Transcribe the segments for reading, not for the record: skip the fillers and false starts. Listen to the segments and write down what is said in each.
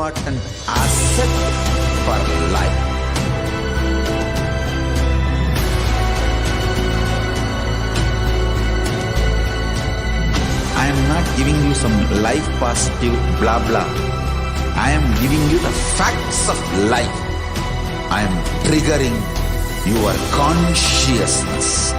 important asset for life. I am not giving you some life positive blah blah. I am giving you the facts of life. I am triggering your consciousness.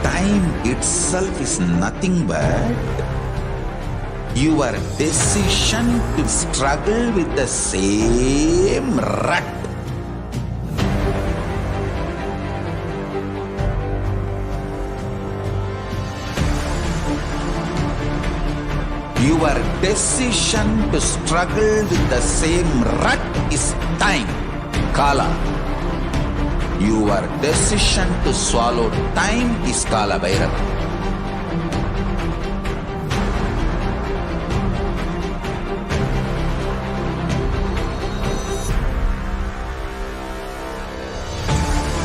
Time itself is nothing but your decision to struggle with the same rut. Your decision to struggle with the same rut is time, Kala. Your decision to swallow time is Kala Bhairava.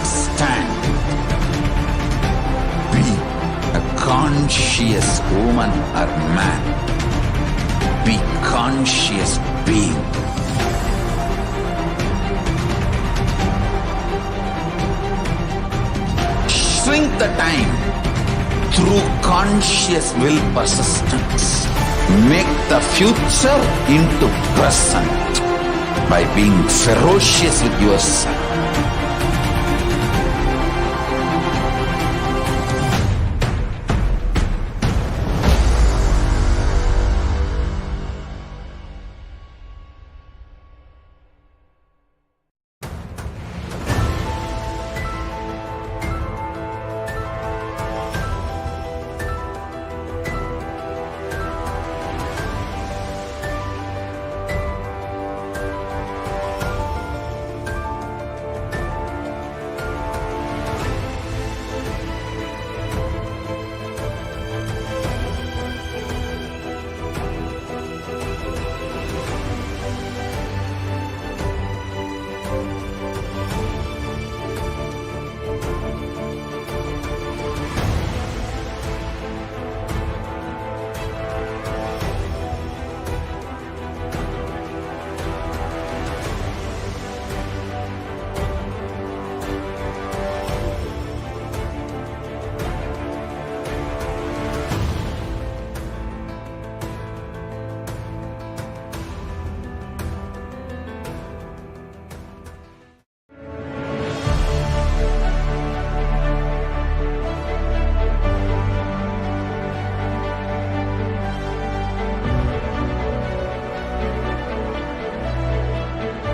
Stand. Be a conscious woman or man. Be conscious being. Shrink the time through conscious will persistence. Make the future into present by being ferocious with yourself.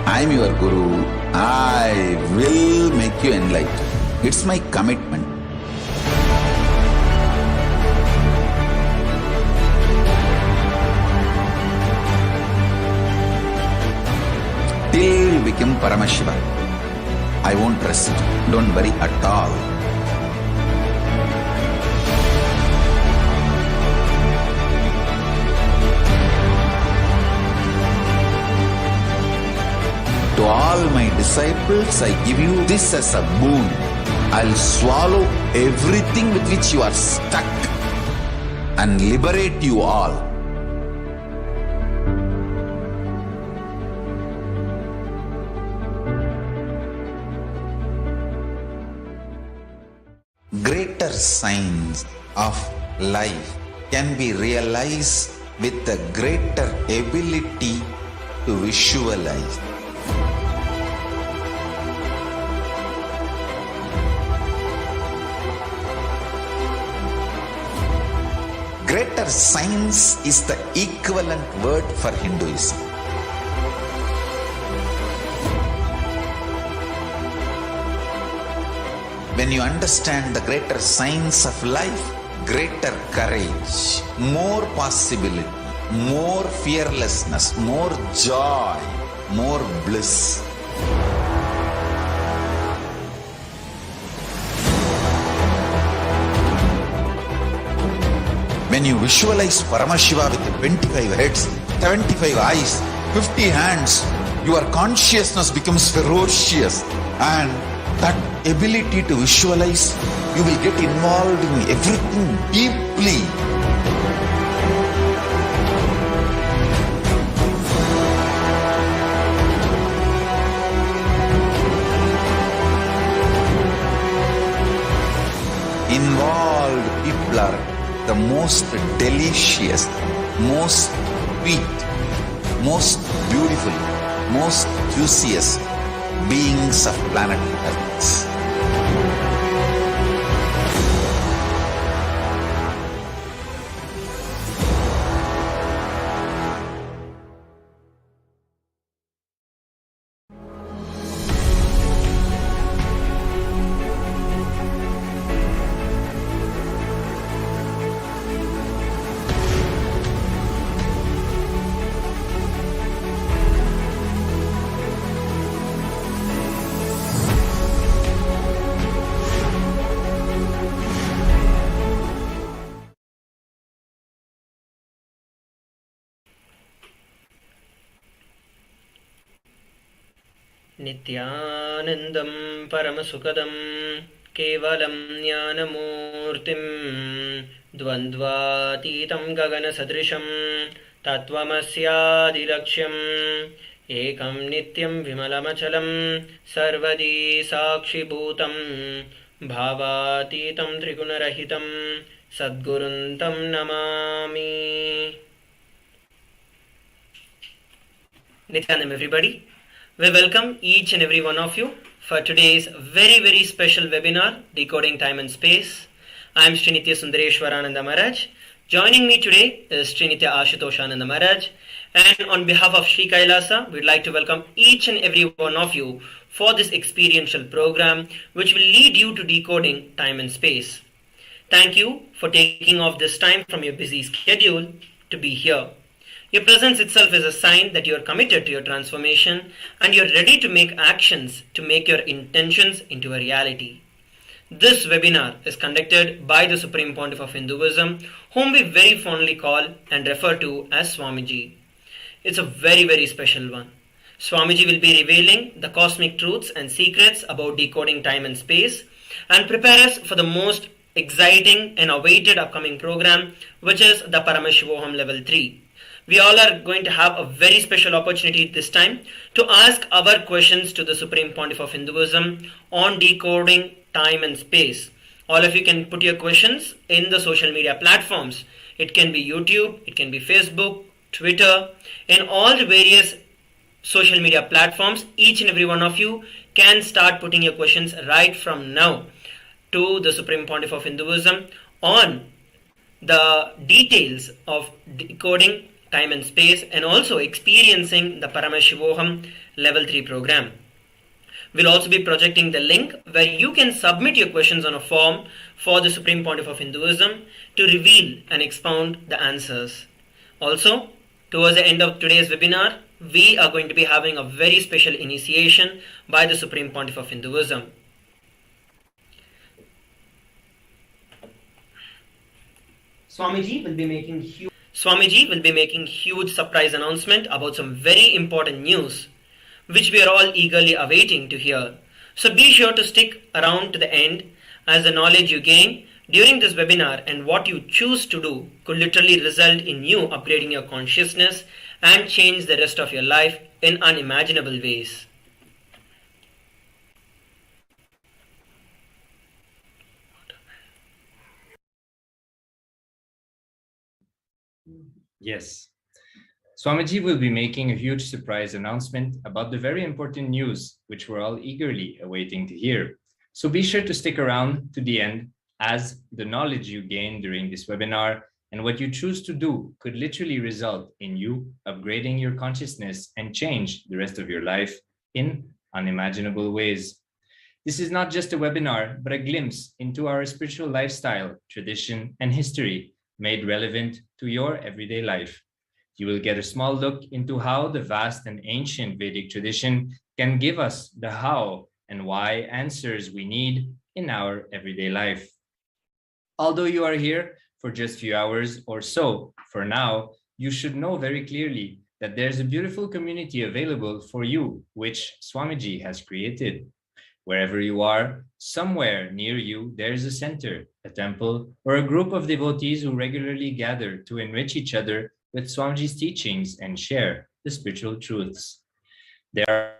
I am your Guru. I will make you enlightened. It's my commitment. Till you become Paramashiva, I won't rest. Don't worry at all. To all my disciples, I give you this as a boon. I'll swallow everything with which you are stuck and liberate you all. Greater signs of life can be realized with a greater ability to visualize. Greater science is the equivalent word for Hinduism. When you understand the greater science of life, greater courage, more possibility, more fearlessness, more joy, more bliss visualize Paramashiva with 25 heads, 75 eyes, 50 hands, your consciousness becomes ferocious, and that ability to visualize, you will get involved in everything deeply. Involved people are the most delicious, most sweet, most beautiful, most juiciest beings of planet Earth. नित्यानन्दं परमसुखदं केवलं ज्ञानमूर्तिं द्वन्द्वातीतं गगनसदृशं तत्त्वमस्यादिलक्ष्यम् एकं नित्यं विमलमचलं सर्वदी साक्षिभूतं भावातीतं त्रिगुणरहितं सद्गुरुं तं Namami. Nithyanam, everybody. We welcome each and every one of you for today's very special webinar, Decoding Time and Space. I am Srinitya Sundareshwarananda Maharaj. Joining me today is Srinitya Ashutoshananda Maharaj. And on behalf of Sri Kailasa, we'd like to welcome each and every one of you for this experiential program, which will lead you to decoding time and space. Thank you for taking off this time from your busy schedule to be here. Your presence itself is a sign that you are committed to your transformation and you are ready to make actions to make your intentions into a reality. This webinar is conducted by the Supreme Pontiff of Hinduism, whom we very fondly call and refer to as Swamiji. It's a very special one. Swamiji will be revealing the cosmic truths and secrets about decoding time and space and prepare us for the most exciting and awaited upcoming program, which is the Paramashivoham Level 3. We all are going to have a very special opportunity this time to ask our questions to the Supreme Pontiff of Hinduism on decoding time and space. All of you can put your questions in the social media platforms. It can be YouTube, it can be Facebook, Twitter, in all the various social media platforms. Each and every one of you can start putting your questions right from now to the Supreme Pontiff of Hinduism on the details of decoding time and space and also experiencing the Paramashivoham Level 3 program. We'll also be projecting the link where you can submit your questions on a form for the Supreme Pontiff of Hinduism to reveal and expound the answers. Also, towards the end of today's webinar, we are going to be having a very special initiation by the Supreme Pontiff of Hinduism. Swamiji will be making huge surprise announcement about some very important news, which we are all eagerly awaiting to hear. So be sure to stick around to the end, as the knowledge you gain during this webinar and what you choose to do could literally result in you upgrading your consciousness and change the rest of your life in unimaginable ways. Yes. Swamiji will be making a huge surprise announcement about the very important news which we're all eagerly awaiting to hear. So be sure to stick around to the end, as the knowledge you gain during this webinar and what you choose to do could literally result in you upgrading your consciousness and change the rest of your life in unimaginable ways. This is not just a webinar, but a glimpse into our spiritual lifestyle, tradition, and history made relevant to your everyday life. You will get a small look into how the vast and ancient Vedic tradition can give us the how and why answers we need in our everyday life. Although you are here for just a few hours or so. For now, you should know very clearly that there's a beautiful community available for you, which Swamiji has created. Wherever you are, somewhere near you, there's a center, a temple, or a group of devotees who regularly gather to enrich each other with Swamiji's teachings and share the spiritual truths. There are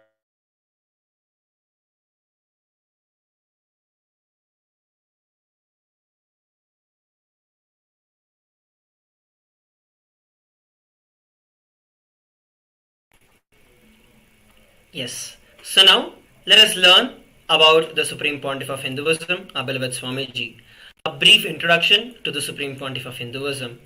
Yes. So now let us learn about the Supreme Pontiff of Hinduism, our beloved Swamiji. A brief introduction to the Supreme Pontiff of Hinduism.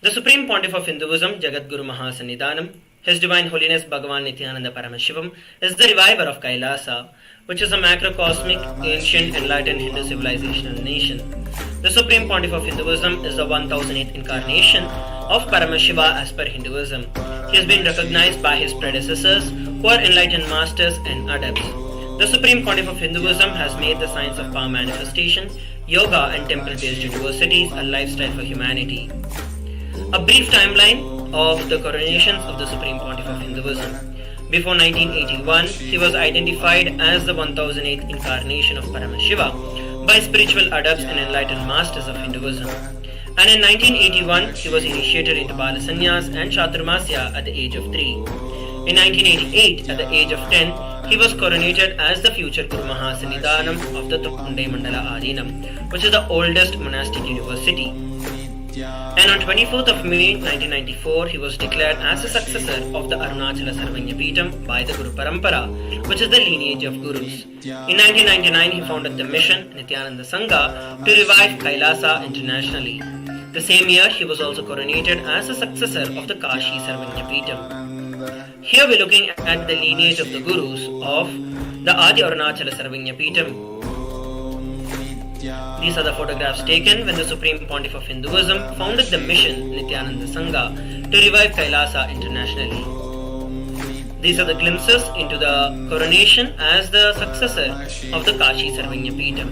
The Supreme Pontiff of Hinduism, Jagat Guru Mahasannidhanam, His Divine Holiness Bhagavan Nithyananda Paramashivam, is the reviver of Kailasa, which is a macrocosmic, ancient, enlightened Hindu civilizational nation. The Supreme Pontiff of Hinduism is the 1008th incarnation of Paramashiva as per Hinduism. He has been recognized by his predecessors, who are enlightened masters and adepts. The Supreme Pontiff of Hinduism has made the science of power manifestation, yoga and temple-based universities a lifestyle for humanity. A brief timeline of the coronations of the Supreme Pontiff of Hinduism. Before 1981, he was identified as the 1008th incarnation of Paramashiva by spiritual adepts and enlightened masters of Hinduism. And in 1981, he was initiated into Balasanyas and Chaturmasya at the age of 3. In 1988, at the age of 10, he was coronated as the future Guru Mahasannidhanam of the Tunde Mandala Adinam, which is the oldest monastic university. And on 24th of May 1994, he was declared as a successor of the Arunachala Sarvanya Peetham by the Guru Parampara, which is the lineage of Gurus. In 1999, he founded the mission Nithyananda Sangha to revive Kailasa internationally. The same year, he was also coronated as a successor of the Kashi Sarvanya Peetham. Here we are looking at the lineage of the Gurus of the Adi Arunachala Sarvanya Peetham. These are the photographs taken when the Supreme Pontiff of Hinduism founded the mission Nithyananda Sangha to revive Kailasa internationally. These are the glimpses into the coronation as the successor of the Kashi Sarvanya Peetham.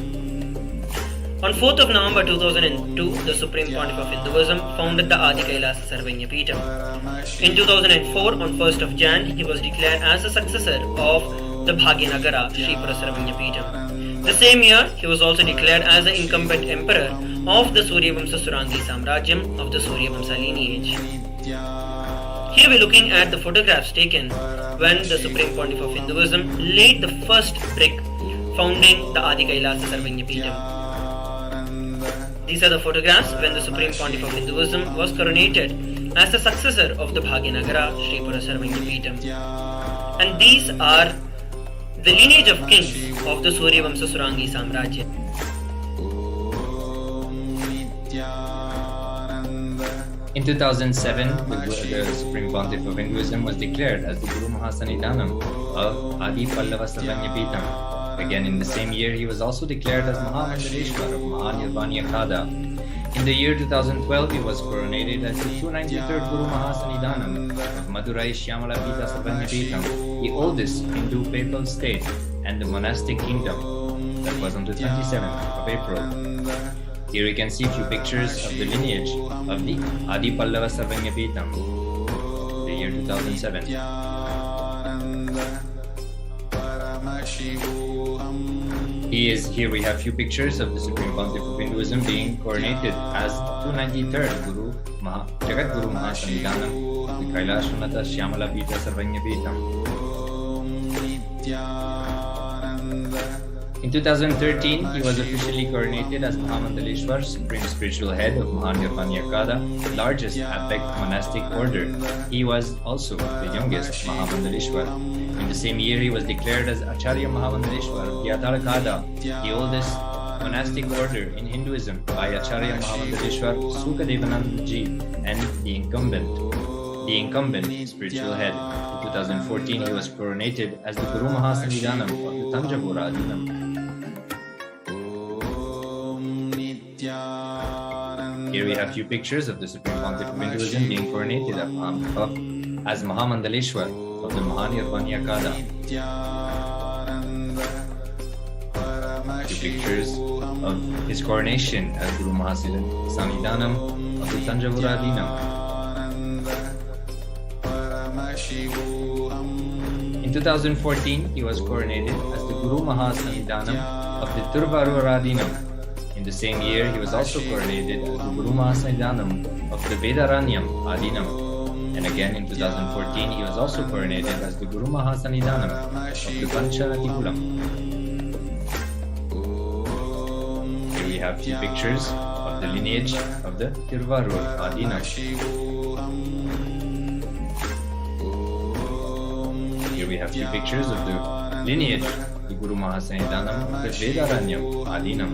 On 4th of November 2002, the Supreme Pontiff of Hinduism founded the Adi Kailasa Sarvanya Peetham. In 2004, on 1st of Jan, he was declared as the successor of the Bhagyanagara Sripura Sarvanya Peetham. The same year, he was also declared as the incumbent emperor of the Suryavamsa Surangi Samrajyam of the Suryavamsa lineage. Here we are looking at the photographs taken when the Supreme Pontiff of Hinduism laid the first brick founding the Adi Kailasa Sarvanya Peetham. These are the photographs when the Supreme Pontiff of Hinduism was coronated as the successor of the Bhagyanagara Sripura Sarvanya Peetham. And these are the lineage of kings of the Suryavamsa Surangi Samrajya. In 2007, the Supreme Pontiff of Hinduism was declared as the Guru Mahasannidhanam of Adi Pallava Sarvanya Peetham. Again, in the same year, he was also declared as Mahamandaleshwar of Mahanirvanya Kada. In the year 2012, he was coronated as the 293rd Guru Mahasannidhanam of Madurai Shyamala Pita Sarvanya Peetham, the oldest Hindu papal state and the monastic kingdom. That was on the 27th of April. Here you can see a few pictures of the lineage of the Adi Pallava Sarvanya Peetham, the year 2007. Here we have few pictures of the Supreme Pontiff of Hinduism being coronated as 293rd Guru Jagat Guru Mahasannidhanam, the Kailashunata Shyamala Pita Sarvanya Peetham. In 2013, he was officially coronated as Mahamandaleshwar, Supreme Spiritual Head of Mahanirvanya Kada, the largest advent monastic order. He was also the youngest Mahamandaleshwar. In the same year, he was declared as Acharya Mahamandaleshwar of Gyatara Kada, the oldest monastic order in Hinduism by Acharya Mahamandaleshwar Sukadevananda Ji and the incumbent spiritual head. In 2014, he was coronated as the Guru Mahasannidhanam of the Tanjavur Adinam. Here we have few pictures of the Supreme Pontiff of Hinduism being coronated as Mahamandaleshwar of the Mahanirvanya Kada. have few pictures of his coronation as Guru Mahasannidhanam of the Tanjavur In 2014, he was coronated as the Guru Mahasannidhanam of the Tiruvaruradinam. In the same year, he was also coronated as the Guru Mahasannidhanam of the Vedaranyam Adinam. And again in 2014, he was also coronated as the Guru Mahasannidhanam of the Panchanatipuram. Here we have few pictures of the lineage of the Tiruvarur Adinam. Here we have few pictures of the lineage, the Guru Mahasannidhanam of the Vedaranyam Adinam.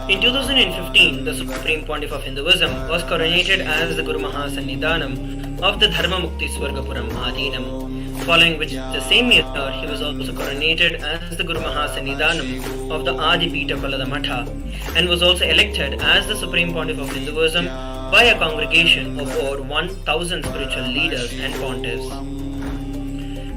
In 2015, the Supreme Pontiff of Hinduism was coronated as the Guru Mahasannidhanam of the Dharma Mukti Swargapuram Adinam, following which the same year he was also coronated as the Guru Mahasannidhanam of the Adi Pita Kolada Matha and was also elected as the Supreme Pontiff of Hinduism by a congregation of over 1,000 spiritual leaders and pontiffs.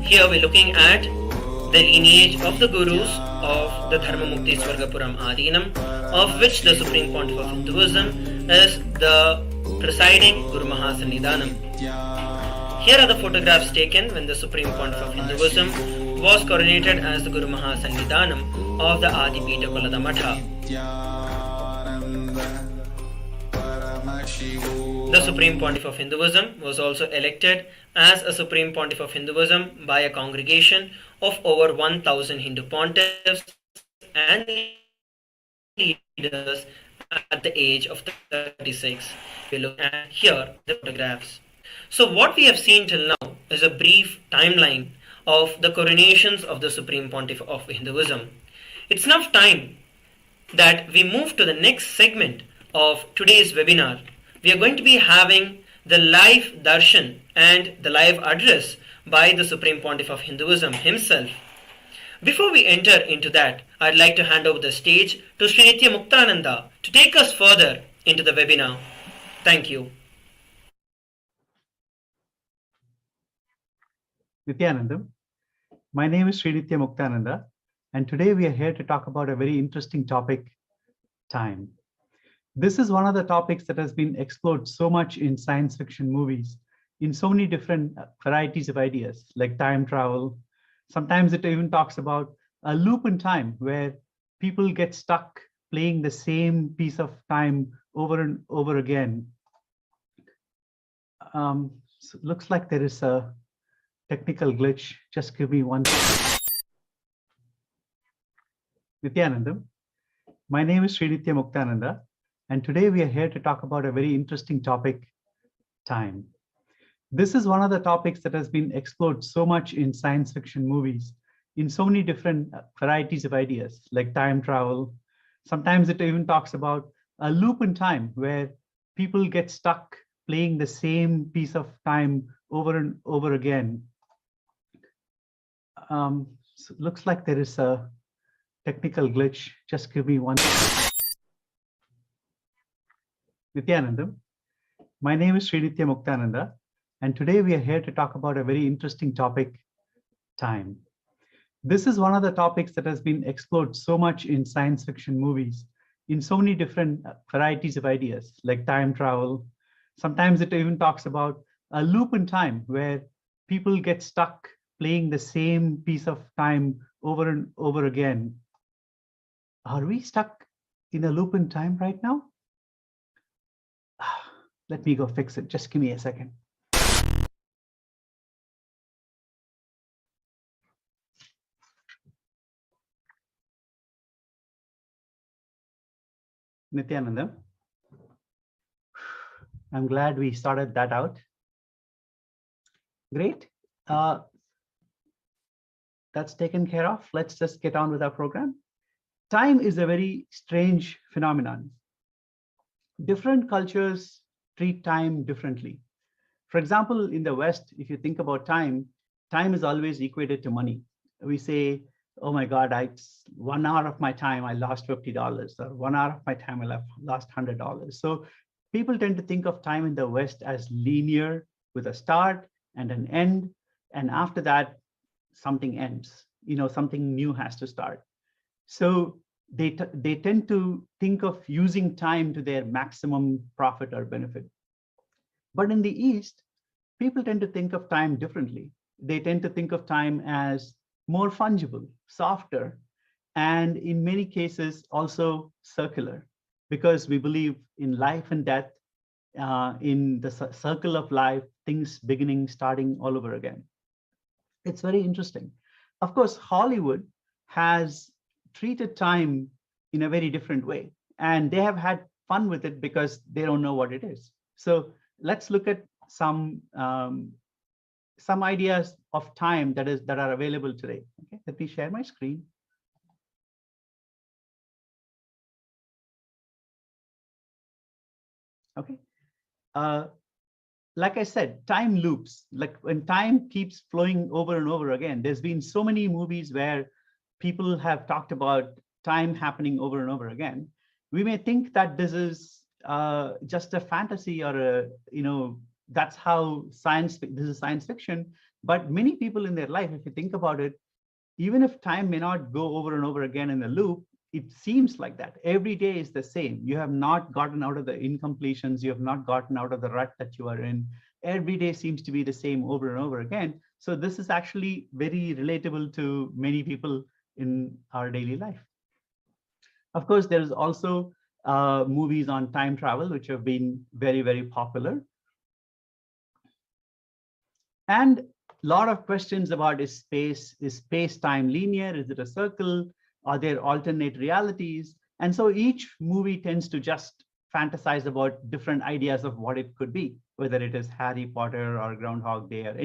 Here we're looking at the lineage of the Gurus of the Dharma Mukti Swargapuram Adinam, of which the Supreme Pontiff of Hinduism is the presiding Guru Mahasannidhanam. Here are the photographs taken when the Supreme Pontiff of Hinduism was coronated as the Guru Mahasannidhanam of the Adi Pita Kolada Matha. The Supreme Pontiff of Hinduism was also elected as a Supreme Pontiff of Hinduism by a congregation of over 1,000 Hindu pontiffs and leaders at the age of 36. We look at here the photographs. So what we have seen till now is a brief timeline of the coronations of the Supreme Pontiff of Hinduism. It's now time that we move to the next segment of today's webinar. We are going to be having the live darshan and the live address by the Supreme Pontiff of Hinduism himself. Before we enter into that, I'd like to hand over the stage to Sri Nithyananda to take us further into the webinar. Thank you. Nithyanandam. My name is Sri Nithyananda, and today we are here to talk about a very interesting topic, time. This is one of the topics that has been explored so much in science fiction movies, in so many different varieties of ideas, like time travel. Sometimes it even talks about a loop in time where people get stuck playing the same piece of time over and over again. So it looks like there is a technical glitch. Just give me one second. Nithyanandam. My name is Sri Nithyananda, and today we are here to talk about a very interesting topic, time. This is one of the topics that has been explored so much in science fiction movies, in so many different varieties of ideas, like time travel. Sometimes it even talks about a loop in time where people get stuck playing the same piece of time over and over again. So it looks like there is a technical glitch. Just give me one second. Nithyanandam. My name is Sri Nithyananda, and today we are here to talk about a very interesting topic, time. This is one of the topics that has been explored so much in science fiction movies, in so many different varieties of ideas, like time travel. Sometimes it even talks about a loop in time where people get stuck playing the same piece of time over and over again. Are we stuck in a loop in time right now? Let me go fix it. Just give me a second. Nithyananda, I'm glad we sorted that out. Great. That's taken care of. Let's just get on with our program. Time is a very strange phenomenon. Different cultures treat time differently. For example, in the West, if you think about time, time is always equated to money. We say, oh my God, 1 hour of my time, I lost $50, or 1 hour of my time, I lost $100. So people tend to think of time in the West as linear, with a start and an end. And after that, something ends. something new has to start. So they tend to think of using time to their maximum profit or benefit. But in the East, people tend to think of time differently. They tend to think of time as more fungible, softer, and in many cases also circular, because we believe in life and death, in the circle of life, things beginning, starting all over again. It's very interesting. Of course, Hollywood has treated time in a very different way, and they have had fun with it because they don't know what it is. So let's look at some ideas of time that are available today. Okay, let me share my screen. Okay. Like I said, time loops. Like when time keeps flowing over and over again, there's been so many movies where people have talked about time happening over and over again. We may think that this is just a fantasy or that's how this is science fiction. But many people in their life, if you think about it, even if time may not go over and over again in a loop, it seems like that. Every day is the same. You have not gotten out of the incompletions. You have not gotten out of the rut that you are in. Every day seems to be the same over and over again. So this is actually very relatable to many people in our daily life. Of course, there is also movies on time travel, which have been very, very popular. And a lot of questions about is space-time linear? Is it a circle? Are there alternate realities? And so each movie tends to just fantasize about different ideas of what it could be, whether it is Harry Potter or Groundhog Day, or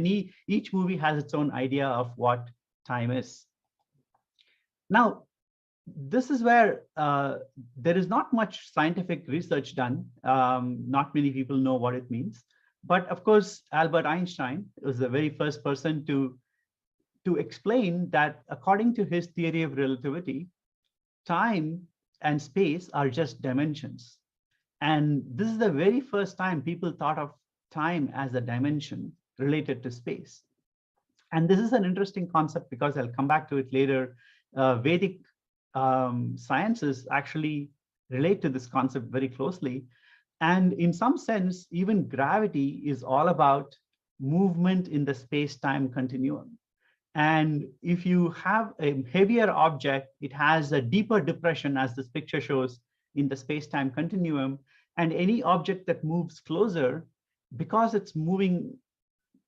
each movie has its own idea of what time is. Now, this is where there is not much scientific research done. Not many people know what it means. But of course, Albert Einstein was the very first person to explain that according to his theory of relativity, time and space are just dimensions. And this is the very first time people thought of time as a dimension related to space. And this is an interesting concept because I'll come back to it later. Vedic sciences actually relate to this concept very closely. And in some sense, even gravity is all about movement in the space-time continuum. And if you have a heavier object, it has a deeper depression, as this picture shows, in the space-time continuum. And any object that moves closer, because it's moving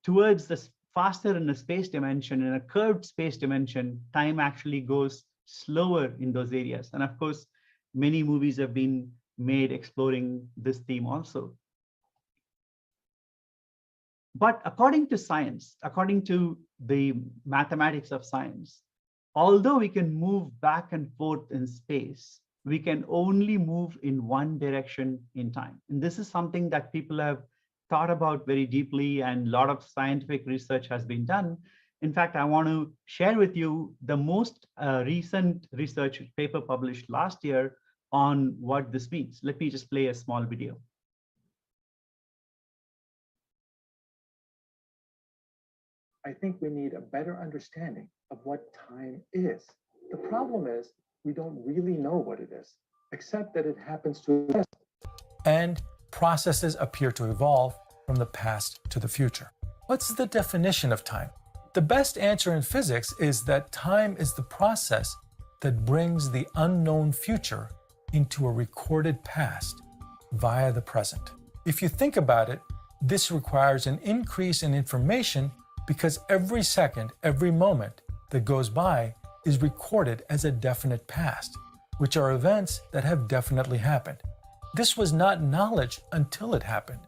towards the faster in a space dimension, in a curved space dimension, time actually goes slower in those areas. And of course, many movies have been made exploring this theme also. But according to science, according to the mathematics of science, although we can move back and forth in space, we can only move in one direction in time. And this is something that people have thought about very deeply, and a lot of scientific research has been done. In fact, I want to share with you the most recent research paper published last year on what this means. Let me just play a small video. I think we need a better understanding of what time is. The problem is we don't really know what it is, except that it happens to us. And processes appear to evolve from the past to the future. What's the definition of time? The best answer in physics is that time is the process that brings the unknown future into a recorded past via the present. If you think about it, this requires an increase in information because every second, every moment that goes by is recorded as a definite past, which are events that have definitely happened. This was not knowledge until it happened.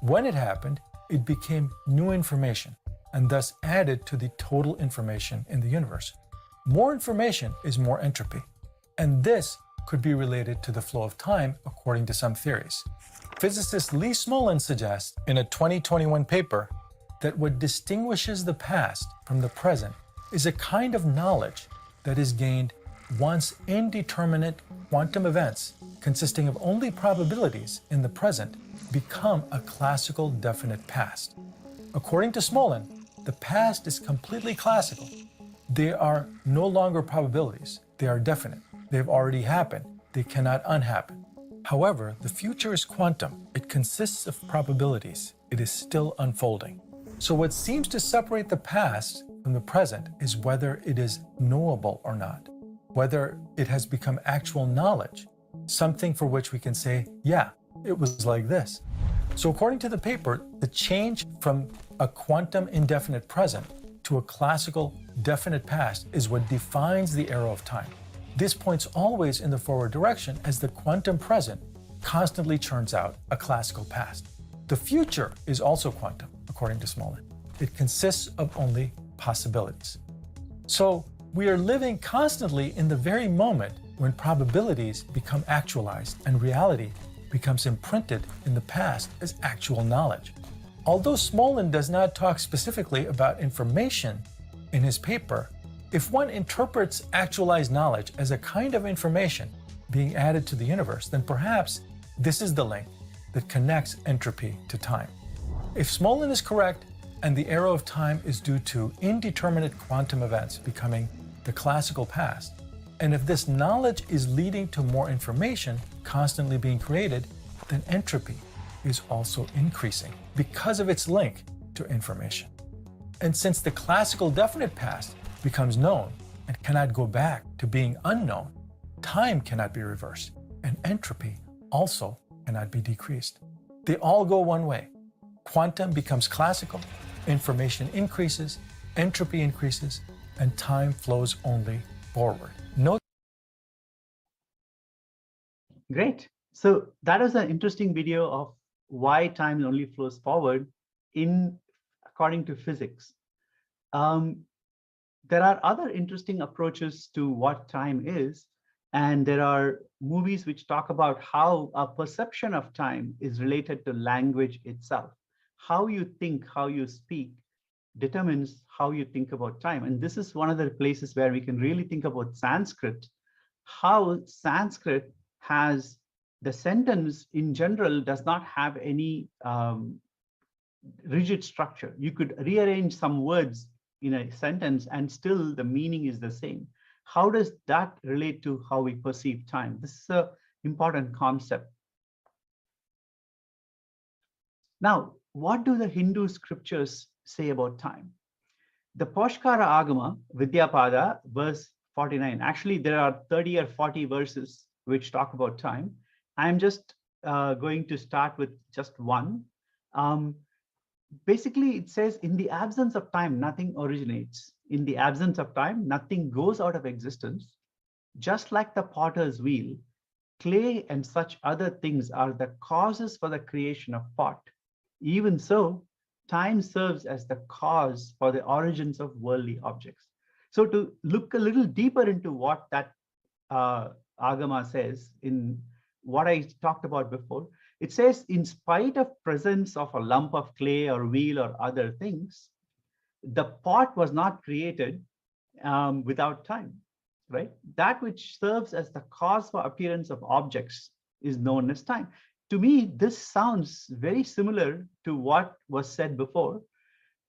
When it happened, it became new information and thus added to the total information in the universe. More information is more entropy, and this could be related to the flow of time according to some theories. Physicist Lee Smolin suggests in a 2021 paper that what distinguishes the past from the present is a kind of knowledge that is gained once indeterminate quantum events consisting of only probabilities in the present become a classical definite past. According to Smolin, the past is completely classical, They are no longer probabilities. They are definite. They've already happened. They cannot unhappen. However, the future is quantum. It consists of probabilities. It is still unfolding. So what seems to separate the past from the present is whether it is knowable or not, whether it has become actual knowledge, something for which we can say, yeah, it was like this. So according to the paper, the change from a quantum indefinite present to a classical definite past is what defines the arrow of time. This points always in the forward direction as the quantum present constantly churns out a classical past. The future is also quantum, according to Smolin. It consists of only possibilities. So we are living constantly in the very moment when probabilities become actualized and reality becomes imprinted in the past as actual knowledge. Although Smolin does not talk specifically about information in his paper, if one interprets actualized knowledge as a kind of information being added to the universe, then perhaps this is the link that connects entropy to time. If Smolin is correct and the arrow of time is due to indeterminate quantum events becoming the classical past, and if this knowledge is leading to more information constantly being created, then entropy is also increasing because of its link to information. And since the classical definite past becomes known and cannot go back to being unknown, time cannot be reversed, and entropy also cannot be decreased. They all go one way. Quantum becomes classical, information increases, entropy increases, and time flows only forward. Note. Great. So that is an interesting video of why time only flows forward according to physics. There are other interesting approaches to what time is, and there are movies which talk about how a perception of time is related to language itself. How you think, how you speak determines how you think about time. And this is one of the places where we can really think about Sanskrit, how Sanskrit has the sentence in general does not have any rigid structure. You could rearrange some words in a sentence and still the meaning is the same. How does that relate to how we perceive time? This is an important concept. Now, what do the Hindu scriptures say about time? The Poshkara Agama, Vidyapada, verse 49. Actually, there are 30 or 40 verses which talk about time. I'm just going to start with just one. Basically, it says, in the absence of time, nothing originates. In the absence of time, nothing goes out of existence. Just like the potter's wheel, clay and such other things are the causes for the creation of pot. Even so, time serves as the cause for the origins of worldly objects. So to look a little deeper into what that Agama says, in what I talked about before, it says, in spite of presence of a lump of clay or wheel or other things, the pot was not created without time, right? That which serves as the cause for appearance of objects is known as time. To me, this sounds very similar to what was said before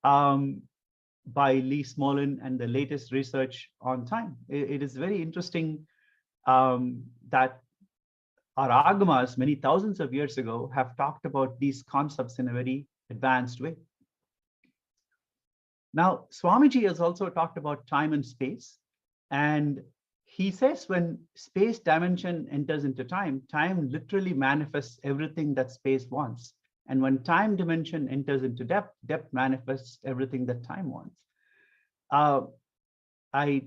by Lee Smolin and the latest research on time. It is very interesting that our agamas many thousands of years ago have talked about these concepts in a very advanced way. Now, Swamiji has also talked about time and space, and he says when space dimension enters into time, time literally manifests everything that space wants. And when time dimension enters into depth, depth manifests everything that time wants. I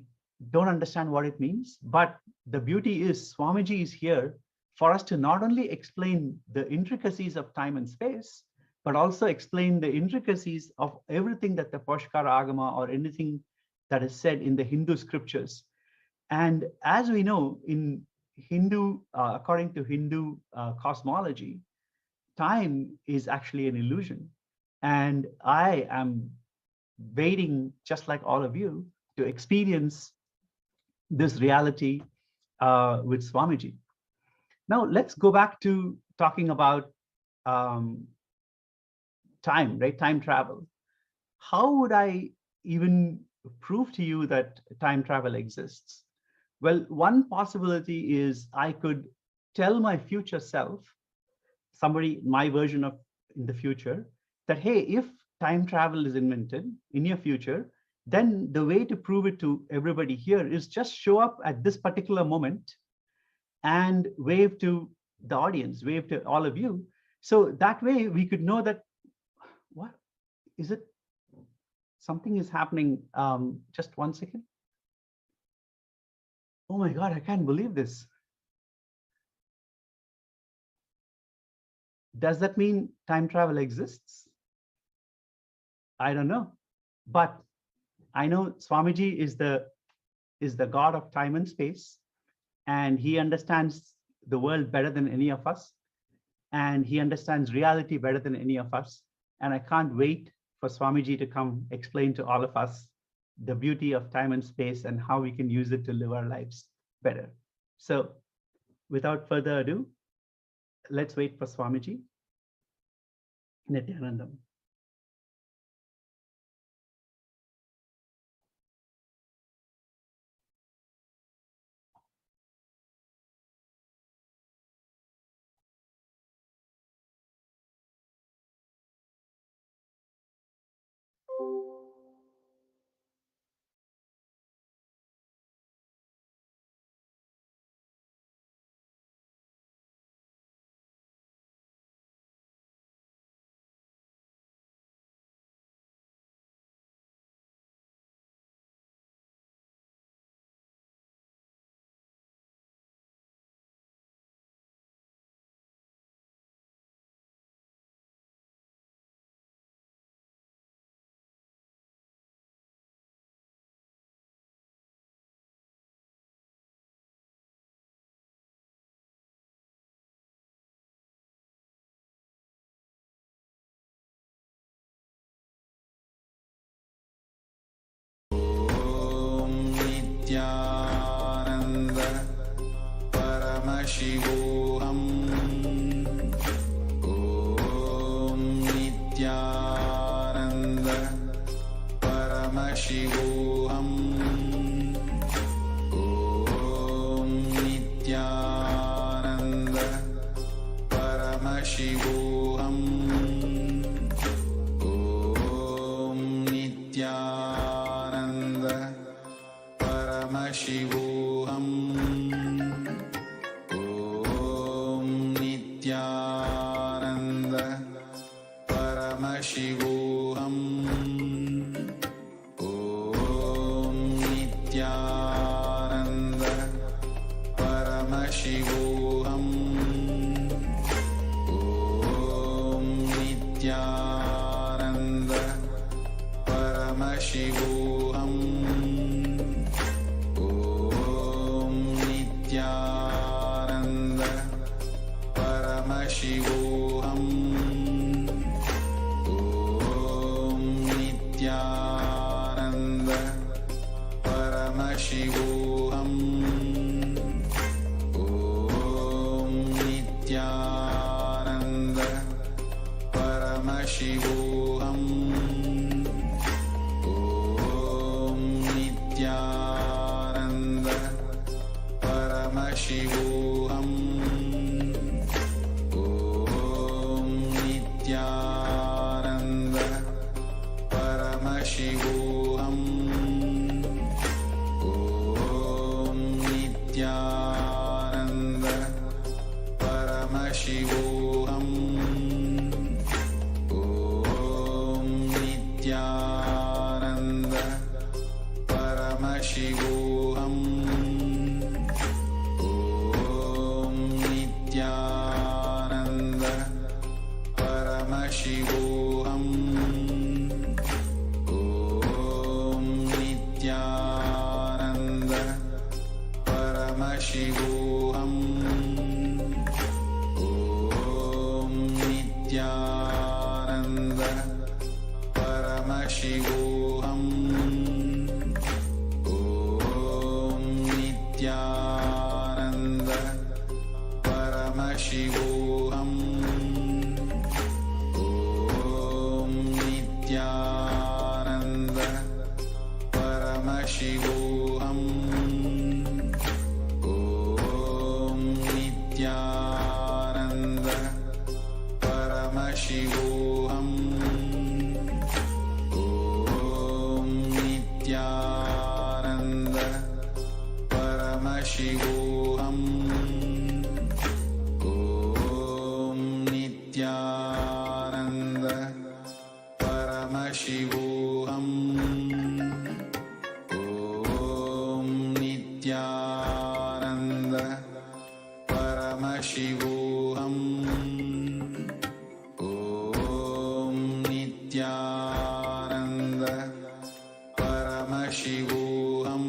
don't understand what it means, but the beauty is Swamiji is here for us to not only explain the intricacies of time and space, but also explain the intricacies of everything that the Poshkara Agama or anything that is said in the Hindu scriptures. And as we know, in Hindu, according to Hindu cosmology, time is actually an illusion. And I am waiting, just like all of you, to experience this reality with Swamiji. Now, let's go back to talking about time, right? Time travel. How would I even prove to you that time travel exists? Well, one possibility is I could tell my future self, somebody, my version of in the future, that, hey, if time travel is invented in your future, then the way to prove it to everybody here is just show up at this particular moment and wave to the audience, wave to all of you. So that way we could know that, what is it? Something is happening. Just 1 second. Oh my God, I can't believe this. Does that mean time travel exists? I don't know, but I know Swamiji is the God of time and space, and he understands the world better than any of us, and he understands reality better than any of us. And I can't wait for Swamiji to come explain to all of us the beauty of time and space and how we can use it to live our lives better. So without further ado, let's wait for Swamiji. Nithyanandam. Nithyananda Paramashivoham. Om Nithyananda Paramashivoham. Om Nithyananda Paramashivoham. Om Nithyananda Paramashivoham. Om Nithyananda Paramashivoham. Om Nithyananda Paramashivoham. Om Nithyananda Paramashivoham. Om Nithyananda Paramashivoham. Om Nithyananda Paramashivoham. Om Nithyananda Paramashivoham. Om Nithyananda Paramashivoham. Om Nithyananda Paramashivoham. Om Nithyananda Paramashivoham. Om Nithyananda Paramashivoham. Om Nithyananda Paramashivoham. Om Paramashivoham. Om Nithyananda Paramashivoham. Om Nithyananda Paramashivoham. Om Nithyananda Paramashivoham. Om Nithyananda Paramashivoham. Om Nithyananda Paramashivoham.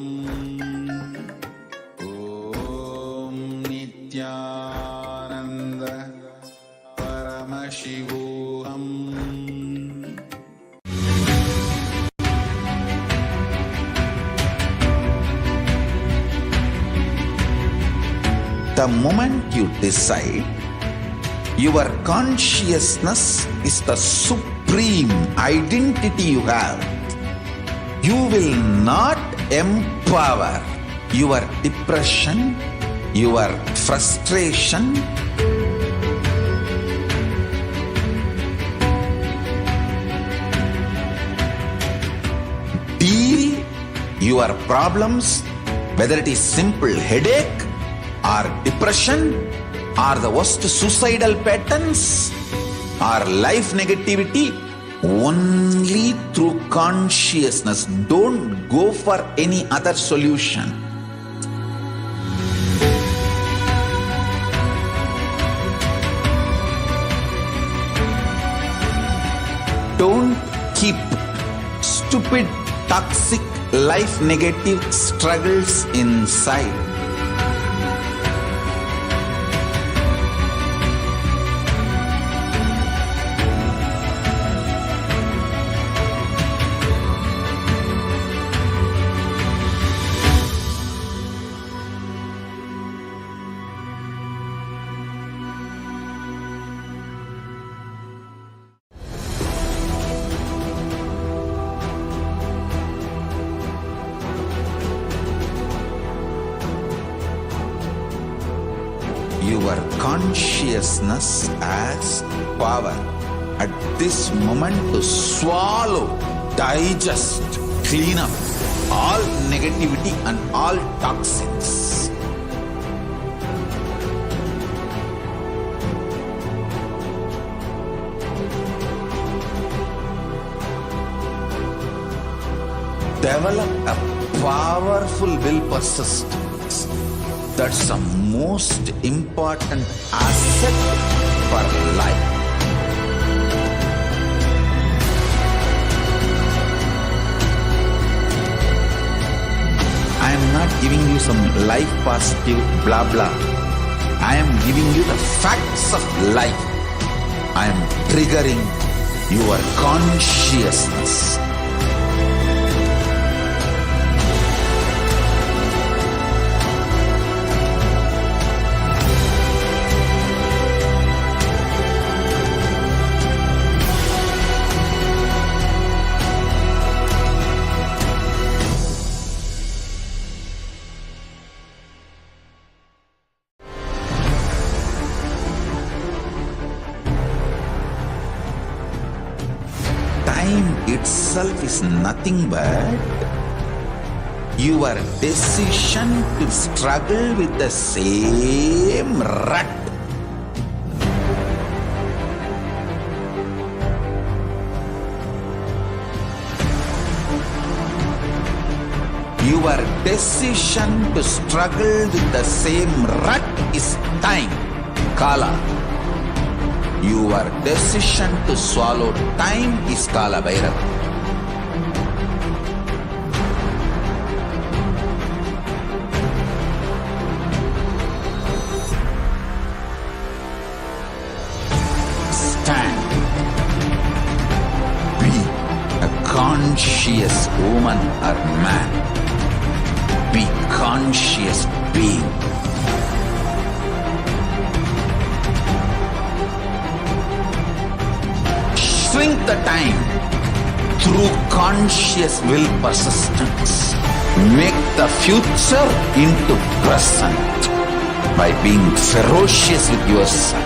Om Nithyananda Paramashivoham. The moment you decide, your consciousness is the supreme identity you have. You will not empower your depression, your frustration, deal your problems, whether it is simple headache or depression or the worst suicidal patterns or life negativity, only through consciousness. Don't go for any other solution. Don't keep stupid, toxic, life negative struggles inside. Your consciousness has power at this moment to swallow, digest, clean up all negativity and all toxins. Develop a powerful will persistence. That's the most important asset for life. I am not giving you some life positive blah blah. I am giving you the facts of life. I am triggering your consciousness. Time itself is nothing but your decision to struggle with the same rut. Your decision to struggle with the same rut is time, Kala. Your decision to swallow time is Kala Bhairava. Stand. Be a conscious woman or man. Be conscious being. Shrink the time through conscious will persistence. make the future into present by being ferocious with yourself.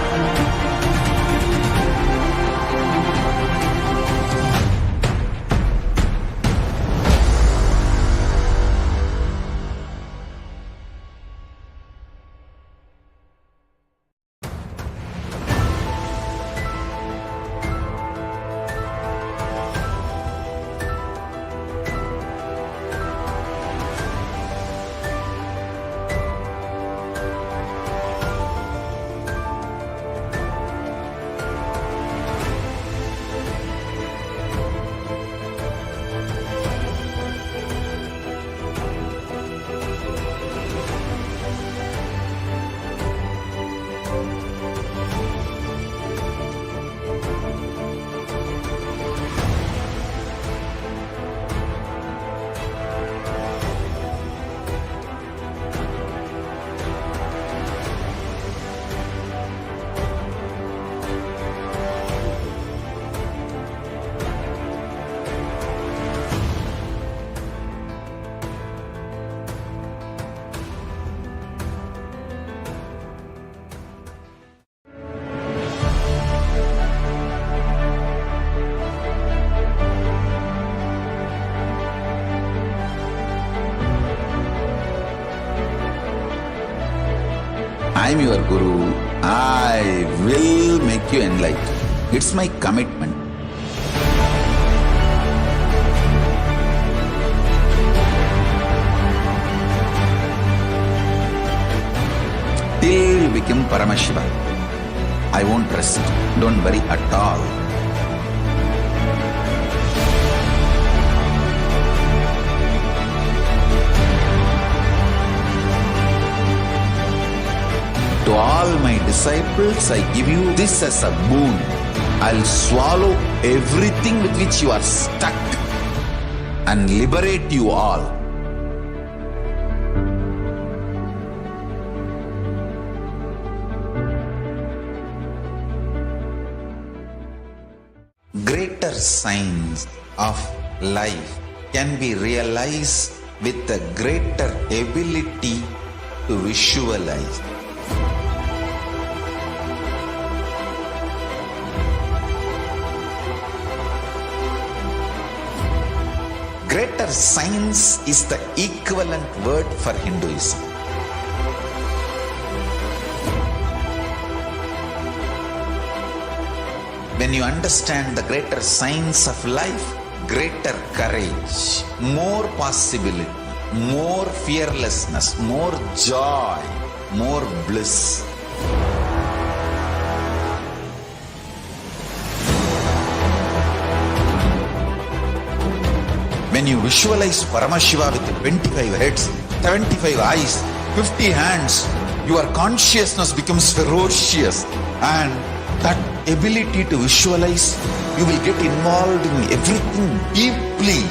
I'm your Guru. I will make you enlightened. It's my commitment. Till you become Paramashiva, I won't rest. Don't worry at all. To all my disciples, I give you this as a boon. I'll swallow everything with which you are stuck and liberate you all. Greater signs of life can be realized with a greater ability to visualize. Greater science is the equivalent word for Hinduism. When you understand the greater science of life, greater courage, more possibility, more fearlessness, more joy, more bliss. When you visualize Paramashiva with 25 heads, 75 eyes, 50 hands, your consciousness becomes ferocious, and that ability to visualize, you will get involved in everything deeply.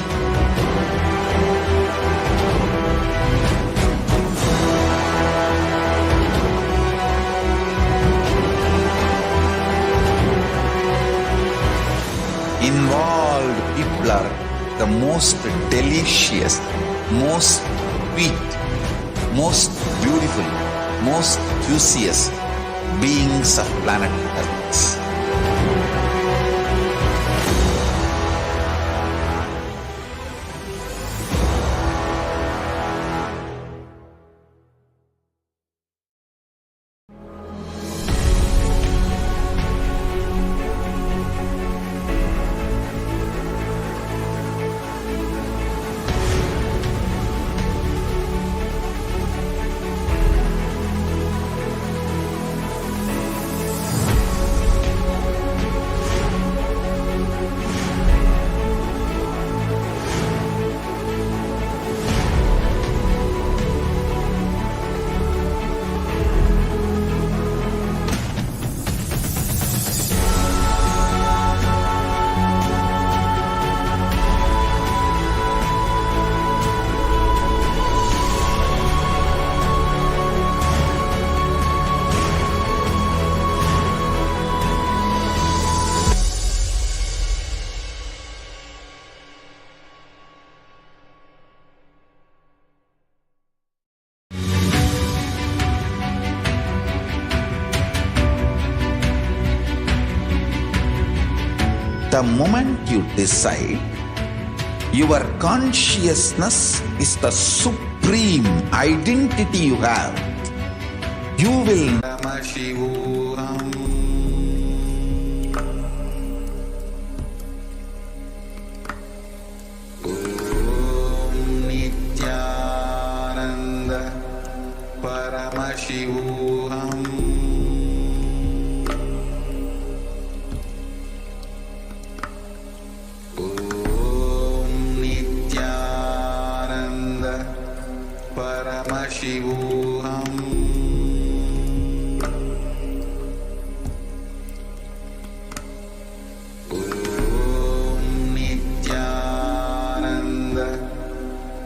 Involved people are the most delicious, most sweet, most beautiful, most juiciest beings of planet Earth. the moment you decide, your consciousness is the supreme identity you have. You will Paramashivoham. Om Nithyananda Paramashivoham. Paramashivoham. Om Nithyananda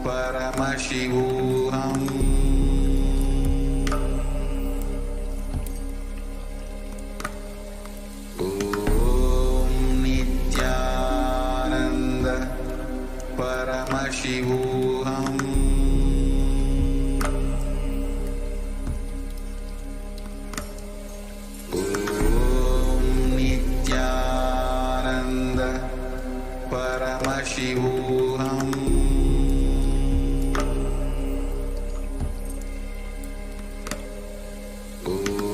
Paramashivoham. Om Nithyananda Paramashivoham. Paramashivoham.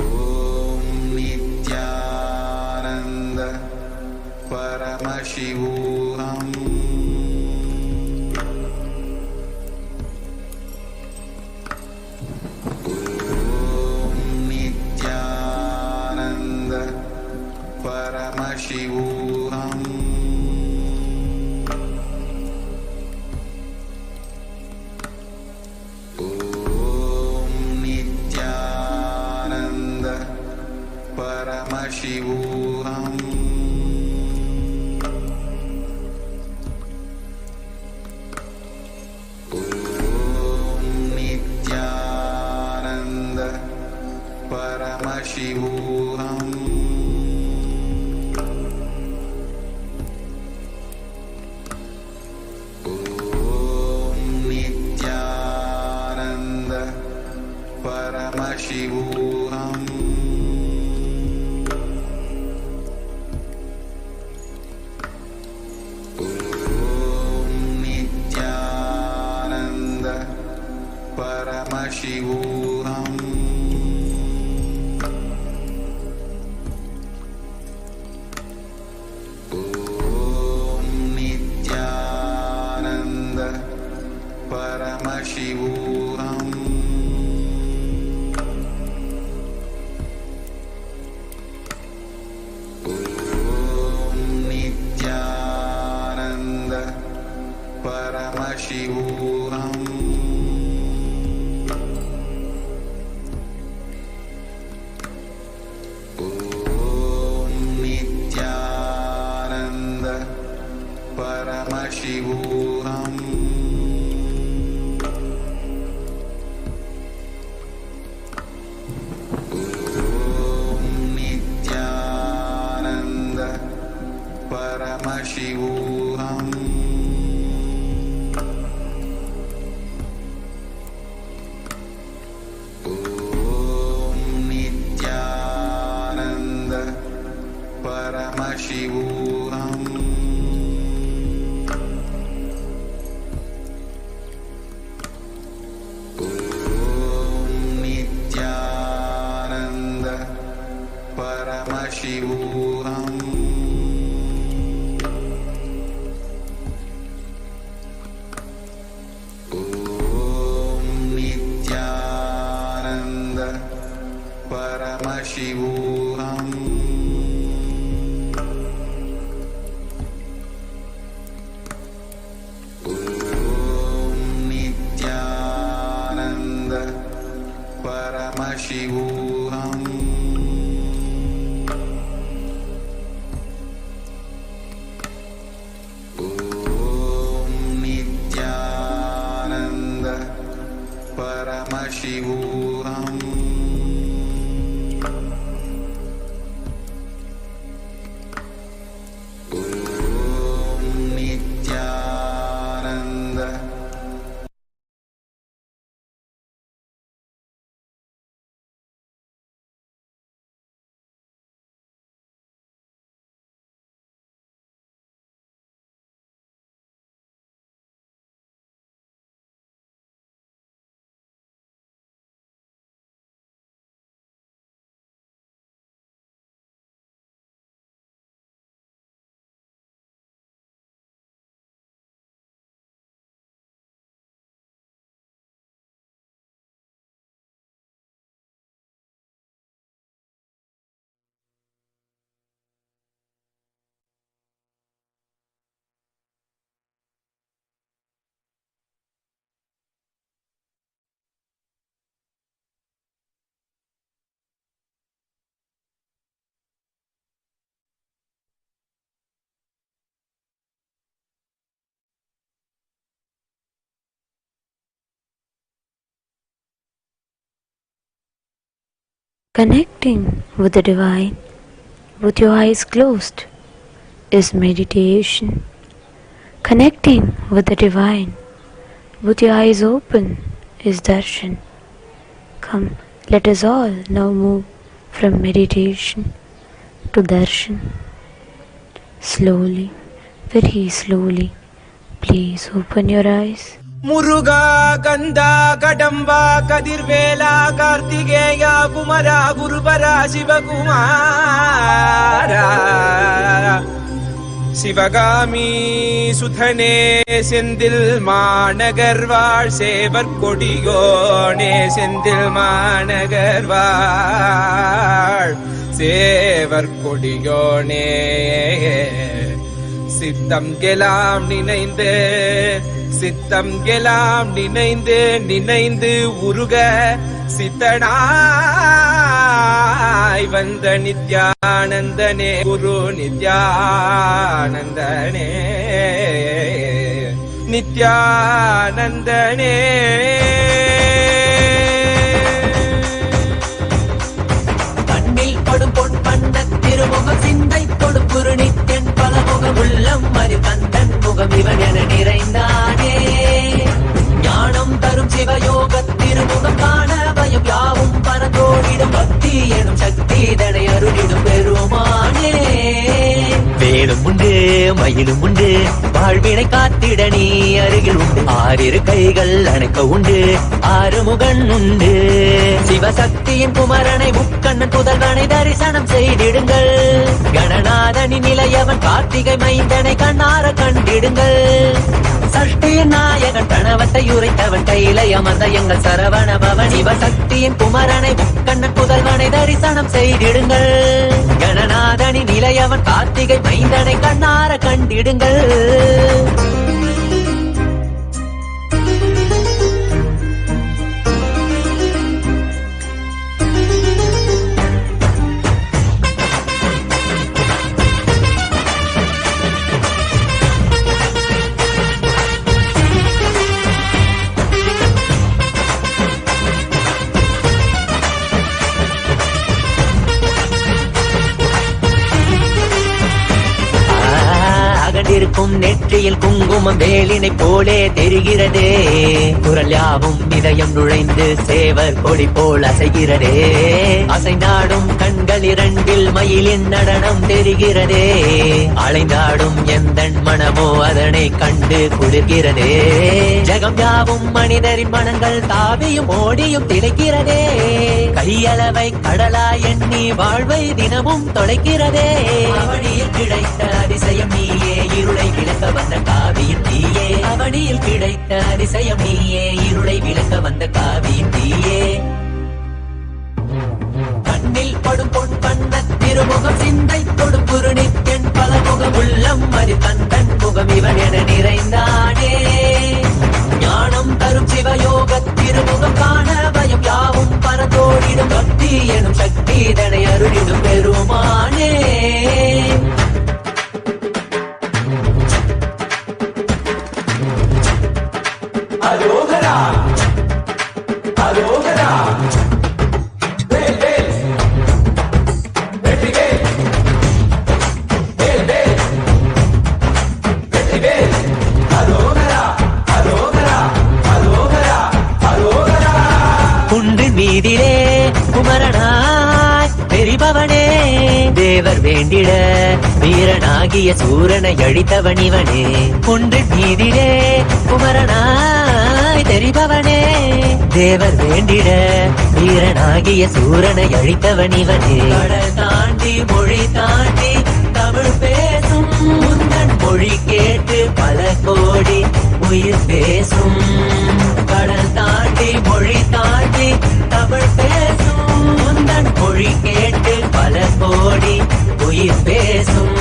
Om Nithyananda Paramashivoham. Om Nithyananda Paramashivoham. Paramashivoham. Om Nithyananda Paramashivoham. Om Nithyananda Paramashivoham. Paramashivoham. Om Nithyananda Paramashivoham. Om Nithyananda Paramashivoham. Paramashivoham. Om Nithyananda Paramashivoham. Om Nithyananda Paramashivoham. Paramashivoham. Om Nithyananda Paramashivoham. Om Nithyananda Paramashivoham. Paramashivoham. Om Nithyananda Connecting with the divine with your eyes closed is meditation. Connecting with the divine with your eyes open is darshan. Come, let us all now move from meditation to darshan. Slowly, very slowly, please open your eyes. Muruga, Ganda, Kadamba, Kadirvela, Kartigeya, Kumara, Gurupara, Shivakumara, Sivagami, Suthane, Sendil, Managarvar, Sevar Kodigone, Sendil, Managarvar, Sevar Kodigone, Sittam Gelam, Ninainde. சித்தம் எல்லாம் நினைந்து நினைந்து உருக சித்தனாய் வந்த நித்யானந்தனே குரு நித்யானந்தனே நித்யானந்தனே கண்ணில் படும் பொன் பண்ண திருமுகம் சிந்தை கொடும் குரு நித்யன் பலமுகம் உள்ளம் மறி கந்தன் முகம் இவன் என நிறைந்தானே ஞானம் தரும் சிவயோக திருமுகம் காண பயம் யாவும் பரந்தோடிடும் பக்தி எனும் சக்தி தடை அருளிடும் பெருமானே வேலும் உண்டு மயிலும் உண்டு வாழ்வினை காத்திட நீ அருகில் உண்டு ஆறிரு கைகள் அணைக்க உண்டு ஆறுமுகன் உண்டு சிவசக்தியின் குமரனை முக்கண்ணன் புதல்வனை தரிசனம் செய்திடுங்கள் கணநாதனின் நிலையவன் கார்த்திகை மைந்தனை கண்ணார கண்டிடுங்கள் சஷ்டியின் நாயகன் பிரணவத்தை உரைத்தவன் கையிலை அமர்ந்த எங்கள் சரவண பவன் சிவசக்தியின் குமரனை முக்கண்ணன் புதல்வனை தரிசனம் செய்திடுங்கள் கணநாதனின் நிலையவன் கார்த்திகை மைந்தனை கண்ணார கண்டிடுங்கள் இருக்கும் நெற்றியில் குங்குமம் வேலினை போலே தெரிகிறதே குரல் யாவும் இதயம் நுழைந்து சேவர் கொடி போல் அசைகிறதே அசைந்தாடும் கண்கள் இரண்டில் மயிலின் நடனம் தெரிகிறதே அலைந்தாடும் எந்தன் மனமோ அதனை கண்டு குளிர்கிறதே ஜகம் யாவும் மனிதரின் மனங்கள் தாவியும் ஓடியும் திளைக்கிறதே கையளவை கடலா எண்ணி வாழ்வை தினமும் தொலைக்கிறதே அவனியில் கிடைத்த அதிசயம் நீயே இருளை விளக்க வந்த காவியின் தீயே அவனியில் கிடைத்த அதிசயம் நீயே இருளை விளக்க வந்த காவியின் தீயே கண்ணில் படும் பொன் பண்ண திருமுகம் சிந்தை தொடும் குரு நித்யன் பலமுகம் உள்ளம் மறி கந்தன் முகம் இவன் என நிறைந்தானே ஞானம் தரும் சிவயோக திருமுகம் காண பயம் யாவும் பரந்தோடிடும் பக்தி எனும் சக்தி தடை அருளிடும் பெருமானே அரோகரா அரோகரா வேல் வேல் வெற்றி வேல் வேல் வேல் வெற்றி வேல் அரோகரா அரோகரா அரோகரா அரோகரா குன்றின் மீதிலே குமரனாய் தெரிபவனே தேவர் வேண்டிட வீரனாகிய சூரனை அழித்தவன் இவனே குன்றின் மீதிலே குமரனாய் தெரிபவனே தேவர் வேண்டிட வீரனாகிய சூரனை அழித்தவன் இவனே கடல் தாண்டி மொழி தாண்டி தமிழ் பேசும் முந்தன் மொழி கேட்டு பல கோடி உயிர் பேசும் கடல் தாண்டி மொழி தாண்டி தமிழ் பேசும் முந்தன் மொழி கேட்டு பல கோடி உயிர் பேசும்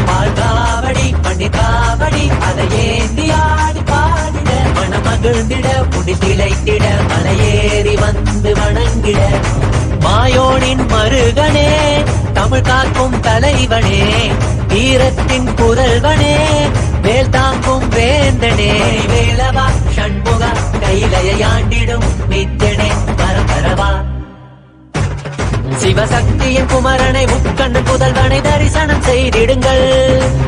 பால்காவடி பண்டிகாவடி அதை ஏந்தி ஆடி பாடிட மனமகிழ்ந்திட புடி திளைத்திட மலையேறி வந்து வணங்கிட மாயோனின் மருகனே தமிழ் காக்கும் தலைவனே வீரத்தின் புதல்வனே வேல் தாங்கும் வேந்தனே வேலவா ஷண்முகா கையிலையாண்டிடும் நித்யனே பரபரவா சிவசக்தியின் குமரனை முக்கண்ணன் புதல்வனை தரிசனம் செய்திடுங்கள்.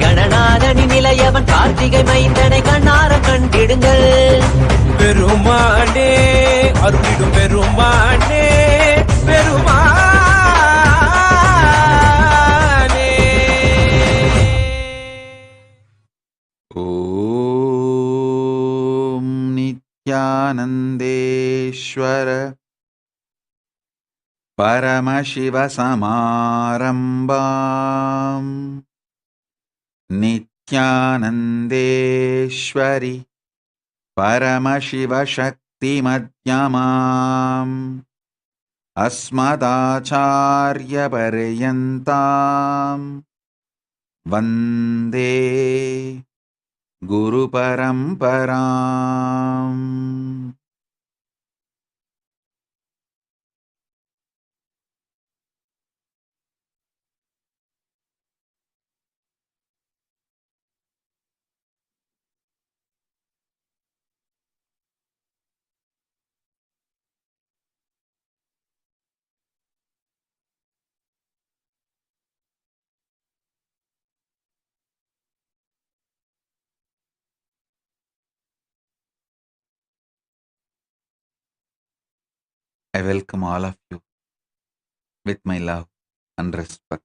கணநாதனின் நிலையவன் கார்த்திகை மைந்தனை கண்ணார கண்டிடுங்கள். பெருமானே அருளிடும் பெருமானே பெருமானே. ஓம் நித்யானந்தேஸ்வர பரமசிவசமாரம்பாம் நித்யானந்தேஸ்வரி परमशिवशक्तिमध्यमाम् अस्मदाचार्यपर्यन्ताम् वन्दे गुरुपरम्पराम्. I welcome all of you with my love and respect.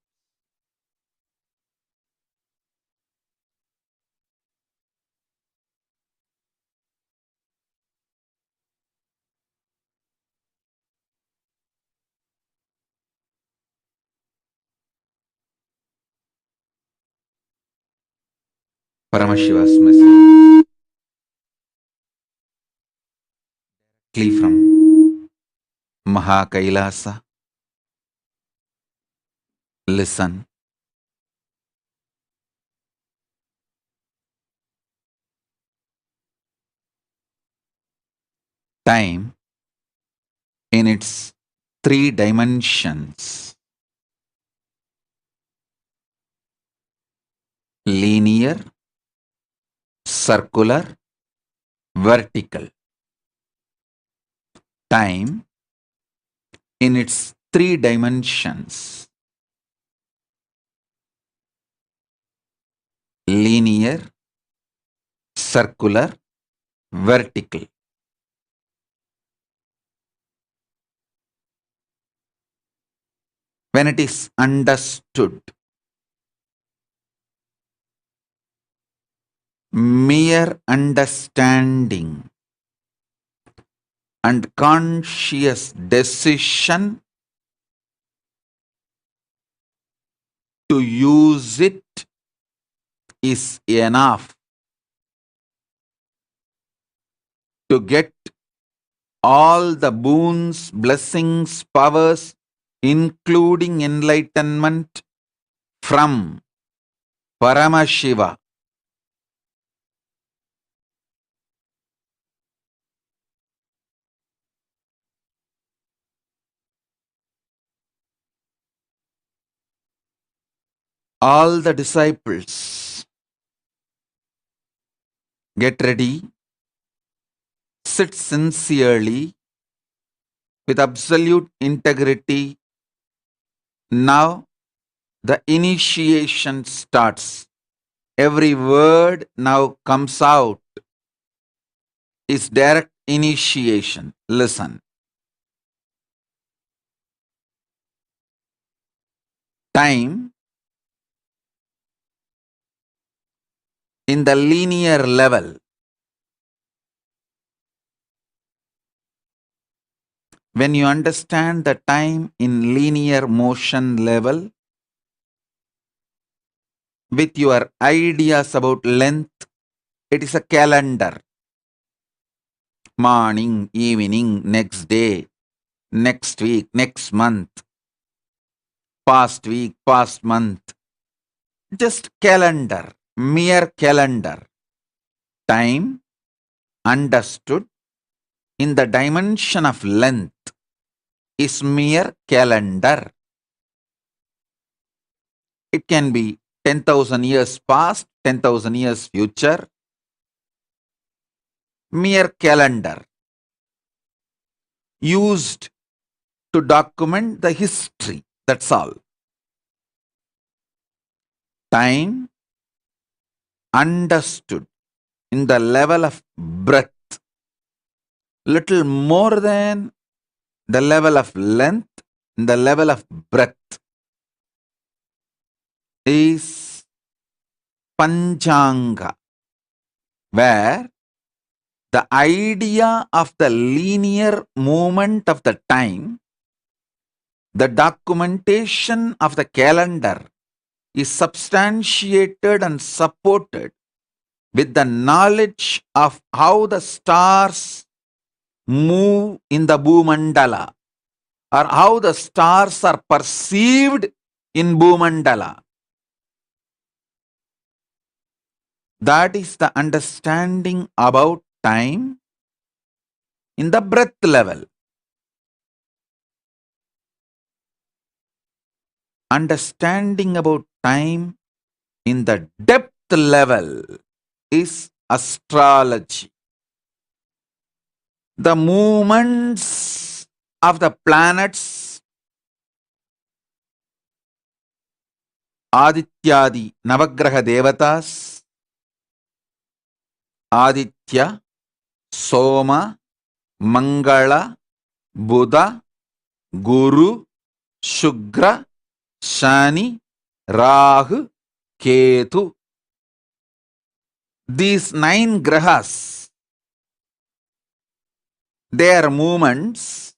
Paramashiva's message directly from Mahakailasa. Listen. Time in its three dimensions: linear, circular, vertical. Time in its three dimensions: linear, circular, vertical. When it is understood, mere understanding and conscious decision to use it is enough to get all the boons, blessings, powers, including enlightenment from Paramashiva. All the disciples, get ready, sit sincerely with absolute integrity. Now the initiation starts. Every word now comes out is direct initiation. Listen. Time in the linear level when you understand the time in linear motion level with your ideas about length, it is a calendar. Morning, evening, next day, next week, next month, past week, past month. Just calendar, mere calendar. Time understood in the dimension of length is mere calendar. It can be 10,000 years past, 10,000 years future. Mere calendar used to document the history That's all. Time understood in the level of breadth, little more than the level of length, the level of breadth, is Panchanga, where the idea of the linear movement of the time, the documentation of the calendar, is substantiated and supported with the knowledge of how the stars move in the Bhumandala, or how the stars are perceived in Bhumandala. That is the understanding about time in the breadth level. Understanding about time in the depth level is astrology. The movements of the planets, Adityadi Navagraha Devatas, Aditya, Soma, Mangala, Buddha, Guru, Shugra, Shani, Rahu, Ketu. These 9 grahas, their movements,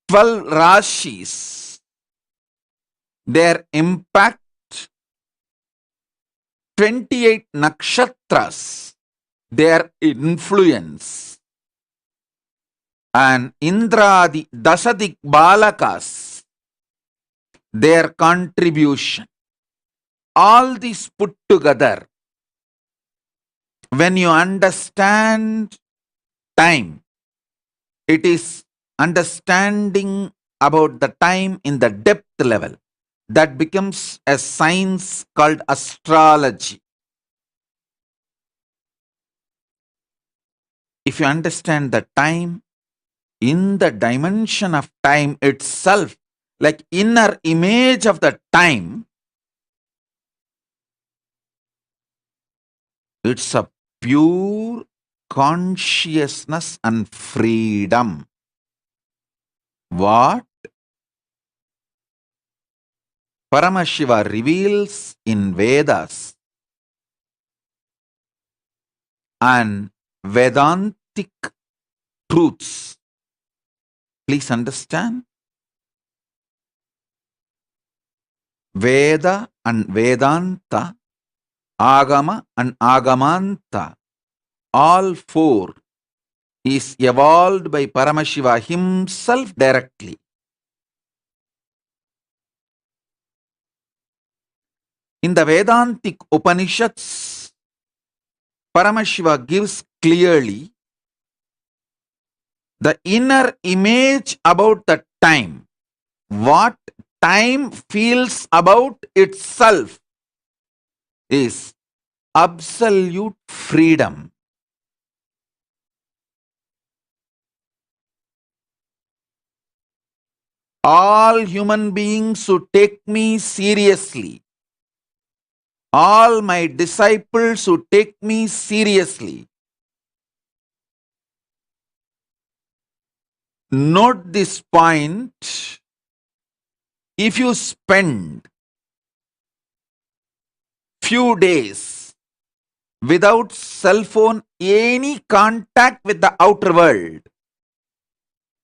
12 rashis, their impact, 28 nakshatras, their influence, and Indradi Dasadik Balakas, their contribution. All these put together, when you understand time, it is understanding about the time in the depth level. That becomes a science called astrology. If you understand the time in the dimension of time itself, like inner image of the time, it's a pure consciousness and freedom. What Paramashiva reveals in Vedas and Vedantic truths. Please understand. Veda and Vedanta, Agama and Agamanta, all 4 is evolved by Paramashiva himself directly. In the Vedantic Upanishads, Paramashiva gives clearly the inner image about the time, what time feels about itself, is absolute freedom. All human beings who take me seriously, all my disciples who take me seriously, note this point. If you spend few days without cell phone, any contact with the outer world,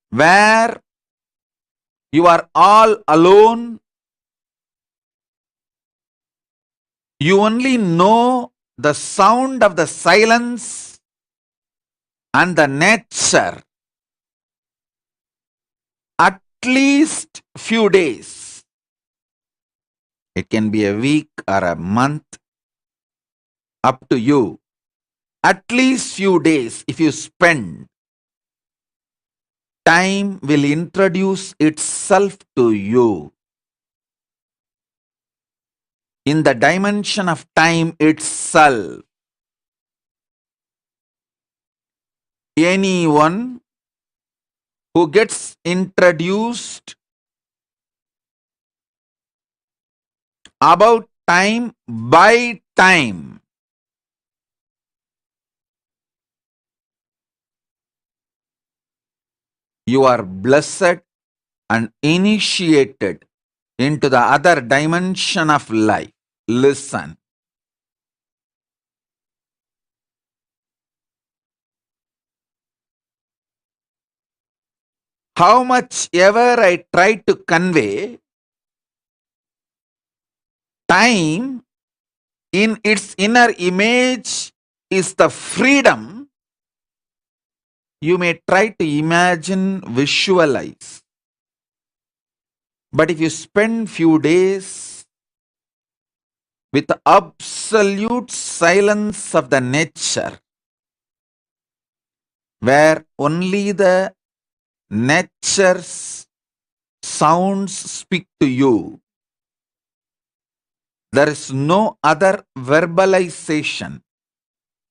where you are all alone, you only know the sound of the silence and the nature. At least few days. It can be a week or a month, up to you. At least few days if you spend, time will introduce itself to you. In the dimension of time itself, anyone who gets introduced about time by time. You are blessed and initiated into the other dimension of life. Listen. How much ever I try to convey, time in its inner image is the freedom you may try to imagine, visualize. But if you spend few days with the absolute silence of the nature, where only the nature's sounds speak to you, there is no other verbalization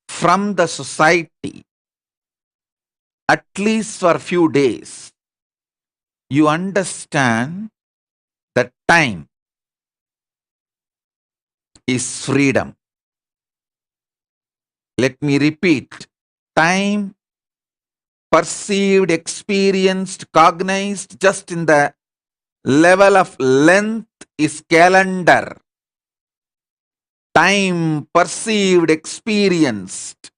from the society, at least for a few days, you understand that time is freedom. Let me repeat. Time perceived, experienced, cognized just in the level of length is calendar. Time perceived, experienced,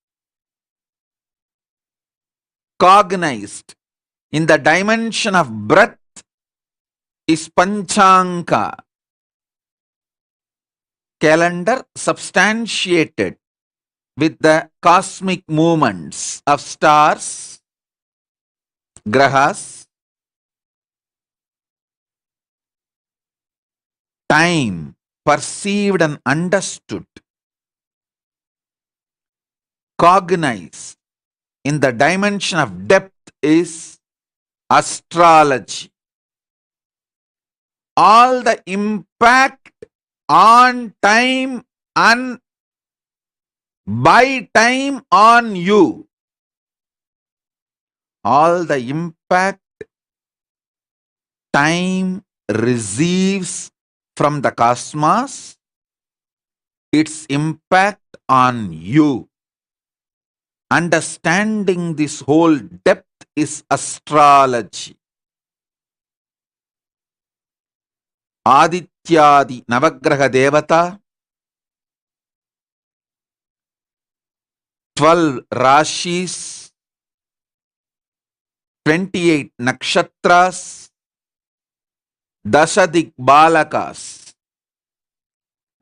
cognized in the dimension of breath is Panchanka. Calendar substantiated with the cosmic movements of stars, grahas. Time perceived and understood, cognized in the dimension of depth is astrology. All the impact on time and by time on you, all the impact time receives from the cosmos, its impact on you. Understanding this whole depth is astrology. Adityadi Navagraha Devata, 12 Rashis, 28 Nakshatras, Dashadik Balakas,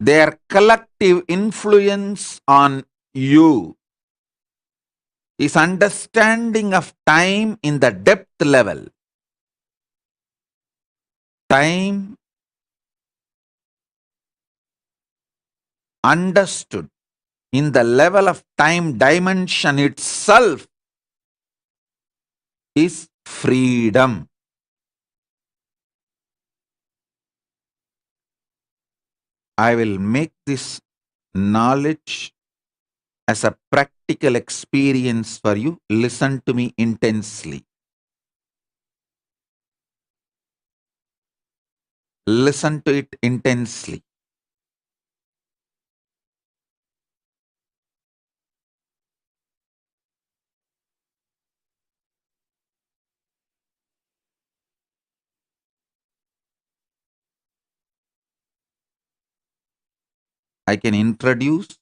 their collective influence on you is understanding of time in the depth level. Time understood in the level of time dimension itself is freedom. I will make this knowledge as a practical experience for you. Listen to me intensely. Listen to it intensely. I can introduce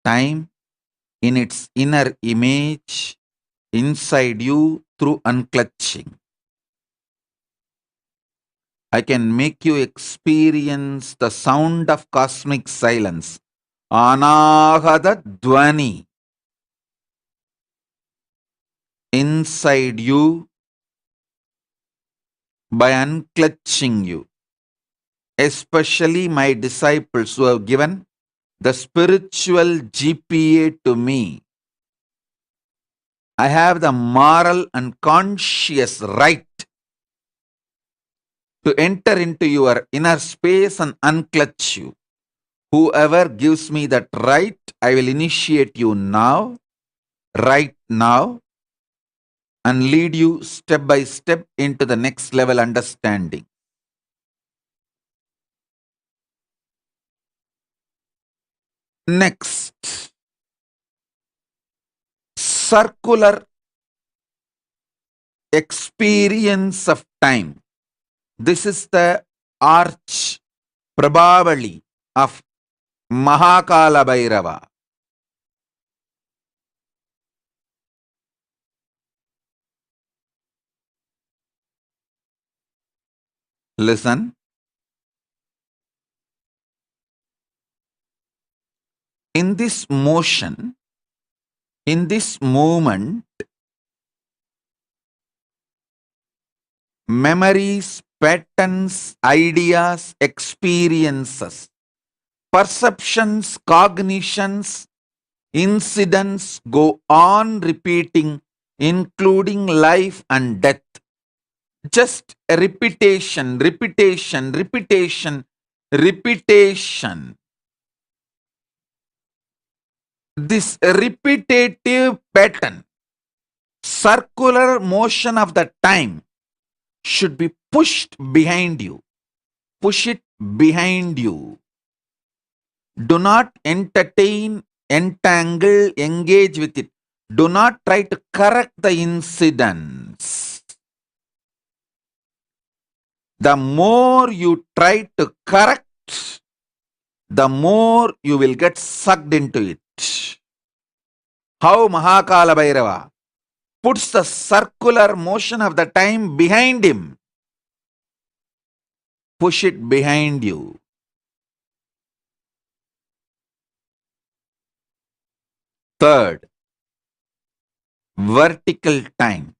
time in its inner image inside you through unclutching. I can make you experience the sound of cosmic silence. Anahata Dwani. Inside you by unclutching you. Especially my disciples who have given the spiritual GPA to me. I have the moral and conscious right to enter into your inner space and unclutch you. Whoever gives me that right, I will initiate you now, right now. and lead you step by step into the next level understanding. Next, circular experience of time. This is the arch probably of Mahakala Bhairava. Listen. In this motion, in this movement, memories, patterns, ideas, experiences, perceptions, cognitions, incidents go on repeating, including life and death. Just a repetition, repetition, repetition, repetition. This repetitive pattern, circular motion of the time should be pushed behind you. Push it behind you. Do not entertain, entangle, engage with it. Do not try to correct the incidents. The more you try to correct, the more you will get sucked into it. How Mahakala Bhairava puts the circular motion of the time behind him. Push it behind you. Third, vertical time.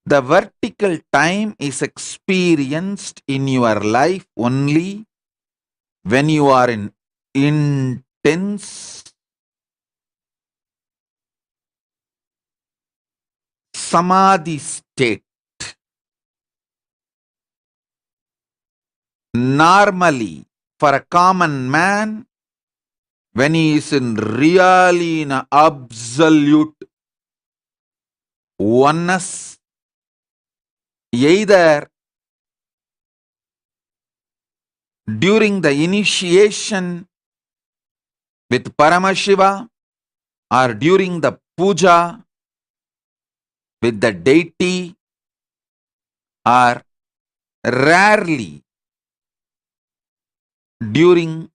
The vertical time is experienced in your life only when you are in intense samadhi state. Normally, for a common man, when he is really in an absolute oneness, either during the initiation with Paramashiva or during the puja with the deity, or rarely during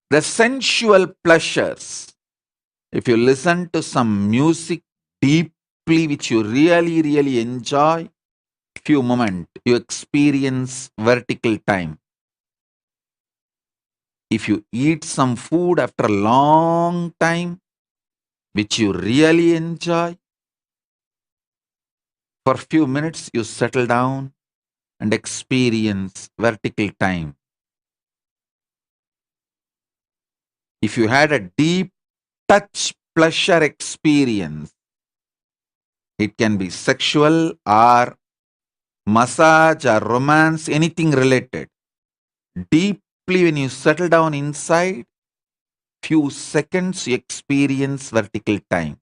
the sensual pleasures. If you listen to some music deeply which you really enjoy, few moments you experience vertical time. If you eat some food after a long time which you really enjoy, for few minutes you settle down and experience vertical time. If you had a deep touch pleasure experience, it can be sexual or massage or romance, anything related. Deeply when you settle down inside, few seconds you experience vertical time.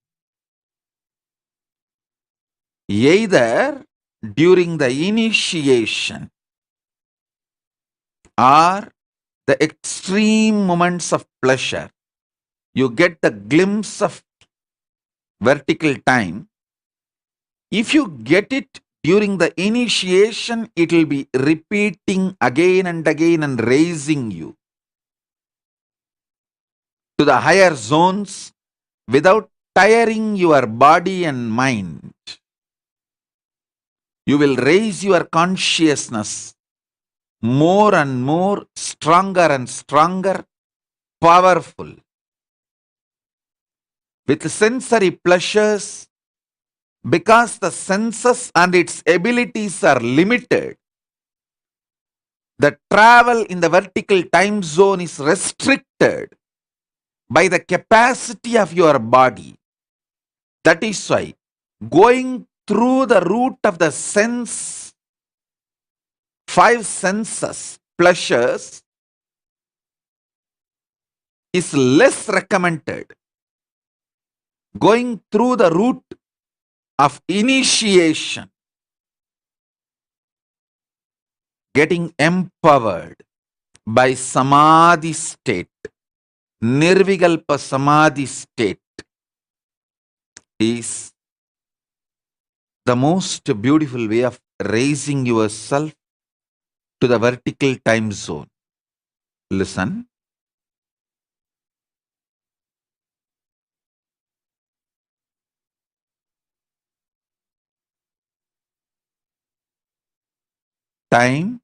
Either during the initiation or the extreme moments of pleasure, you get the glimpse of vertical time. If you get it during the initiation, it will be repeating again and again and raising you to the higher zones without tiring your body and mind. You will raise your consciousness more and more, stronger and stronger, powerful. With sensory pleasures, because the senses and its abilities are limited, the travel in the vertical time zone is restricted by the capacity of your body. That is why going through the route of the sense, five senses, pleasures, is less recommended. going through the route of initiation, getting empowered by samadhi state, nirvikalpa samadhi state, is the most beautiful way of raising yourself to the vertical time zone. Listen. Time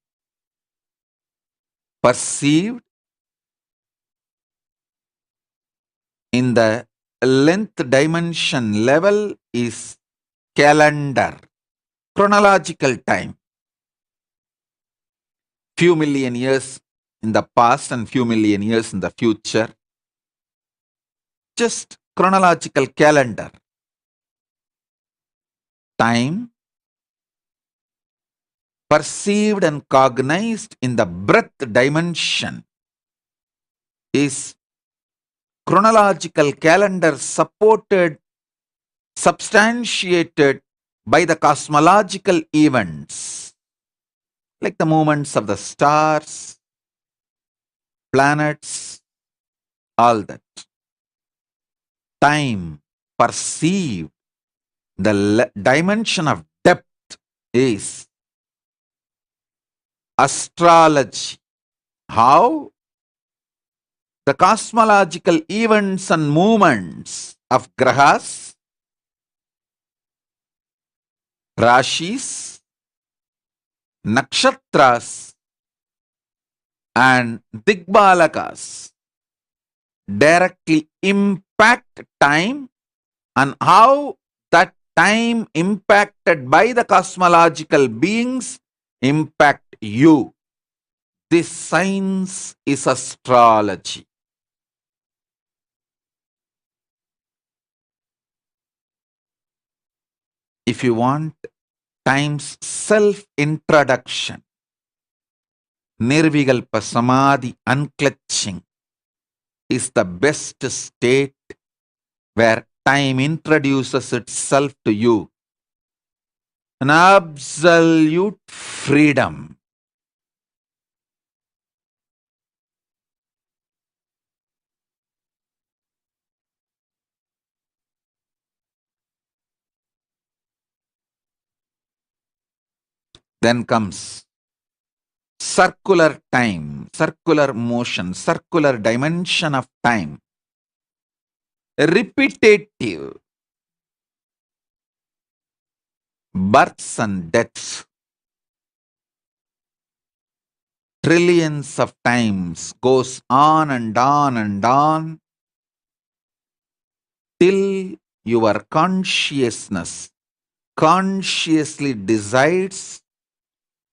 perceived in the length dimension level is calendar, chronological time. Few million years in the past and few million years in the future. Just chronological calendar. Time perceived and cognized in the breadth dimension is chronological calendar supported, substantiated by the cosmological events like the movements of the stars, planets, all that. Time perceived, the dimension of depth is astrology. How? The cosmological events and movements of grahas, rashis, nakshatras, and digbalakas directly impact time, and how that time impacted by the cosmological beings impact you. This science is astrology. If you want time's self-introduction, nirvikalpa samadhi unclutching is the best state where time introduces itself to you. An absolute freedom. Then comes circular time, circular motion, circular dimension of time. Repetitive. Births and deaths. Trillions of times goes on and on and on till your consciousness consciously decides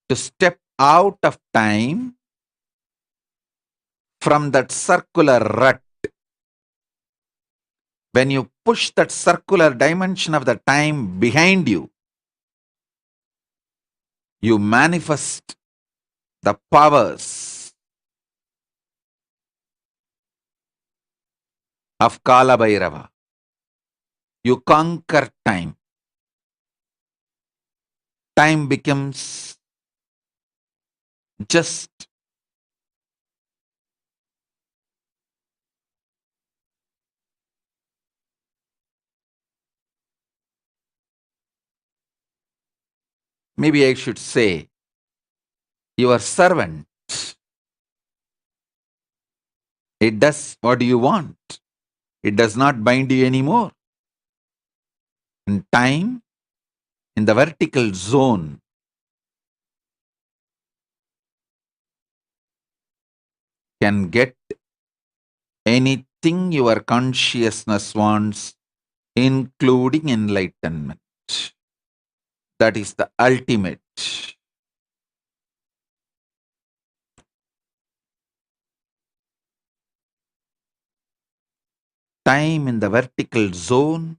to step out of time from that circular rut. When you push that circular dimension of the time behind you, you manifest the powers of Kala Bhairava. You conquer time. Time becomes just maybe I should say your servant. It does what you want. It does not bind you anymore. And time in the vertical zone can get anything your consciousness wants, including enlightenment. That is the ultimate. Time in the vertical zone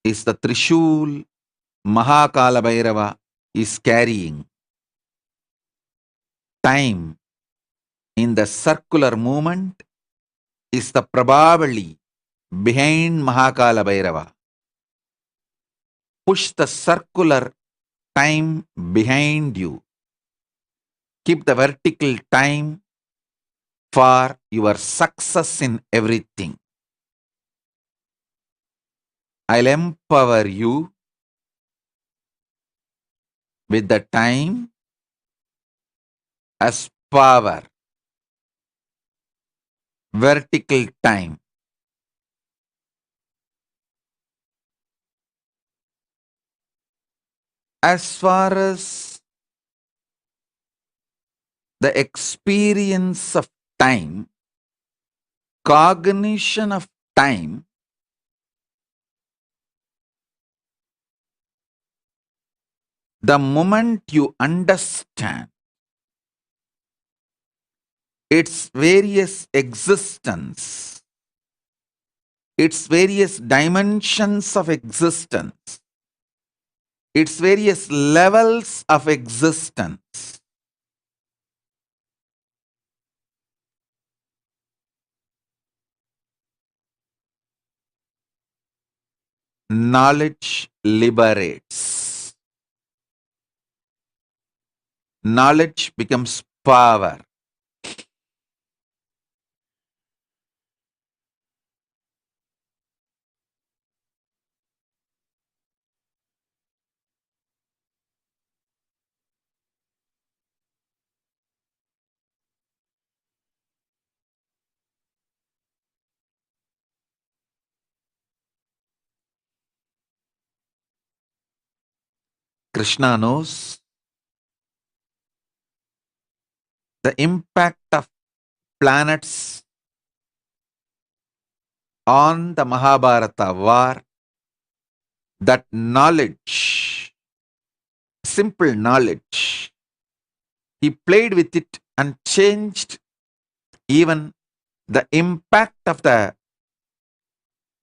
is the Trishul Mahakala Bhairava is carrying. Time in the circular movement is the probably behind Mahakala Bhairava. Push the circular time behind you. Keep the vertical time for your success in everything. I'll empower you with the time as power. Vertical time. As far as the experience of time, cognition of time, the moment you understand its various existence, its various dimensions of existence, its various levels of existence, knowledge liberates. Knowledge becomes power. Krishna knows the impact of planets on the Mahabharata war. That knowledge, simple knowledge, he played with it and changed even the impact of the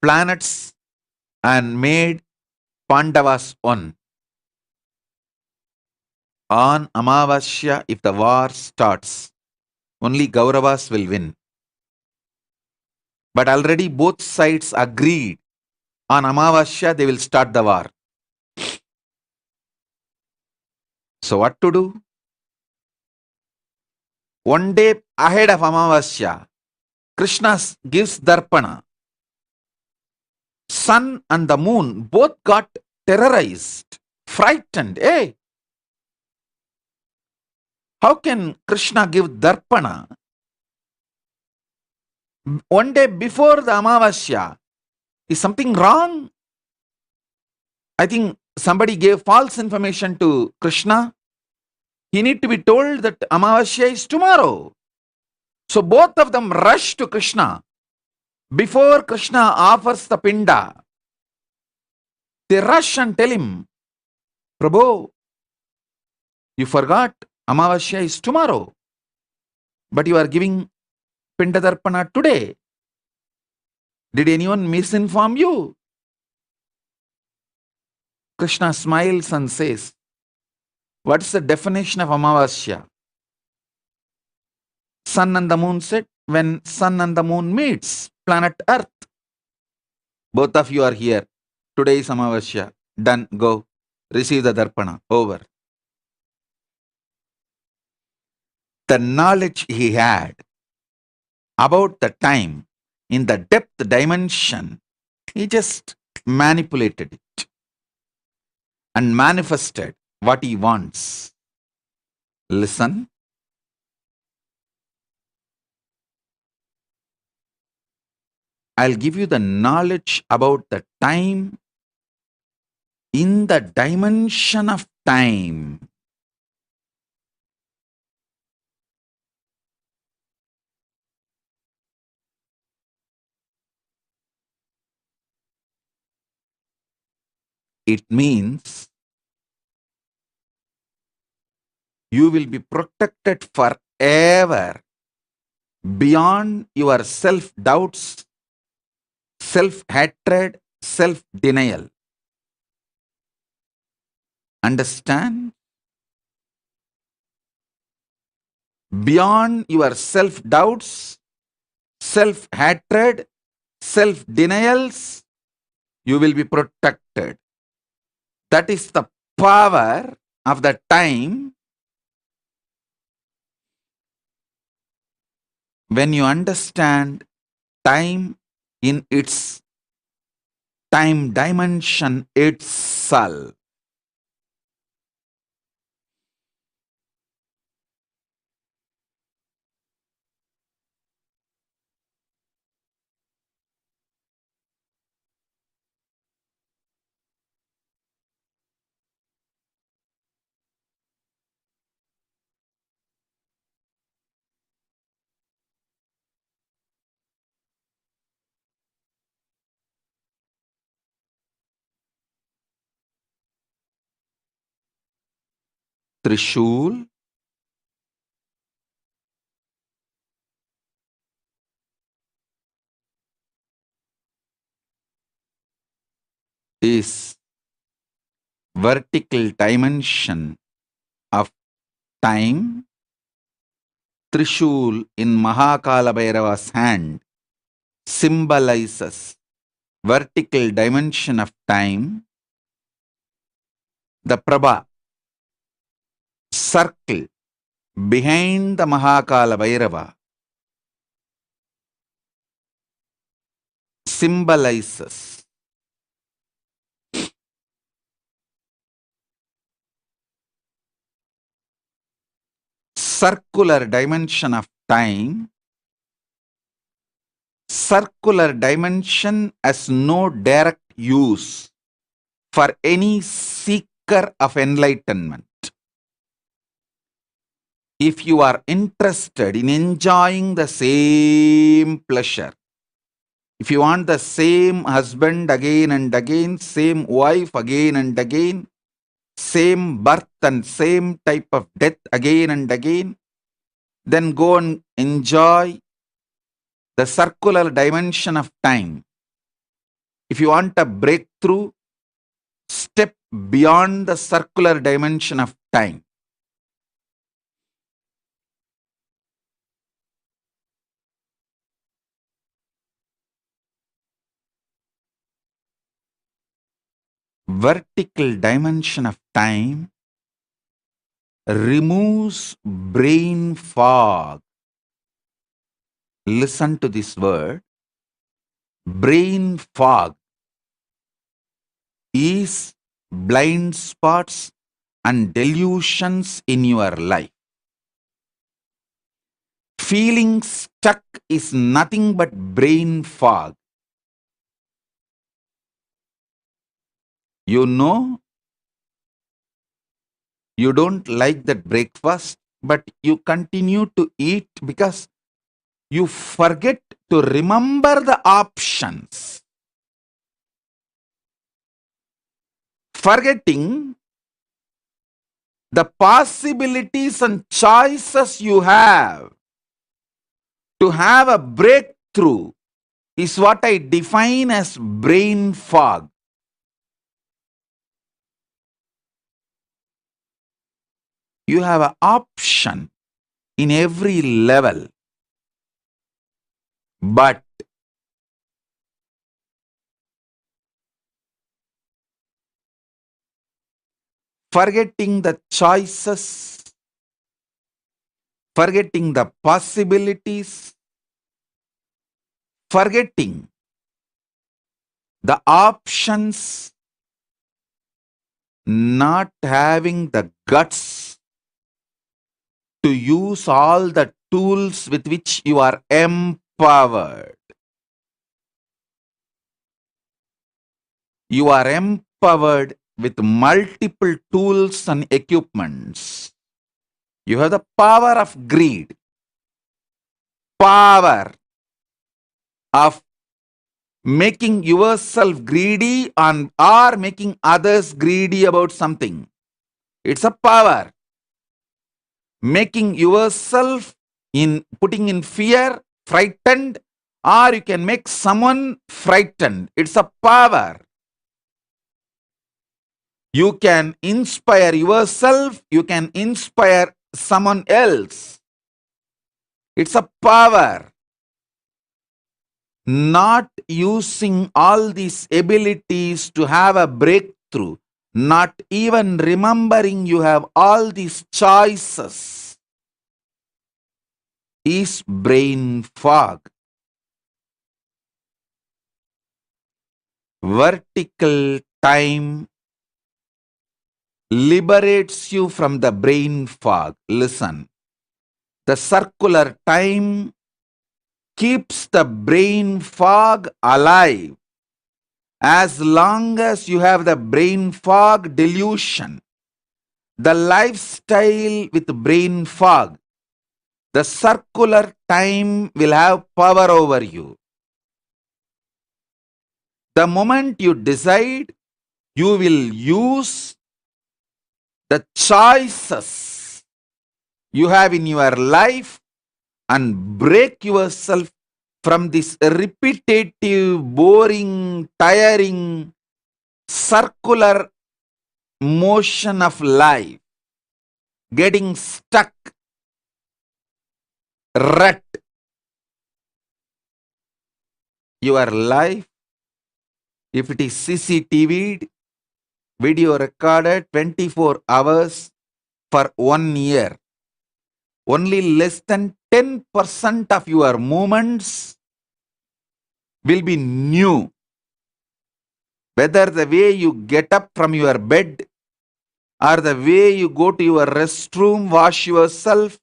planets and made Pandavas one. On Amavasya, if the war starts, only Kauravas will win. But already both sides agreed on Amavasya they will start the war. So what to do? One day ahead of Amavasya, Krishna gives Darpana. Sun and the moon both got terrorized, frightened. Hey, how can Krishna give Darpana one day before the Amavasya? Is something wrong? I think somebody gave false information to Krishna. He need to be told that Amavasya is tomorrow. So both of them rush to Krishna. Before Krishna offers the pinda, they rush and tell him, Prabhu, you forgot Amavasya is tomorrow, but you are giving pinda darpana today. Did anyone misinform you? Krishna smiles and says, what is the definition of Amavasya? Sun and the moon said, when sun and the moon meets, planet Earth. Both of you are here. Today is Amavasya. Done. Go. Receive the darpana. Over. The knowledge he had about the time in the depth dimension, he just manipulated it and manifested what he wants. Listen. I'll give you the knowledge about the time in the dimension of time. It means you will be protected forever beyond your self-doubts, self-hatred, self-denial. Understand? Beyond your self-doubts, self-hatred, self-denials, you will be protected. That is the power of the time. When you understand time in its time dimension itself, Trishul is vertical dimension of time. Trishul in Mahakala Bhairava's hand symbolizes vertical dimension of time. The Prabha circle behind the Mahakala Bhairava symbolizes circular dimension of time. Circular dimension has no direct use for any seeker of enlightenment. If you are interested in enjoying the same pleasure, if you want the same husband again and again, same wife again and again, same birth and same type of death again and again, then go and enjoy the circular dimension of time. If you want a breakthrough, step beyond the circular dimension of time. Vertical dimension of time removes brain fog. Listen to this word. Brain fog is blind spots and delusions in your life. Feeling stuck is nothing but brain fog. You know, you don't like that breakfast, but you continue to eat because you forget to remember the options. Forgetting the possibilities and choices you have to have a breakthrough is what I define as brain fog. You have an option in every level, but forgetting the choices, forgetting the possibilities, forgetting the options, not having the guts to use all the tools with which you are empowered. You are empowered with multiple tools and equipments. You have the power of greed, power of making yourself greedy or making others greedy about something. It's a power. Making yourself putting in fear, frightened, or you can make someone frightened. It's a power. You can inspire yourself, you can inspire someone else. It's a power. not using all these abilities to have a breakthrough, not even remembering you have all these choices, is brain fog. Vertical time liberates you from the brain fog. Listen, the circular time keeps the brain fog alive. As long as you have the brain fog delusion, the lifestyle with brain fog, the circular time will have power over you. The moment you decide, you will use the choices you have in your life and break yourself from this repetitive, boring, tiring, circular motion of life, getting stuck, rut. Your life, if it is CCTV, video recorded 24 hours for 1 year, only less than 10% of your movements will be new. Whether the way you get up from your bed, or the way you go to your restroom, wash yourself,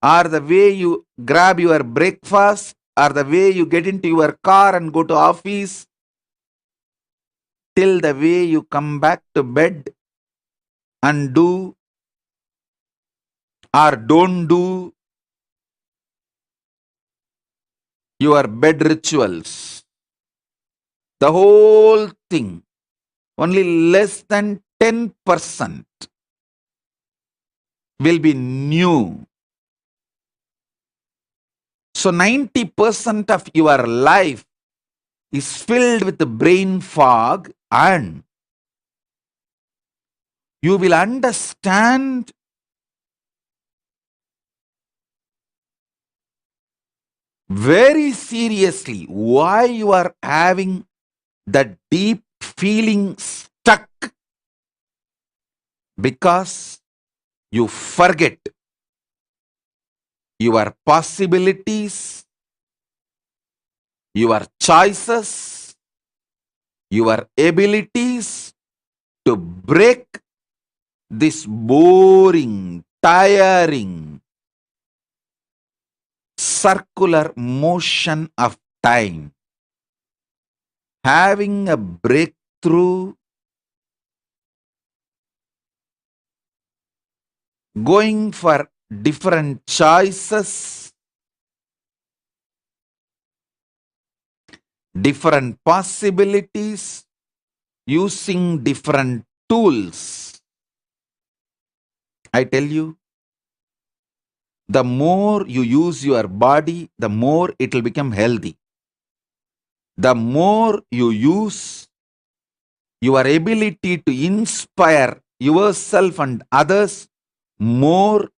or the way you grab your breakfast, or the way you get into your car and go to office, till the way you come back to bed and do or don't do your bed rituals. The whole thing, only less than 10% will be new. So 90% of your life is filled with the brain fog, and you will understand very seriously why you are having that deep feeling stuck, because you forget your possibilities, your choices, your abilities to break this boring, tiring, circular motion of time. Having a breakthrough, going for different choices, different possibilities, using different tools. I tell you, the more you use your body, the more it will become healthy. The more you use your ability to inspire yourself and others, more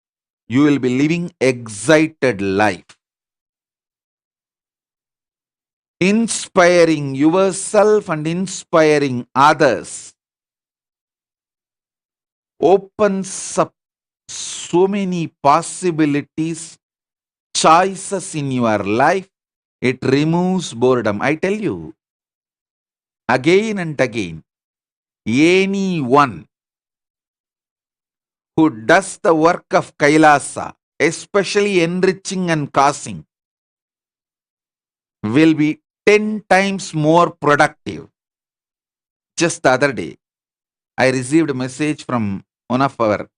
you will be living excited life. Inspiring yourself and inspiring others opens up so many possibilities, choices in your life. It removes boredom. I tell you, again and again, anyone who does the work of Kailasa, especially enriching and causing, will be 10 times more productive. Just the other day, I received a message from one of our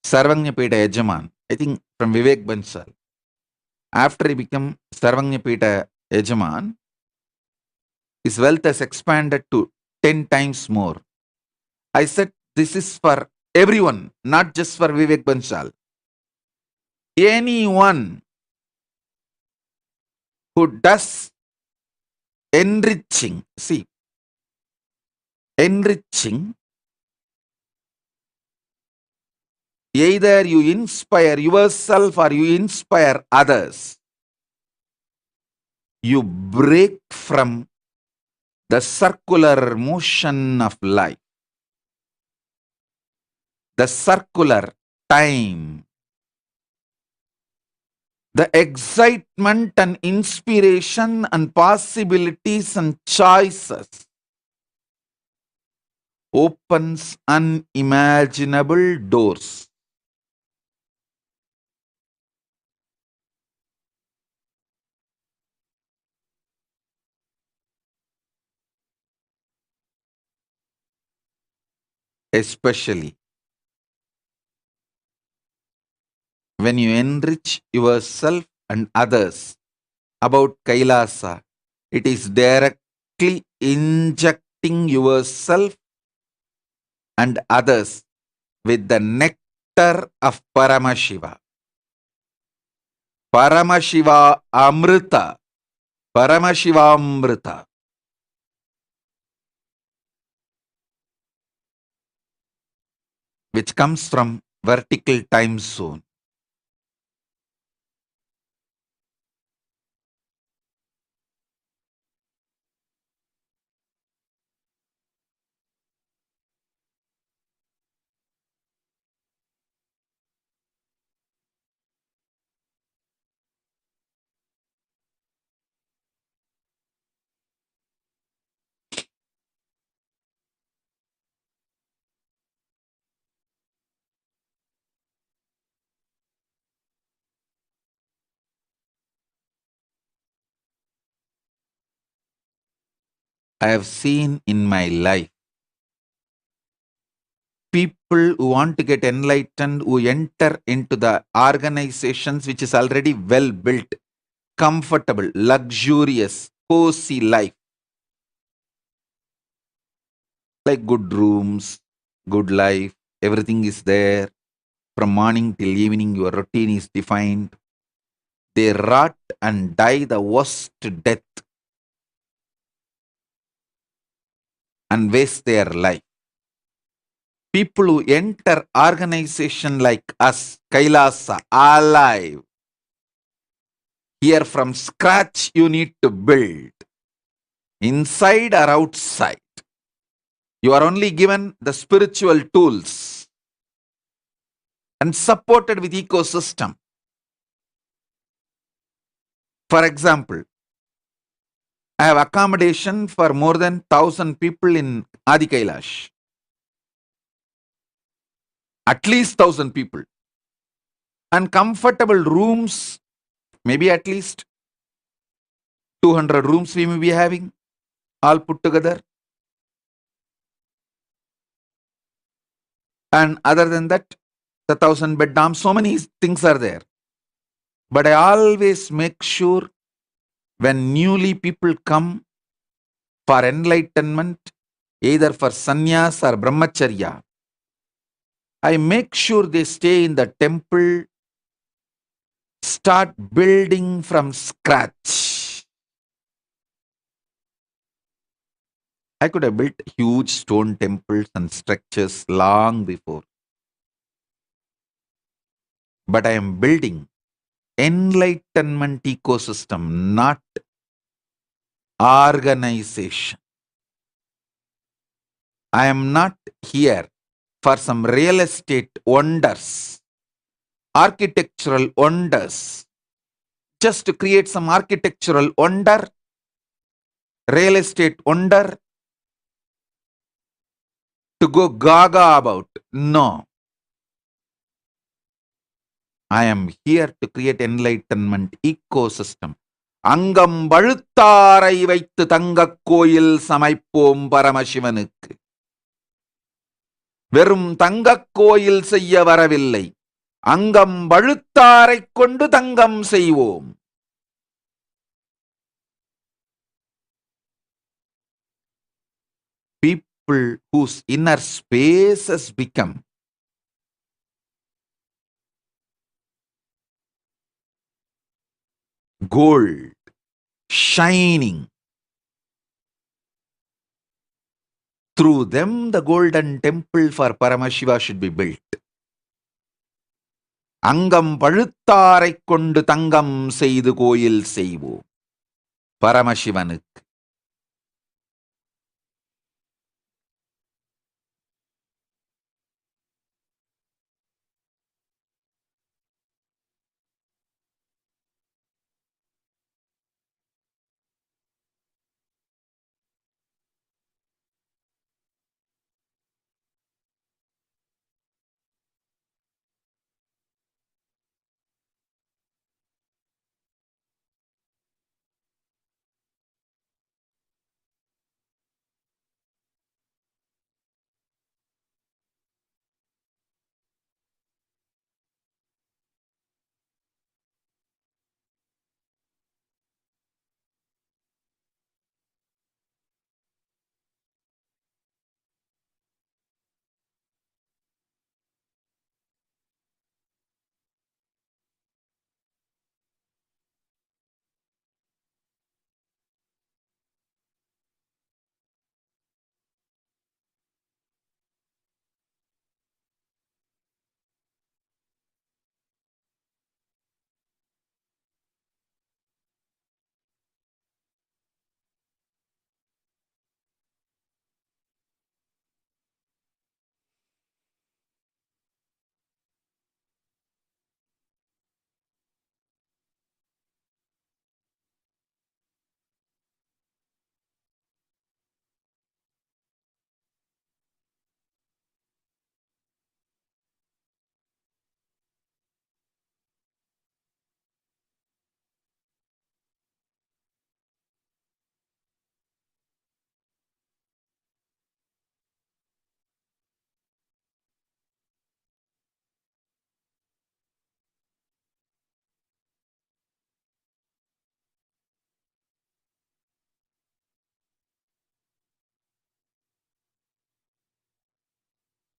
Sarvanyapeta Yajaman, I think from Vivek Bansal. After he became Sarvanyapeta Yajaman, his wealth has expanded to 10 times more. I said, this is for everyone, not just for Vivek Bansal. Anyone who does enriching, see, enriching, either you inspire yourself or you inspire others, you break from the circular motion of life, the circular time, the excitement and inspiration and possibilities and choices opens unimaginable doors. Especially when you enrich yourself and others about Kailasa, it is directly injecting yourself and others with the nectar of Paramashiva. Paramashiva Amrita. Paramashiva Amrita. Which comes from vertical time zone. I have seen in my life people who want to get enlightened, who enter into the organizations which is already well built, comfortable, luxurious, cozy life. Like good rooms, good life, everything is there. From morning till evening, your routine is defined. They rot and die the worst death and waste their life. People who enter organization like us, Kailasa, alive. Here from scratch you need to build. Inside or outside. You are only given the spiritual tools and supported with ecosystem. For example, I have accommodation for more than 1,000 people in Adi Kailash. At least 1,000 people. And comfortable rooms, maybe at least 200 rooms we may be having, all put together. And other than that, the 1,000-bed dorm, so many things are there. But I always make sure when newly people come for enlightenment, either for sannyas or brahmacharya, I make sure they stay in the temple, start building from scratch. I could have built huge stone temples and structures long before. But I am building enlightenment ecosystem, not organization. I am not here for some real estate wonders, architectural wonders, just to create some architectural wonder, real estate wonder, to go gaga about. No. I am here to create enlightenment ecosystem. அங்கம் வழுத்தாரை வைத்து தங்கக் கோயில் சமைப்போம் பரமசிவனுக்கு. வெறும் தங்கக் கோயில் செய்ய வரவில்லை. அங்கம் வழுத்தாரைக் கொண்டு தங்கம் செய்வோம். People whose inner spaces become gold, shining. Through them, the golden temple for Paramashiva should be built. அங்கம் பழுத்தாரைக் கொண்டு தங்கம் செய்து கோயில் செய்வோம். பரமசிவனுக்கு.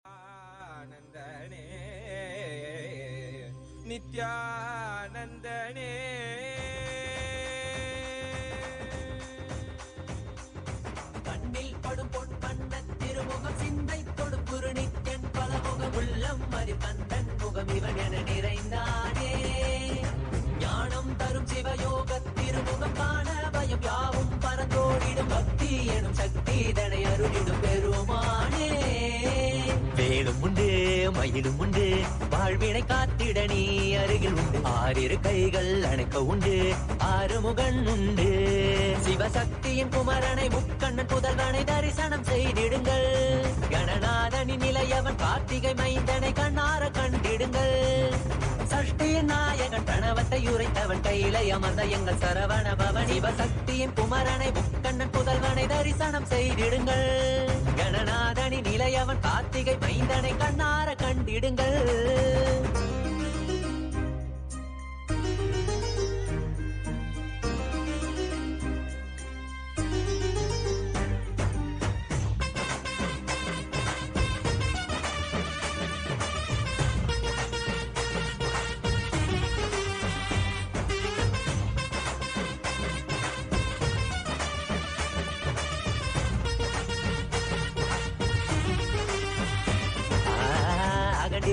ஆனந்தனே நித்யானந்தனே கண்ணில் படும் பொன் வண்ண திருமுகம் சிந்தை தொடுப்புரு நித்யன் பலமுகம் உள்ளம் மறி கந்தன் முகம் இவன் என நிறைந்தானே ஞானம் தரும் சிவயோக திருமுகம் காண பயம் யாவும் பரந்தோடிடும் பக்தி எனும் சக்தி தனை அருளிடும் பெருமானே வேலும் உண்டு மயிலும் உண்டு வாழ்வினை காத்திட நீ அருகில் உண்டு ஆறிரு கைகள் அணைக்க உண்டு ஆறுமுகன் உண்டு சிவசக்தியின் குமரனை முக்கண்ணன் புதல்வனை தரிசனம் செய்திடுங்கள் கணநாதனின் நிலையவன் கார்த்திகை மைந்தனை கண்ணார கண்டிடுங்கள் சஷ்டியின் நாயகன் பிரணவத்தை உரைத்தவன் கையிலை அமர்ந்த எங்கள் சரவண பவன் சிவசக்தியின் குமரனை முக்கண்ணன் புதல்வனை தரிசனம் செய்திடுங்கள் கணநாதனின் நிலையவன் கார்த்திகை மைந்தனை கண்ணார கண்டிடுங்கள்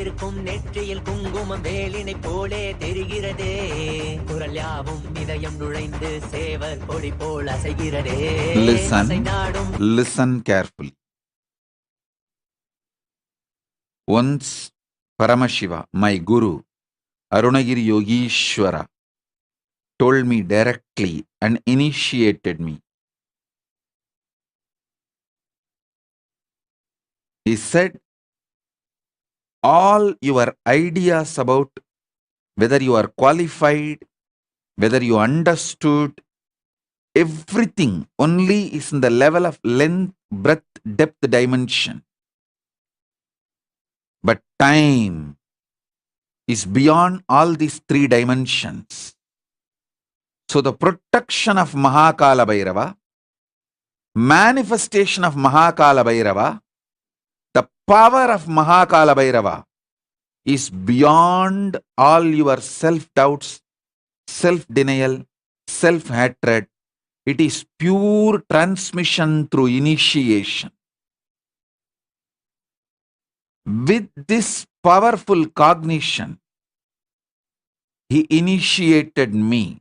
இருக்கும் நெற்றியில் குங்குமம் வேலினை போலே தெரிகிறதே குரல் யாவும் இதயம் நுழைந்து சேவர் கொடி போல் அசைகிறதே Listen carefully. Once Paramashiva, my guru, Arunagiri Yogishwara, told me directly and initiated me. He said, all your ideas about whether you are qualified, whether you understood, everything only is in the level of length, breadth, depth, dimension. But time is beyond all these three dimensions. So the protection of Mahakala Bhairava, manifestation of Mahakala Bhairava, the power of Mahakala Bhairava is beyond all your self-doubts, self-denial, self-hatred. It is pure transmission through initiation. With this powerful cognition, he initiated me.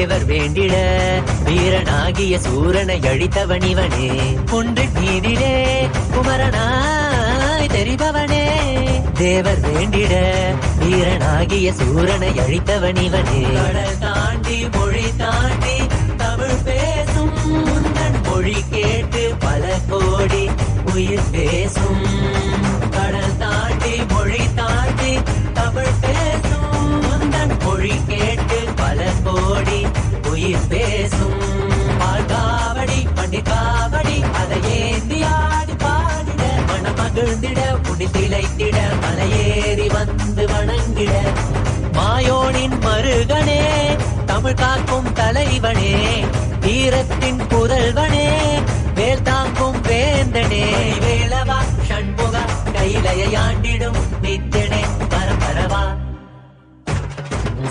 தேவர் வேண்டிட வீரனாகிய சூரனை அழித்தவன் இவனே. குன்று நீதிலே குமரனாய் தெரிபவனே. தேவர் வேண்டிட வீரனாகிய சூரனை அழித்தவன் இவனே. கடல் தாண்டி மொழி தாண்டி தமிழ் பேசும் முந்தன் மொழி கேட்டு பல கோடி உயிர் பேசும். கடல் தாண்டி மொழி தாண்டி தமிழ் பேசும் முந்தன் மொழி கேட்டு பல கோடி உயிர் பேசும். பால்காவடி பண்டி காவடி அதை ஏந்தி ஆடி பாடிட மனம் மகிழ்ந்திட புடி திளைத்திட மலையேறி வந்து வணங்கிட. மாயோனின் மருகனே தமிழ் காக்கும் தலைவனே வீரத்தின் புதல்வனே வேல் தாங்கும் வேந்தனே. வேலவா ஷண்முகா கையிலையை ஆண்டிடும் நித்தனே பரம்பரவா.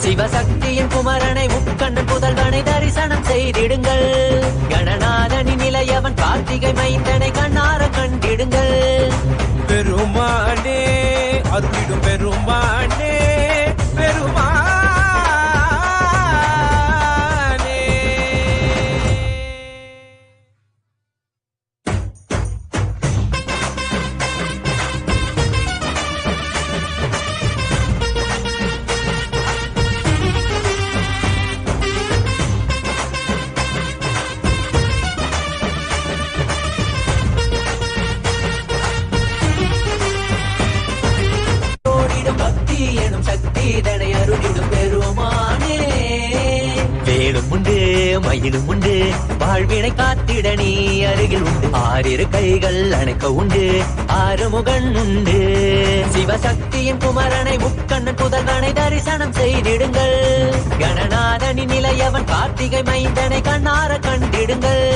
சிவசக்தியின் குமரனை முக்கண்ணன் புதல்வனை தரிசனம் செய்திடுங்கள். கணநாதனின் நிலையவன் கார்த்திகை மைந்தனை கண்ணார கண்டிடுங்கள். பெருமானே அருளிடும் பெருமானே பெருமானே. வேலும் உண்டு மயிலும் உண்டு வாழ்வினை காத்திட நீ அருகில் உண்டு. ஆறிரு கைகள் அணைக்க உண்டு ஆறுமுகன் உண்டு. சிவசக்தியின் குமரனை முக்கண்ணன் புதல்வனை தரிசனம் செய்திடுங்கள். கணநாதனின் நிலையவன் கார்த்திகை மைந்தனை கண்ணார கண்டிடுங்கள்.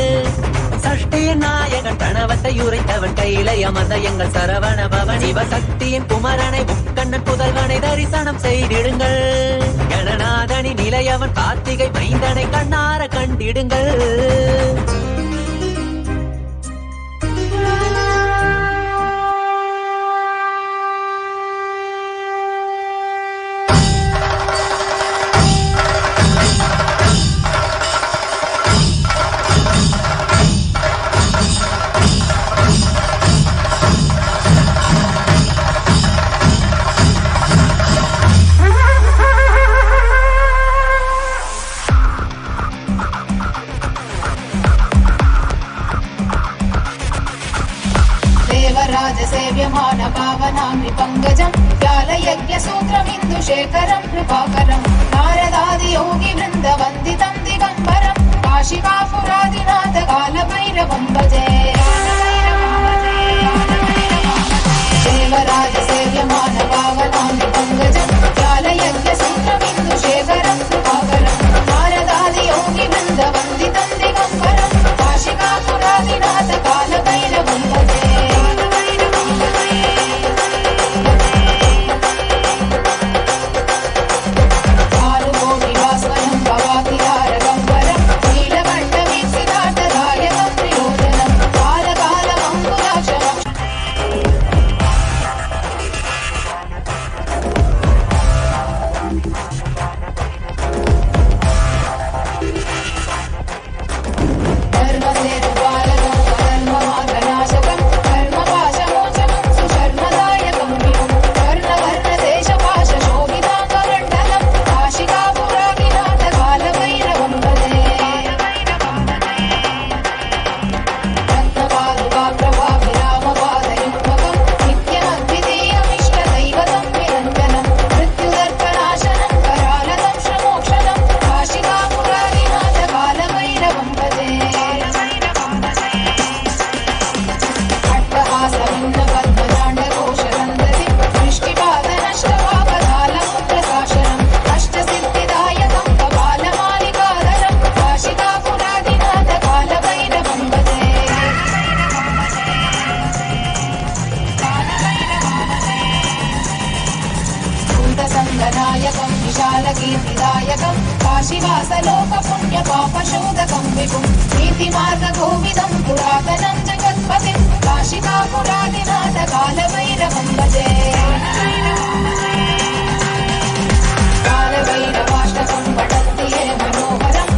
சஷ்டியின் நாயகன் கணவத்தை உரைத்தவன் கையிலை அமர்ந்த எங்கள் சரவண பவன். சிவசக்தியின் குமரனை முக்கண்ணன் புதல்வனை தரிசனம் செய்திடுங்கள். கணநாதனின் நிலையவன் கார்த்திகை மைந்தனை கண்ணார கண்டிடுங்கள். सेव्यमान पावनाग्नि पंकजं व्यालयज्ञसूत्रमिन्दुशेखरं कृपाकरं नारदादि योगि वृन्द वन्दितं दिगम्बरं काशिकापुरादिनाथ कालभैरवं भजे. देवराज सेव्यमान पावनाग्नि पंकजं व्यालयज्ञसूत्रमिन्दुशेखरं कृपाकरं नारदादि योगि वृन्द वन्दितं दिगम्बरं काशिकापुरादिनाथ कालभैरवं भजे. विशालकीर्तिदायकं काशीवासलोकपुण्यपापशोधकं विभुं नीतिमार्गगोविदं पुरातनं जगत्पतिं काशिकापुरादिनाथ कालभैरवं भजे. कालभैरवाष्टकं पठन्ति ये मनोहरं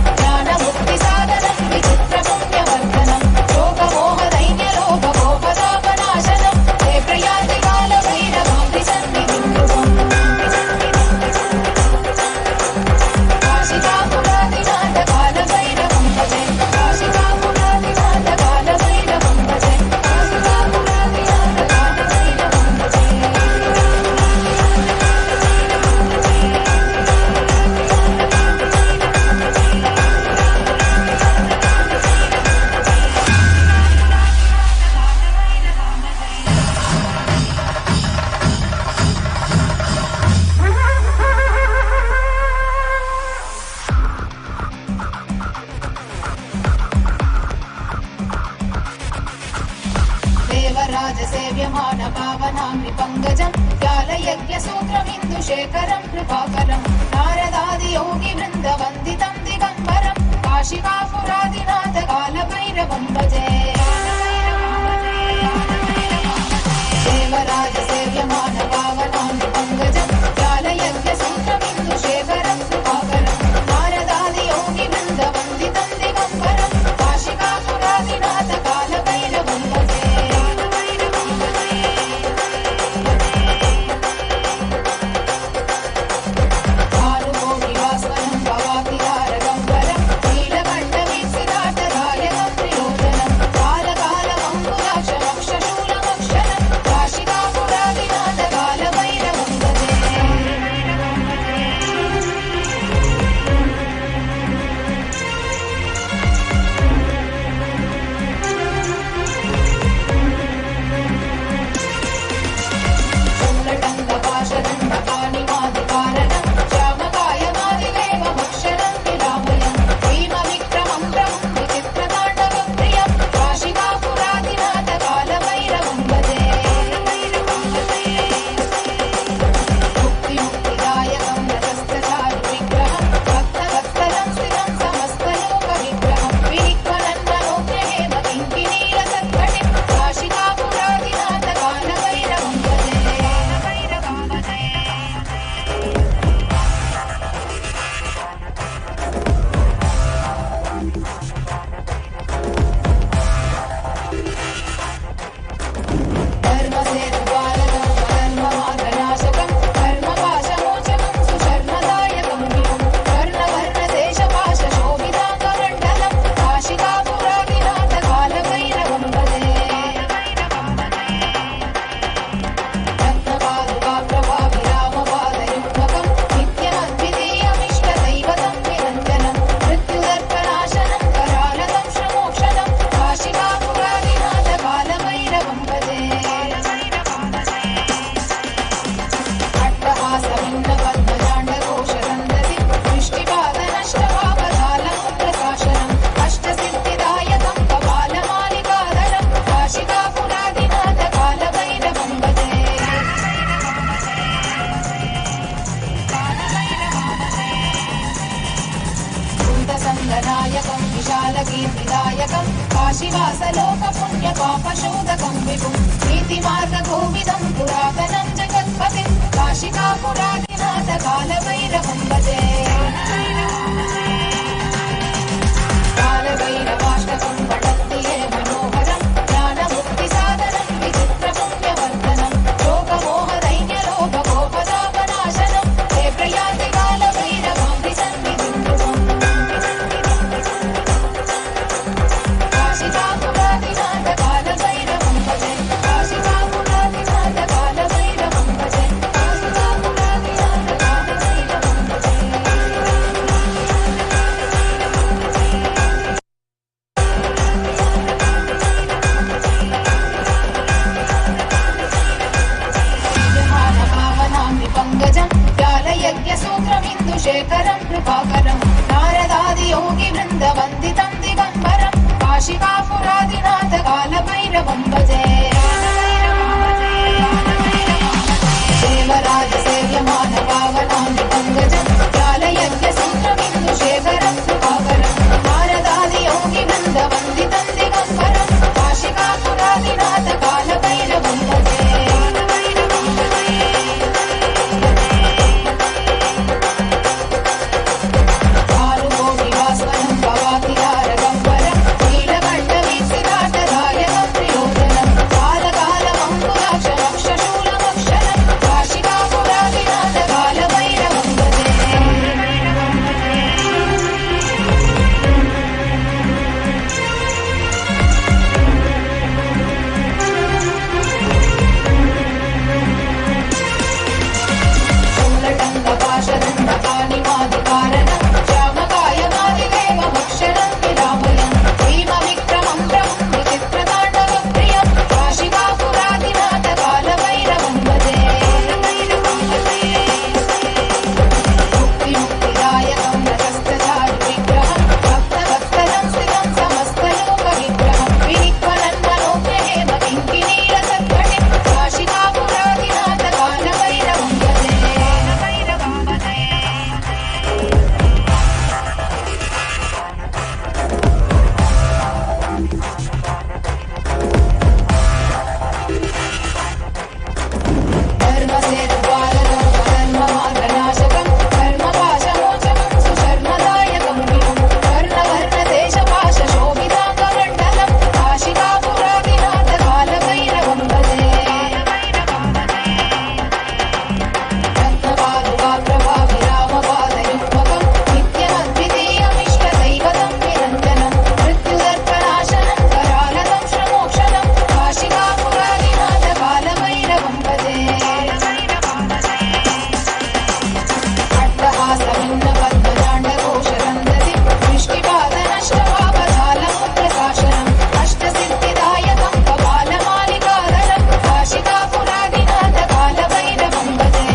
दायकं काशीवासलोकपुण्यपापशोधकं विभुं नीतिमार्गकोविदं पुरातनं जगत्पतिं काशिकापुरादिनाथ कालभैरवं भजे कालभैरवाष्टकं पठन्ति ये मनोहरं ज्ञानमुक्तिसाधनं विचित्रपुण्यवर्धनं लोकमोहदैन्यलोभगोपदापनाशनं हे प्रयाति कालभैरवाम्बिसन्निधिं ध्रुवम् काशिकापुरादिनाथ कालभैरवं भजे काशिकापुरादिनाथ कालभैरवं भजे काशिकापुरादिनाथ कालभैरवं भजे पावनामृपङ्गजं व्यालयज्ञसूत्रमिन्दुशेखरं कृपाकरं नारदादियोगिवृन्दवन्दितं दिगम्बरं काशिकापुरादिनाथ कालभैरवं भजे देवराजसेव्यमानपावनामृपङ्गजं व्यालयज्ञसूत्रमिन्दुशेखरं कृपाकरं नारदादियोगिवृन्दवन्दितं दिगम्बरं काशिकापुरादिनाथ कालभैरवं भजे भानुकोटिवास्वनं भवातिहारगम्बरं नीलकण्ठवीक्षितार्थदायकं प्रियोजनं कालकालमङ्कुराक्षरक्षशूलमक्षरं काशिकापुरादिनाथ कालभैरवं भजे शूलटङ्कपाशदण्डपाणिमादिकारणं श्यामकायमादिदेवमक्षरं विरामयं भीमविक्रमं प्रभुं विचित्रताण्डवप्रियं काशिकापुरादिनाथ कालभैरवं भजे मुक्तिमुक्तिदायकं रजस्तचारुविग्रहं भक्तवत्सलं स्थितं समस्तलोकविग्रहं विनिक्वलन्मनोज्ञहेम किङ्किणीरसत्कटिं काशिकापुरादिनाथ कालभैरवं भजे धर्मसेतुपालकं धर्ममार्गनाशकं धर्मपाशमोचकं सुशर्मदायकं विभुं कर्णवर्णदेशपाशशोभिताङ्गमण्डलं काशिकापुरादिनाथ कालभैरवं भजे रत्नपादुकाप्रभाविरामपादयुग्मकं नित्यमद्वितीयमिष्टदैवतं निरञ्जनं मृत्युदर्पनाशनं करालतं श्रमोक्षणं काशिकापुरादिनाथ कालभैरवं भजे अट्टहासभिन्नपद्मजाण्डकोशरन्दति दृष्टिपादनष्टभावजालमुद्रशासनम् अष्टसिद्धिदायकं कपालमालिकाधरं काशिकापुरादिनाथ कालभैरवं भजे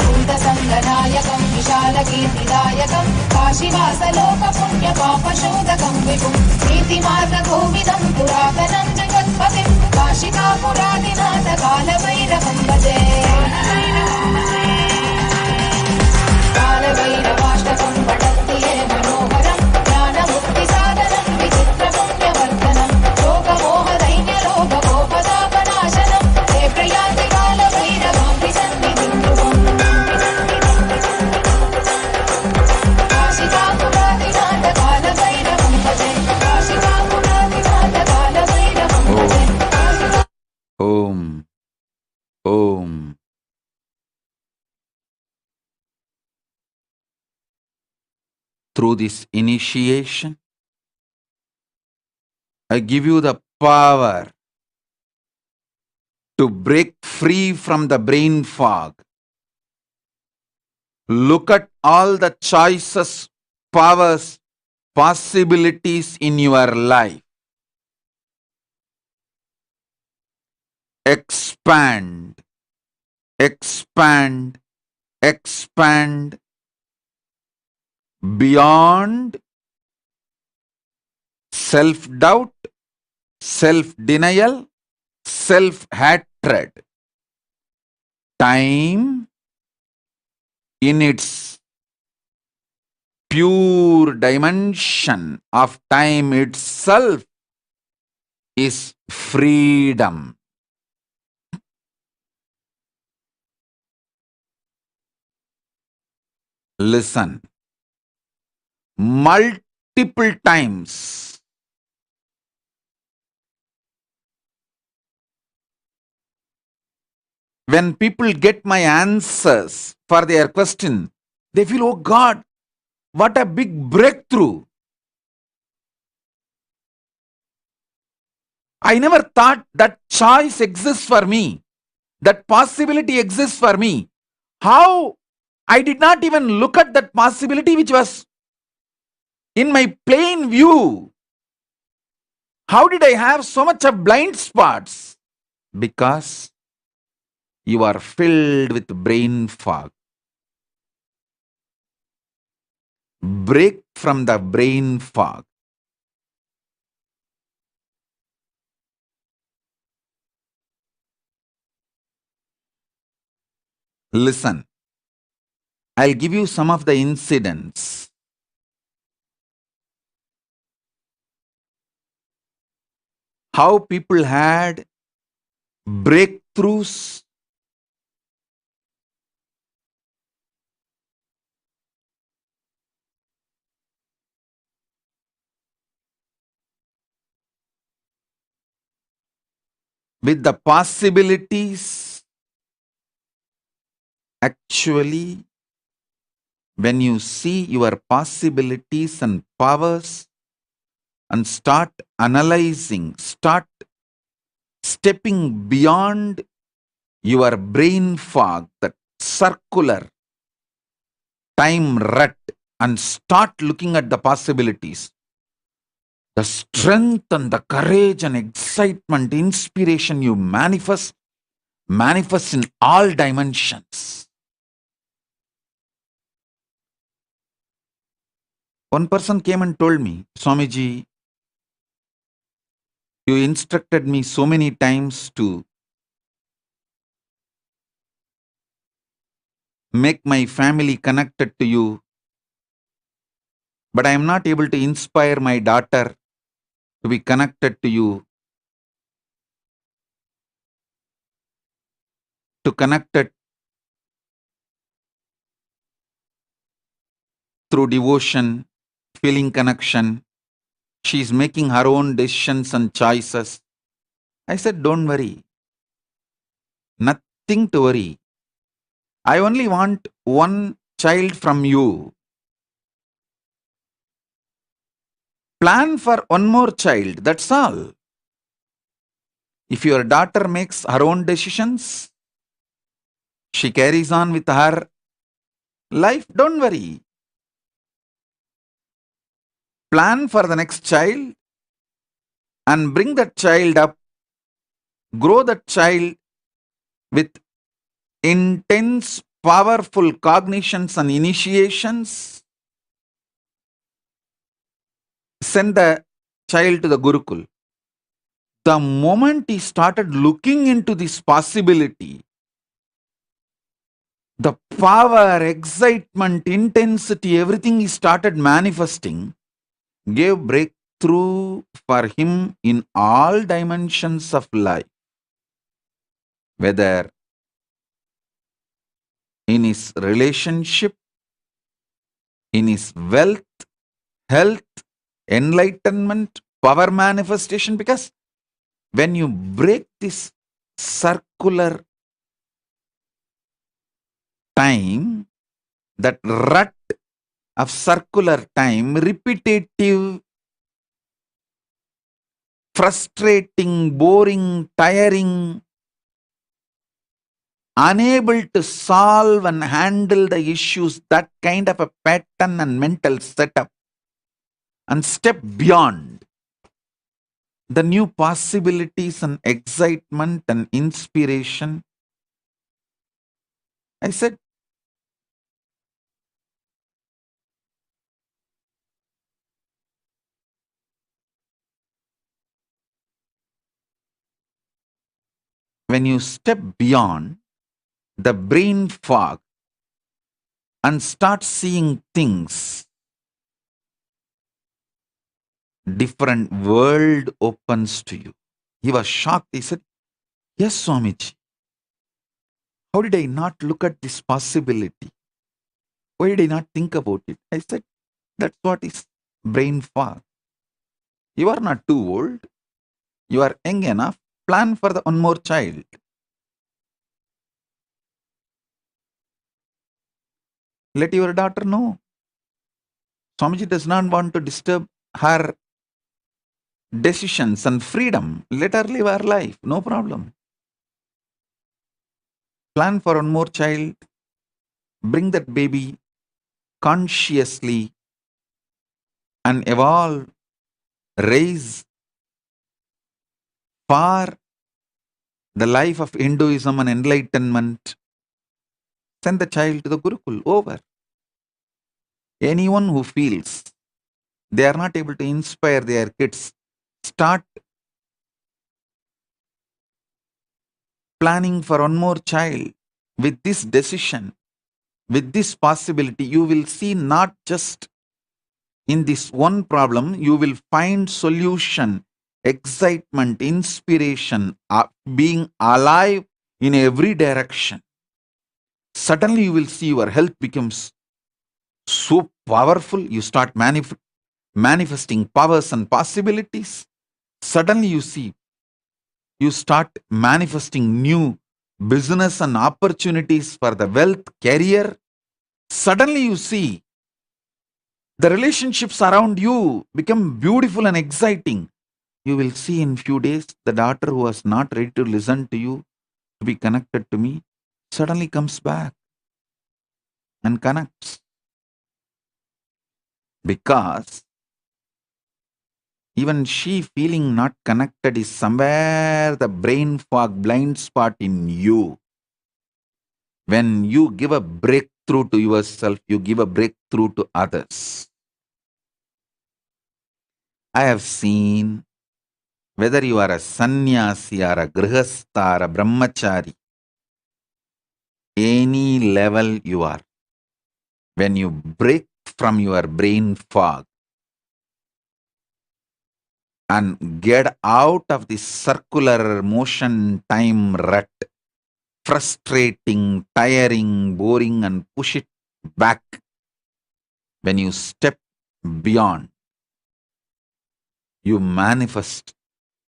भूतसङ्गनायकं विशालकीर्तिदायकं काशीवासलोकपुण्यपापशोधकं विभुं नीतिमार्गकोविदं पुरातनं जगत्पतिं काशिकापुरादिनाथ कालभैरवं भजे कालभैरवाष्टकं पठन्ति ये मनोहरं ज्ञानमुक्तिसाधनं विचित्रपुण्यवर्धनं लोकमोहदैन्यलोभगोपदापनाशनं हे प्रयाति कालभैरवाम्बिसन्निधिं ध्रुवम् काशिकापुरादिनाथ कालभैरवं भजे काशिकापुरादिनाथ कालभैरवं भजे Om. Om. Through this initiation, I give you the power to break free from the brain fog. Look at all the choices, powers, possibilities in your life. Expand, expand, expand beyond self-doubt, self-denial, self-hatred. Time in its pure dimension of time itself is freedom. Listen, multiple times when people get my answers for their question, they feel, oh God, what a big breakthrough. I never thought that choice exists for me, that possibility exists for me. How I did not even look at that possibility which was in my plain view. How did I have so much of blind spots? Because you are filled with brain fog. Break from the brain fog. Listen, I'll give you some of the incidents. How people had breakthroughs with the possibilities. Actually, when you see your possibilities and powers and start analyzing, start stepping beyond your brain fog, that circular time rut, and start looking at the possibilities, the strength and the courage and excitement, inspiration you manifest in all dimensions. One person came and told me, Swamiji, you instructed me so many times to make my family connected to you, but I am not able to inspire my daughter to be connected to you, to connect it through devotion, feeling connection. She is making her own decisions and choices. I said, don't worry. Nothing to worry. I only want one child from you. Plan for one more child. That's all. If your daughter makes her own decisions, she carries on with her life, don't worry. Plan for the next child and bring that child up, grow that child with intense, powerful cognitions and initiations. Send the child to the Gurukul. The moment he started looking into this possibility, the power, excitement, intensity, everything he started manifesting, gave breakthrough for him in all dimensions of life. Whether in his relationship, in his wealth, health, enlightenment, power manifestation, because when you break this circular time, that rut of circular time, repetitive, frustrating, boring, tiring, unable to solve and handle the issues, that kind of a pattern and mental setup, and step beyond the new possibilities and excitement and inspiration. I said, when you step beyond the brain fog, and start seeing things, different world opens to you. He was shocked. He said, yes, Swamiji. How did I not look at this possibility? Why did I not think about it? I said, that's what is brain fog. You are not too old. You are young enough. Plan for the one more child. Let your daughter know. Swamiji does not want to disturb her decisions and freedom. Let her live her life. No problem. Plan for one more child. Bring that baby consciously and evolve, raise for the life of Hinduism and enlightenment. Send the child to the Gurukul. Over. Anyone who feels they are not able to inspire their kids, start planning for one more child. With this decision, with this possibility, you will see not just in this one problem, you will find solution, excitement, inspiration, being alive in every direction. Suddenly you will see your health becomes so powerful. You start manifesting powers and possibilities. Suddenly you see, you start manifesting new business and opportunities for the wealth, career. Suddenly you see the relationships around you become beautiful and exciting. You will see in few days the daughter who was not ready to listen to you, to be connected to me, suddenly comes back and connects. Because even she feeling not connected is somewhere the brain fog blind spot in you. When you give a breakthrough to yourself, you give a breakthrough to others. I have seen whether you are a sannyasi or a grihastha or a brahmachari, any level you are, when you break from your brain fog and get out of this circular motion time rut, frustrating, tiring, boring, and push it back, when you step beyond, you manifest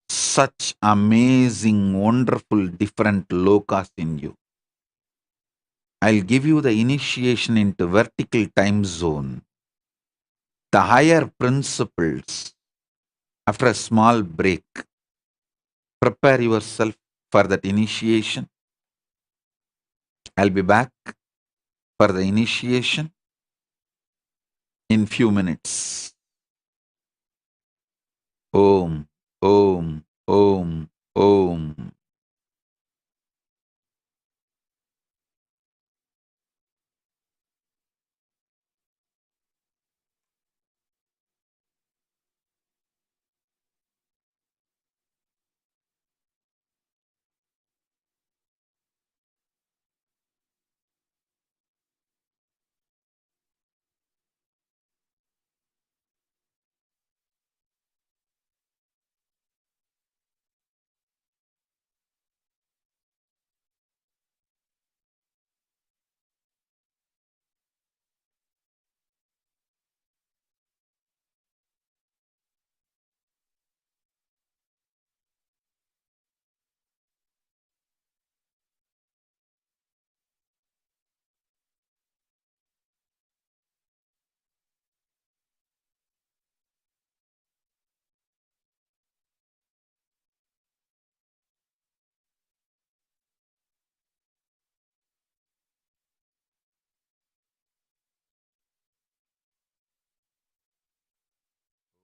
such amazing, wonderful, different lokas in you. I'll give you the initiation into vertical time zone, the higher principles. After a small break, prepare yourself for that initiation. I'll be back for the initiation in few minutes. Om, Om, Om, Om.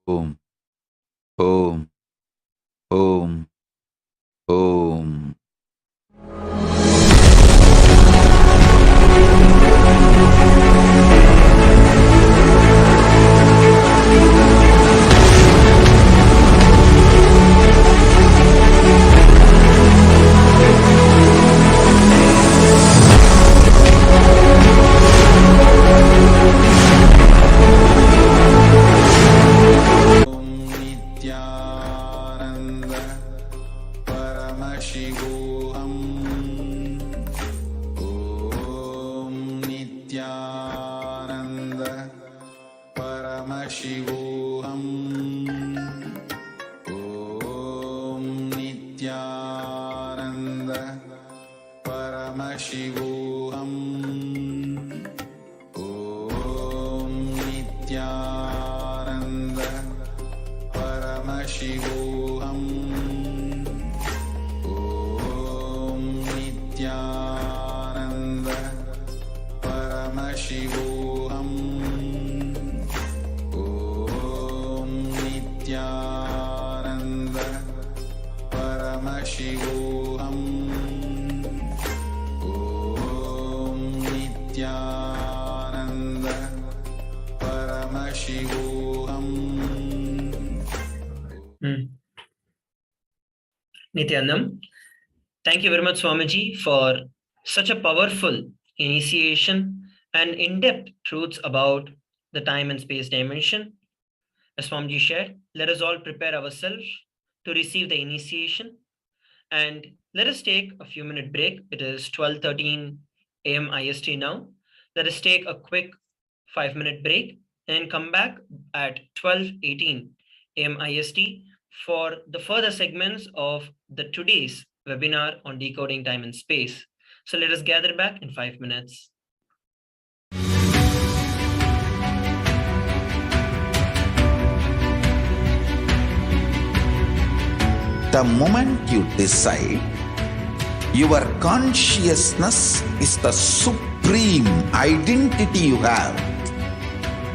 Om, Om, Om, Om. Paramashivoham. Om Nithyananda Paramashivoham. Om Nithyananda Paramashivoham. Om Nithyananda Paramashivoham. Om Nithyananda Paramashivoham. Nithyanam, thank you very much, Swamiji, for such a powerful initiation and in-depth truths about the time and space dimension. As Swamiji shared, let us all prepare ourselves to receive the initiation, and let us take a few minute break. It is 12:13 a.m. IST now. Let us take a quick 5-minute break and come back at 12:18 a.m. IST for the further segments of the today's webinar on decoding time and space. So let us gather back in 5 minutes. The moment you decide, your consciousness is the supreme identity you have.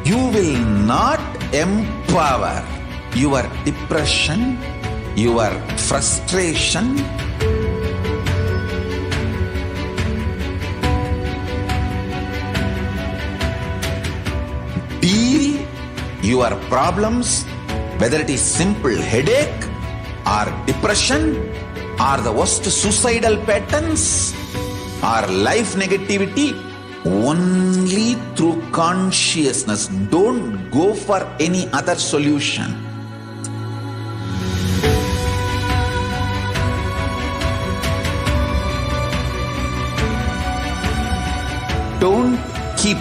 You will not empower your depression, your frustration, deal your problems, whether it is simple headache or depression or the worst suicidal patterns or life negativity, only through consciousness. Don't go for any other solution. Don't keep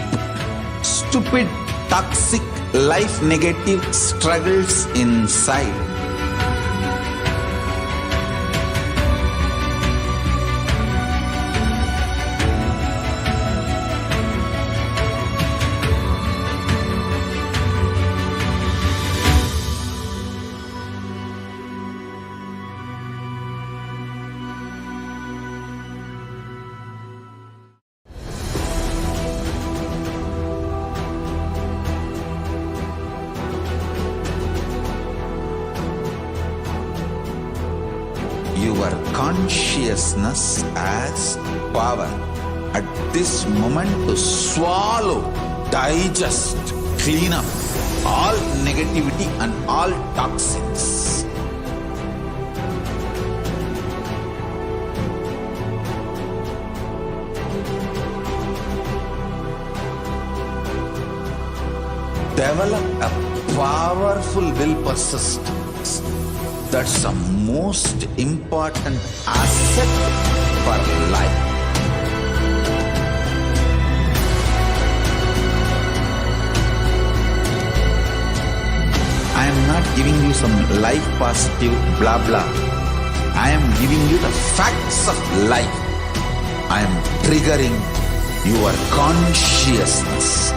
stupid, toxic, life negative struggles inside. Your consciousness has power at this moment to swallow, digest, clean up all negativity and all toxins. Develop a powerful will persistence. That's the most important asset for life. I am not giving you some life positive blah blah. I am giving you the facts of life. I am triggering your consciousness.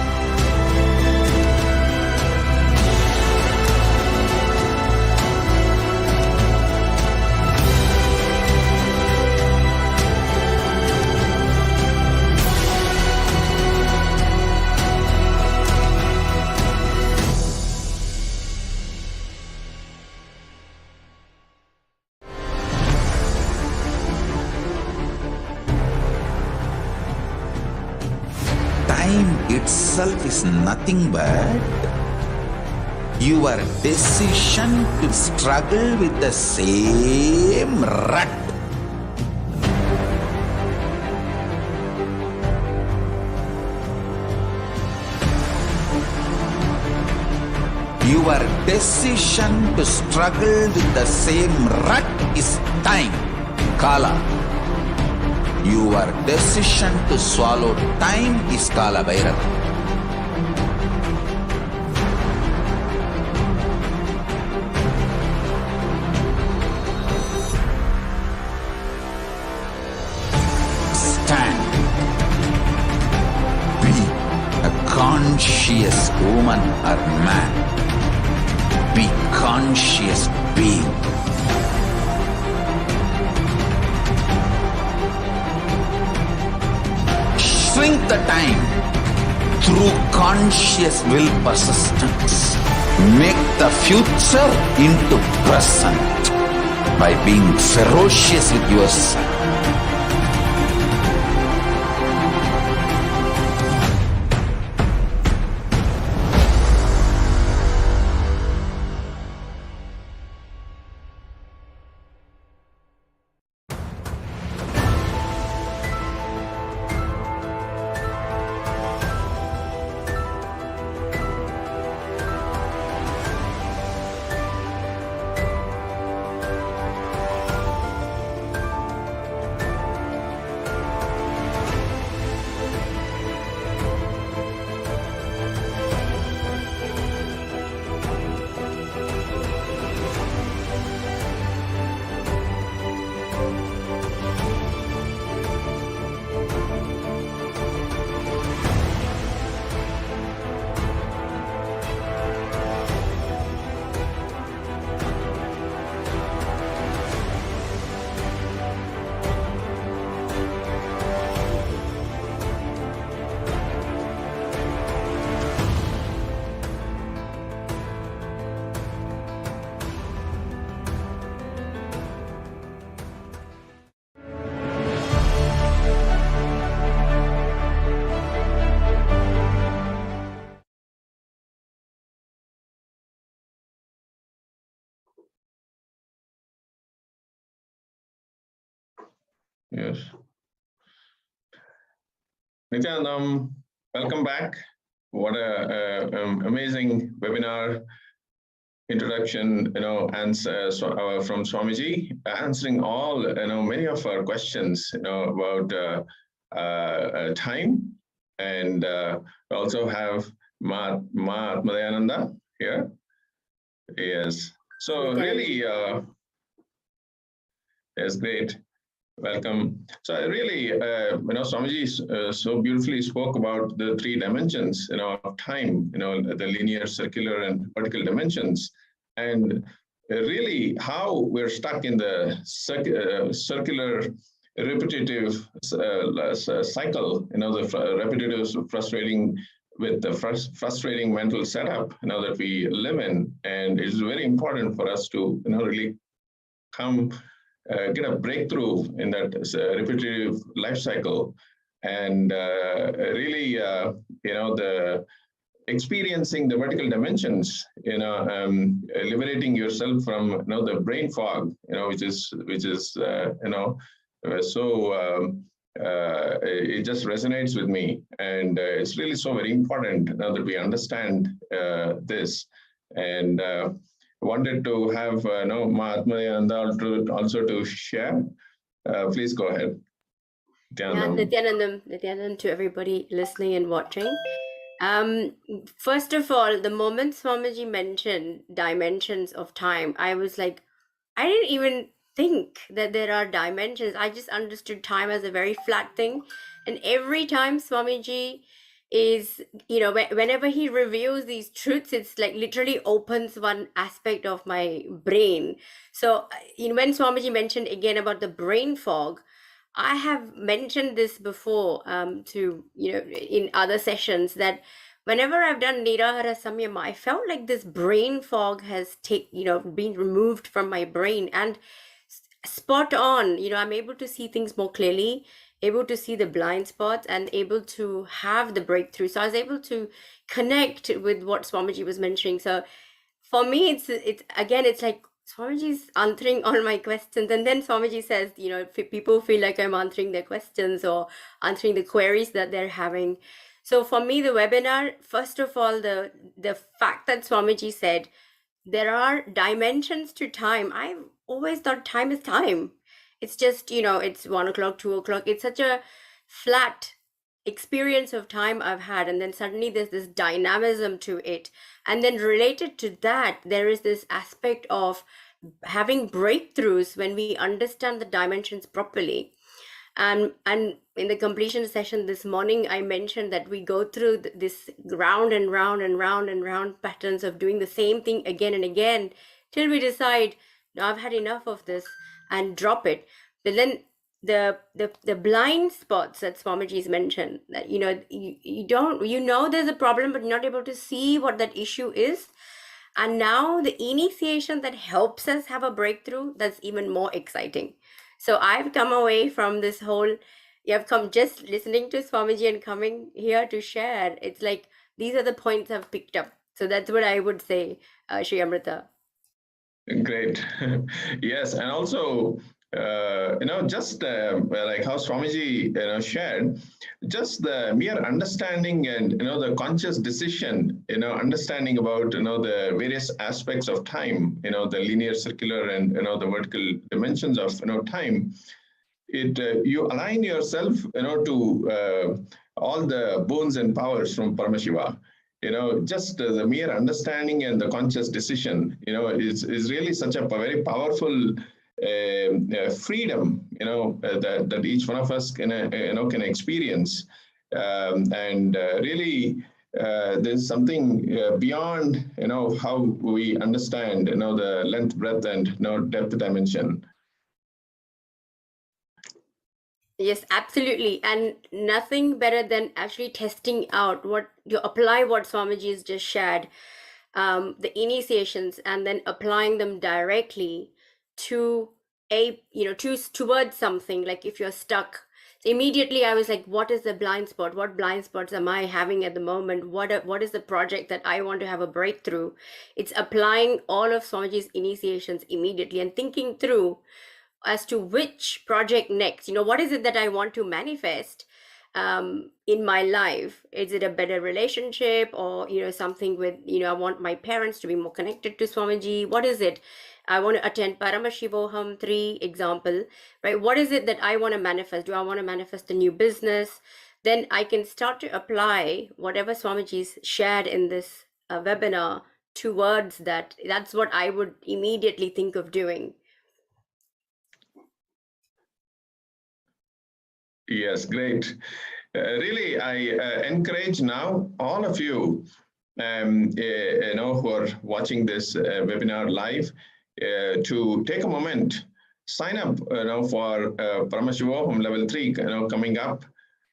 Time itself is nothing but your decision to struggle with the same rut. Your decision to struggle with the same rut is time, Kala. Your decision to swallow time is Kala Bhairava. conscious woman or man. Be conscious being. Shrink the time through conscious will persistence. Make the future into present by being ferocious with yourself. Yes. Nithyanandam, welcome back. What a amazing webinar introduction, and from Swamiji, answering all, many of our questions, about time, and we also have Ma Atmadayananda here. Yes. So really, yes, great. Welcome. So I really, Swamiji so beautifully spoke about the three dimensions, of time, the linear, circular, and vertical dimensions, and really how we're stuck in the circular, repetitive cycle, the repetitive, frustrating, with the frustrating mental setup, that we live in, and it's very important for us to, really come. Get a breakthrough in that repetitive life cycle, and really, the experiencing the vertical dimensions, liberating yourself from, the brain fog, which is so it just resonates with me, and it's really so very important now that we understand this, and wanted to have Mahatma also to share. Please go ahead. Nithyanandam to everybody listening and watching. First of all, the moment Swamiji mentioned dimensions of time, I was like, I didn't even think that there are dimensions. I just understood time as a very flat thing. And every time Swamiji is, whenever he reveals these truths, it's like literally opens one aspect of my brain. So when Swamiji mentioned again about the brain fog, I have mentioned this before to, in other sessions, that whenever I've done Nirahara Samyama, I felt like this brain fog has been removed from my brain, and spot on, I'm able to see things more clearly, able to see the blind spots, and able to have the breakthrough. So I was able to connect with what Swamiji was mentioning. So for me, it's like Swamiji's answering all my questions. And then Swamiji says, people feel like I'm answering their questions or answering the queries that they're having. So for me, the webinar, first of all, the fact that Swamiji said there are dimensions to time. I've always thought time is time. It's just, it's 1 o'clock, 2 o'clock. It's such a flat experience of time I've had. And then suddenly there's this dynamism to it. And then related to that, there is this aspect of having breakthroughs when we understand the dimensions properly. And in the completion session this morning, I mentioned that we go through this round and round and round and round patterns of doing the same thing again and again till we decide, no, I've had enough of this, and drop it. But then the blind spots that Swamiji's mentioned, that you don't, there's a problem, but you're not able to see what that issue is. And now the initiation that helps us have a breakthrough, that's even more exciting. So I've come away from this whole, I've come just listening to Swamiji and coming here to share. It's like, these are the points I've picked up. So that's what I would say, Shri Amrita. Great. Yes, and also, just like how Swamiji, shared, just the mere understanding and, the conscious decision, understanding about, the various aspects of time, the linear, circular, and, the vertical dimensions of, time, you align yourself, to all the boons and powers from Paramashiva. Just the mere understanding and the conscious decision, is really such a very powerful freedom, that each one of us can experience. And really, there's something beyond, how we understand, the length, breadth, and, depth dimension. Yes, absolutely. And nothing better than actually testing out what you apply, what Swamiji has just shared, the initiations, and then applying them directly to towards something. Like if you're stuck, so immediately I was like, what is the blind spot? What blind spots am I having at the moment? What is the project that I want to have a breakthrough? It's applying all of Swamiji's initiations immediately and thinking through as to which project next. What is it that I want to manifest in my life? Is it a better relationship, or something with, I want my parents to be more connected to Swamiji? What is it? I want to attend Paramashivoham 3 example, right? What is it that I want to manifest? Do I want to manifest a new business? Then I can start to apply whatever Swamiji's shared in this webinar towards that. That's what I would immediately think of doing. Yes, great. Really, I encourage now all of you, who are watching this webinar live, to take a moment, sign up, for Paramashivoham level 3, coming up,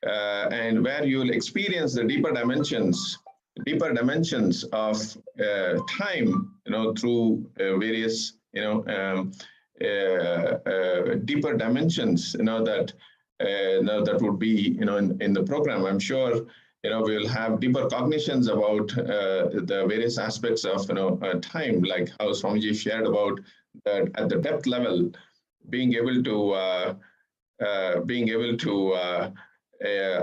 and where you will experience the deeper dimensions of time, through various, deeper dimensions, that would be, in the program. I'm sure, we will have deeper cognitions about the various aspects of, time, like how Swamiji shared about that at the depth level, being able to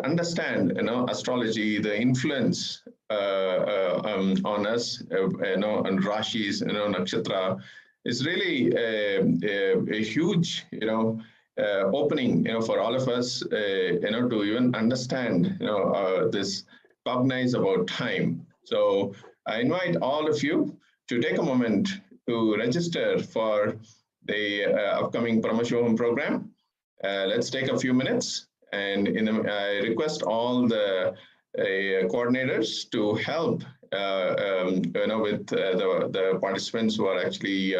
understand, astrology, the influence on us, on Rashis, nakshatra, is really a huge, opening, for all of us, to even understand, this, cognize about time. So I invite all of you to take a moment to register for the upcoming Paramashivoham program. Let's take a few minutes, and I request all the coordinators to help, with the participants who are actually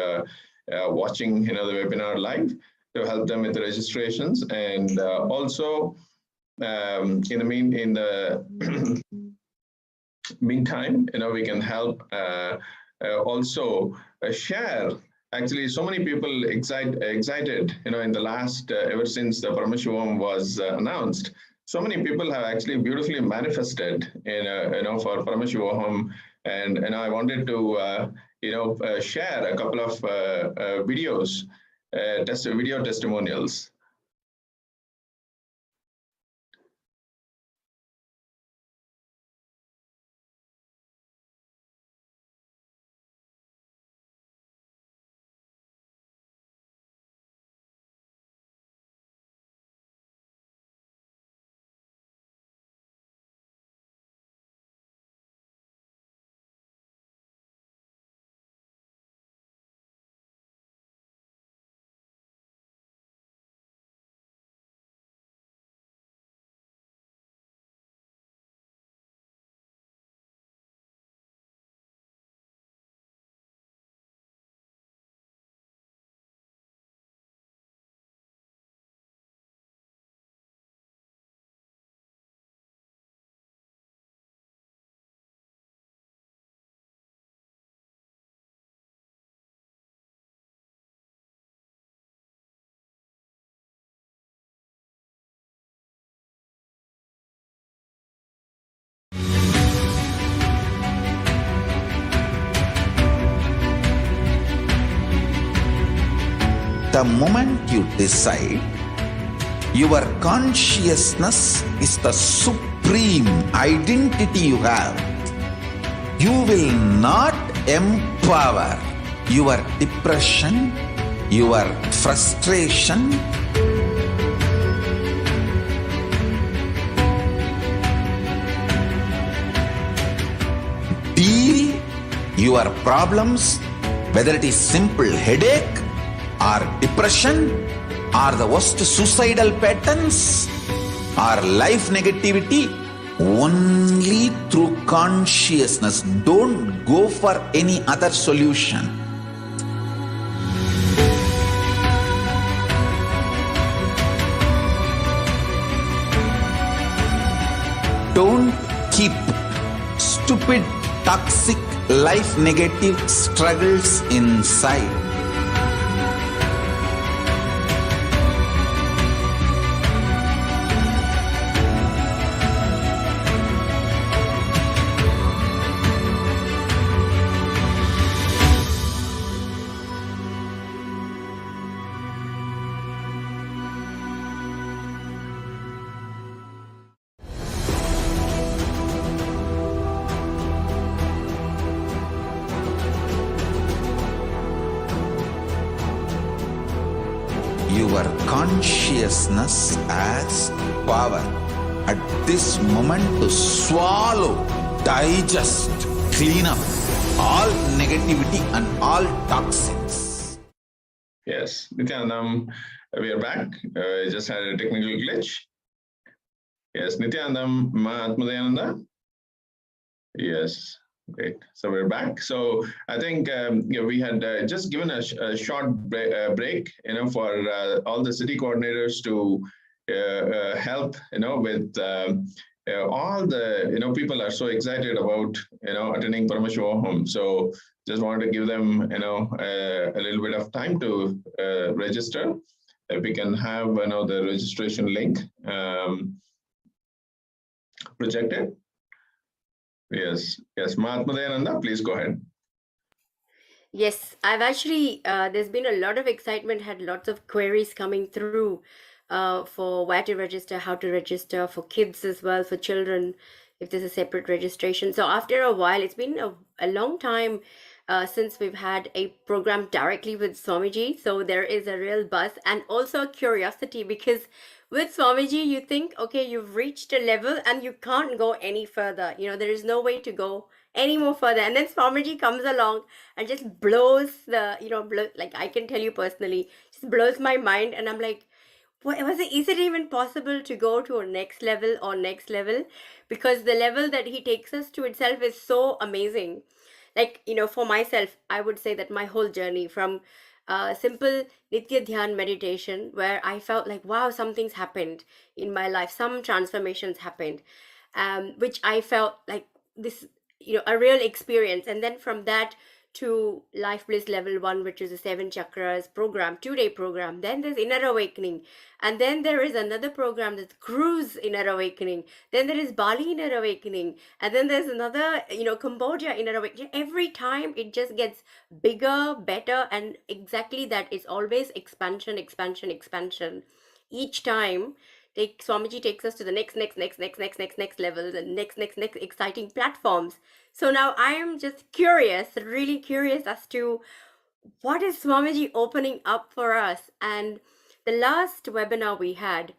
watching, the webinar live, to help them with the registrations. And also, in the meantime, we can help also share. Actually, so many people excited, in the last, ever since the Paramashivoham was announced, so many people have actually beautifully manifested, for Paramashivoham. And I wanted to, share a couple of videos, video testimonials. The moment you decide, your consciousness is the supreme identity you have. You will not empower your depression, your frustration, deal your problems, whether it is simple headache or depression or the worst suicidal patterns or life negativity, only through consciousness. Don't go for any other solution. Don't keep stupid, toxic, life negative struggles inside. Your consciousness has power at this moment to swallow, digest, clean up all negativity and all toxins. Yes, Nithyanandam, we are back. Just had a technical glitch. Yes, Nithyanandam, Mahatmadayananda. Yes, great. So we're back. So I think we had just given a short break, for all the city coordinators to help, with all the, people are so excited about, attending Paramashivoham. So just wanted to give them, a little bit of time to register. If we can have, the registration link projected. Yes, Mahatmadayananda, please go ahead. Yes, I've actually, there's been a lot of excitement, had lots of queries coming through for where to register, how to register, for kids as well, for children, if there's a separate registration. So after a while, it's been a long time since we've had a program directly with Swamiji. So there is a real buzz and also a curiosity, because with Swamiji, you think, okay, you've reached a level and you can't go any further. There is no way to go any more further. And then Swamiji comes along and just blows the, like I can tell you personally, just blows my mind. And I'm like, is it even possible to go to a next level or next level? Because the level that he takes us to itself is so amazing. Like, for myself, I would say that my whole journey from simple Nitya Dhyan meditation, where I felt like, wow, something's happened in my life, some transformations happened, which I felt like this, a real experience. And then from that to Life Bliss Level 1, which is a 7 chakras program, 2-day program. Then there's Inner Awakening. And then there is another program that's Cruise Inner Awakening. Then there is Bali Inner Awakening. And then there's another, Cambodia Inner Awakening. Every time it just gets bigger, better. And exactly that, it's always expansion, expansion, expansion. Each time, Swamiji takes us to the next level, the next exciting platforms. So now I am just curious, really curious as to what is Swamiji opening up for us. And the last webinar we had,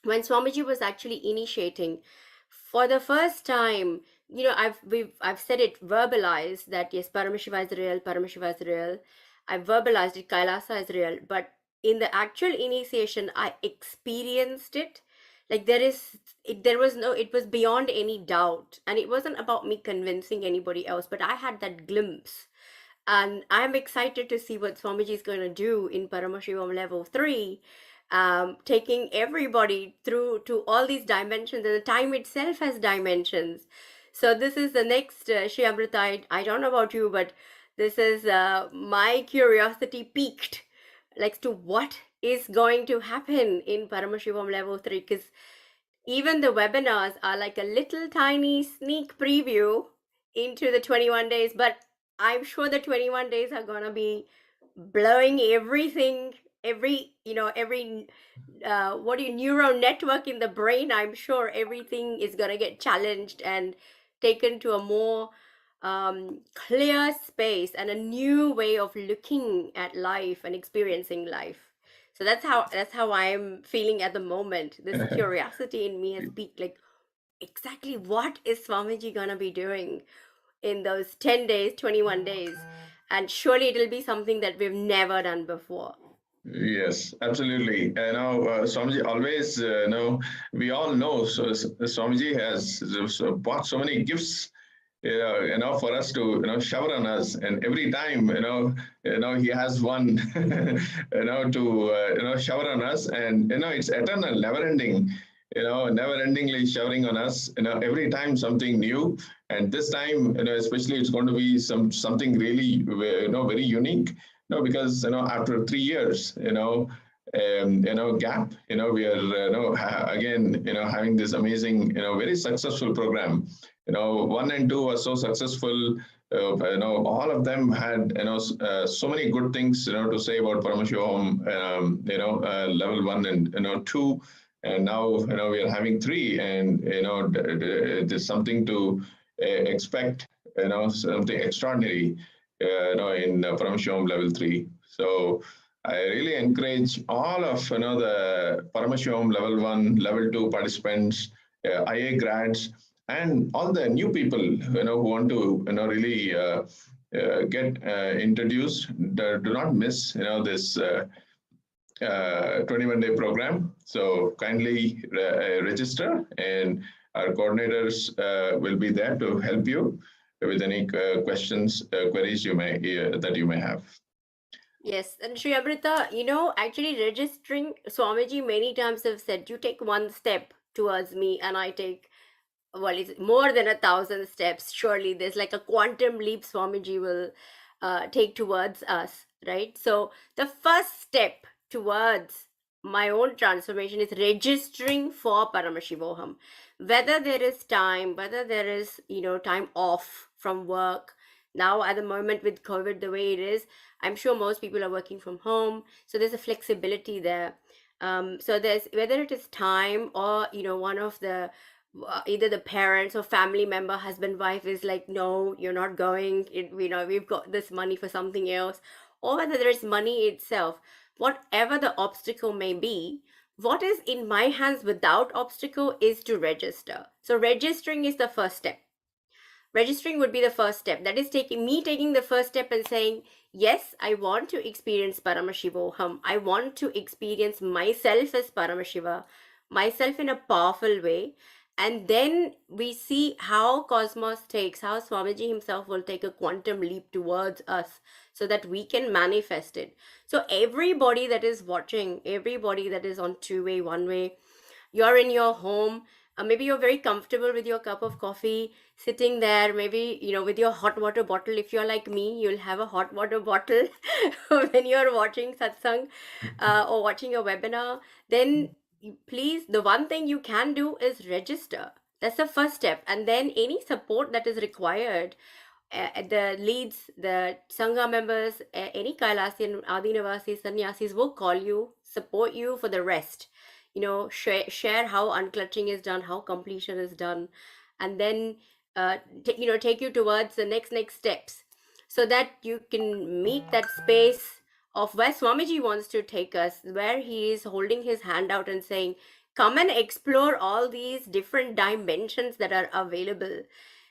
when Swamiji was actually initiating, for the first time, I've said it, verbalized that yes, Paramashiva is real, Paramashiva is real. I've verbalized it, Kailasa is real, but in the actual initiation, I experienced it. Like it was beyond any doubt. And it wasn't about me convincing anybody else, but I had that glimpse. And I'm excited to see what Swamiji is going to do in Paramashivam level 3, taking everybody through to all these dimensions, and the time itself has dimensions. So this is the next Shri Amrita. I don't know about you, but this is my curiosity peaked, like to what is going to happen in Paramashivam level 3, because even the webinars are like a little tiny sneak preview into the 21 days, but I'm sure the 21 days are going to be blowing everything every neural network in the brain, I'm sure everything is going to get challenged and taken to a more clear space and a new way of looking at life and experiencing life. So that's how I'm feeling at the moment. This curiosity in me has peaked, like, exactly what is Swamiji gonna be doing in those 10 days, 21 days? And surely it'll be something that we've never done before. Yes, absolutely. Swamiji always, we all know, so Swamiji has bought so many gifts, for us to, shower on us. And every time, he has one, to, shower on us. And, it's eternal, never ending, never endingly showering on us, every time something new. And this time, especially it's going to be something really, very unique. Because after 3 years, gap, we are again, having this amazing, very successful program. 1 and 2 were so successful. All of them had, so many good things, to say about Paramashivoham, level 1 and 2. And now, we are having 3, and, there's something to expect, something extraordinary, in Paramashivoham level 3. So I really encourage all of, the Paramashivoham level 1, level 2 participants, IA grads, and all the new people, who want to, really get introduced. Do not miss, this 21-day program. So kindly register, and our coordinators will be there to help you with any questions, queries that you may have. Yes, and Sri Amrita, actually registering, Swamiji many times have said, you take one step towards me and I take, well, it's more than 1,000 steps. Surely there's like a quantum leap Swamiji will take towards us, right? So the first step towards my own transformation is registering for Paramashivoham. Whether there is time, whether there is, time off from work. Now at the moment with COVID the way it is, I'm sure most people are working from home. So there's a flexibility there. So there's, whether it is time or, one of the, either the parents or family member, husband, wife is like, no, you're not going. We've got this money for something else. Or whether there's money itself, whatever the obstacle may be, what is in my hands without obstacle is to register. So registering is the first step. Registering would be the first step. That is taking the first step and saying, yes, I want to experience Paramashivoham. I want to experience myself as Paramashiva, myself in a powerful way. And then we see how cosmos takes, how Swamiji himself will take a quantum leap towards us so that we can manifest it. So everybody that is watching, everybody that is on 2-way, 1-way, you're in your home, maybe you're very comfortable with your cup of coffee, sitting there, maybe, with your hot water bottle. If you're like me, you'll have a hot water bottle when you're watching satsang or watching a webinar. Then please, the one thing you can do is register. That's the first step. And then any support that is required, the leads, the Sangha members, any Kailasian, Adinavasis, Sannyasis will call you, support you for the rest. Share how unclutching is done, how completion is done, and then take you towards the next steps, so that you can meet that space of where Swamiji wants to take us, where he is holding his hand out and saying, come and explore all these different dimensions that are available.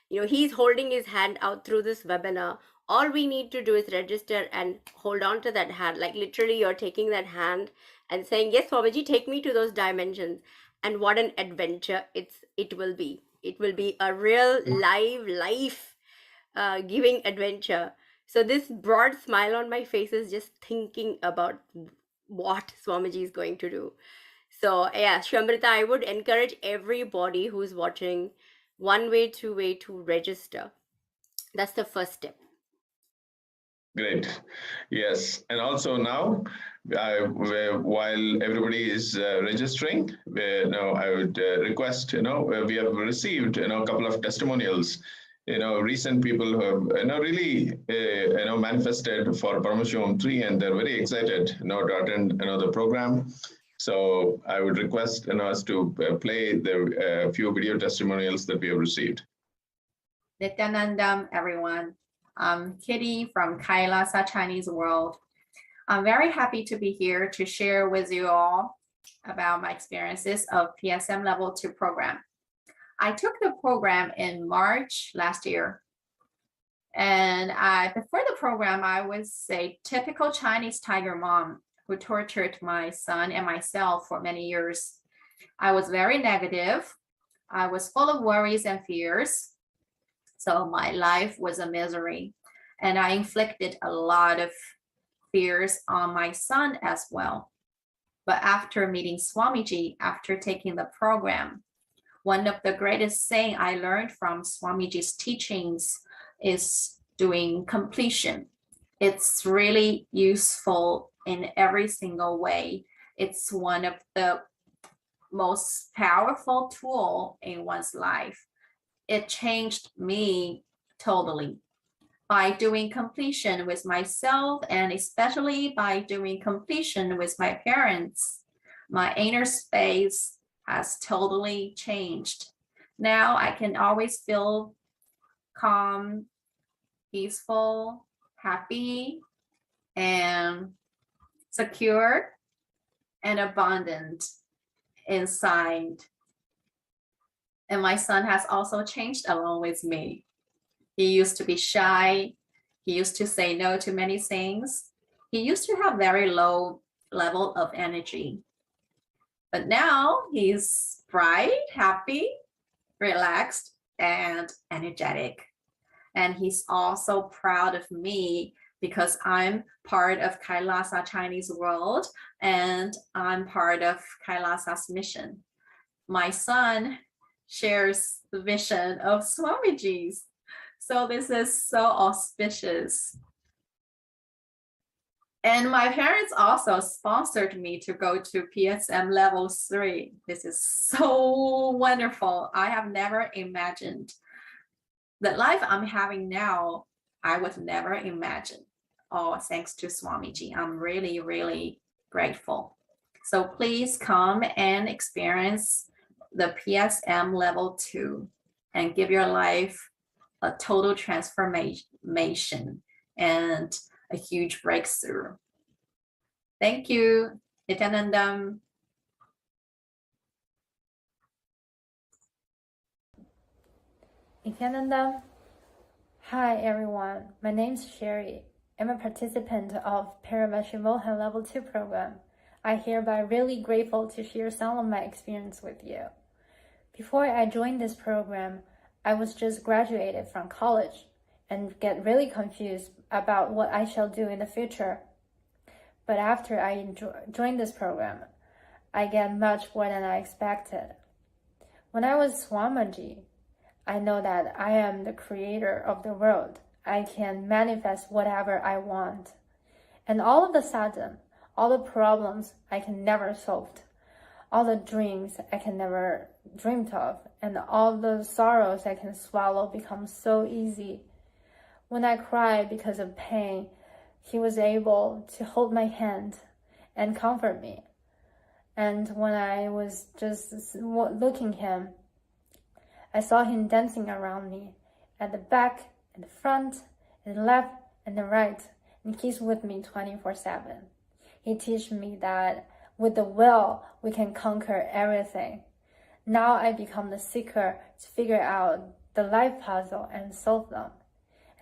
He's holding his hand out through this webinar. All we need to do is register and hold on to that hand. Like literally you're taking that hand and saying, yes, Swamiji, take me to those dimensions. And what an adventure it will be. It will be a real life giving adventure. So this broad smile on my face is just thinking about what Swamiji is going to do. So yeah, Shramrita, I would encourage everybody who's watching, 1-way, 2-way, to register. That's the first step. Great. Yes. And also now, while everybody is registering, I would request, we have received, a couple of testimonials, recent people who have, really, manifested for Paramashivoham 3, and they're very excited, to attend, the program. So I would request, us to play the few video testimonials that we have received. Nithyanandam, everyone. I'm Kitty from Kailasa Chinese World. I'm very happy to be here to share with you all about my experiences of PSM Level 2 program. I took the program in March last year. And before the program, I was a typical Chinese tiger mom who tortured my son and myself for many years. I was very negative. I was full of worries and fears. So my life was a misery. And I inflicted a lot of fears on my son as well. But after meeting Swamiji, after taking the program, one of the greatest things I learned from Swamiji's teachings is doing completion. It's really useful in every single way. It's one of the most powerful tools in one's life. It changed me totally. By doing completion with myself, and especially by doing completion with my parents, my inner space has totally changed. Now I can always feel calm, peaceful, happy, and secure and abundant inside. And my son has also changed along with me. He used to be shy. He used to say no to many things. He used to have very low level of energy. But now he's bright, happy, relaxed, and energetic. And he's also proud of me because I'm part of Kailasa Chinese World and I'm part of Kailasa's mission. My son shares the vision of Swamiji's. So this is so auspicious. And my parents also sponsored me to go to PSM Level 3. This is so wonderful. I have never imagined. The life I'm having now, I would never imagine. All thanks to Swamiji. I'm really, really grateful. So please come and experience the PSM Level 2 and give your life a total transformation and a huge breakthrough. Thank you, Nithyanandam. Nithyanandam. Hi everyone, my name is Sherry. I'm a participant of Paramashivoham Level 2 program. I hereby really grateful to share some of my experience with you. Before I joined this program, I was just graduated from college and get really confused about what I shall do in the future. But after I joined this program, I get much more than I expected. When I was Swamiji, I know that I am the creator of the world. I can manifest whatever I want. And all of a sudden, all the problems I can never solve, all the dreams I can never dreamed of, and all the sorrows I can swallow become so easy. When I cry because of pain, he was able to hold my hand and comfort me. And when I was just looking at him, I saw him dancing around me at the back, at the front, at the left, and the right, and he's with me 24/7. He teach me that with the will, we can conquer everything. Now I become the seeker to figure out the life puzzle and solve them.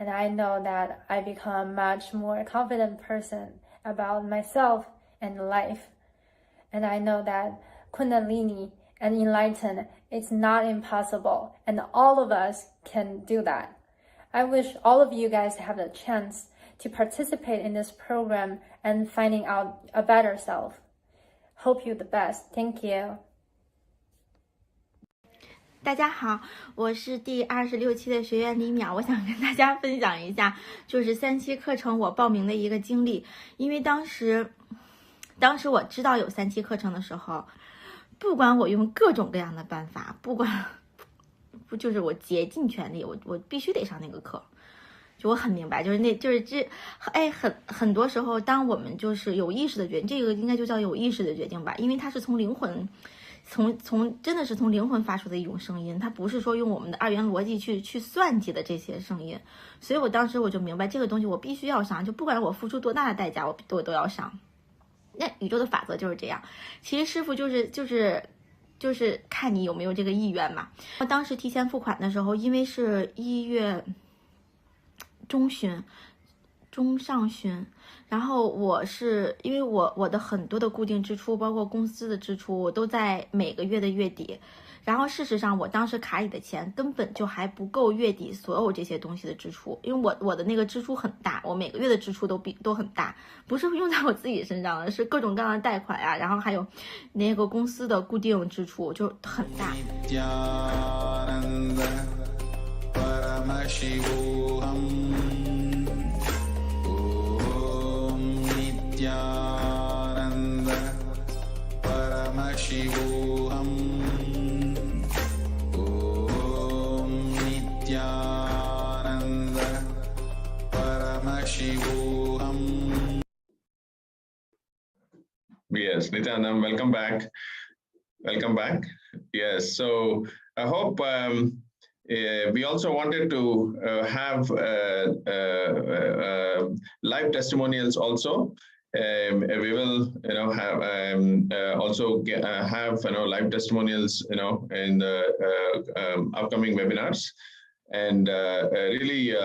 And I know that I become a much more confident person about myself and life. And I know that Kundalini and enlighten, it's not impossible. And all of us can do that. I wish all of you guys have the chance to participate in this program and finding out a better self. Hope you the best. Thank you. 大家好，我是第26期的学员李淼，我想跟大家分享一下，就是3期课程我报名的一个经历。因为当时我知道有3期课程的时候，不管我用各种各样的办法，不就是我竭尽全力，我必须得上那个课。就我很明白，很多时候，当我们就是有意识的决定，这个应该就叫有意识的决定吧，因为它是从灵魂，真的是从灵魂发出的一种声音，它不是说用我们的二元逻辑去算计的这些声音。所以我当时我就明白，这个东西我必须要上，就不管我付出多大的代价，我都要上。那宇宙的法则就是这样，其实师父就是看你有没有这个意愿嘛。我当时提前付款的时候，因为是1月中上旬，然后因为我的很多的固定支出，包括公司的支出，我都在每个月的月底。然后事实上，我当时卡里的钱根本就还不够月底所有这些东西的支出，因为我的那个支出很大，我每个月的支出都很大，不是用在我自己身上的，是各种各样的贷款啊，然后还有那个公司的固定支出就很大。Yes, Nithyananda, welcome back. Welcome back. Yes, so I hope we also wanted to have live testimonials also. We will, have also have live testimonials, in the upcoming webinars, and really,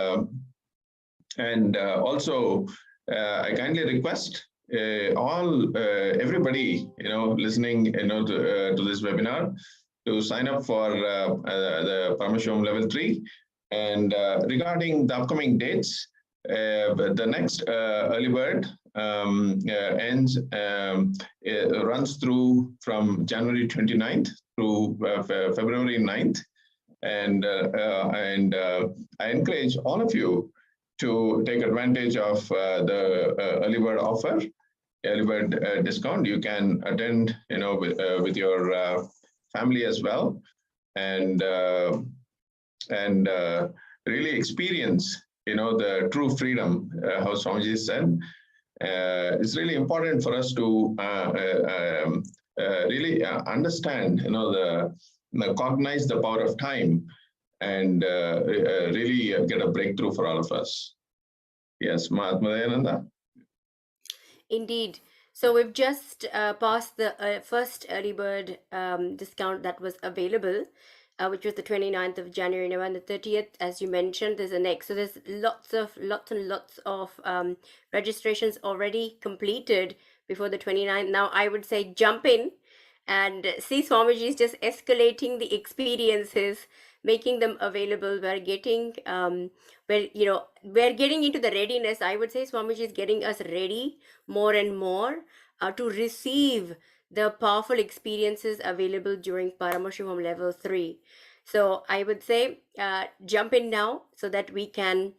and also I kindly request everybody, listening, to this webinar, to sign up for the Paramashivoham Level 3. And regarding the upcoming dates, the next early bird ends, runs through from January 29th through February 9th. And I encourage all of you to take advantage of the early bird offer, early bird discount. You can attend, with your family as well, and really experience, the true freedom. How Swamiji said, it's really important for us to really understand, cognize the power of time, and really get a breakthrough for all of us. Yes, Mahatma Dayananda. Indeed. So we've just passed the first early bird discount that was available, which was the 29th of January, and the 30th, as you mentioned, there's a next. So there's lots and lots of registrations already completed before the 29th. Now I would say jump in and see Swamiji is just escalating the experiences, making them available. We're getting we're getting into the readiness. I would say Swamiji is getting us ready more and more to receive the powerful experiences available during Paramashivoham Level 3. So I would say jump in now so that we can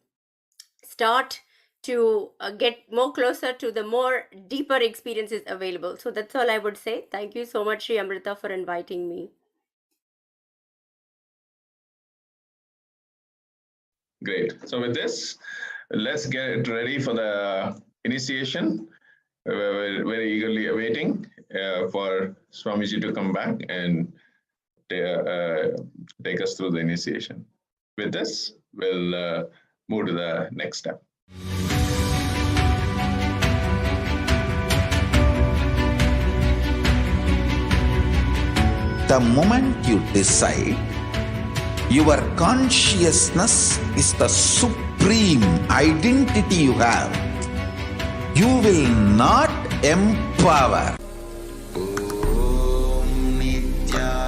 start to get more closer to the more deeper experiences available. So that's all I would say. Thank you so much, Sri Amrita, for inviting me. Great. So with this, let's get ready for the initiation. We're very eagerly awaiting for Swamiji to come back and take us through the initiation. With this, we'll move to the next step. The moment you decide, your consciousness is the supreme identity you have. You will not empower. Om Nithyananda.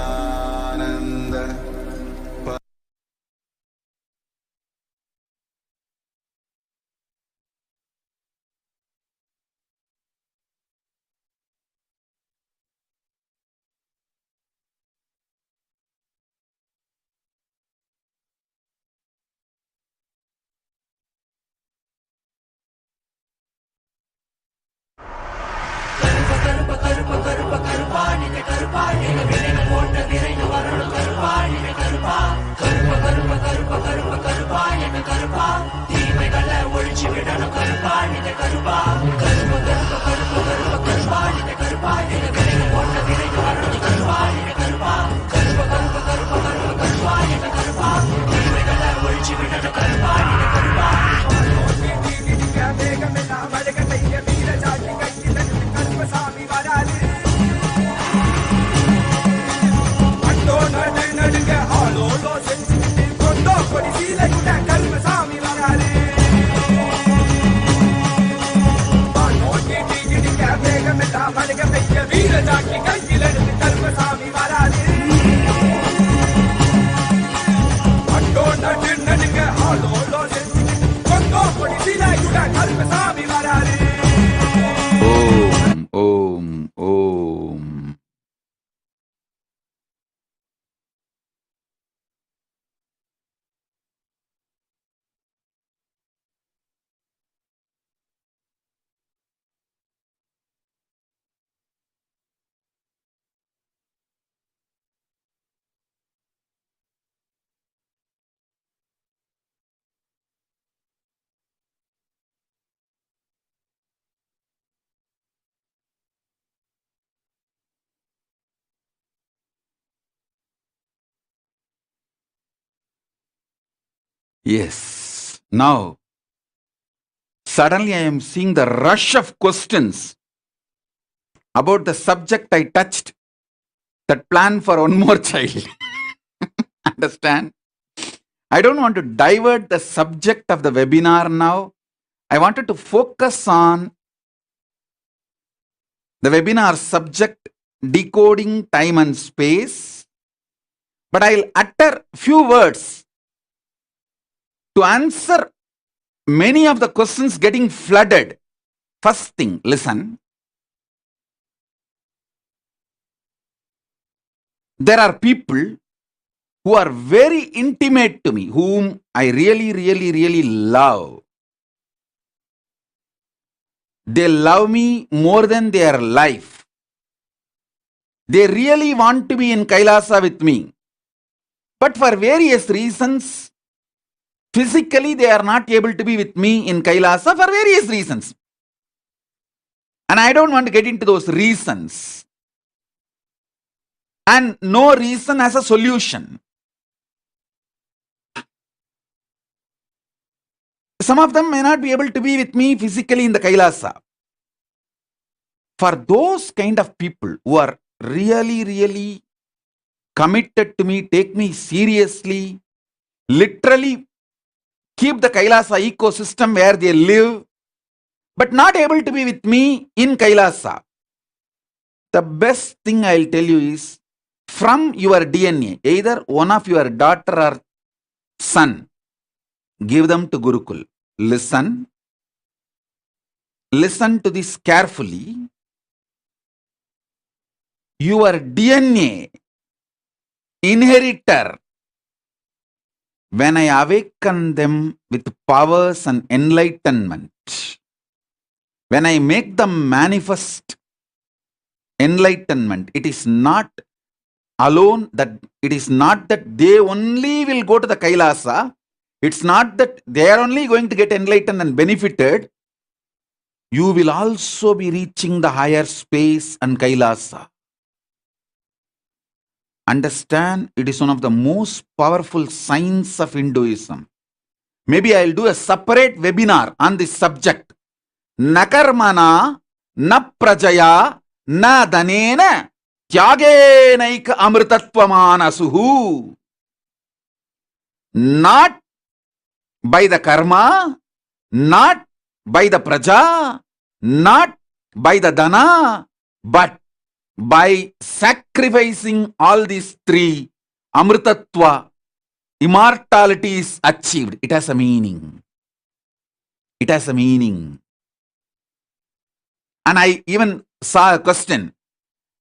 கருப்பா Yes. Now, suddenly I am seeing the rush of questions about the subject I touched, that plan for one more child. Understand? I don't want to divert the subject of the webinar now. I wanted to focus on the webinar subject, decoding time and space. But I'll utter few words to answer many of the questions getting flooded. First thing, listen. There are people who are very intimate to me, whom I really love. They love me more than their life. They really want to be in Kailasa with me. But for various reasons, physically they are not able to be with me in Kailasa for various reasons. And I don't want to get into those reasons. And no reason as a solution. Some of them may not be able to be with me physically in the Kailasa. For those kind of people who are really committed to me, take me seriously, literally keep the Kailasa ecosystem where they live, but not able to be with me in Kailasa, the best thing I'll tell you is, from your DNA, either one of your daughter or son, give them to Gurukul. Listen to this carefully. Your DNA inheritor, when I awaken them with powers and enlightenment, when I make them manifest enlightenment, it is not alone that it is not that they only will go to the Kailasa. It's not that they are only going to get enlightened and benefited. You will also be reaching the higher space and Kailasa. Understand, it is one of the most powerful signs of Hinduism. Maybe I'll do a separate webinar on this subject. Na karmana, na prajaya, na danena, tyagenaika amritatvamana. Not by the karma, not by the praja, not by the dana, but by sacrificing all these three, amritatva, immortality is achieved. It has a meaning. It has a meaning. And I even saw a question.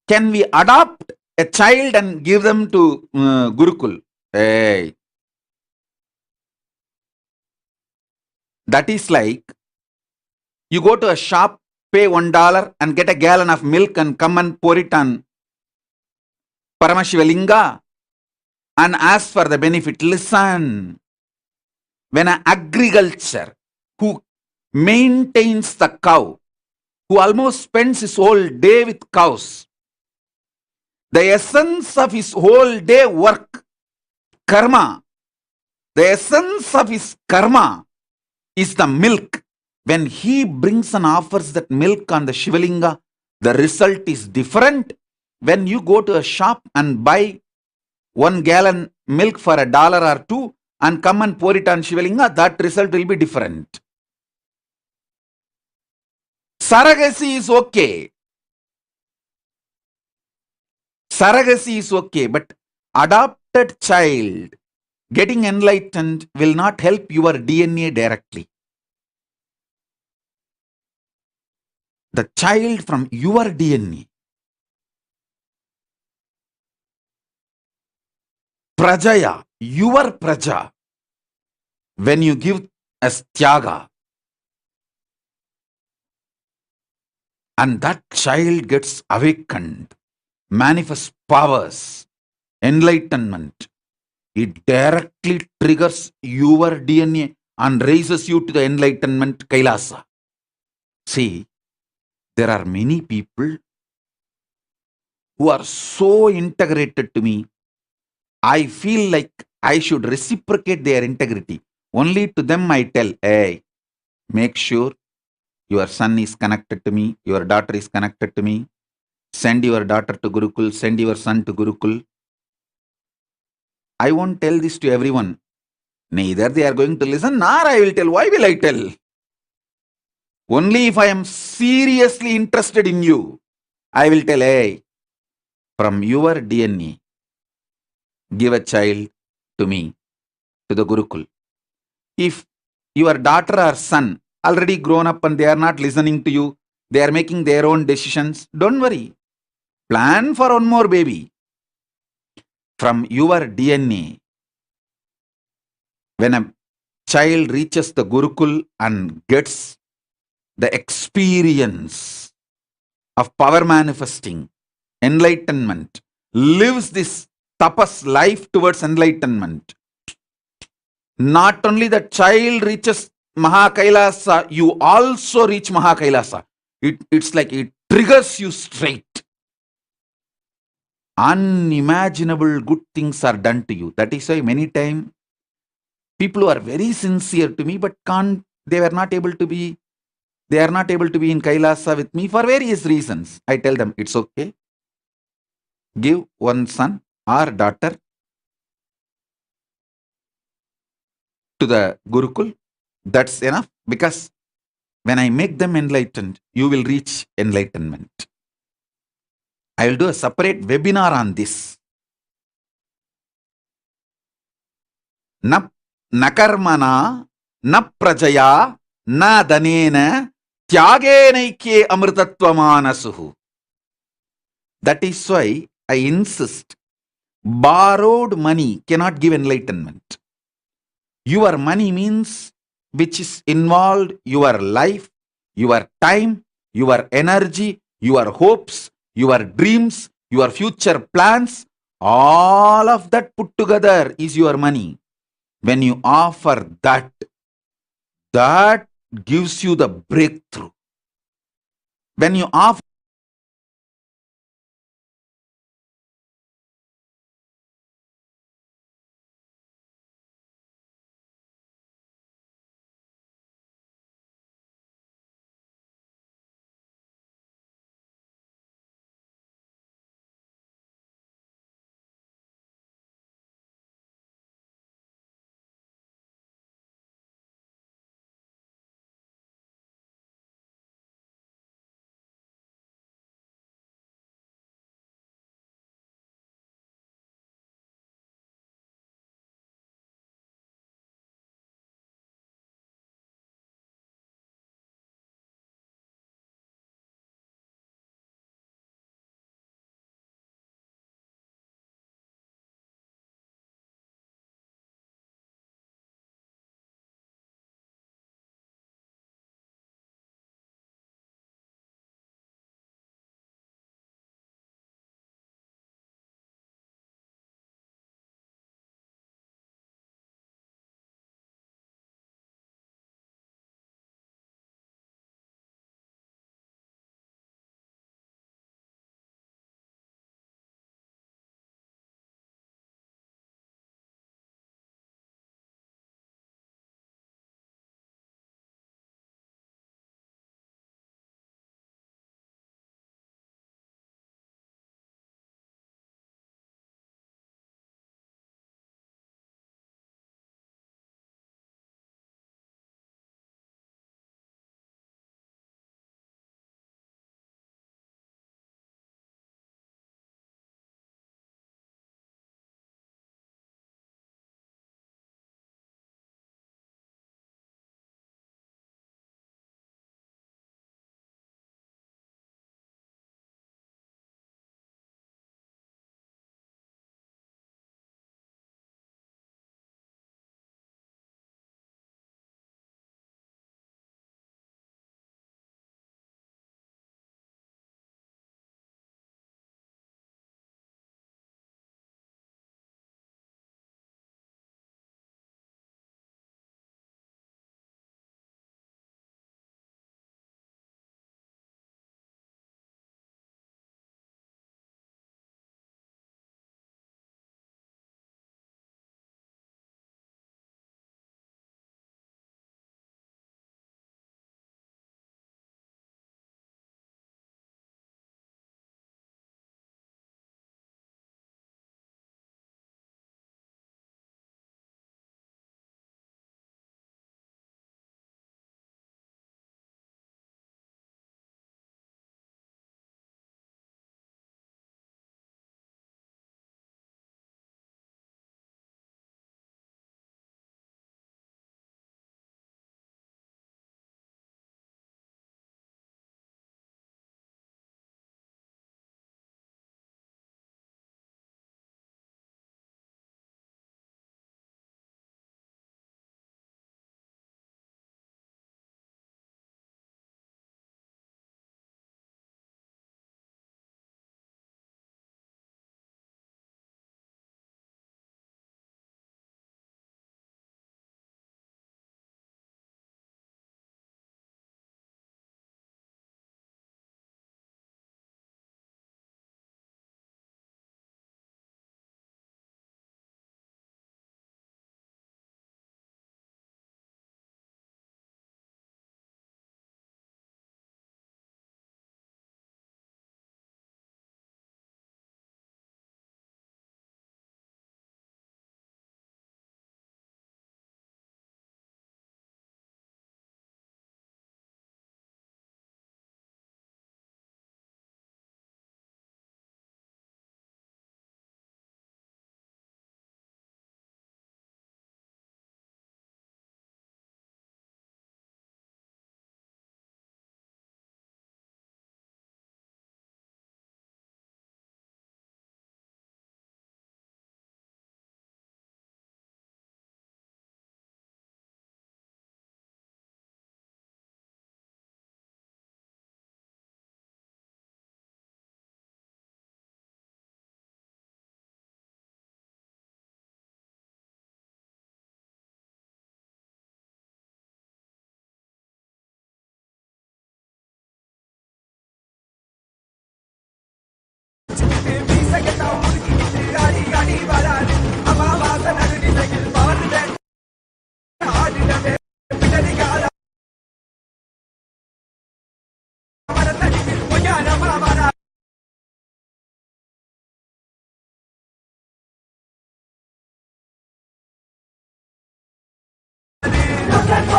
Can we adopt a child and give them to Gurukul? Hey. That is like, you go to a shop, pay $1 and get a gallon of milk and come and pour it on Paramashivalinga and ask for the benefit. Listen, when an agriculture who maintains the cow, who almost spends his whole day with cows, the essence of his whole day work, karma, the essence of his karma is the milk. When he brings and offers that milk on the Shivalinga, the result is different. When you go to a shop and buy 1 gallon milk for $1 or $2 and come and pour it on Shivalinga, that result will be different. Surrogacy is okay. Surrogacy is okay, but adopted child getting enlightened will not help your DNA directly. The child from your DNA, prajaya, your praja, when you give as tyaga, and that child gets awakened, manifests powers, enlightenment, it directly triggers your DNA and raises you to the enlightenment Kailasa. See, there are many people who are so integrated to me. I feel like I should reciprocate their integrity. Only to them I tell, hey, make sure your son is connected to me, your daughter is connected to me. Send your daughter to Gurukul, send your son to Gurukul. I won't tell this to everyone. Neither they are going to listen, nor I will tell. Why will I tell? Only if I am seriously interested in you, I will tell, hey, from your DNA, give a child to me, to the Gurukul. If your daughter or son already grown up and they are not listening to you, they are making their own decisions, don't worry. Plan for one more baby. From your DNA, when a child reaches the Gurukul and gets the experience of power manifesting, enlightenment, lives this tapas life towards enlightenment. Not only the child reaches Mahakailasa, you also reach Mahakailasa. It's like it triggers you straight. Unimaginable good things are done to you. That is why many times people who are very sincere to me, but they are not able to be in Kailasa with me for various reasons. I tell them, it's okay. Give one son or daughter to the Gurukul. That's enough, because when I make them enlightened, you will reach enlightenment. I will do a separate webinar on this. Na nakarmana, na prajaya, na danena, tyagenaikye amritatvamanasu. That is why I insist, borrowed money cannot give enlightenment. Your money means which is involved your life, your time, your energy, your hopes, your dreams, your future plans, all of that put together is your money. When you offer that, that gives you the breakthrough. When you offer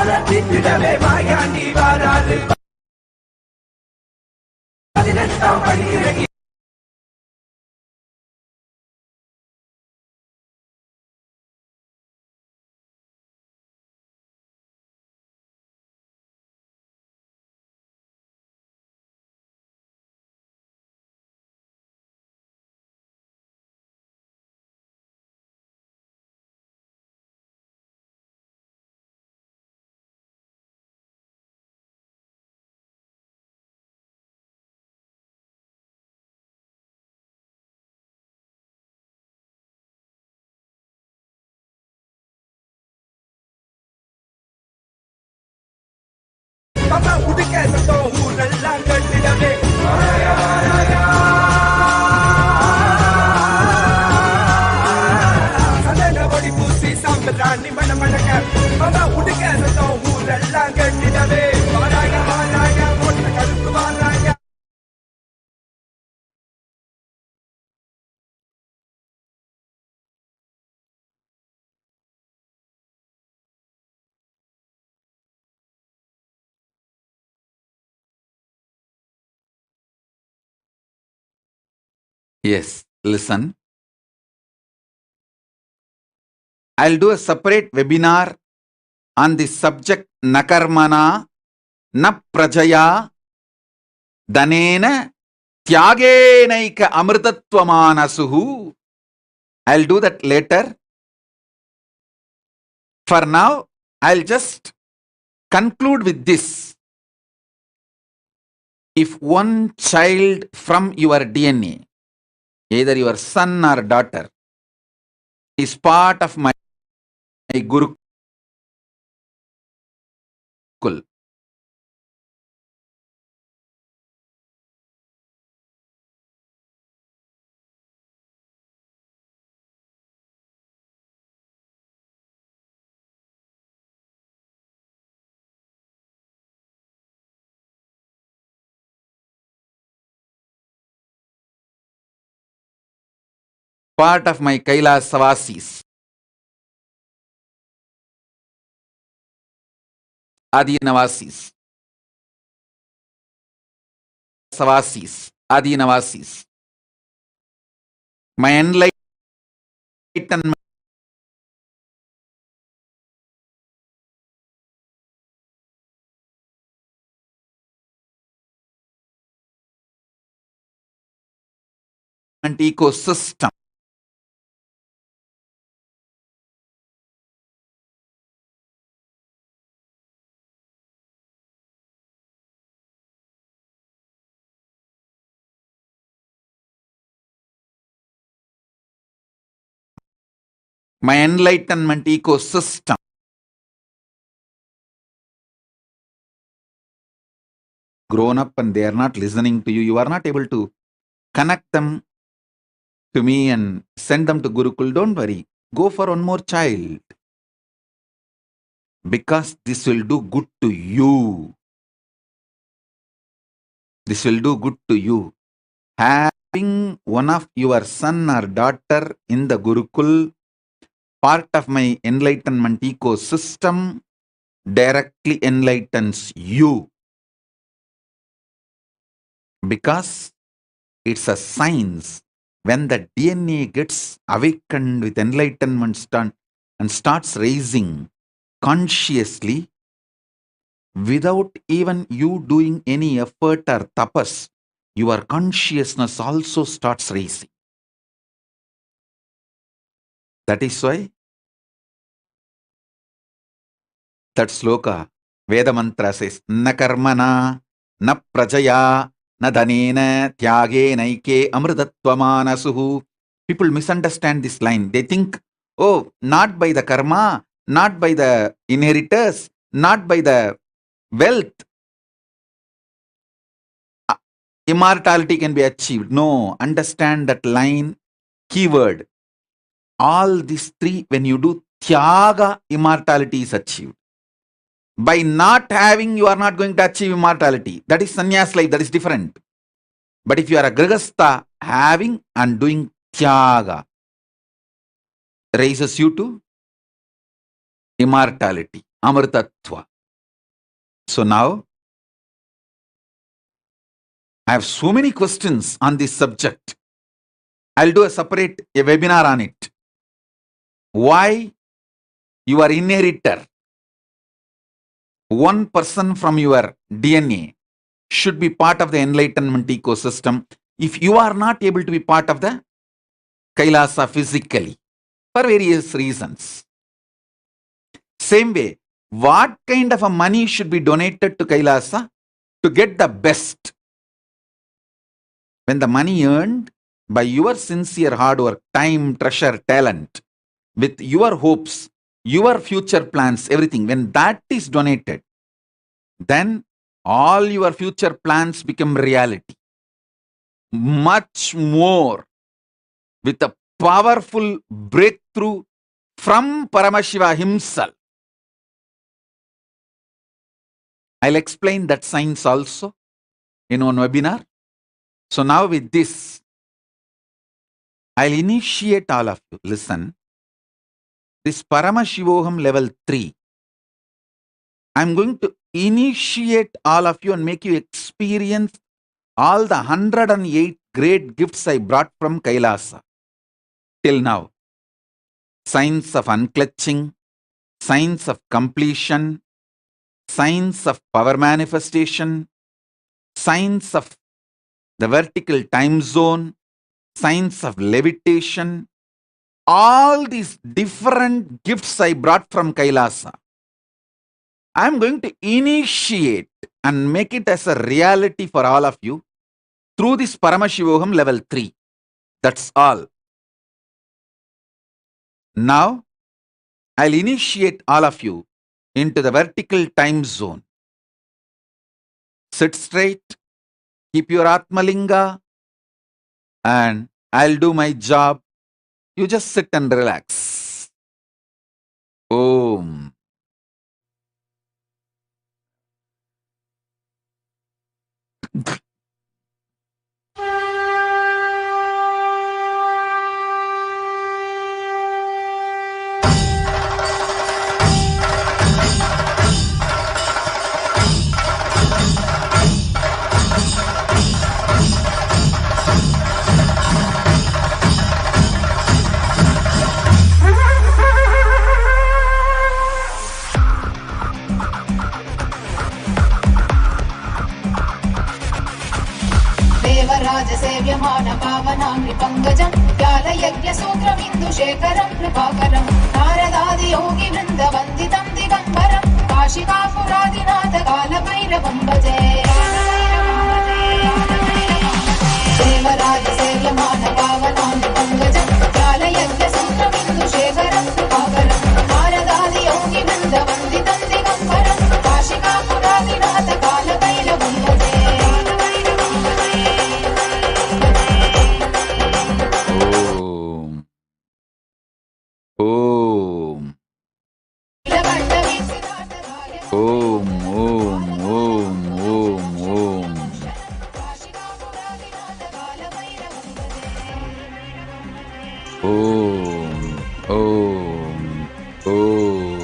வளர்த்திடவே Mayandi வாராது 18ஆம் படி இறங்கி Mama udik kaisa to hurallan kattidave varaya varaya sadana badi pusi sambrani manamadaka Mama udik kaisa to hurallan kattidave varaya varaya motta kalukku varaya Yes, listen. I'll do a separate webinar on the subject nakarmana na prajaya danena tyagenaika amritatvamanasu. I'll do that later. For now, I'll just conclude with this. If one child from your DNA, either your son or daughter, is part of my Gurukul, part of my Kailasavasis, Adinavasis, Savasis, Adinavasis, my enlightenment ecosystem. My enlightenment ecosystem. Grown up and they are not listening to you. You are not able to connect them to me and send them to Gurukul. Don't worry. Go for one more child. Because this will do good to you. This will do good to you. Having one of your son or daughter in the Gurukul, part of my enlightenment ecosystem, directly enlightens you. Because it's a science. When the DNA gets awakened with enlightenment and starts raising consciously, without even you doing any effort or tapas, your consciousness also starts raising. That is why that sloka, Veda mantra says, na karmana, na prajaya, na dhanena, tyage, naike, amritatvamanasu. People misunderstand this line. They think, oh, not by the karma, not by the inheritors, not by the wealth, immortality can be achieved. No, understand that line, keyword. All these three, when you do tyaga, immortality is achieved. By not having, you are not going to achieve immortality. That is sannyas life, that is different. But if you are a grihastha, having and doing tyaga raises you to immortality, amrtatva. So now, I have so many questions on this subject. I'll do a webinar on it. Why your inheritor, one person from your DNA, should be part of the enlightenment ecosystem if you are not able to be part of the Kailasa physically for various reasons. Same way, what kind of a money should be donated to Kailasa to get the best? When the money earned by your sincere hard work, time, treasure, talent, with your hopes, your future plans, everything, when that is donated, then all your future plans become reality. Much more with a powerful breakthrough from Paramashiva himself. I'll explain that science also in one webinar. So now with this, I'll initiate all of you. Listen, this Paramashivoham level 3, I'm going to initiate all of you and make you experience all the 108 great gifts I brought from Kailasa till now. Science of unclutching, science of completion, science of power manifestation, science of the vertical time zone, science of levitation, all these different gifts I brought from Kailasa. I'm going to initiate and make it as a reality for all of you through this Paramashivoham level 3. That's all. Now, I'll initiate all of you into the vertical time zone. Sit straight, keep your Atmalinga, and I'll do my job. You just sit and relax. Om. सेव्यमान पावनामृ पंकजं व्यालयज्ञसूत्रमिन्दुशेखरं कृपाकरं नारदादि योगि वृन्द वन्दितं दिगम्बरं काशिकापुरादिनाथ कालभैरवं भजे देवराज सेव्यमान पावनामृ पंकजं व्यालयज्ञसूत्रमिन्दुशेखरं कृपाकरं नारदादि योगि वृन्द वन्दितं दिगम्बरं काशिकापुरादिनाथ कालभैरवं भजे Om. Om, Om, Om, Om, Om. Om, Om, Om.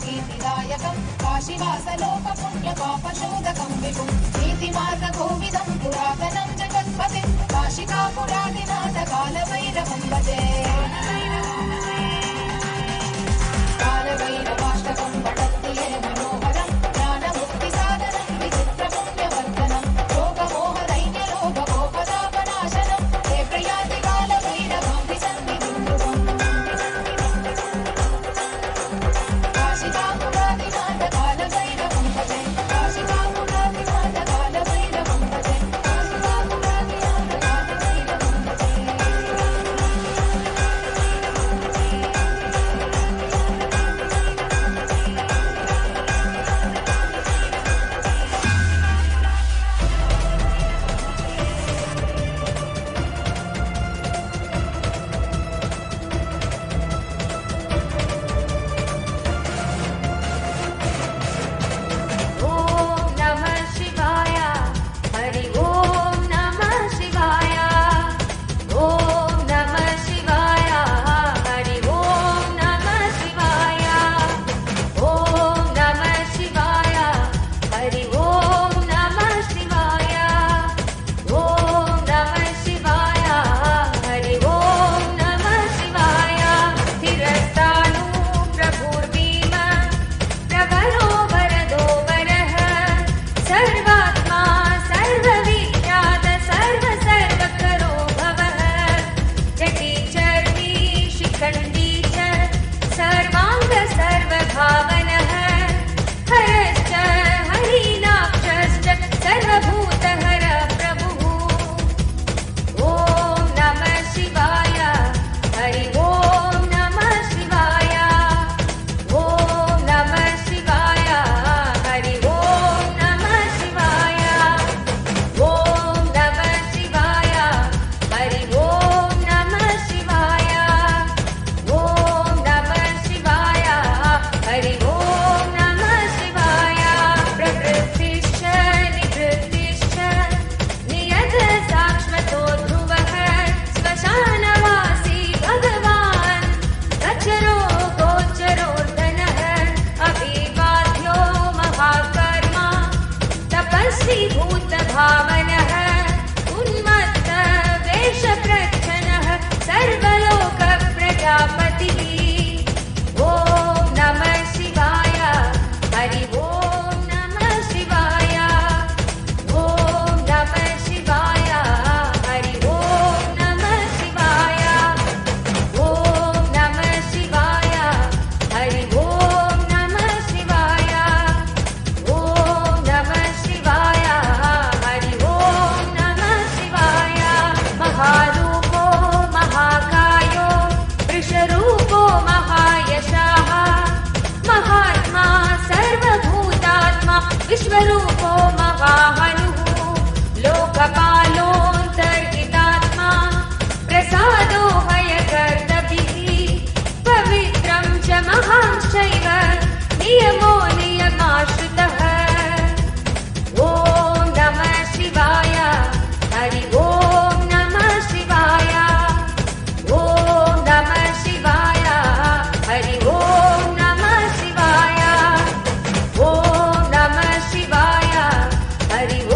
कीर्तिदायकं काशीवासलोकपुण्यपापशोधकं विभुं नीतिमार्गकोविदं पुरातनं जगत्पतिं काशिकापुरादिनाथकालभैरवं भजे कालभैरवाष्टकं पठन्ति ये मनोहरं ज्ञानमुक्तिसाधनं विचित्रपुण्यवर्धनं लोकमोहदैन्यलोकगोपदापनाशनं हे प्रयाति कालभैरवां विसन्निधिं ध्रुवम् काशिकापुरादिनाथकालभैरवं भजे काशिकापुरादिनाथकालभैरवं भजे काशिकापुरादिनाथकालभैरवं भजे ॐ नमः शिवाय हरि ॐ नमः शिवाय ॐ नमः शिवाय हरि ॐ नमः शिवाय ॐ नमः शिवाय हरि ॐ नमः शिवाय ॐ नमः शिवाय हरि ॐ नमः शिवाय स्थिरस्थाणु प्रभुर्भीम प्रवरो वरदो वरः सर्वात्मा सर्वविख्यात सर्वकरो भवः जटी चर्वी शिखण्डी च सर्वाङ्ग सर्वभावनः हरश्च हरिनाक्षश्च सर्वभूतहर प्रभुः ॐ नमः शिवाय हरि ॐ नमः शिवाय ॐ नमः शिवाय हरि ॐ नमः शिवाय ॐ नमः शिवाय हरि ॐ नमः शिवाय ॐ नमः शिवाय हरि ॐ नमः शिवाय प्रवृत्तिश्च निवृत्तिश्च नियत साक्ष्मतो ध्रुवः श्मशानवासी भगवान् गचरो गोचरोर्धनः अभिवाद्यो महाकर्मा तपस्वी भूतभावनः उन्मत्त वेषप्रच्छन्नः सर्वलोकप्रजापतिः ॐ नमः शिवाय हरि ॐ नमः शिवाय ॐ नमः शिवाय हरि ॐ नमः शिवाय ॐ नमः शिवाय हरि ॐ नमः शिवाय ॐ नमः शिवाय हरि ॐ नमः शिवाय महारूपो महाकायो वृषरूपो महायशः महात्मा सर्वभूतात्मा विश्वरूपो महाहनुः लोकपालोऽन्तर्हितात्मा प्रसादो हयकर्तभिः पवित्रं च महांश्चैव नियमो नियमाश्रितः ॐ नमः शिवाय हरि ॐ नमः शिवाय ॐ नमः शिवाय हरि ॐ नमः शिवाय ॐ नमः शिवाय हरि ॐ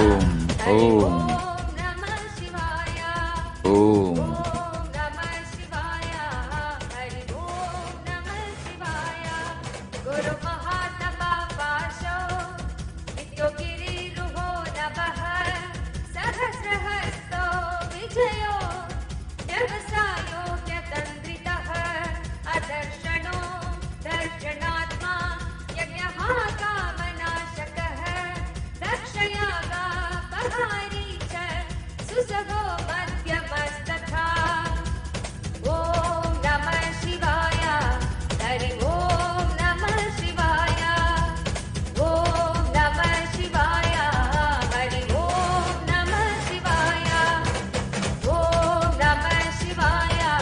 Om. Om. Guru Mahatma Pasho, Nityogiri Ruho Nabah, Sahasrahasto Vijayo, Vyavasayo Vyatandritah, Adarshano, Darshanatma, Yajnaha Kamanashakah, Dakshayaga Pahari Cha, Susago Madhyamastatha. Om Namah Shivaya, Hari Om Namah Shivaya, Om Namah Shivaya, Hari Om Namah Shivaya, Om Namah Shivaya,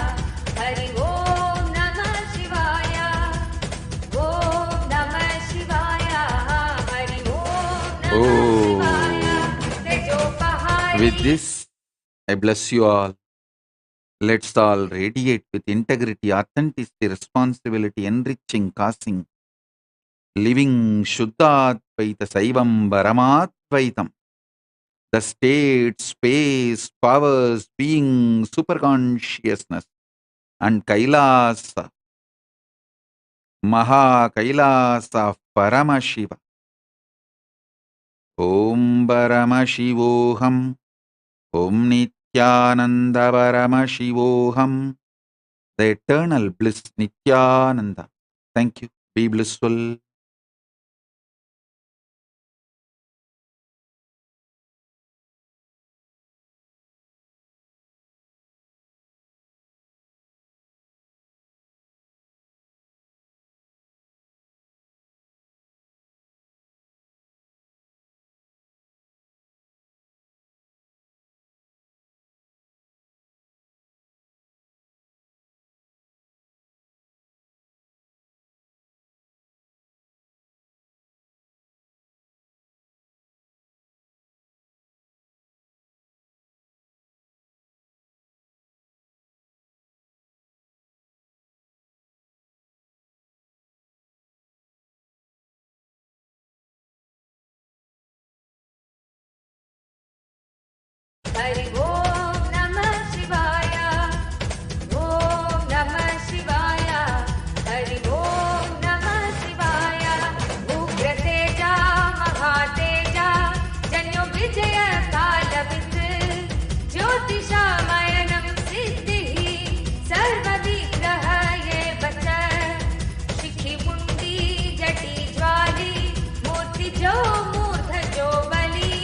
Hari Om Namah Shivaya, Om Namah Shivaya, Hari Om Namah Shivaya. With this, I bless you all. Let's all radiate with integrity, authenticity, responsibility, enriching, causing, living Shuddha-Advaita Saivam Paramadvaitam. The state, space, powers, being, superconsciousness, and Kailasa, Maha Kailasa of Paramashiva. Om Paramashivoham, Om Nithyananda Paramashivoham. The eternal bliss, Nithyananda. Thank you. Be blissful. Hari Om Namah Shivaya, Om Namah Shivaya, Hari Om Namah Shivaya, Ugra Teja, Mahateja, Janyo Vijaya Kalavit, Jyotisha Mayanam Siddhi, Sarva Vigraha Ye Bachar, Shikhi Mundi Jati Jwali, Murti Jo Murdha Jo Bali,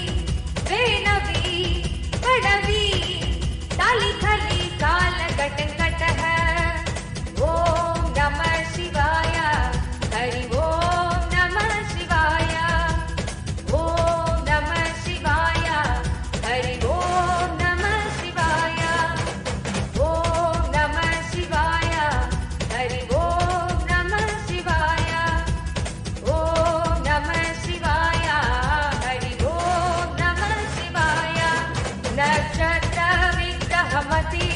Venavi Padavi, Tali Thali Kala Katan Kataha. Om Namah Shivaya, Hari Om Namah Shivaya, Om Namah Shivaya, Hari Om Namah Shivaya, Om Namah Shivaya, Hari Om Namah Shivaya, Om Namah Shivaya, Hari Om Namah Shivaya. Nakshatra Vigrahamati,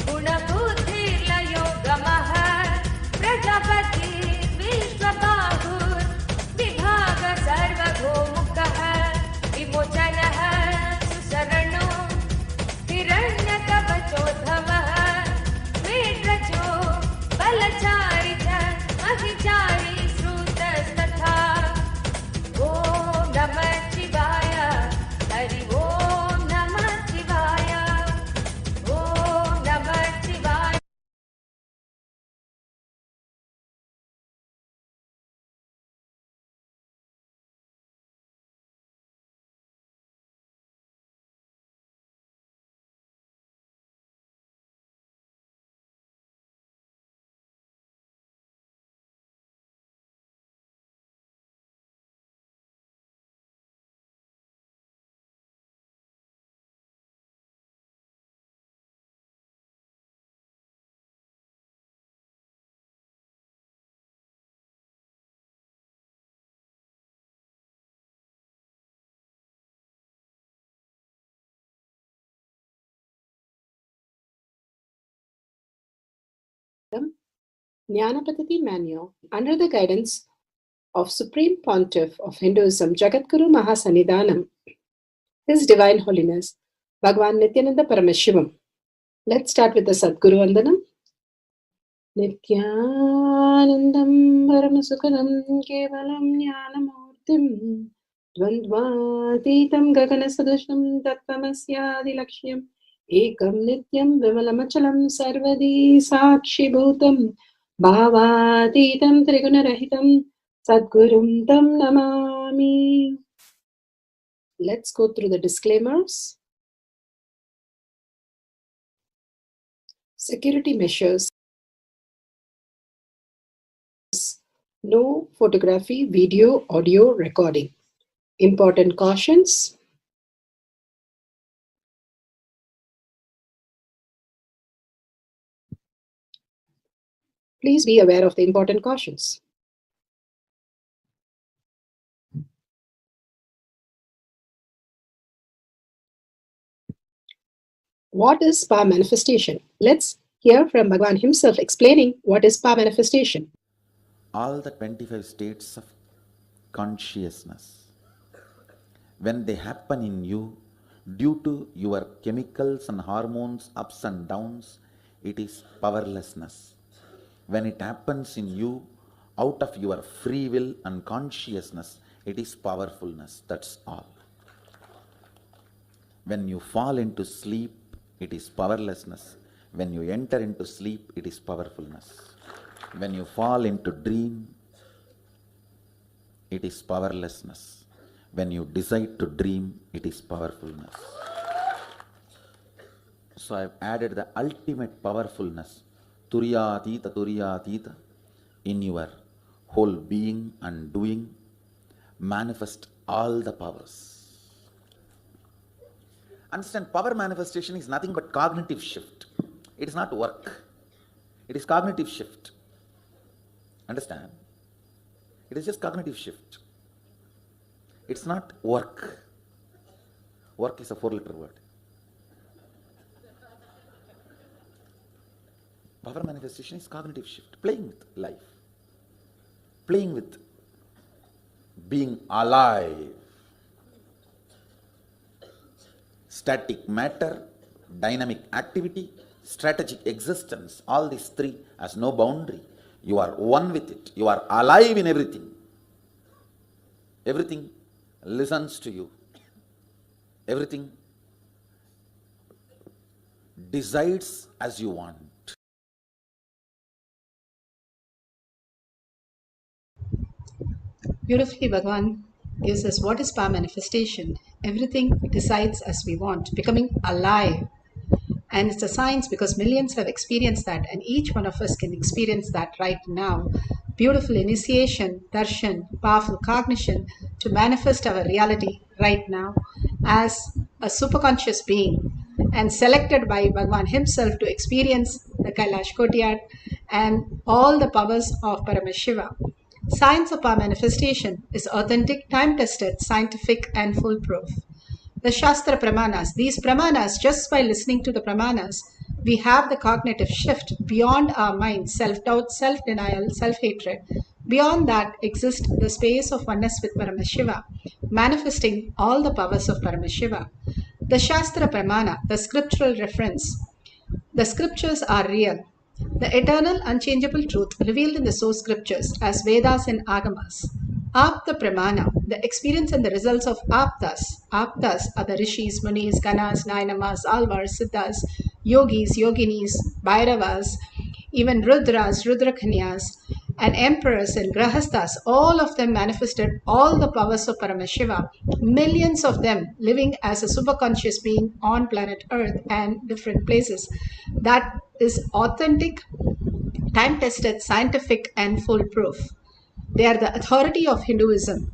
Gunabuddhirlayo Gamaha, Prajapati Vishwabahur, Vibhaga Sarvabhumukaha, Vimocanaha Susarano, Hiranyakavachodhavaha, Vedrajo, Balacharita, Ahichari Srutastatha. Om Namah Shivaya, Hari Om Namah Shivaya, Om Namah Shivaya. Jnanapatati Manual, under the guidance of Supreme Pontiff of Hinduism, Jagadguru Mahasanidhanam, His Divine Holiness, Bhagavan Nithyananda Paramashivam. Let's start with the Sadguru Vandanam. Nithyanandam Paramasukhanam Kevalam Jnanamurtim Dvandvatitam Gaganasadusham Tattvamasyaadilakshya Ekam Nityam Vimalamachalam Sarvadi Sakshi Bhutam Bhavatitam Trigunarahitam Sadgurum Tam Namami. Let's go through the disclaimers. Security measures. No photography, video, audio recording. Important cautions. Please be aware of the important cautions. What is power manifestation? Let's hear from Bhagavan himself explaining what is power manifestation. All the 25 states of consciousness, when they happen in you, due to your chemicals and hormones ups and downs, it is powerlessness. When it happens in you, out of your free will and consciousness, it is powerfulness. That's all. When you fall into sleep, it is powerlessness. When you enter into sleep, it is powerfulness. When you fall into dream, it is powerlessness. When you decide to dream, it is powerfulness. So I've added the ultimate powerfulness, Turyatita, in your whole being and doing, manifest all the powers. Understand, power manifestation is nothing but cognitive shift. It is not work. It is cognitive shift. Understand? It is just cognitive shift. It's not work. Work is a 4-letter word. Power manifestation is cognitive shift, playing with life, playing with being alive. Static matter, dynamic activity, strategic existence, all these three has no boundary. You are one with it. You are alive in everything. Everything listens to you. Everything decides as you want. Beautifully, Bhagavan gives us what is power manifestation. Everything decides as we want, becoming alive. And it's a science because millions have experienced that, and each one of us can experience that right now. Beautiful initiation, darshan, powerful cognition to manifest our reality right now as a superconscious being, and selected by Bhagavan himself to experience the Kailash Kotyad and all the powers of Paramashiva. Science of power manifestation is authentic, time-tested, scientific, and foolproof. The Shastra Pramanas, these Pramanas, just by listening to the Pramanas, we have the cognitive shift beyond our mind, self-doubt, self-denial, self-hatred. Beyond that exists the space of oneness with Paramashiva, manifesting all the powers of Paramashiva. The Shastra Pramana, the scriptural reference, the scriptures are real. The eternal, unchangeable truth revealed in the source scriptures as Vedas and Agamas. Apta Pramana, the experience and the results of Aptas. Aptas are the Rishis, Munis, Ganas, Nainamas, Alvars, Siddhas, Yogis, Yoginis, Bhairavas, even Rudras, Rudrakanyas, and emperors and grahasthas, all of them manifested all the powers of Paramashiva, millions of them living as a superconscious being on planet Earth and different places. That is authentic, time-tested, scientific, and foolproof. They are the authority of Hinduism.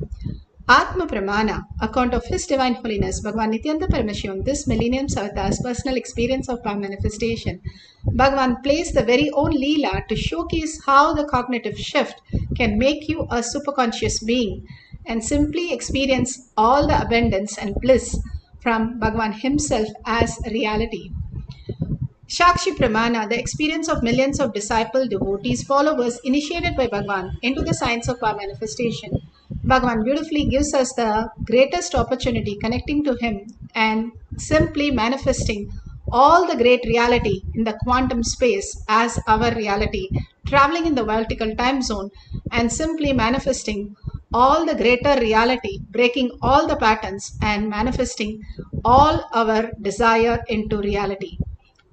Atma Pramana, account of His Divine Holiness Bhagavan Nithyananda Paramashivam, this millennium's avatar's personal experience of power manifestation. Bhagavan plays the very own Leela to showcase how the cognitive shift can make you a superconscious being and simply experience all the abundance and bliss from Bhagavan himself as reality. Shakshi Pramana, the experience of millions of disciple, devotees, followers initiated by Bhagavan into the science of power manifestation. Bhagavan beautifully gives us the greatest opportunity connecting to him and simply manifesting all the great reality in the quantum space as our reality, traveling in the vertical time zone and simply manifesting all the greater reality, breaking all the patterns and manifesting all our desire into reality.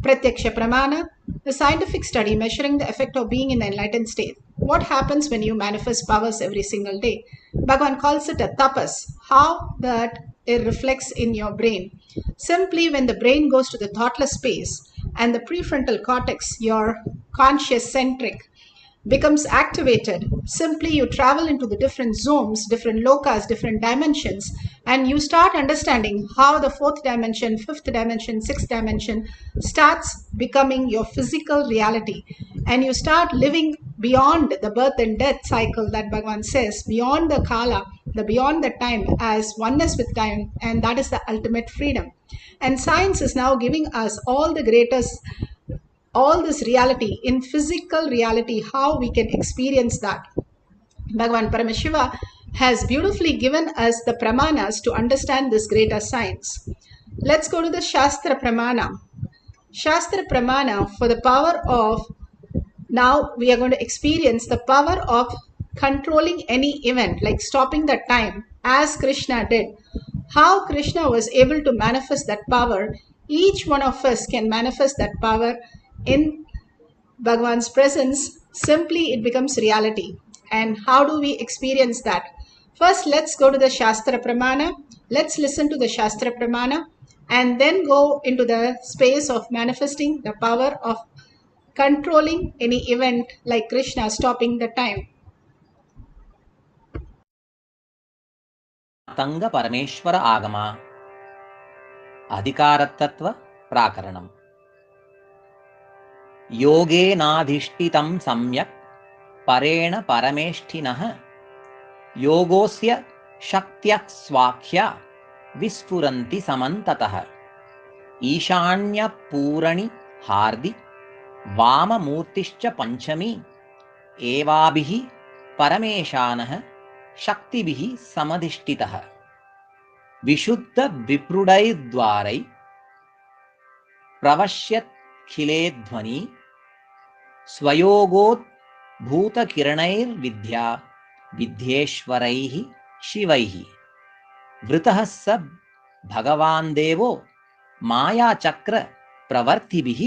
Pratyaksha Pramana, the scientific study measuring the effect of being in the enlightened state. What happens when you manifest powers every single day? Bhagavan calls it a tapas. How that it reflects in your brain. Simply when the brain goes to the thoughtless space and the prefrontal cortex, your conscious centric, becomes activated. Simply you travel into the different zones, different lokas, different dimensions, and you start understanding how the fourth dimension, fifth dimension, sixth dimension starts becoming your physical reality. And you start living beyond the birth and death cycle that Bhagavan says, beyond the kala, the beyond the time as oneness with time, and that is the ultimate freedom. And science is now giving us all the greatest all this reality in physical reality, how we can experience that. Bhagavan Paramashiva has beautifully given us the pramanas to understand this greater science. Let's go to the Shastra Pramana. Shastra Pramana for the power of, now we are going to experience the power of controlling any event, like stopping the time as Krishna did. How Krishna was able to manifest that power, each one of us can manifest that power in Bhagavan's presence. Simply it becomes reality. And how do we experience that? First, let's go to the Shastra Pramana. Let's listen to the Shastra Pramana and then go into the space of manifesting the power of controlling any event like Krishna stopping the time. तंग परमेश्वर आगमा अधिकारतत्व प्राकरणम् योगेनाधिष्ठितं सम्यक् परेण परमेष्ठिनः योगोस्य शक्त्यः स्वाख्या विस्फुरन्ति समन्ततः ईशान्यपूरणि हार्दि वाममूर्तिश्च पञ्चमी एवाभिः परमेशानः शक्तिभिः समधिष्ठितः विशुद्ध विप्रुडैर्द्वारै प्रवश्यत्खिलेध्वनि स्वयोगोद्भूतकिरणैर्विद्या विद्येश्वरैः शिवैः वृतः स भगवान् देवो मायाचक्र प्रवर्तिभिः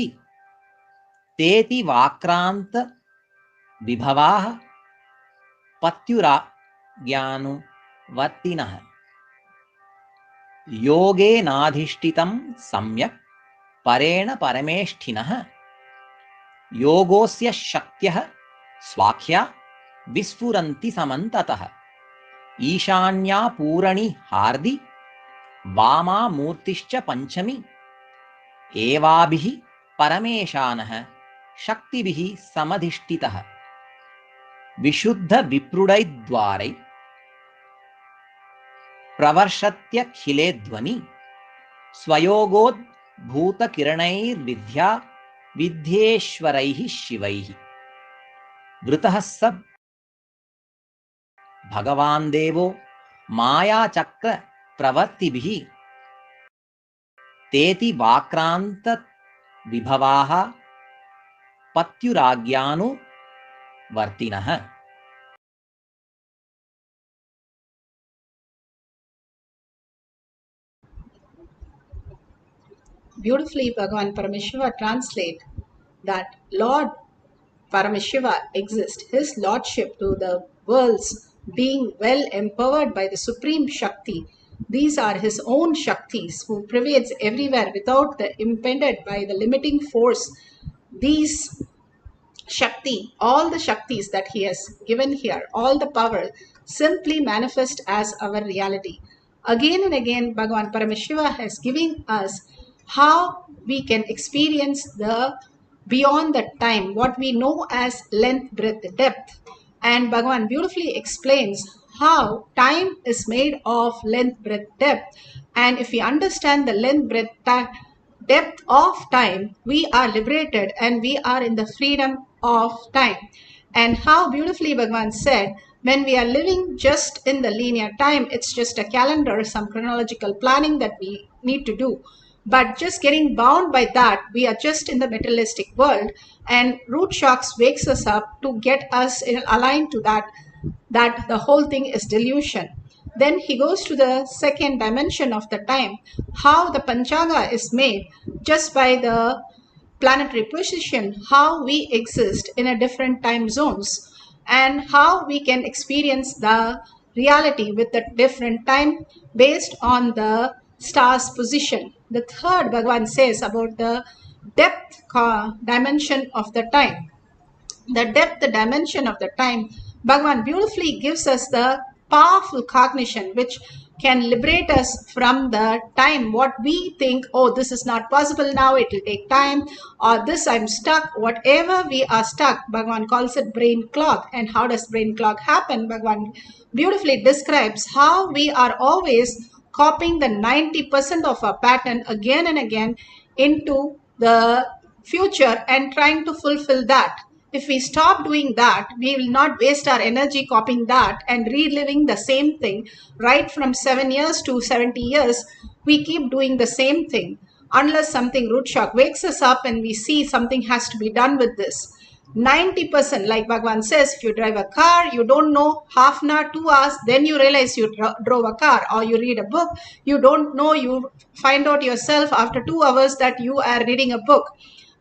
तेति वाक्रांत विभवाः पत्युराज्ञानुवर्तिनः योगेनाधिष्ठितं सम्यक् परेण परमेष्ठिनः योगोस्य शक्त्यः स्वाख्या विस्फुरन्ति समन्ततः ईशान्यापूरणि हार्दि वामा मूर्तिश्च पञ्चमी एवाभिः परमेशानः शक्तिभिः समधिष्ठितः विशुद्ध विप्रुडैर्द्वारै प्रवर्षत्यखिले ध्वनि स्वयोगोद्भूतकिरणैर्विद्या विद्येश्वरैः शिवैः वृतः स भगवान् देवो मायाचक्र प्रवर्तिभिः तेति वाक्रांत विभवाः पत्युराज्ञानुवर्तिनः. Beautifully, Bhagavan Paramashiva translate that Lord Paramashiva exists, his lordship to the worlds being well empowered by the supreme Shakti. These are his own Shaktis who pervades everywhere without the impeded by the limiting force. These Shakti, all the Shaktis that he has given here, all the power simply manifest as our reality. Again and again, Bhagavan Paramashiva has given us how we can experience the beyond the time, what we know as length, breadth, depth. And Bhagavan beautifully explains how time is made of length, breadth, depth. And if we understand the length, breadth, depth of time, we are liberated and we are in the freedom of time. And how beautifully Bhagavan said, when we are living just in the linear time, it's just a calendar, some chronological planning that we need to do. But just getting bound by that, we are just in the materialistic world, and root shocks wakes us up to get us aligned to that the whole thing is delusion. Then he goes to the second dimension of the time, how the Panchaga is made just by the planetary position, how we exist in a different time zones, and how we can experience the reality with a different time based on the star's position. The third, Bhagavan says about the depth dimension of the time. The depth, the dimension of the time, Bhagavan beautifully gives us the powerful cognition which can liberate us from the time what we think, oh, this is not possible now, it will take time, or this I'm stuck. Whatever we are stuck, Bhagavan calls it brain clog. And how does brain clog happen? Bhagavan beautifully describes how we are always copying the 90% of our pattern again and again into the future and trying to fulfill that. If we stop doing that, we will not waste our energy copying that and reliving the same thing right from 7 years to 70 years. We keep doing the same thing unless something root shock wakes us up and we see something has to be done with this. 90%, like Bhagavan says, if you drive a car, you don't know half an hour, 2 hours, then you realize you drove a car. Or you read a book, you don't know, you find out yourself after 2 hours that you are reading a book.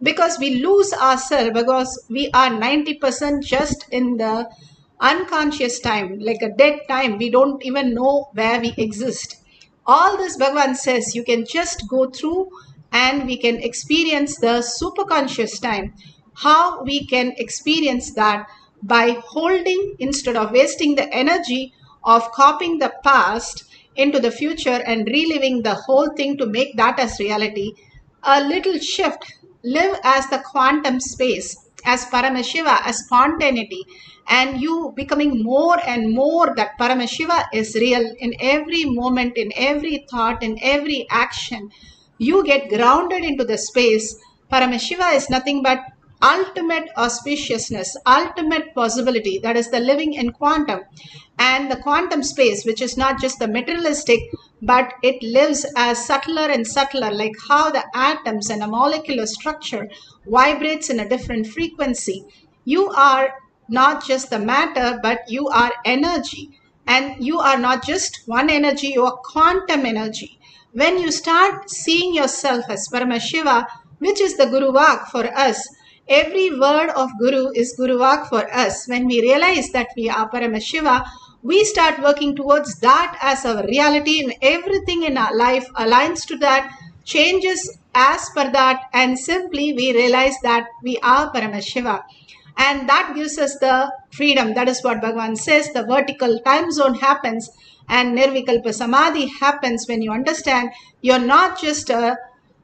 Because we lose ourselves, because we are 90% just in the unconscious time, like a dead time. We don't even know where we exist. All this Bhagavan says you can just go through and we can experience the superconscious time. How we can experience that by holding instead of wasting the energy of copying the past into the future and reliving the whole thing to make that as reality. A little shift. Live as the quantum space, as Paramashiva, as spontaneity, and you becoming more and more that Paramashiva is real in every moment, in every thought, in every action. You get grounded into the space. Paramashiva is nothing but ultimate auspiciousness, ultimate possibility, that is the living in quantum. And the quantum space, which is not just the materialistic, but it lives as subtler and subtler, like how the atoms and a molecular structure vibrates in a different frequency. You are not just the matter, but you are energy. And you are not just one energy, you are quantum energy. When you start seeing yourself as Paramashiva, which is the Guru Vak for us, every word of Guru is Guru Vak for us. When we realize that we are Paramashiva, we start working towards that as our reality, and everything in our life aligns to that, changes as per that, and simply we realize that we are Paramashiva. And that gives us the freedom. That is what Bhagavan says. The vertical time zone happens and Nirvikalpa Samadhi happens when you understand you're not just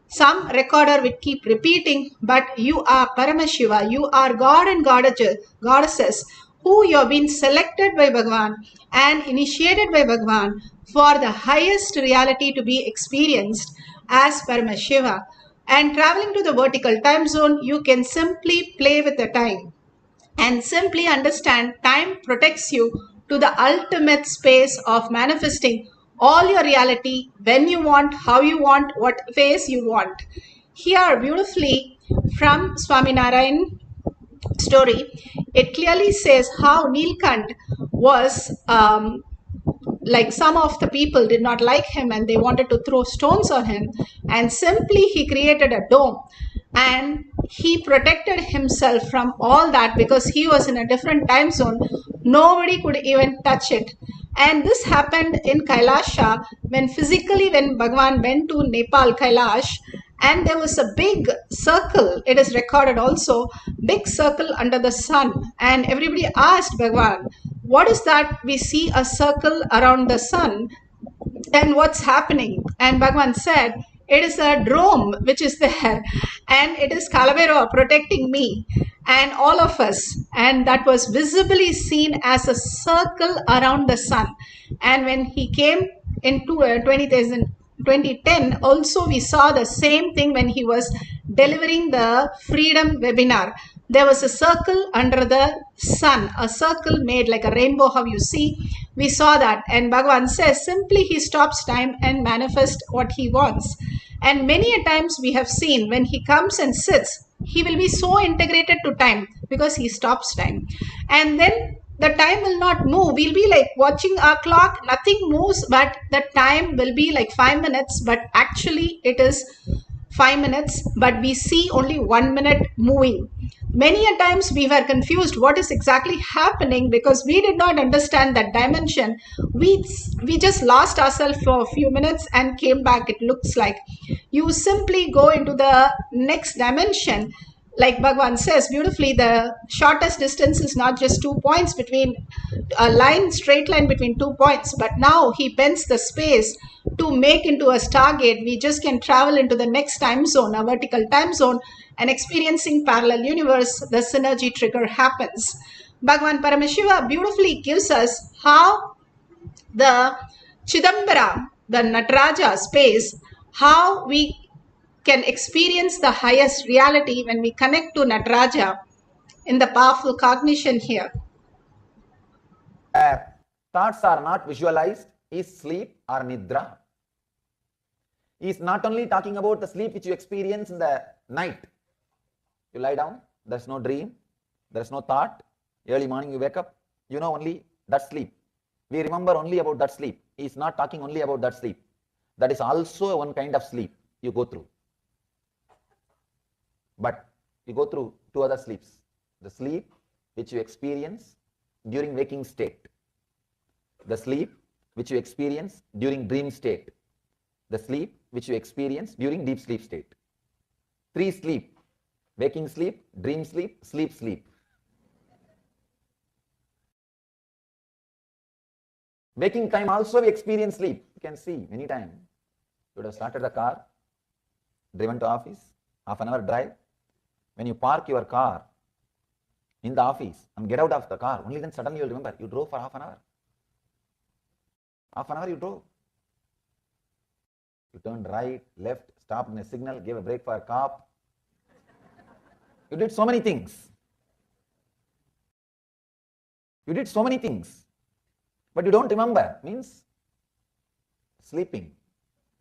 some recorder will keep repeating, but you are Paramashiva. You are God and goddesses who you have been selected by Bhagavan and initiated by Bhagavan for the highest reality to be experienced as Paramashiva. And traveling to the vertical time zone, you can simply play with the time and simply understand time protects you to the ultimate space of manifesting all your reality when you want, how you want, what phase you want. Here, beautifully from Swaminarayan story, it clearly says how Nilkant was like some of the people did not like him and they wanted to throw stones on him, and simply he created a dome and he protected himself from all that because he was in a different time zone. Nobody could even touch it. And this happened in Kailasha when Bhagavan went to Nepal, Kailash, and there was a big circle. It is recorded also, big circle under the sun. And everybody asked Bhagavan, what is that? We see a circle around the sun and what's happening? And Bhagavan said, it is a drome which is there and it is Kalavera protecting me and all of us. And that was visibly seen as a circle around the sun. And when he came into 2010, also we saw the same thing when he was delivering the freedom webinar. there was a circle under the sun, a circle made like a rainbow, how you see. We saw that. And Bhagavan says, simply he stops time and manifests what he wants. And many a times we have seen when he comes and sits, he will be so integrated to time because he stops time. And then the time will not move. We'll be like watching our clock, nothing moves, but the time will be like 5 minutes, but actually it is 5 minutes, but we see only 1 minute moving. Many a times we were confused what is exactly happening because we did not understand that dimension. We just lost ourselves for a few minutes and came back. It looks like you simply go into the next dimension. Like Bhagavan says beautifully, the shortest distance is not just 2 points between a line, straight line between 2 points, but now he bends the space to make into a stargate. We just can travel into the next time zone, a vertical time zone, and experiencing parallel universe, the synergy trigger happens. Bhagavan Paramashiva beautifully gives us how the Chidambara, the Nataraja space, how we can experience the highest reality when we connect to Nataraja in the powerful cognition here. Thoughts are not visualized is sleep or nidra. He is not only talking about the sleep which you experience in the night. You lie down, there's no dream, there's no thought. Early morning you wake up, you know only that sleep. We remember only about that sleep. He is not talking only about that sleep. That is also one kind of sleep you go through. But you go through two other sleeps. The sleep which you experience during waking state. The sleep which you experience during dream state. The sleep which you experience during deep sleep state. 3 sleep: waking sleep, dream sleep, sleep sleep. Waking time also we experience sleep. You can see many times. You would have started the car, driven to office, half an hour drive. When you park your car in the office and get out of the car, only then suddenly you will remember you drove for half an hour. Half an hour you drove. You turned right, left, stopped in a signal, gave a brake for a cop. You did so many things. You did so many things. But you don't remember. Means sleeping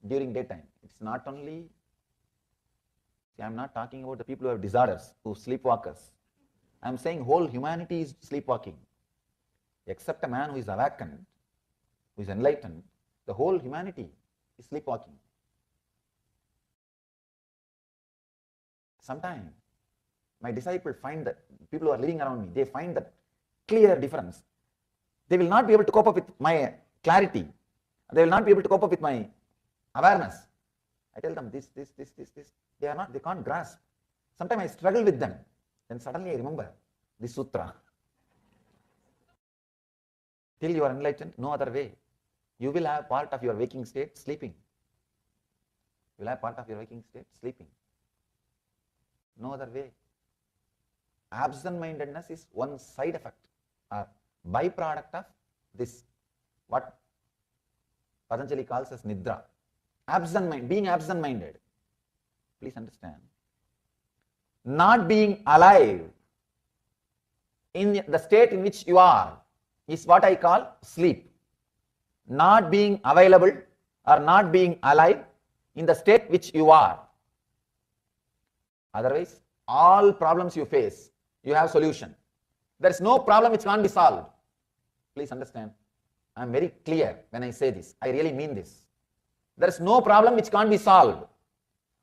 during daytime. It's not only, see, I'm not talking about the people who have disorders, who sleepwalkers. I'm saying whole humanity is sleepwalking. Except a man who is awakened, who is enlightened, the whole humanity is sleepwalking. Sometimes my disciples find that people who are living around me, they find that clear difference. They will not be able to cope up with my clarity. They will not be able to cope up with my awareness. I tell them this. They can't grasp. Sometimes I struggle with them. Then suddenly I remember this sutra. Till you are enlightened, no other way. You will have part of your waking state sleeping. You will have part of your waking state sleeping. No other way. Absent-mindedness is one side effect or byproduct of this, what Patanjali calls as nidra. Being absent-minded. Please understand. Not being alive in the state in which you are is what I call sleep. Not being available or not being alive in the state which you are. Otherwise, all problems you face, you have solution. There is no problem which can't be solved. Please understand. I am very clear when I say this. I really mean this. There is no problem which can't be solved.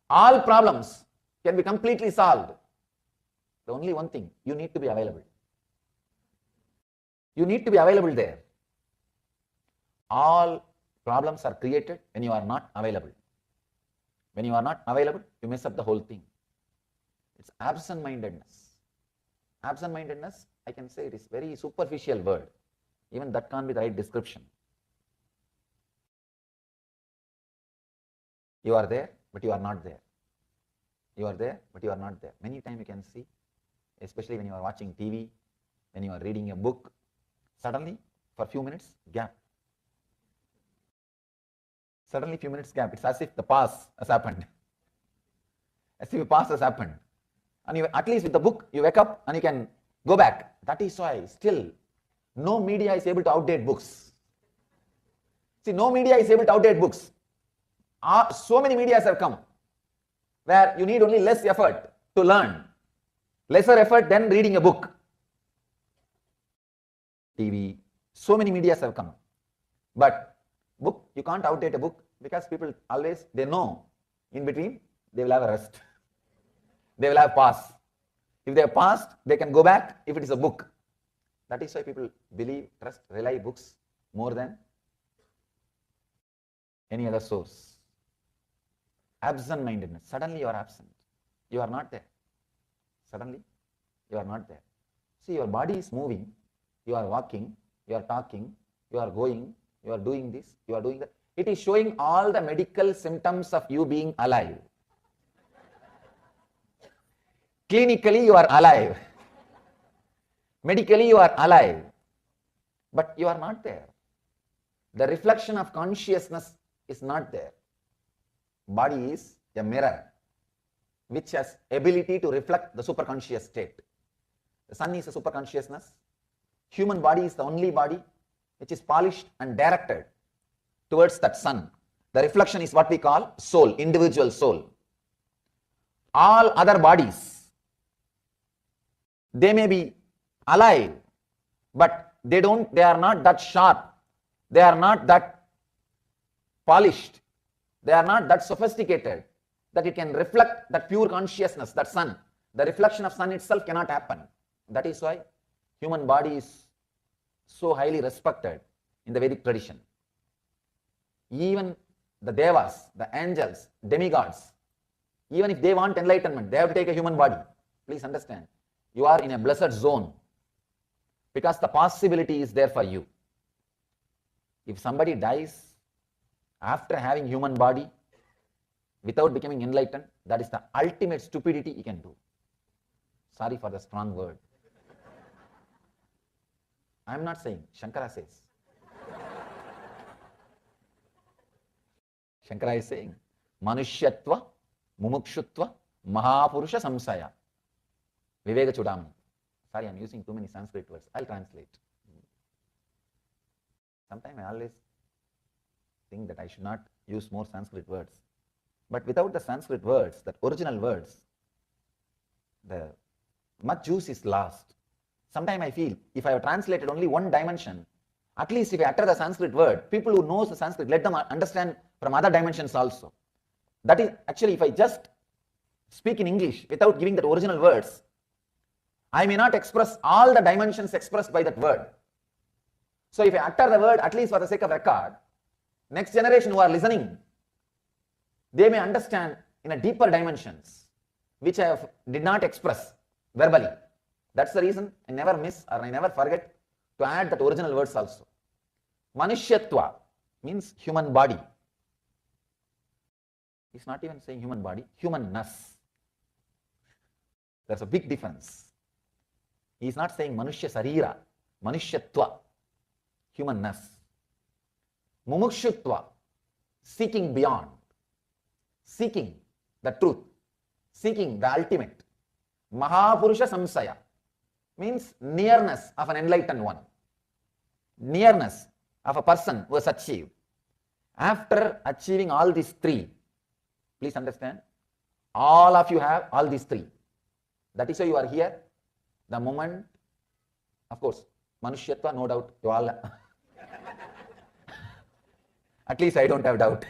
All problems can be completely solved. The only one thing, you need to be available. You need to be available there. All problems are created when you are not available. When you are not available, you mess up the whole thing. It's absent-mindedness. Absent-mindedness, I can say it is very superficial word. Even that can't be the right description. You are there, but you are not there. You are there, but you are not there. Many times you can see, especially when you are watching TV, when you are reading a book, suddenly for a few minutes, gap. Suddenly few minutes gap. It's as if the pause has happened. As if a pause has happened. And you, at least with the book, you wake up and you can go back. That is why still no media is able to outdate books. See, no media is able to outdate books. So many medias have come where you need only less effort to learn. Lesser effort than reading a book. TV, so many medias have come. But book, you can't outdate a book because people always, they know in between they will have a rest. They will have pause. If they have paused, they can go back if it is a book. That is why people believe, trust, rely books more than any other source. Absent-mindedness. Suddenly you are absent. You are not there. Suddenly you are not there. See, your body is moving. You are walking. You are talking. You are going. You are doing this. You are doing that. It is showing all the medical symptoms of you being alive. Clinically, you are alive. Medically, you are alive. But you are not there. The reflection of consciousness is not there. Body is a mirror which has ability to reflect the superconscious state. The sun is a superconsciousness. Human body is the only body which is polished and directed towards that sun. The reflection is what we call soul, individual soul. All other bodies, they may be alive, but they are not that sharp. They are not that polished. They are not that sophisticated that it can reflect that pure consciousness, that sun. The reflection of sun itself cannot happen. That is why human body is so highly respected in the Vedic tradition. Even the devas, the angels, demigods, even if they want enlightenment, they have to take a human body. Please understand, you are in a blessed zone because the possibility is there for you. If somebody dies after having human body without becoming enlightened, that is the ultimate stupidity he can do. Sorry for the strong word. I am not saying, Shankara says. Shankara is saying, Manushyatva, Mumukshutva, Mahapurusha Samsaya. Viveka Chudamani. Sorry, I am using too many Sanskrit words. I'll translate. Sometimes I always think that I should not use more Sanskrit words. But without the Sanskrit words, the original words, the much juice is lost. Sometimes I feel if I have translated only one dimension, at least if I utter the Sanskrit word, people who knows the Sanskrit, let them understand from other dimensions also. That is actually, if I just speak in English without giving that original words, I may not express all the dimensions expressed by that word. So if I utter the word, at least for the sake of record, next generation who are listening, they may understand in a deeper dimensions, which I did not express verbally. That's the reason I never miss or I never forget to add that original words also. Manushyatva means human body. He's not even saying human body, humanness. There's a big difference. He's not saying Manushya Sarira, Manushyatva, humanness. Mumukshutva, seeking beyond, seeking the truth, seeking the ultimate. Mahapurusha Samsaya means nearness of an enlightened one, nearness of a person who has achieved. After achieving all these three, please understand, all of you have all these three. That is why you are here. The moment, of course, Manushyatva, no doubt, you all, at least I don't have doubt.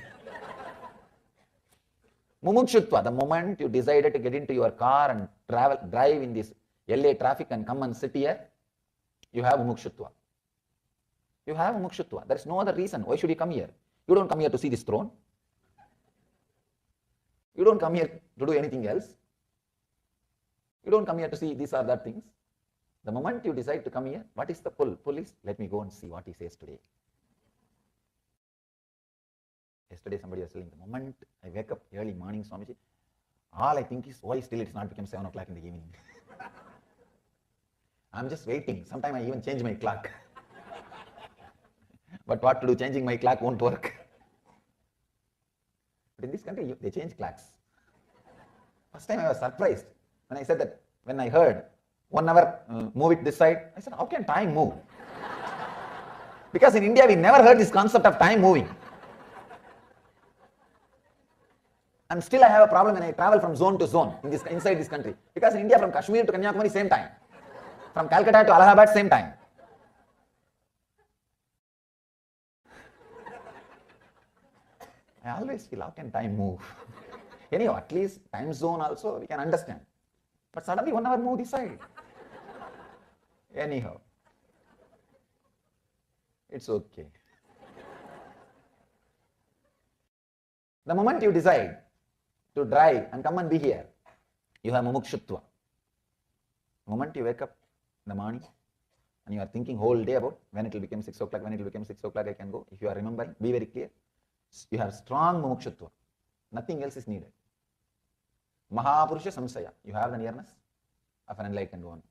Mumukshutva, the moment you decided to get into your car and drive in this LA traffic and come and sit here, you have Mumukshutva. You have Mumukshutva. There is no other reason. Why should you come here? You don't come here to see this throne. You don't come here to do anything else. You don't come here to see these or that things. The moment you decide to come here, what is the pull? Pull is, let me go and see what he says today. Yesterday somebody was telling, the moment I wake up early morning, Swamiji, all I think is, why still it's not become 7 o'clock in the evening? I'm just waiting. Sometimes I even change my clock. But what to do? Changing my clock won't work. But in this country, they change clocks. First time I was surprised. When I said that, when I heard 1 hour, move it this side, I said, how can time move? Because in India, we never heard this concept of time moving. And still I have a problem when I travel from zone to zone inside this country. Because in India, from Kashmir to Kanyakumari, same time. From Calcutta to Allahabad, same time. I always feel, how can time move? Anyhow, at least time zone also we can understand. But suddenly 1 hour move this side. Anyhow, it's okay. The moment you decide to drive and come and be here, you have mumukshutva. The moment you wake up in the morning and you are thinking whole day about when it will become 6 o'clock, when it will become 6 o'clock I can go. If you are remembering, be very clear. You have strong mumukshutva. Nothing else is needed. Mahapurusha samsaya. You have the nearness of an enlightened one.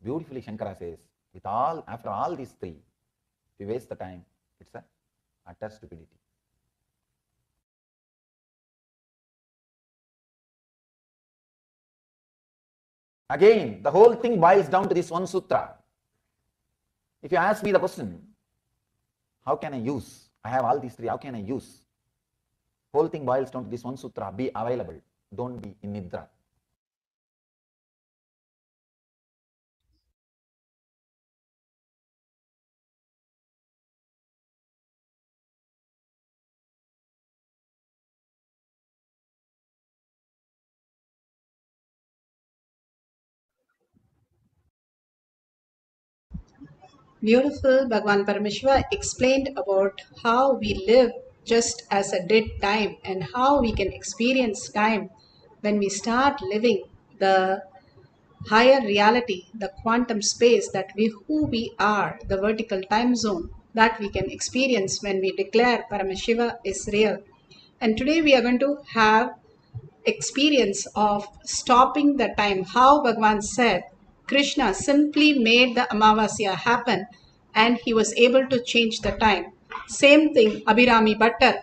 Beautifully Shankara says, after all these three, if you waste the time, it's a utter stupidity. Again, the whole thing boils down to this one sutra. If you ask me the question, how can I use? I have all these three, how can I use? Whole thing boils down to this one sutra, be available, don't be in nidra. Beautiful. Bhagavan Paramashiva explained about how we live just as a dead time and how we can experience time when we start living the higher reality, the quantum space that who we are, the vertical time zone that we can experience when we declare Paramashiva is real. And today we are going to have experience of stopping the time. How Bhagavan said, Krishna simply made the Amavasya happen and he was able to change the time. Same thing, Abhirami Bhattar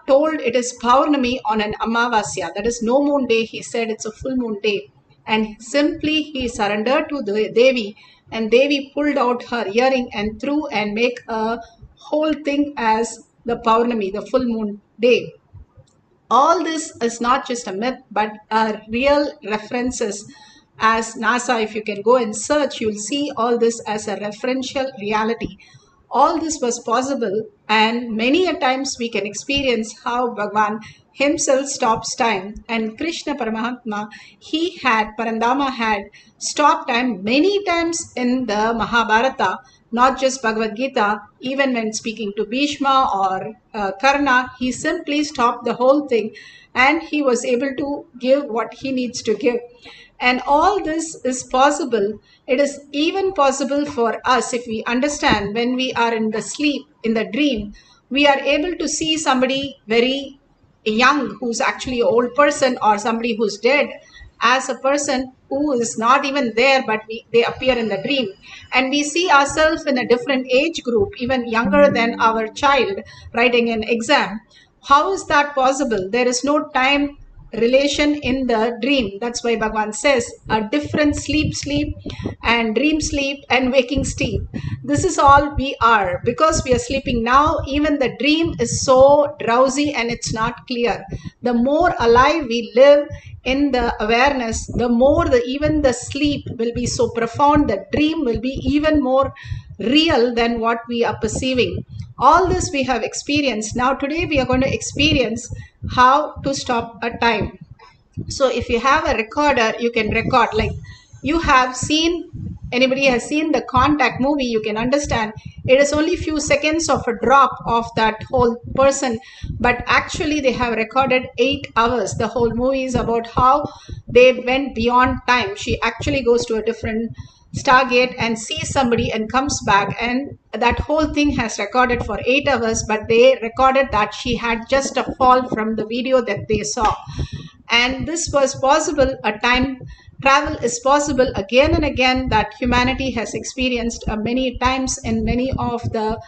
told it is Paurnami on an Amavasya, that is no moon day. He said it's a full moon day. And simply he surrendered to the Devi and Devi pulled out her earring and threw and make a whole thing as the Paurnami, the full moon day. All this is not just a myth, but are real references. As NASA, if you can go and search, you'll see all this as a referential reality. All this was possible, and many a times we can experience how Bhagavan himself stops time. And Krishna Paramahatma, Parandama had stopped time many times in the Mahabharata, not just Bhagavad Gita. Even when speaking to Bhishma or Karna, he simply stopped the whole thing and he was able to give what he needs to give. And all this is possible. It is even possible for us if we understand when we are in the sleep, in the dream, we are able to see somebody very young who's actually an old person or somebody who's dead as a person who is not even there, but they appear in the dream. And we see ourselves in a different age group, even younger than our child writing an exam. How is that possible? There is no time relation in the dream. That's why Bhagavan says a different sleep and dream sleep and waking sleep. This is all we are. Because we are sleeping now, even the dream is so drowsy and it's not clear. The more alive we live in the awareness, the more even the sleep will be so profound, the dream will be even more real than what we are perceiving. All this we have experienced. Now today we are going to experience how to stop a time. So if you have a recorder, you can record. Like you have seen, anybody has seen the Contact movie, you can understand it is only few seconds of a drop of that whole person, but actually they have recorded 8 hours. The whole movie is about how they went beyond time. She actually goes to a different Stargate and sees somebody and comes back, and that whole thing has recorded for 8 hours, but they recorded that she had just a fall from the video that they saw. And this was possible. A time travel is possible again and again that humanity has experienced many times in many of the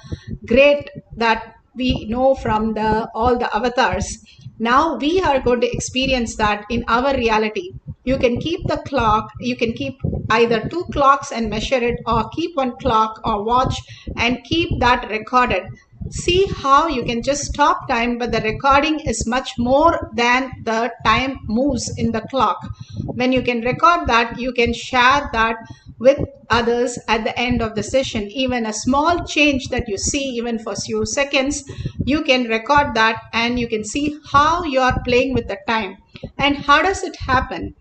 great that we know from all the avatars. Now we are going to experience that in our reality. You can keep the clock, you can keep either 2 clocks and measure it, or keep 1 clock or watch and keep that recorded. See how you can just stop time, but the recording is much more than the time moves in the clock. When you can record that, you can share that with others at the end of the session. Even a small change that you see, even for a few seconds, you can record that and you can see how you are playing with the time. And how does it happen?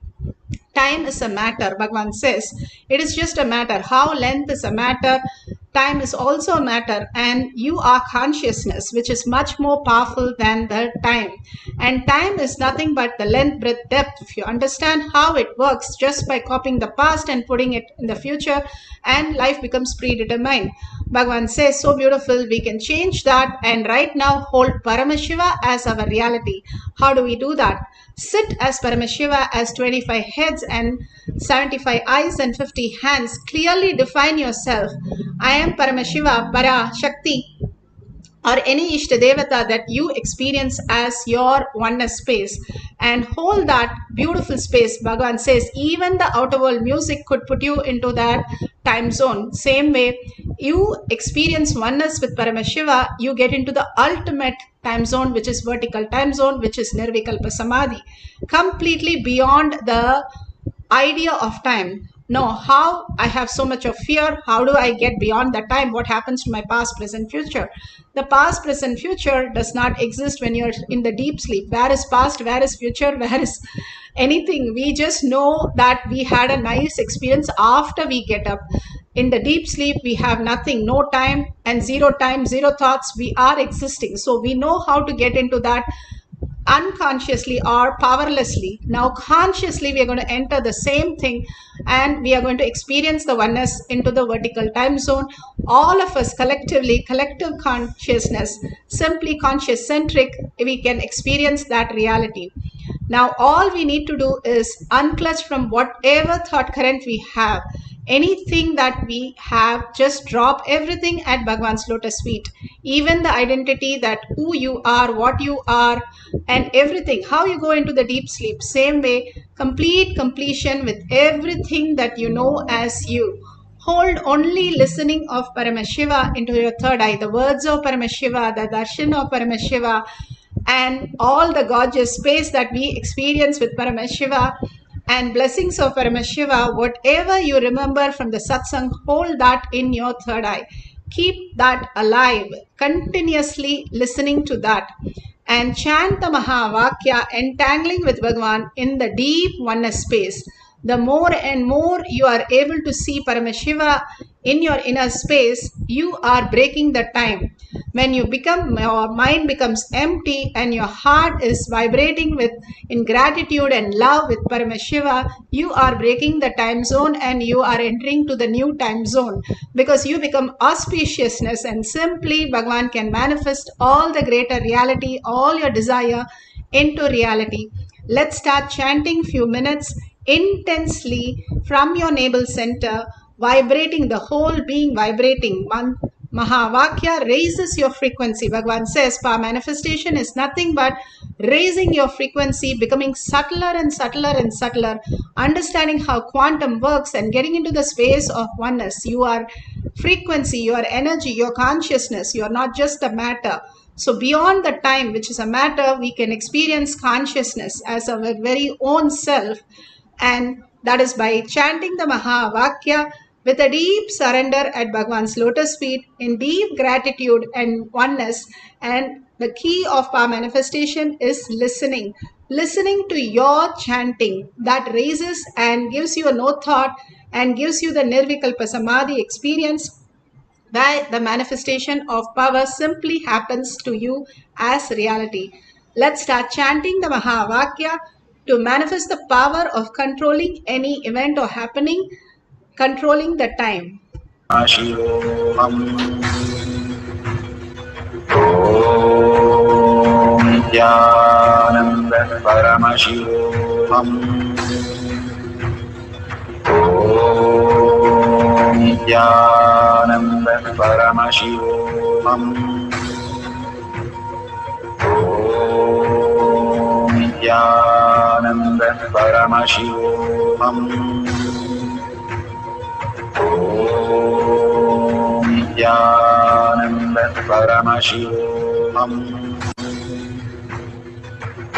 Time is a matter, Bhagavan says. It is just a matter. How length is a matter, time is also a matter, and you are consciousness, which is much more powerful than the time. And time is nothing but the length, breadth, depth. If you understand how it works just by copying the past and putting it in the future, and life becomes predetermined. Bhagavan says, so beautiful, we can change that and right now hold Paramashiva as our reality. How do we do that? Sit as Paramashiva as 25 heads and 75 eyes and 50 hands. Clearly define yourself. I am Paramashiva, Para, Shakti, or any Ishtadevata that you experience as your oneness space, and hold that beautiful space. Bhagavan says even the outer world music could put you into that time zone. Same way you experience oneness with Paramashiva, you get into the ultimate time zone, which is vertical time zone, which is Nirvikalpa Samadhi, completely beyond the idea of time. No, how I have so much of fear, how do I get beyond that time? What happens to my past, present, future? The past, present, future does not exist when you're in the deep sleep. Where is past, where is future, where is anything? We just know that we had a nice experience after we get up. In the deep sleep, we have nothing, no time and zero time, zero thoughts. We are existing. So we know how to get into that unconsciously or powerlessly. Now consciously we are going to enter the same thing and we are going to experience the oneness into the vertical time zone. All of us collectively, collective consciousness, simply conscious centric, we can experience that reality. Now all we need to do is unclutch from whatever thought current we have. Anything that we have, just drop everything at Bhagavan's lotus feet. Even the identity that who you are, what you are, and everything, how you go into the deep sleep. Same way, complete completion with everything that you know as you. Hold only listening of Paramashiva into your third eye, the words of Paramashiva, the darshan of Paramashiva, and all the gorgeous space that we experience with Paramashiva and blessings of Paramashiva. Whatever you remember from the satsang, hold that in your third eye. Keep that alive, continuously listening to that. And chant the Mahavakya, entangling with Bhagavan in the deep oneness space. The more and more you are able to see Paramashiva in your inner space, you are breaking the time. When you become, your mind becomes empty and your heart is vibrating with in gratitude and love with Paramashiva, you are breaking the time zone and you are entering to the new time zone, because you become auspiciousness and simply Bhagavan can manifest all the greater reality, all your desire into reality. Let's start chanting few minutes intensely from your navel center, vibrating, the whole being vibrating. Mahavakya raises your frequency. Bhagavan says power manifestation is nothing but raising your frequency, becoming subtler and subtler and subtler, understanding how quantum works and getting into the space of oneness. You are frequency, you are energy, your consciousness, you are not just the matter. So beyond the time, which is a matter, we can experience consciousness as our very own self. And that is by chanting the Mahavakya with a deep surrender at Bhagavan's lotus feet, in deep gratitude and oneness. And the key of power manifestation is listening. Listening to your chanting that raises and gives you a no thought and gives you the Nirvikalpa Samadhi experience, where the manifestation of power simply happens to you as reality. Let's start chanting the Mahavakya to manifest the power of controlling any event or happening, controlling the time. Om Jan-Feb Paramashivoham. Om Jan-Feb Paramashivoham. Om Jan-Feb Paramashivoham. Om Nithyananda Paramashivam.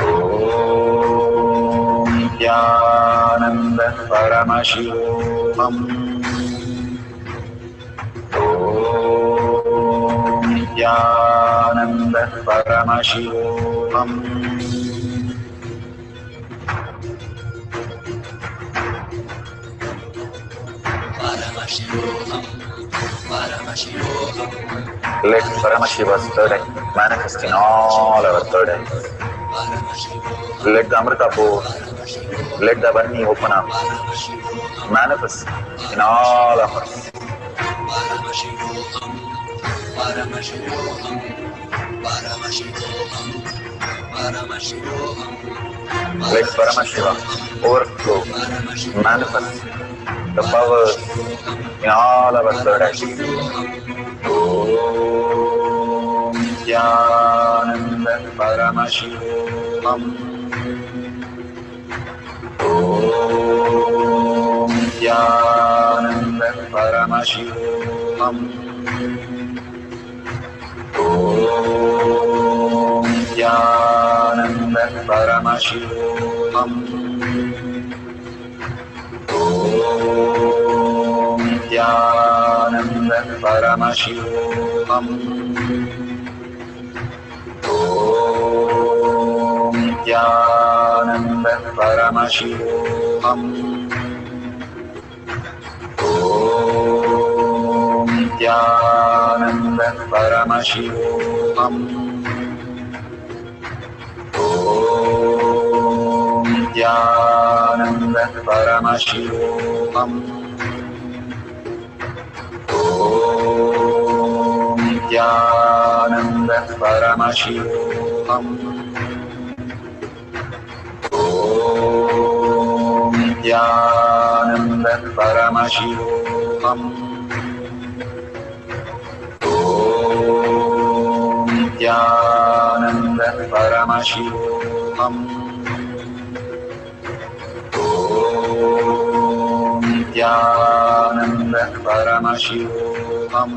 Om Nithyananda Paramashivam. Om Nithyananda Paramashivam. Let Paramashiva's third eye manifest in all our third eyes. Let the Amrita pour, let the Varni open up, manifest in all of us. Let Paramashiva overflow, manifest the powers in all our third eyes. Om Nithyananda Paramashivam. Om Nithyananda Paramashivam. Om Nithyananda Paramashivam. Om Nithyananda Paramashivam. Om Nithyananda Paramashivam. Om Nithyananda Paramashivam. Om Nithyananda Paramashivam. Om Nithyananda Paramashivam. Om Nithyananda Paramashivam. Om Nithyananda Paramashivam. Om Nithyananda Paramashivam.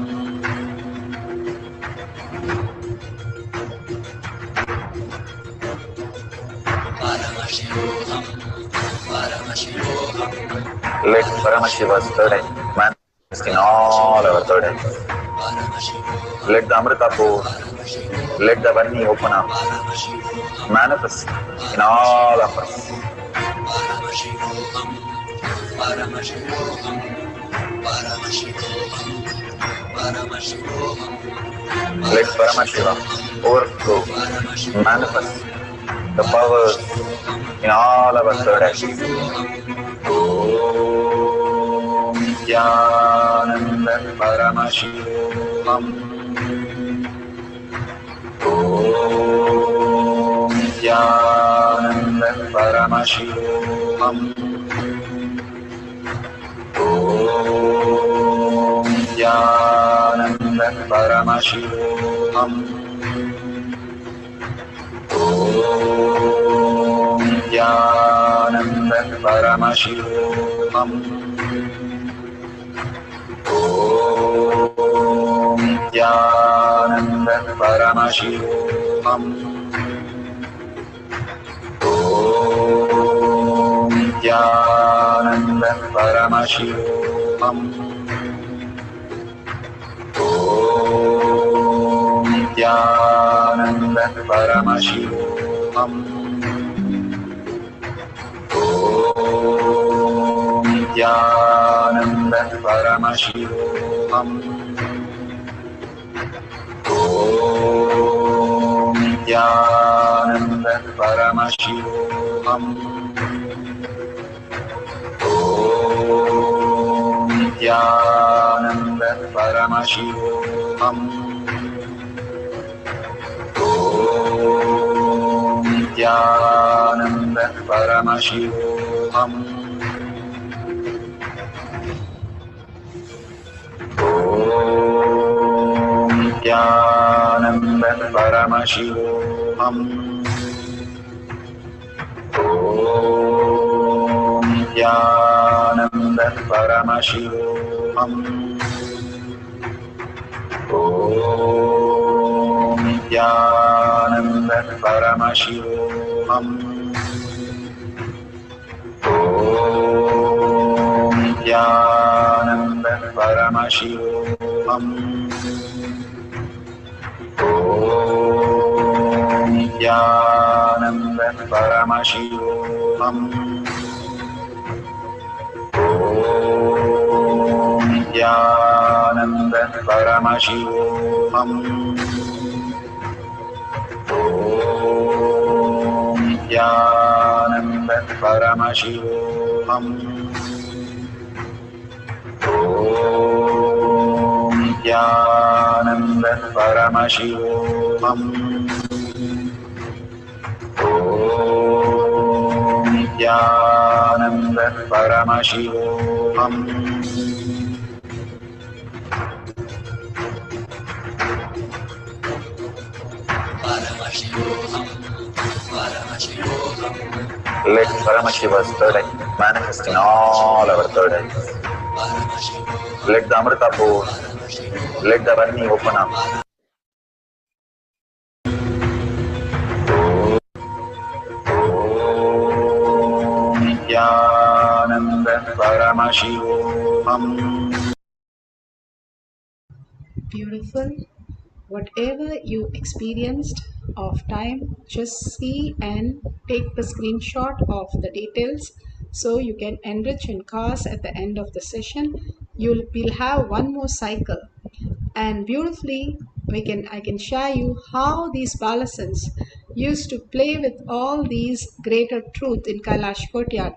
Let Paramashiva's third eye manifest in all our third eyes. Let the Amrita pour, let the Varni open up, manifest in all of us. Let Paramashiva overflow, manifest the powers in all our third eyes. Om Nithyananda Paramashivam. Om Nithyananda Paramashivam. Om Nithyananda Paramashivam. Om Nithyananda Paramashivam. Om Nithyananda Paramashivam. Om Nithyananda Paramashivam. Om Nithyananda Paramashivam. Om Nithyananda Paramashivam. Om Nithyananda Paramashivam. Om Nithyananda Paramashivam. Om Nithyananda Paramashivam. Om Nithyananda Paramashivoham. Om Nithyananda Paramashivoham. Om Nithyananda Paramashivoham. Om Nithyananda Paramashivoham. Om Nithyananda Paramashivoham. Om Nithyananda Paramashivoham. Om Nithyananda Paramashivoham. Om Nithyananda Paramashivoham. Om Nithyananda Paramashivoham. Let Paramashiva's third eye manifest in all our third eyes. Let the Amrita pour, let the Varni open up. Om Nithyananda Paramashivoham. Beautiful. Whatever you experienced of time, just see and take the screenshot of the details so you can enrich in cause at the end of the session. We'll have one more cycle, and beautifully I can share you how these balasans used to play with all these greater truth in Kailash Courtyard.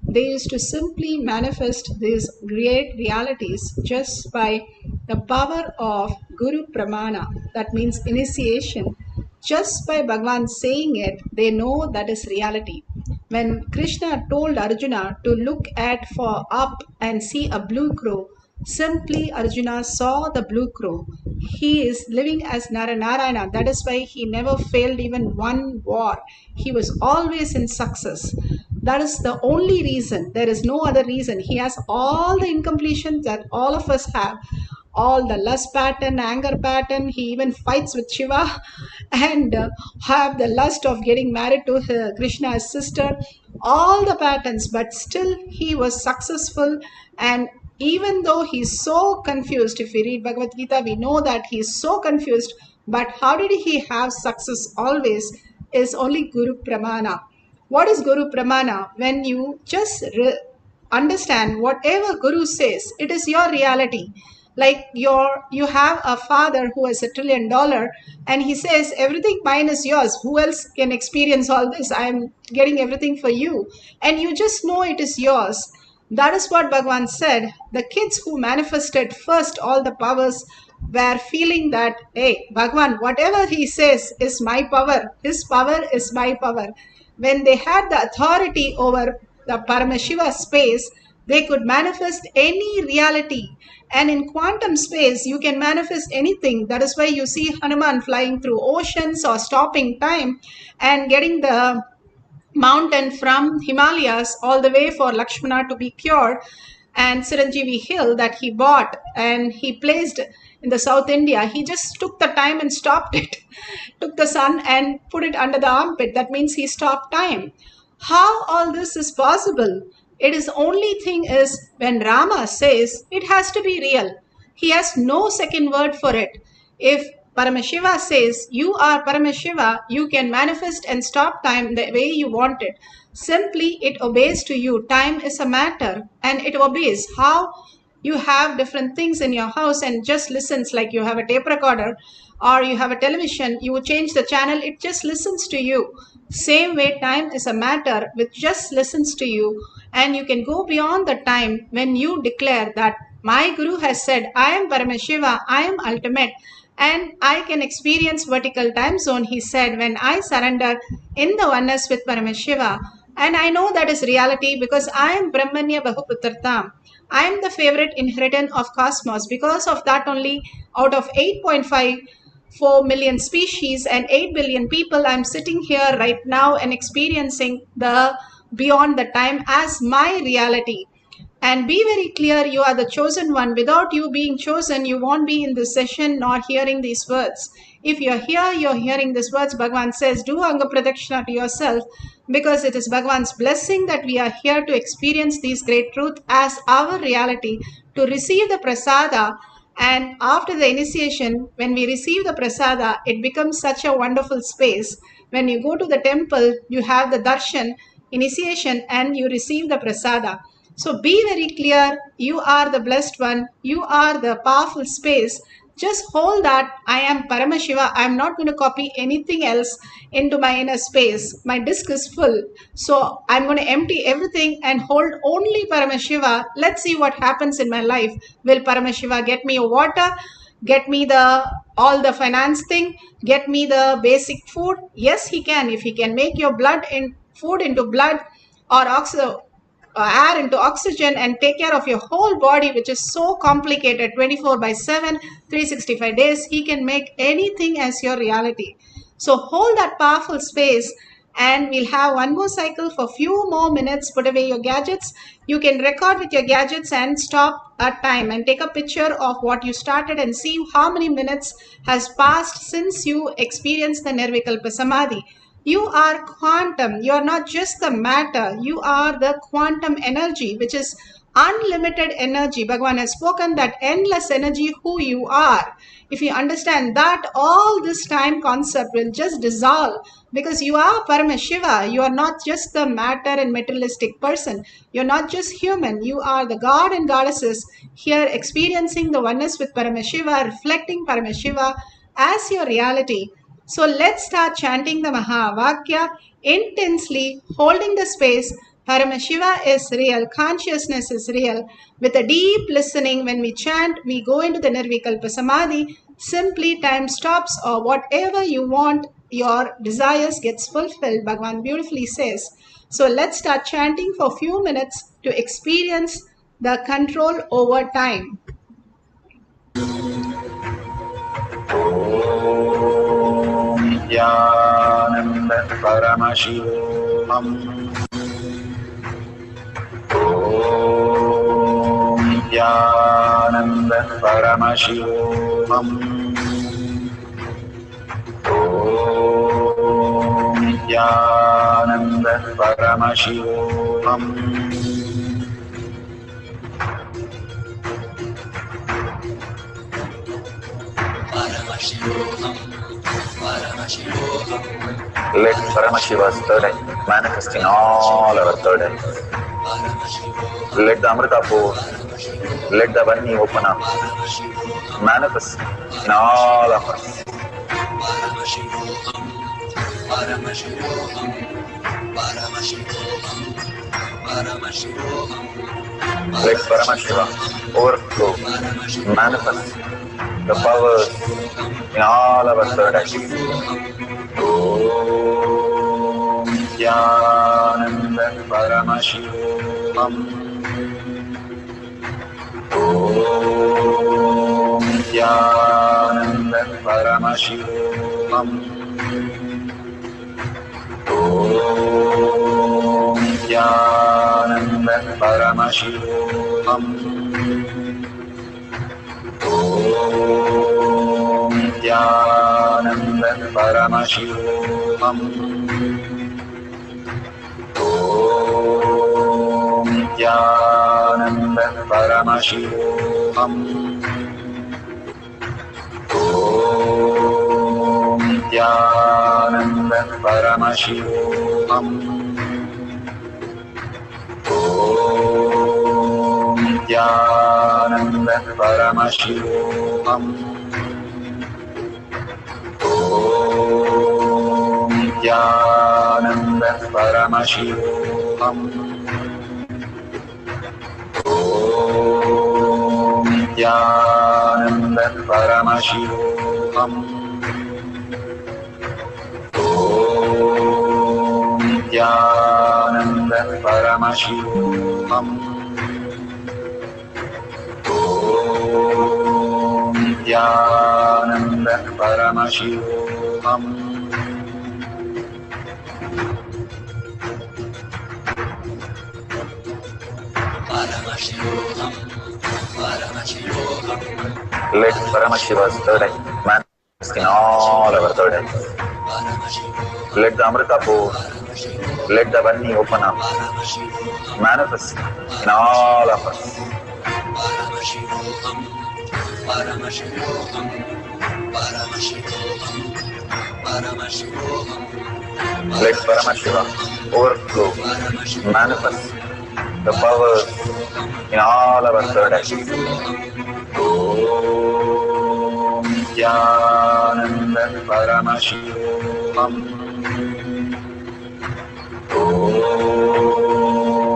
They used to simply manifest these great realities just by the power of Guru Pramana, that means initiation. Just by Bhagavan saying it, they know that is reality. When Krishna told Arjuna to look for up and see a blue crow, simply Arjuna saw the blue crow. He is living as Narayana. That is why he never failed even one war. He was always in success. That is the only reason. There is no other reason. He has all the incompletions that all of us have. All the lust pattern, anger pattern. He even fights with Shiva and have the lust of getting married to Krishna's sister. All the patterns, but still he was successful. And even though he's so confused, if we read Bhagavad Gita, we know that he's so confused. But how did he have success always is only Guru Pramana. What is Guru Pramana? When you just understand whatever Guru says, it is your reality. Like you have a father who has $1 trillion and he says, everything mine is yours. Who else can experience all this? I'm getting everything for you. And you just know it is yours. That is what Bhagavan said. The kids who manifested first all the powers were feeling that, hey, Bhagavan, whatever he says is my power. His power is my power. When they had the authority over the Paramashiva space, they could manifest any reality. And in quantum space, you can manifest anything. That is why you see Hanuman flying through oceans or stopping time and getting the mountain from Himalayas all the way for Lakshmana to be cured, and Chiranjeevi Hill that he bought and he placed in the South India. He just took the time and stopped it, took the sun and put it under the armpit. That means he stopped time. How all this is possible? It is only thing is when Rama says it has to be real. He has no second word for it. If Paramashiva says you are Paramashiva, you can manifest and stop time the way you want it. Simply it obeys to you. Time is a matter and it obeys. How? You have different things in your house and just listens, like you have a tape recorder or you have a television, you change the channel, it just listens to you. Same way time is a matter which just listens to you, and you can go beyond the time when you declare that my Guru has said, I am Paramashiva, I am ultimate, and I can experience vertical time zone, he said, when I surrender in the oneness with Paramashiva. And I know that is reality because I am Brahmanya Bahuputratam. I am the favorite inheritant of cosmos. Because of that only, out of 8.54 million species and 8 billion people, I'm sitting here right now and experiencing the beyond the time as my reality. And be very clear, you are the chosen one. Without you being chosen, you won't be in this session nor hearing these words. If you're here, you're hearing these words. Bhagavan says, do Anga Pradakshina to yourself, because it is Bhagavan's blessing that we are here to experience these great truths as our reality, to receive the prasada. And after the initiation, when we receive the prasada, it becomes such a wonderful space. When you go to the temple, you have the darshan, initiation, and you receive the prasada. So be very clear, you are the blessed one, you are the powerful space. Just hold that I am Paramashiva. I am not going to copy anything else into my inner space. My disk is full. So I'm going to empty everything and hold only Paramashiva. Let's see what happens in my life. Will Paramashiva get me water? Get me all the finance thing? Get me the basic food? Yes, he can. If he can make your food into blood or air into oxygen and take care of your whole body, which is so complicated, 24/7, 365 days, he can make anything as your reality. So hold that powerful space, and we'll have one more cycle for few more minutes. Put away your gadgets. You can record with your gadgets and stop at time and take a picture of what you started and see how many minutes has passed since you experienced the Nirvikalpa Samadhi. You are quantum. You are not just the matter. You are the quantum energy, which is unlimited energy. Bhagavan has spoken that endless energy who you are. If you understand that, all this time concept will just dissolve, because you are Paramashiva. You are not just the matter and materialistic person. You're not just human. You are the God and goddesses here experiencing the oneness with Paramashiva, reflecting Paramashiva as your reality. So let's start chanting the Mahavakya intensely, holding the space. Paramashiva is real. Consciousness is real. With a deep listening, when we chant, we go into the Nirvikalpa Samadhi. Simply time stops, or whatever you want, your desires gets fulfilled. Bhagavan beautifully says. So let's start chanting for a few minutes to experience the control over time. Jan-Feb Paramashivoham. Jan-Feb Paramashivoham. Jan-Feb Paramashivoham. Let Paramashiva's third eye manifest in all our third eyes. Let the Amrita pour, let the Vani open up, manifest in all of us. Let Paramashiva overflow, manifest the powers in all our third eyes. Om Jan-Feb Paramashivoham. Om Jan-Feb Paramashivoham. Om Jan-Feb Paramashivoham. Om Jan-Feb Paramashivoham. Om Jan-Feb Paramashivoham. Om Jan-Feb Paramashivoham. Om Jan-Feb Paramashivoham. Om Jan-Feb Paramashivoham. Om Jan-Feb Paramashivoham. Om Jan-Feb Paramashivoham. Om Jan-Feb Paramashivoham. Let Paramashiva's third eye manifest in all our third eyes. Let the Amrita pour, let the Vani open up, manifest in all of us. Let Paramashiva overflow, manifest the powers in all our third eyes. Om Nithyananda Paramashivam. Om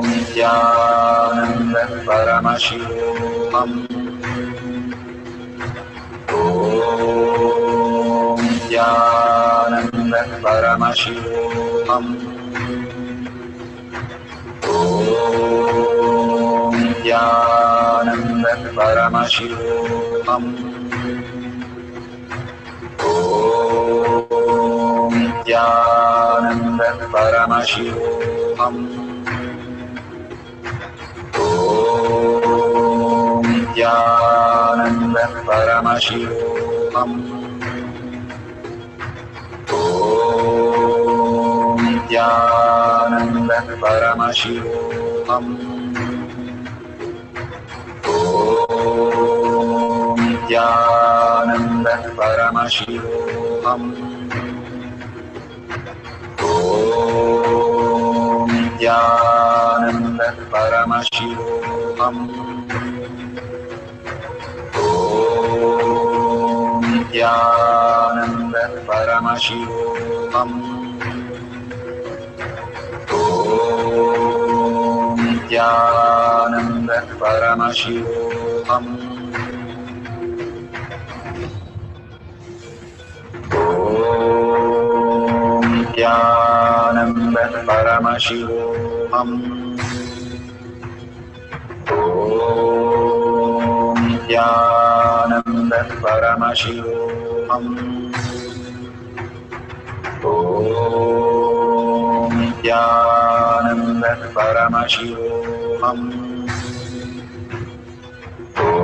Nithyananda Paramashivam. Om Nithyananda Paramashivam. Om Nithyananda Paramashivam. Om Nithyananda Paramashivam. Om Nithyananda Paramashivam. Om Nithyananda Paramashivam. Om Nithyananda Paramashivam. Om Nithyananda Paramashivam. Om Nithyananda Paramashivam. Om Nithyananda Paramashivam. Om Nithyananda Paramashivoham. Om Nithyananda Paramashivoham. Om Nithyananda Paramashivoham. Om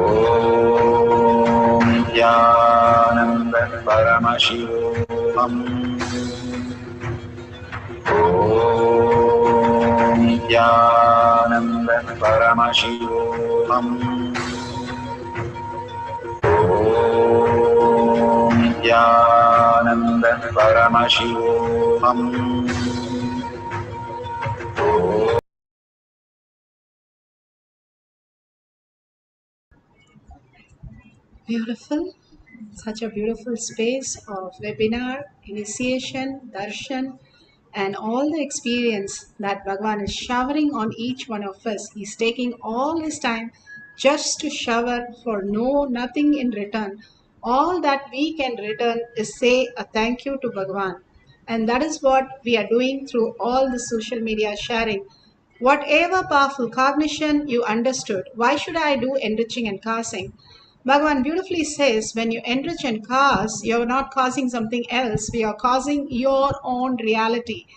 Nithyananda Paramashivoham. Om Nithyananda Paramashivoham. Om Nithyananda Paramashivoham. Beautiful. Such a beautiful space of webinar, initiation, darshan, and all the experience that Bhagavan is showering on each one of us. He's taking all his time just to shower for nothing in return. All that we can return is say a thank you to Bhagavan. And that is what we are doing through all the social media sharing. Whatever powerful cognition you understood, why should I do enriching and causing? Bhagavan beautifully says, when you enrich and cause, you're not causing something else, we are causing your own reality.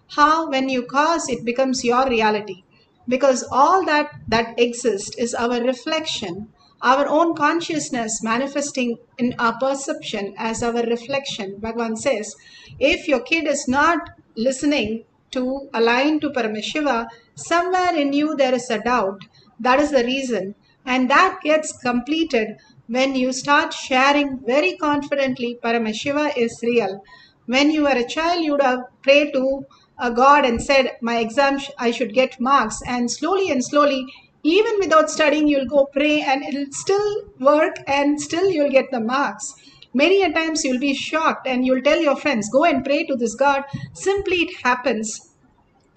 How, when you cause, it becomes your reality. Because all that exists is our reflection, our own consciousness manifesting in our perception as our reflection. Bhagavan says, if your kid is not listening to align to Paramashiva, somewhere in you there is a doubt. That is the reason. And that gets completed when you start sharing very confidently Paramashiva is real. When you were a child, you would have prayed to a God and said, my exam, I should get marks. And slowly, even without studying, you'll go pray and it'll still work and still you'll get the marks. Many a times you'll be shocked and you'll tell your friends, go and pray to this God. Simply it happens.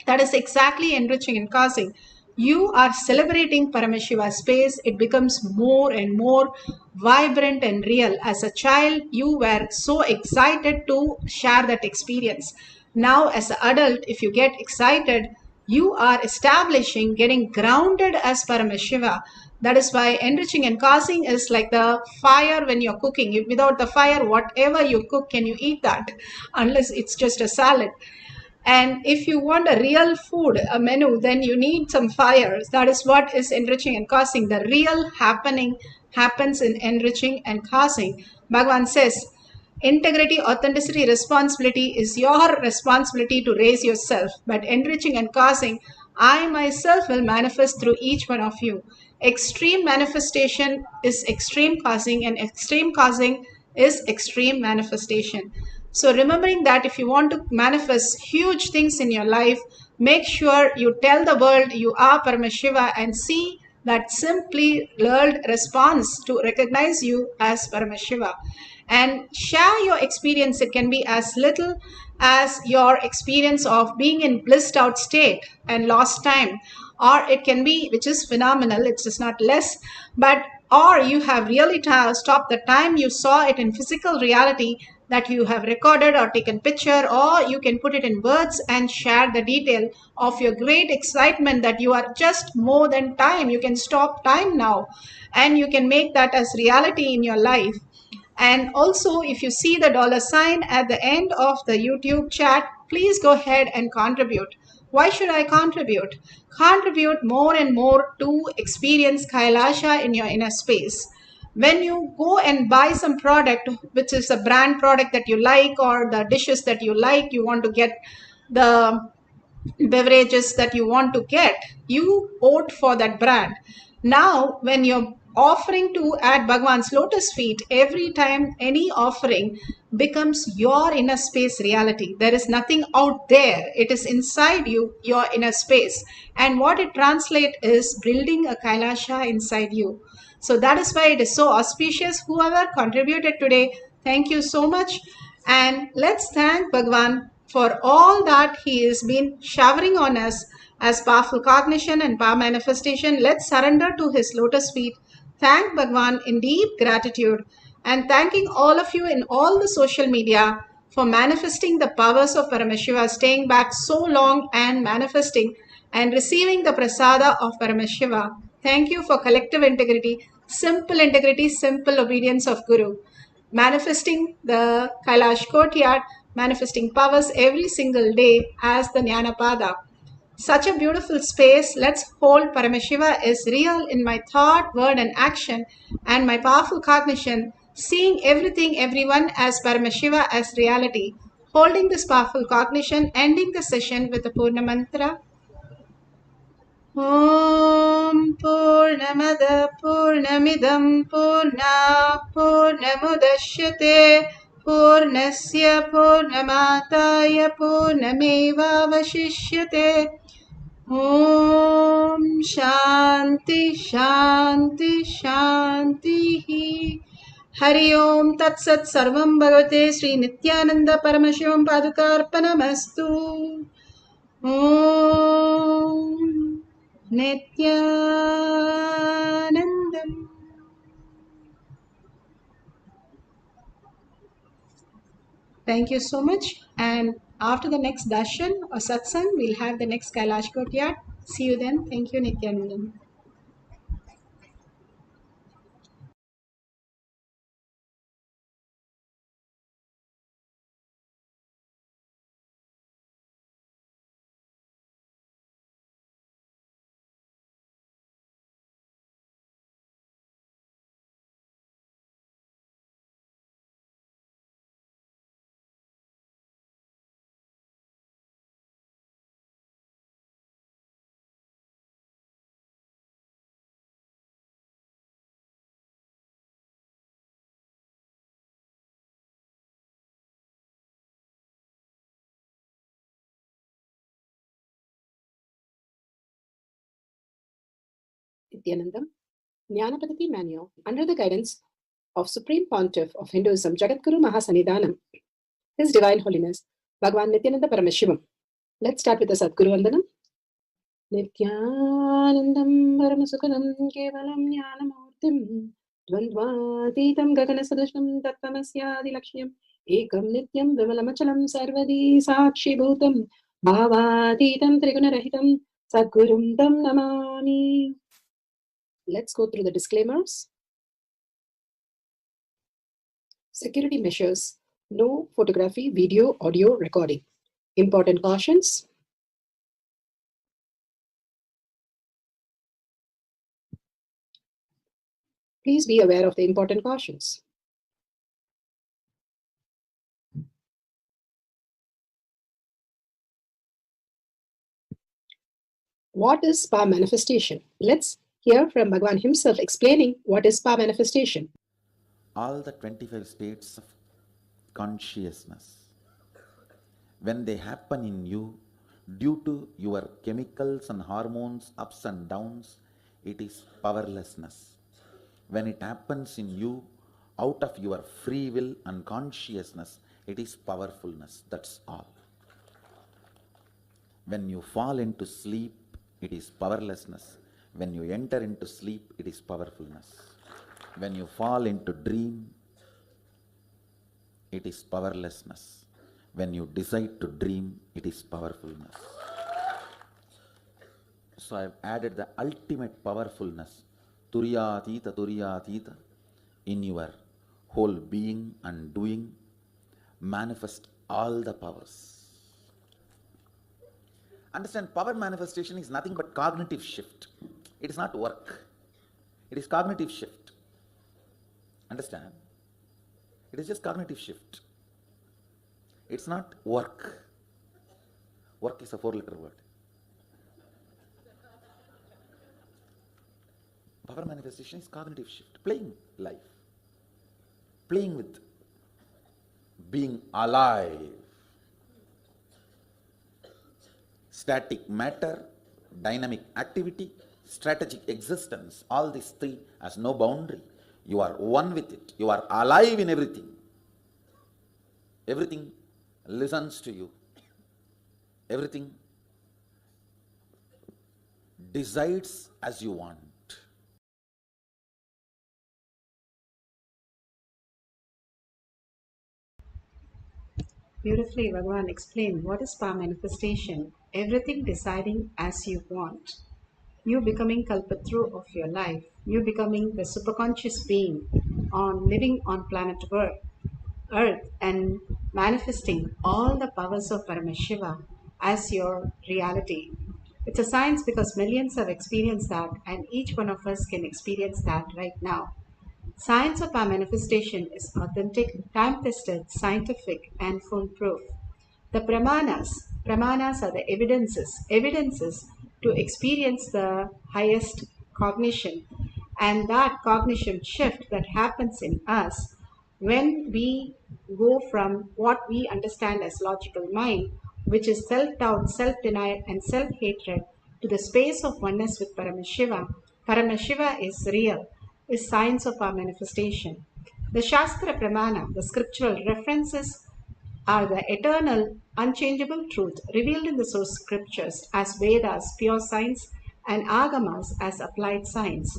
That is exactly enriching and causing. You are celebrating Paramashiva's space. It becomes more and more vibrant and real. As a child, you were so excited to share that experience. Now, as an adult, if you get excited, you are establishing, getting grounded as Paramashiva. That is why enriching and causing is like the fire when you're cooking. Without the fire, whatever you cook, can you eat that? Unless it's just a salad. And if you want a real food, a menu, then you need some fires. That is what is enriching and causing. The real happening happens in enriching and causing. Bhagavan says, integrity, authenticity, responsibility is your responsibility to raise yourself. But enriching and causing, I myself will manifest through each one of you. Extreme manifestation is extreme causing, and extreme causing is extreme manifestation. So remembering that if you want to manifest huge things in your life, make sure you tell the world you are Paramashiva and see that simply world response to recognize you as Paramashiva. And share your experience. It can be as little as your experience of being in blissed out state and lost time, or it can be, which is phenomenal, it's just not less, but or you have really stopped the time, you saw it in physical reality, that you have recorded or taken picture, or you can put it in words and share the detail of your great excitement that you are just more than time. You can stop time now and you can make that as reality in your life. And also, if you see the $sign at the end of the YouTube chat, please go ahead and contribute. Why should I contribute? Contribute more and more to experience Kailasha in your inner space. When you go and buy some product, which is a brand product that you like, or the dishes that you like, you want to get the beverages that you want to get, you vote for that brand. Now, when you're offering to at Bhagwan's lotus feet, every time any offering becomes your inner space reality. There is nothing out there. It is inside you, your inner space. And what it translates is building a Kailasha inside you. So that is why it is so auspicious. Whoever contributed today, thank you so much. And let's thank Bhagwan for all that he has been showering on us as powerful cognition and power manifestation. Let's surrender to his lotus feet. Thank Bhagwan in deep gratitude, and thanking all of you in all the social media for manifesting the powers of Paramashiva, staying back so long and manifesting and receiving the prasada of Paramashiva. Thank you for collective integrity, simple obedience of Guru. Manifesting the Kailash courtyard, manifesting powers every single day as the Jnanapada. Such a beautiful space. Let's hold Paramashiva is real in my thought, word, and action, and my powerful cognition, seeing everything, everyone as Paramashiva as reality. Holding this powerful cognition, ending the session with the Purna Mantra. Om Purnamada Purnamidam Purna Purnamudashyate Purnasya Purnamataya Purnameva Vashishyate. Om Shanti Shanti Shanti. Hari Om Tat Sat Sarvam Bhagavate Sri Nithyananda Paramashivam Padukarpanamastu. Om Nithyanandam. Thank you so much. And after the next darshan or satsang, we'll have the next Kailash courtyard. See you then. Thank you, Nithyanandam. Nithyanandam, Jnanapadati Manual, under the guidance of Supreme Pontiff of Hinduism, Jagadguru Mahasanidhanam, His Divine Holiness, Bhagwan Nithyananda Paramashivam. Let's start with the Sadguru Vandanam. Nithyanandam Paramasukhanam Kevalam Jnanamurtim Dvandvatitam Gaganasadushnam Tattvamasya Lakshmyam Ekam Nityam Vimalamachalam Sarvadi Sakshi Bhutam Bhavatitam Trigunarahitam Sadgurum Tam Namami. Let's go through the disclaimers. Security measures. No photography, video, audio recording. Important cautions. Please be aware of the important cautions. What is spa manifestation? Let's hear from Bhagwan himself explaining what is spa manifestation. All the 25 states of consciousness, when they happen in you, due to your chemicals and hormones, ups and downs, it is powerlessness. When it happens in you, out of your free will and consciousness, it is powerfulness. That's all. When you fall into sleep, it is powerlessness. When you enter into sleep, it is powerfulness. When you fall into dream, it is powerlessness. When you decide to dream, it is powerfulness. So I have added the ultimate powerfulness, Turiyatita, in your whole being and doing, manifest all the powers. Understand, power manifestation is nothing but cognitive shift. It is not work. It is cognitive shift. Understand? It is just cognitive shift. It's not work. Work is a 4-letter word. Power manifestation is cognitive shift. Playing life. Playing with being alive. Static matter, dynamic activity, strategic existence, all these three has no boundary. You are one with it. You are alive in everything. Everything listens to you. Everything decides as you want. Beautifully, Bhagavan explained what is spa manifestation. Everything deciding as you want. You becoming Kalpatru of your life. You becoming the superconscious being on living on planet Earth and manifesting all the powers of Paramashiva as your reality. It's a science because millions have experienced that, and each one of us can experience that right now. Science of our manifestation is authentic, time-tested, scientific, and foolproof. The pramanas are the evidences to experience the highest cognition, and that cognition shift that happens in us when we go from what we understand as logical mind, which is self-doubt, self-denial, and self-hatred, to the space of oneness with Paramashiva. Paramashiva is real, is science of our manifestation. The Shastra Pramana, the scriptural references, are the eternal, unchangeable truth revealed in the source scriptures as Vedas, pure science, and Agamas as applied science.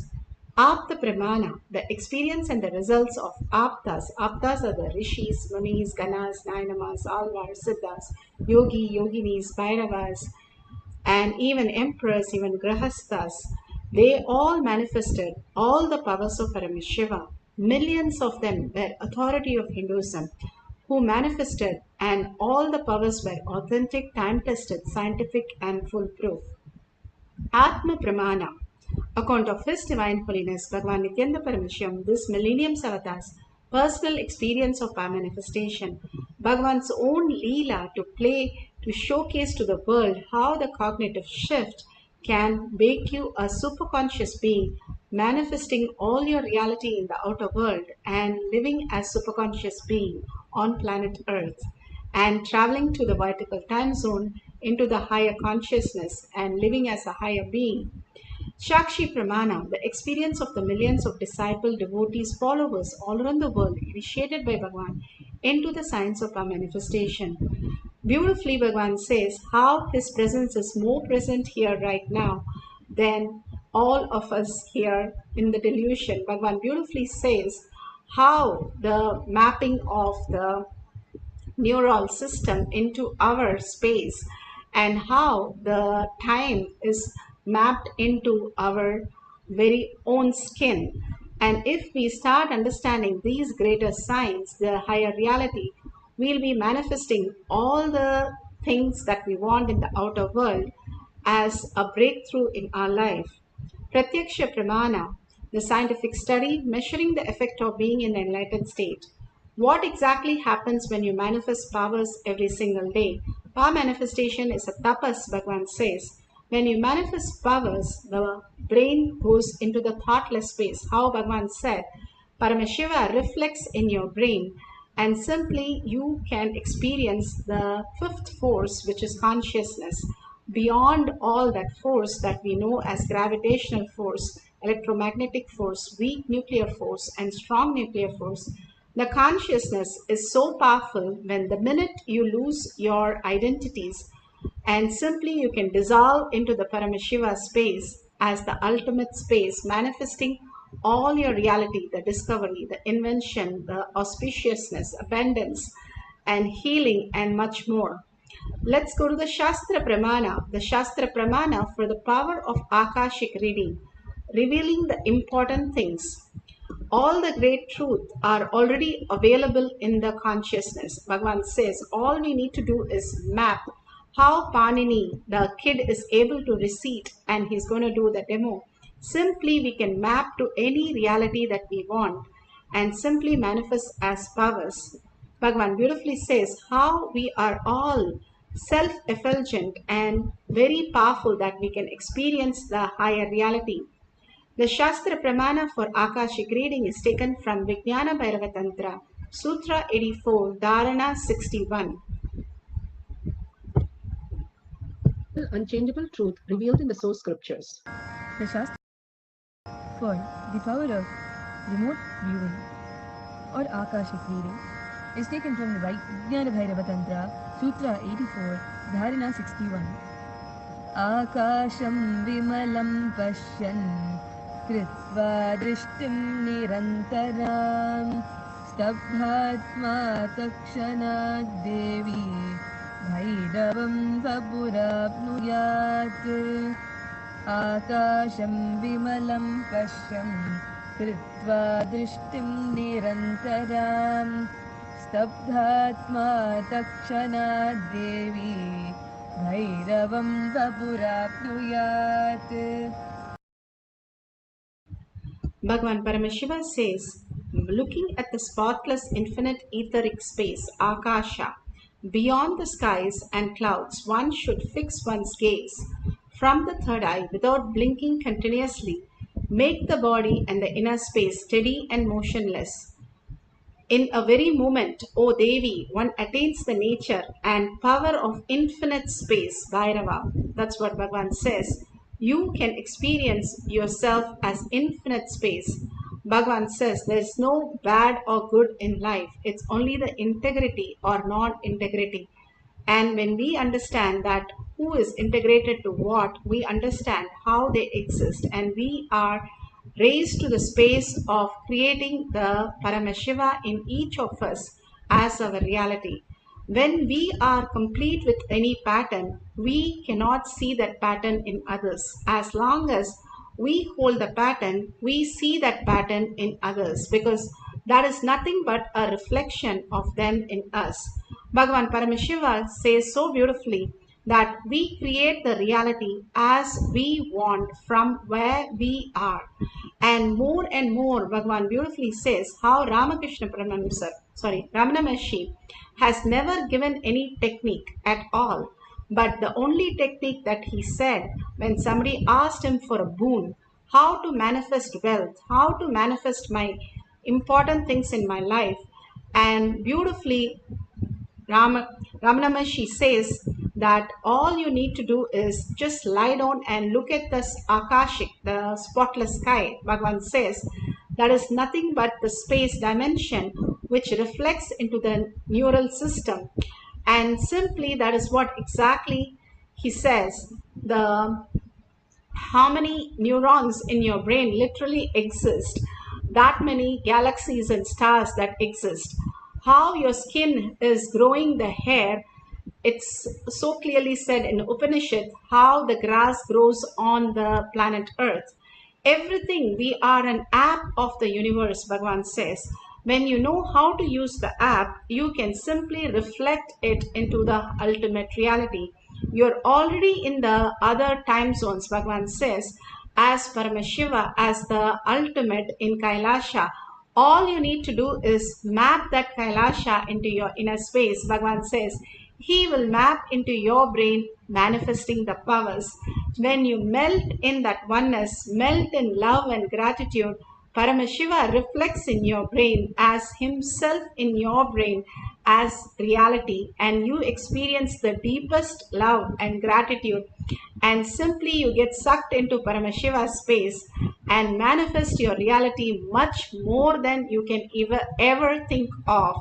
Apta Pramana, the experience and the results of Aptas. Aptas are the Rishis, Munis, Ganas, Nainamas, Alvars, Siddhas, Yoginis, Bhairavas, and even emperors, even grahasthas, they all manifested all the powers of Paramashiva. Millions of them were authority of Hinduism who manifested, and all the powers were authentic, time-tested, scientific, and foolproof. Atma Pramana, account of His Divine Holiness Bhagavan Nithyananda Paramashivam, this millennium's avatar's personal experience of our manifestation, Bhagavan's own Leela to play, to showcase to the world how the cognitive shift can make you a superconscious being, manifesting all your reality in the outer world and living as superconscious being on planet Earth, and traveling to the vertical time zone into the higher consciousness and living as a higher being. Shakshi Pramana, the experience of the millions of disciple, devotees, followers all around the world, initiated by Bhagavan into the science of our manifestation. Beautifully, Bhagavan says how his presence is more present here right now than all of us here in the delusion. Bhagavan beautifully says how the mapping of the neural system into our space and how the time is mapped into our very own skin. And if we start understanding these greater signs, the higher reality, we'll be manifesting all the things that we want in the outer world as a breakthrough in our life. Pratyaksha Pramana, the scientific study measuring the effect of being in an enlightened state. What exactly happens when you manifest powers every single day? Power manifestation is a tapas, Bhagavan says. When you manifest powers, the brain goes into the thoughtless space. How Bhagavan said, Paramashiva reflects in your brain, and simply you can experience the fifth force, which is consciousness, beyond all that force that we know as gravitational force, electromagnetic force, weak nuclear force, and strong nuclear force. The consciousness is so powerful when the minute you lose your identities and simply you can dissolve into the Paramashiva space as the ultimate space, manifesting all your reality, the discovery, the invention, the auspiciousness, abundance, and healing, and much more. Let's go to the Shastra Pramana. The Shastra Pramana for the power of Akashic reading, revealing the important things. All the great truth are already available in the consciousness. Bhagavan says all we need to do is map how Panini, the kid, is able to recite, and he's going to do the demo. Simply we can map to any reality that we want and simply manifest as powers. Bhagavan beautifully says how we are all self-effulgent and very powerful, that we can experience the higher reality. The Shastra Pramana for Akashic reading is taken from Vijnana Bhairava Tantra, Sutra 84, Dharana 61. Unchangeable truth revealed in the source scriptures. The Shastra for the power of remote viewing or Akashic reading is taken from the Vijnana Bhairava Tantra, Sutra 84, Dharana 61. Akasham vimalam pashyan Kritva drishtim nirantaram Stabhatma takshanad devi Bhairavam vapurapnuyat Akasham vimalam pashyam Kritva drishtim nirantaram Stabhatma takshanad devi Bhairavam vapurapnuyat. Bhagavan Paramashiva says, looking at the spotless infinite etheric space, Akasha, beyond the skies and clouds, one should fix one's gaze from the third eye without blinking continuously. Make the body and the inner space steady and motionless. In a very moment, O Devi, one attains the nature and power of infinite space, Bhairava. That's what Bhagavan says. You can experience yourself as infinite space. Bhagavan says there is no bad or good in life. It's only the integrity or non-integrity. And when we understand that who is integrated to what, we understand how they exist, and we are raised to the space of creating the Paramashiva in each of us as our reality. When we are complete with any pattern, we cannot see that pattern in others. As long as we hold the pattern, we see that pattern in others, because that is nothing but a reflection of them in us. Bhagavan Paramashiva says so beautifully that we create the reality as we want from where we are. And more, Bhagavan beautifully says how Ramakrishna Paramahamsa, Ramana Maharshi has never given any technique at all. But the only technique that he said when somebody asked him for a boon, how to manifest wealth, how to manifest my important things in my life, and beautifully Ramana Maharshi says that all you need to do is just lie down and look at this Akashic, the spotless sky. Bhagavan says that is nothing but the space dimension which reflects into the neural system. And simply that is what exactly he says. How many neurons in your brain literally exist, that many galaxies and stars that exist, how your skin is growing the hair. It's so clearly said in Upanishad how the grass grows on the planet Earth. Everything, we are an app of the universe, Bhagavan says. When you know how to use the app, you can simply reflect it into the ultimate reality. You're already in the other time zones, Bhagavan says, as Paramashiva, as the ultimate in Kailasha. All you need to do is map that Kailasha into your inner space. Bhagavan says, he will map into your brain, manifesting the powers. When you melt in that oneness, melt in love and gratitude, Paramashiva reflects in your brain as himself in your brain as reality, and you experience the deepest love and gratitude, and simply you get sucked into Paramashiva's space and manifest your reality much more than you can ever think of.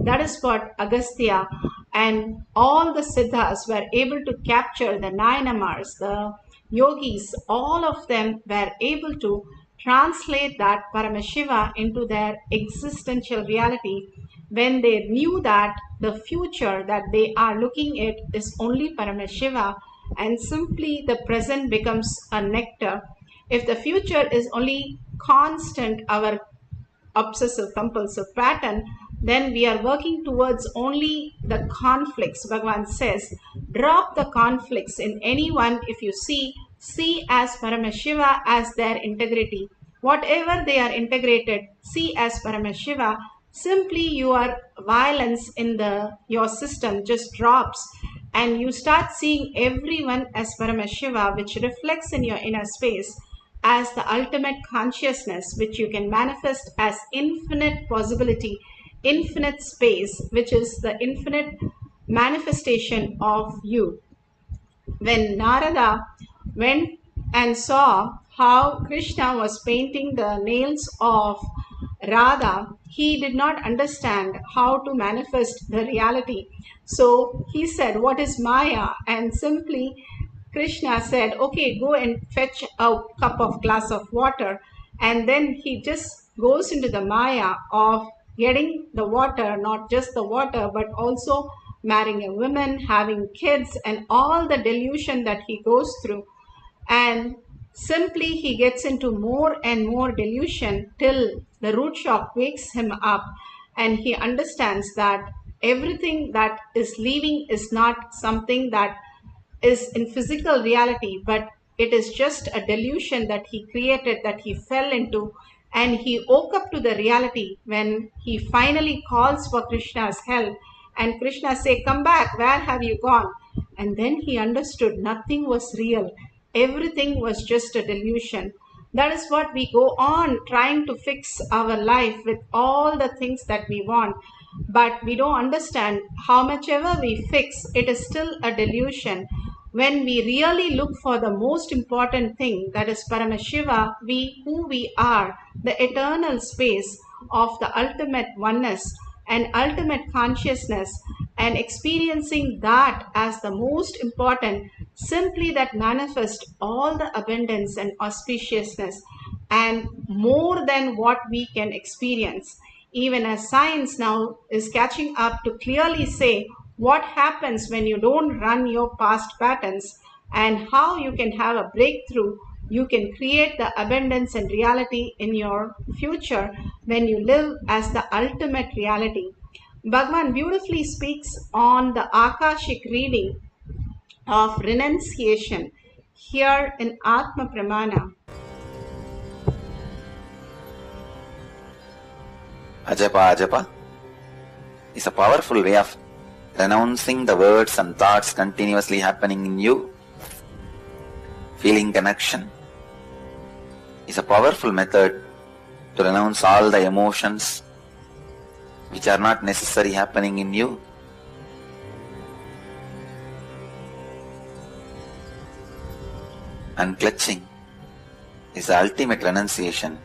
That is what Agastya and all the Siddhas were able to capture, the Nayanamars, the yogis, all of them were able to translate that Paramashiva into their existential reality when they knew that the future that they are looking at is only Paramashiva, and simply the present becomes a nectar. If the future is only constant, our obsessive compulsive pattern, then we are working towards only the conflicts. Bhagavan says, drop the conflicts in anyone. If you see as Paramashiva as their integrity. Whatever they are integrated, see as Paramashiva. Simply your violence in your system just drops, and you start seeing everyone as Paramashiva, which reflects in your inner space as the ultimate consciousness, which you can manifest as infinite possibility, infinite space, which is the infinite manifestation of you. When Narada went and saw how Krishna was painting the nails of Radha, he did not understand how to manifest the reality. So he said, what is Maya? And simply Krishna said, okay, go and fetch a glass of water. And then he just goes into the Maya of getting the water, not just the water, but also marrying a woman, having kids, and all the delusion that he goes through. And simply he gets into more and more delusion till the root shock wakes him up, and he understands that everything that is living is not something that is in physical reality, but it is just a delusion that he created, that he fell into. And he woke up to the reality when he finally calls for Krishna's help, and Krishna say, come back, where have you gone? And then he understood nothing was real, everything was just a delusion. That is what we go on trying to fix our life with all the things that we want, but we don't understand how much ever we fix, it is still a delusion. When we really look for the most important thing, that is Paramashiva, who we are, the eternal space of the ultimate oneness and ultimate consciousness, and experiencing that as the most important, simply that manifest all the abundance and auspiciousness and more than what we can experience. Even as science now is catching up to clearly say what happens when you don't run your past patterns and how you can have a breakthrough. You can create the abundance and reality in your future when you live as the ultimate reality. Bhagavan beautifully speaks on the Akashic reading of renunciation here in Atma Pramana. Ajapa is a powerful way of renouncing the words and thoughts continuously happening in you. Feeling connection is a powerful method to renounce all the emotions which are not necessary happening in you. Unclutching is the ultimate renunciation,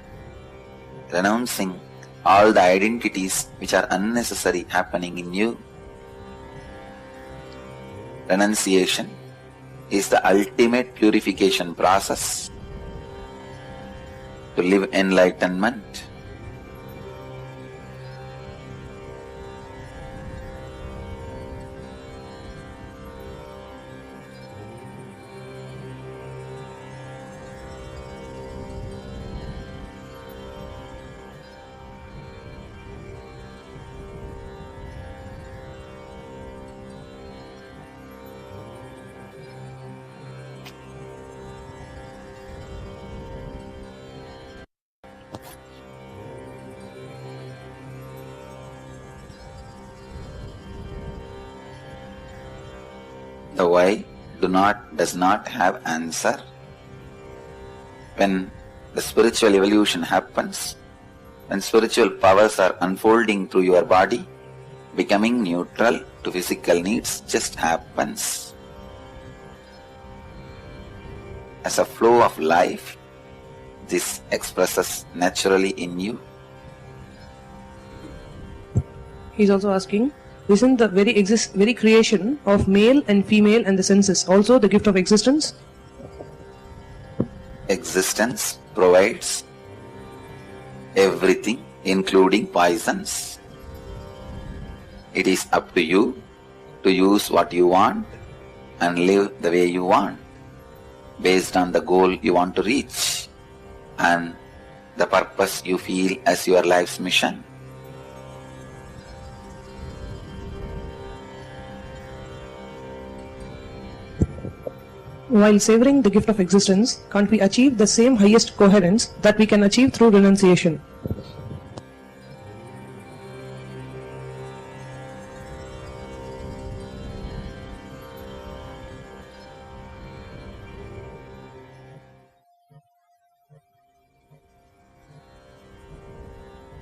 renouncing all the identities which are unnecessary happening in you. Renunciation is the ultimate purification process to live enlightenment. The why does not have answer. When the spiritual evolution happens, when spiritual powers are unfolding through your body, becoming neutral to physical needs just happens. As a flow of life, this expresses naturally in you. He's also asking, isn't the very creation of male and female and the senses also the gift of existence? Existence provides everything, including poisons. It is up to you to use what you want and live the way you want, based on the goal you want to reach and the purpose you feel as your life's mission. While savoring the gift of existence, can't we achieve the same highest coherence that we can achieve through renunciation?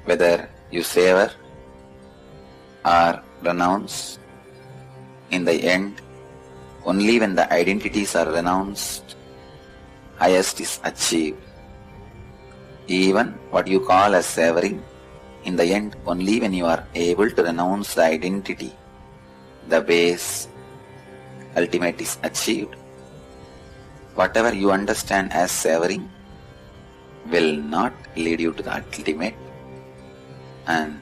Whether you savor or renounce, in the end, only when the identities are renounced, highest is achieved. Even what you call as savoring, in the end, only when you are able to renounce the identity, the base, ultimate is achieved. Whatever you understand as savoring will not lead you to the ultimate, and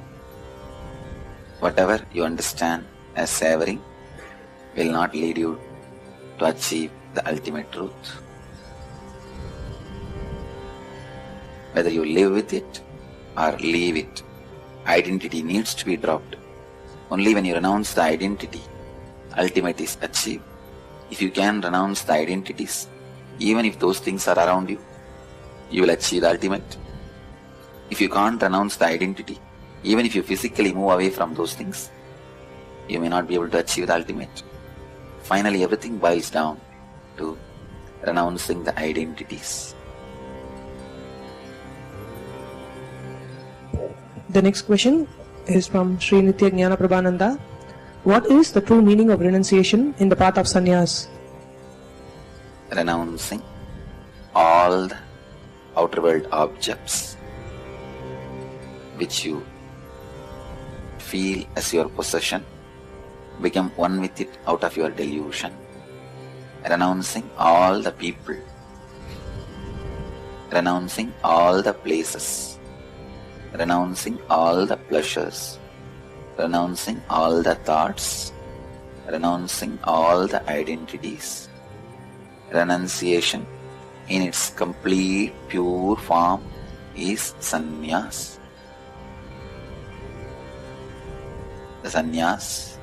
whatever you understand as savoring will not lead you to achieve the ultimate truth. Whether you live with it or leave it, identity needs to be dropped. Only when you renounce the identity, ultimate is achieved. If you can renounce the identities, even if those things are around you, you will achieve the ultimate. If you can't renounce the identity, even if you physically move away from those things, you may not be able to achieve the ultimate. Finally, everything boils down to renouncing the identities. The next question is from Sri Nithyananda Paramashivam. What is the true meaning of renunciation in the path of sannyas? Renouncing all the outer world objects which you feel as your possession, become one with it out of your delusion. Renouncing all the people, renouncing all the places, renouncing all the pleasures, renouncing all the thoughts, renouncing all the identities. Renunciation in its complete pure form is sannyas. The sannyas,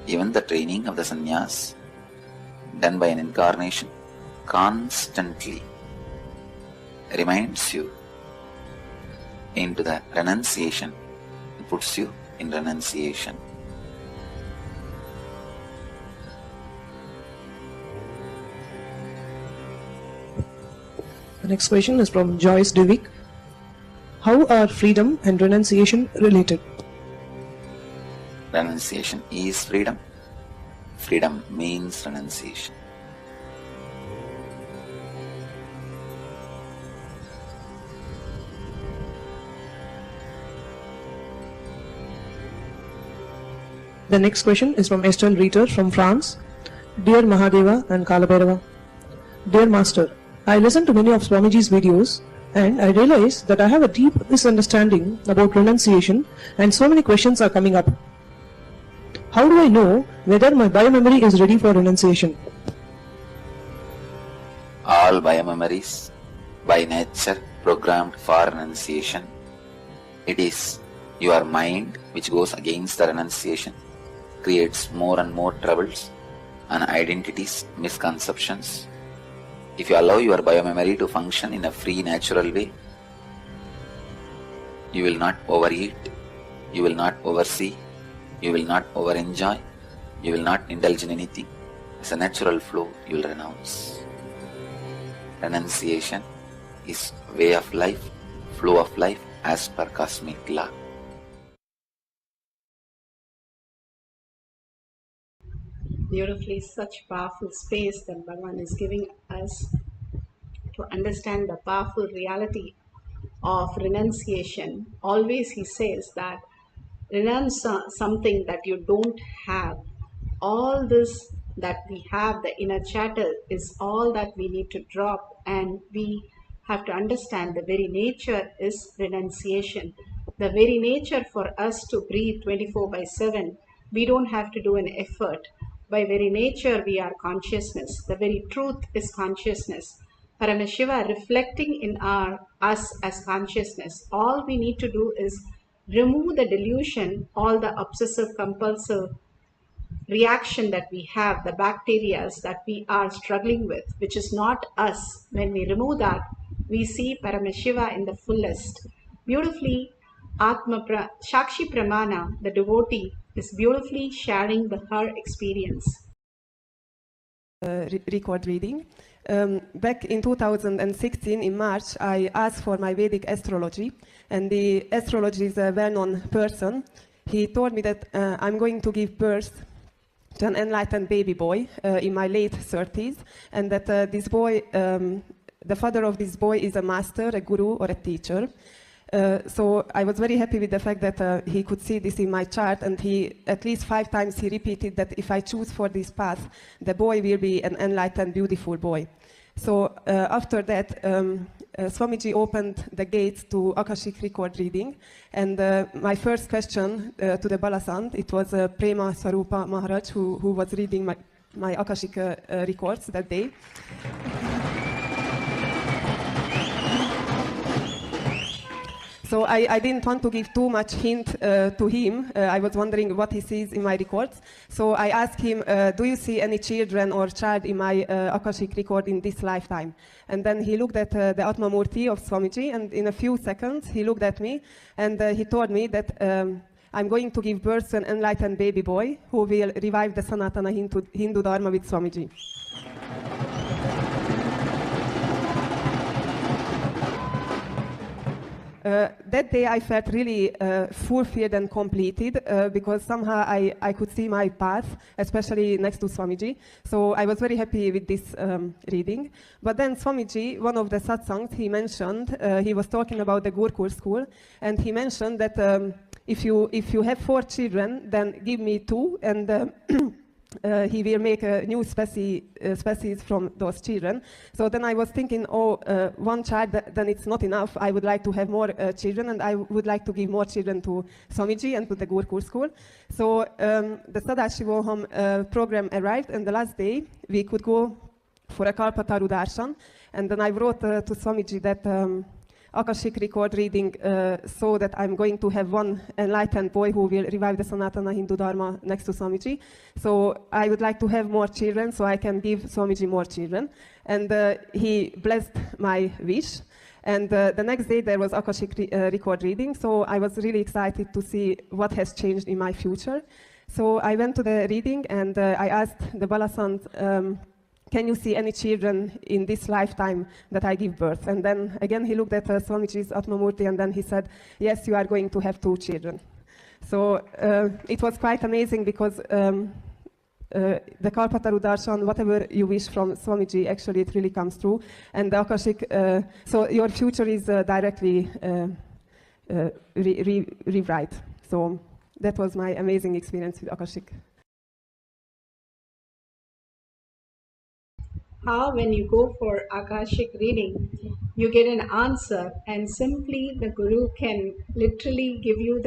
even the training of the sannyas done by an incarnation, constantly reminds you into the renunciation, puts you in renunciation. The next question is from Joyce Divik. How are freedom and renunciation related? Renunciation is freedom. Freedom means renunciation. The next question is from Estelle Reiter from France. Dear Mahadeva and Kalabhairava, Dear Master, I listened to many of Swamiji's videos and I realized that I have a deep misunderstanding about renunciation and so many questions are coming up. How do I know whether my biomemory is ready for renunciation? All biomemories, by nature, programmed for renunciation. It is your mind which goes against the renunciation, creates more and more troubles and identities, misconceptions. If you allow your biomemory to function in a free, natural way, you will not overeat, you will not oversee, you will not over-enjoy, You will not indulge in anything. It's a natural flow, you will renounce. Renunciation is way of life, flow of life as per cosmic law. Beautifully, such powerful space that Bhagavan is giving us to understand the powerful reality of renunciation. Always he says that renounce something that you don't have. All this that we have, the inner chatter, is all that we need to drop, and we have to understand the very nature is renunciation. The very nature for us to breathe 24/7, we don't have to do an effort. By very nature, we are consciousness. The very truth is consciousness. Paramashiva reflecting in us as consciousness. All we need to do is remove the delusion, all the obsessive compulsive reaction that we have, the bacteria that we are struggling with, which is not us. When we remove that, we see Paramashiva in the fullest. Beautifully, Shakshi Pramana, the devotee, is beautifully sharing her experience. Record reading. Back in 2016, in March, I asked for my Vedic astrology, and the astrologer is a well-known person. He told me that I'm going to give birth to an enlightened baby boy in my late 30s, and that this boy, the father of this boy is a master, a guru, or a teacher. So I was very happy with the fact that he could see this in my chart, and he, at least 5 times, he repeated that if I choose for this path, the boy will be an enlightened, beautiful boy. So after that, Swamiji opened the gates to Akashic record reading, and my first question to the Balasant, it was Prema Sarupa Maharaj who was reading my Akashic records that day. So I didn't want to give too much hint to him. I was wondering what he sees in my records. So I asked him, do you see any children or child in my Akashic record in this lifetime? And then he looked at the Atma Murti of Swamiji, and in a few seconds he looked at me, and he told me that I'm going to give birth to an enlightened baby boy who will revive the Sanatana Hindu Dharma with Swamiji. That day I felt really fulfilled and completed because somehow I could see my path, especially next to Swamiji. So I was very happy with this reading. But then Swamiji, one of the satsangs, he mentioned, he was talking about the Gurukul school, and he mentioned that if you have 4 children, then give me 2, and he will make a new species from those children. So then I was thinking, one child, then it's not enough. I would like to have more children, and I would like to give more children to Swamiji and to the Gurukul school. So the Sadashivoham program arrived, and the last day we could go for a Kalpataru darshan. And then I wrote to Swamiji that Akashic record reading so that I'm going to have one enlightened boy who will revive the Sanatana Hindu Dharma next to Swamiji. So I would like to have more children so I can give Swamiji more children. And he blessed my wish. And the next day there was Akashic record reading. So I was really excited to see what has changed in my future. So I went to the reading, and I asked the Balasant, can you see any children in this lifetime that I give birth? And then again he looked at Swamiji's Atma Murti, and then he said, yes, you are going to have 2 children. So it was quite amazing because the Kalpataru Darshan, whatever you wish from Swamiji, actually it really comes true. And the Akashic, so your future is directly rewrite. So that was my amazing experience with Akashic. How when you go for Akashic reading, you get an answer, and simply the Guru can literally give you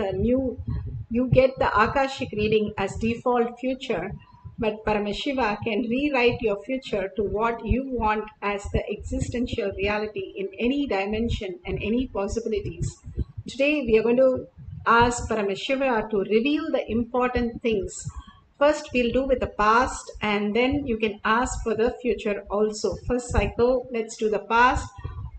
you get the Akashic reading as default future, but Paramashiva can rewrite your future to what you want as the existential reality in any dimension and any possibilities. Today we are going to ask Paramashiva to reveal the important things. First, we'll do with the past, and then you can ask for the future also. First cycle, let's do the past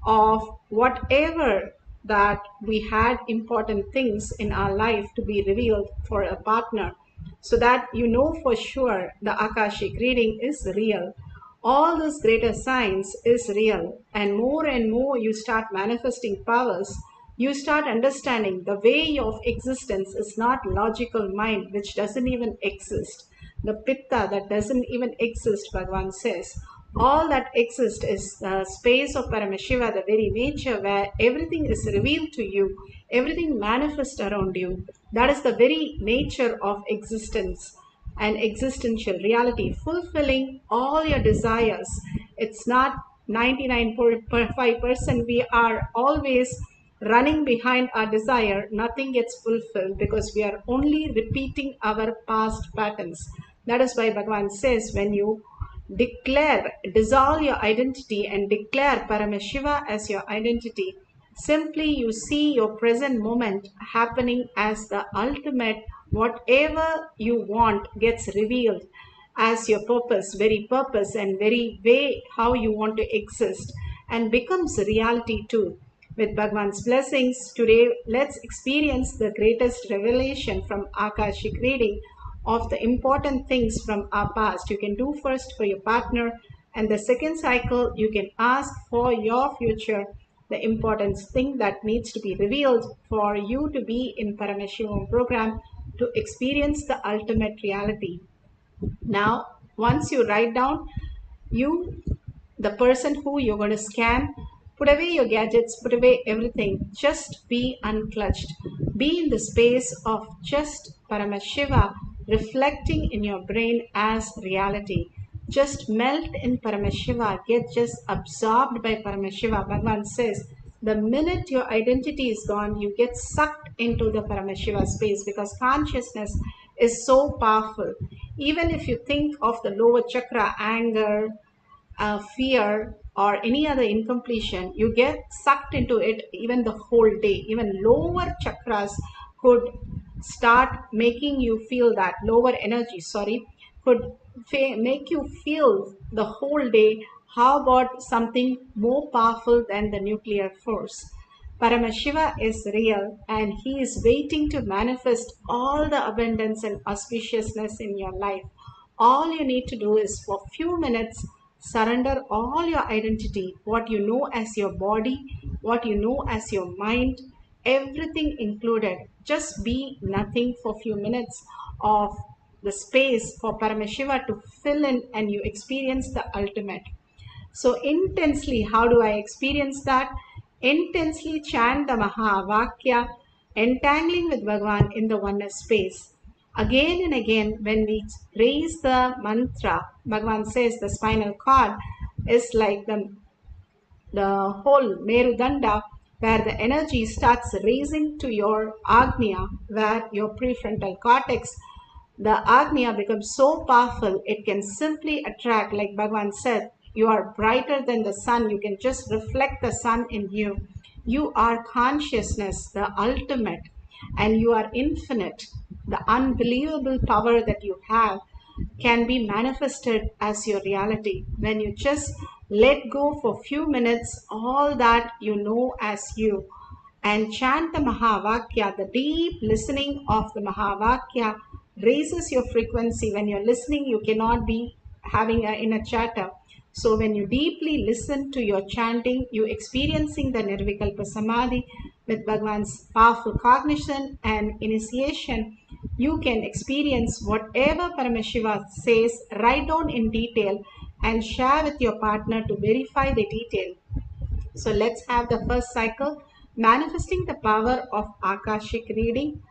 of whatever that we had important things in our life to be revealed for a partner. so that you know for sure the Akashic reading is real. All this greater science is real, and more you start manifesting powers, you start understanding the way of existence is not logical mind, which doesn't even exist. The pitta that doesn't even exist, Bhagavan says. All that exists is the space of Paramashiva, the very nature where everything is revealed to you, everything manifests around you. That is the very nature of existence and existential reality, fulfilling all your desires. It's not 99.5%. We are always running behind our desire. Nothing gets fulfilled because we are only repeating our past patterns. That is why Bhagavan says, when you dissolve your identity and declare Paramashiva as your identity, simply you see your present moment happening as the ultimate. Whatever you want gets revealed as your purpose, very purpose and very way how you want to exist, and becomes reality too. With Bhagwan's blessings, today let's experience the greatest revelation from Akashic reading of the important things from our past. You can do first for your partner, and the second cycle you can ask for your future, the important thing that needs to be revealed for you to be in Paramashivoham program to experience the ultimate reality. Now, once you write down, the person who you're going to scan, put away your gadgets, put away everything. Just be unclutched. Be in the space of just Paramashiva reflecting in your brain as reality. Just melt in Paramashiva. Get just absorbed by Paramashiva. Bhagavan says, the minute your identity is gone, you get sucked into the Paramashiva space, because consciousness is so powerful. Even if you think of the lower chakra, anger, fear, or any other incompletion, you get sucked into it even the whole day. Even lower chakras could start making you feel that, lower energy, could make you feel the whole day. How about something more powerful than the nuclear force? Paramashiva is real, and he is waiting to manifest all the abundance and auspiciousness in your life. All you need to do is, for few minutes, surrender all your identity, what you know as your body, what you know as your mind, everything included. Just be nothing for few minutes of the space for Paramashiva to fill in, and you experience the ultimate. So intensely, how do I experience that? Intensely chant the Mahavakya, entangling with Bhagavan in the oneness space. Again and again, when we raise the mantra, Bhagavan says the spinal cord is like the whole Merudanda, where the energy starts raising to your Agnya, where your prefrontal cortex, the Agnya becomes so powerful, it can simply attract, like Bhagavan said, you are brighter than the sun. You can just reflect the sun in you. You are consciousness, the ultimate, and you are infinite. The unbelievable power that you have can be manifested as your reality when you just let go for few minutes all that you know as you, and chant the Mahavakya. The deep listening of the Mahavakya raises your frequency. When you're listening, you cannot be having an inner chatter. So when you deeply listen to your chanting, you experiencing the Nirvikalpa Samadhi with Bhagavan's powerful cognition and initiation. You can experience whatever Paramashiva says, write down in detail and share with your partner to verify the detail. So let's have the first cycle, manifesting the power of Akashic reading.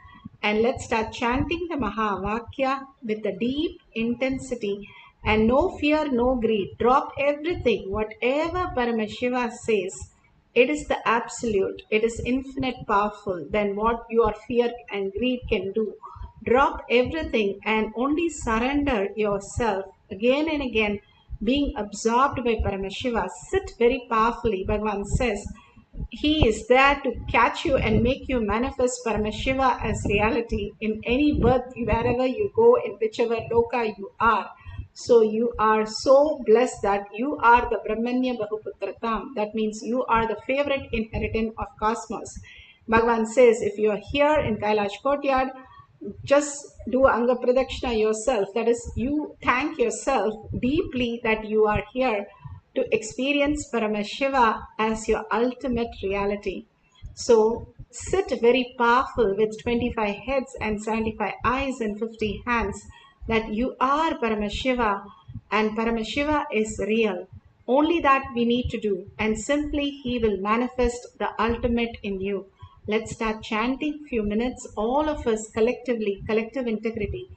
And let's start chanting the Mahavakya with the deep intensity and no fear, no greed. Drop everything, whatever Paramashiva says. It is the absolute. It is infinite powerful than what your fear and greed can do. Drop everything and only surrender yourself again and again, being absorbed by Paramashiva. Sit very powerfully. Bhagavan says, he is there to catch you and make you manifest Paramashiva as reality in any birth, wherever you go, in whichever loka you are. So you are so blessed that you are the Brahmanya Bahuputratam. That means you are the favorite inheritance of cosmos. Bhagavan says, if you are here in Kailash Courtyard, just do Anga Pradakshina yourself. That is, you thank yourself deeply that you are here to experience Paramashiva as your ultimate reality. So sit very powerful with 25 heads and 75 eyes and 50 hands that you are Paramashiva and Paramashiva is real. Only that we need to do, and simply he will manifest the ultimate in you. Let's start chanting few minutes, all of us collectively, collective integrity.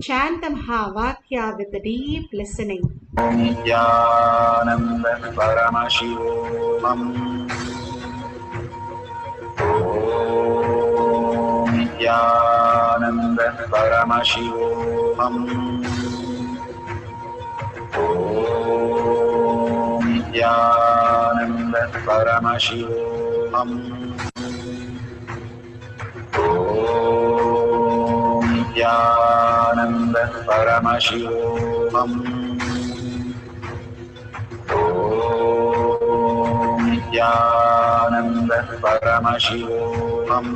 Chant the Mahavakya with the deep listening. Om Nithyananda Paramashivoham. Om Nithyananda Paramashivoham. Om Nithyananda Paramashivoham. Om Nithyananda Paramashivoham. Om Nithyananda Paramashivoham.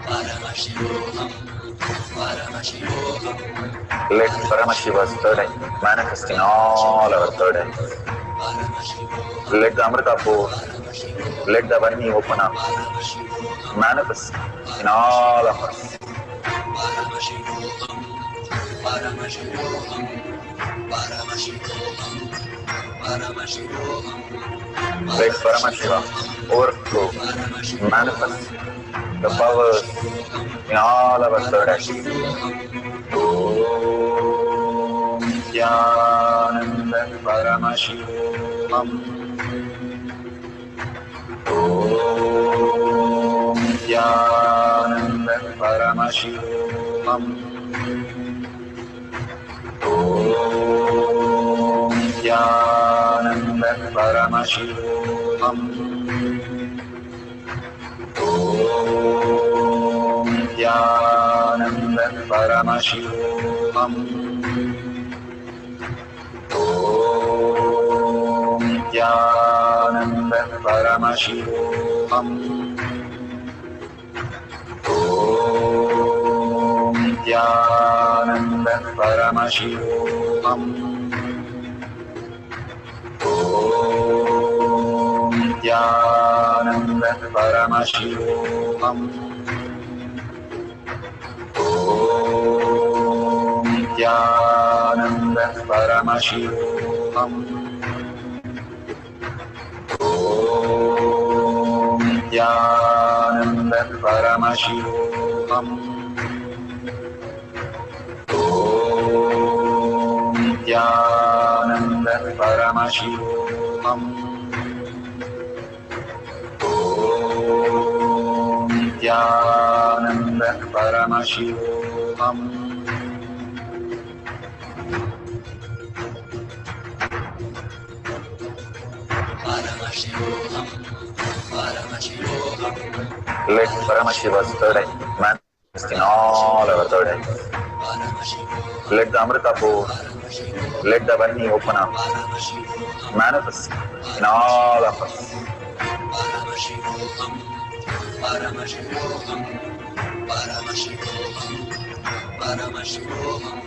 Paramashivoham, Paramashivoham. Let Paramashiva's third eye manifest in all our third eyes. Let the Amrita pour, let the Varni open up, manifest in all of us. Paramashivoham, Paramashivoham, Paramashivoham, Paramashivoham. Let Paramashiva overflow, manifest the powers in all our third eyes. Om Nithyananda Paramashivoham. Om Nithyananda Paramashivoham. Om Nithyananda Paramashivoham. Om Nithyananda Paramashivoham. Om Nithyananda Paramashivoham. Om Nithyananda Paramashivoham. Om Nithyananda Paramashivoham. Om Nithyananda Paramashivoham. Om Nithyananda Paramashivoham. Om Nithyananda Paramashivoham. Om Nithyananda Paramashivoham. Paramashivoham, Paramashivoham. Let Paramashiva's third eye manifest in all our third eyes. Let the Amrita pour, let the Varni open up, manifest in all of us. Paramashivoham, Paramashivoham, Paramashivoham, Paramashivoham.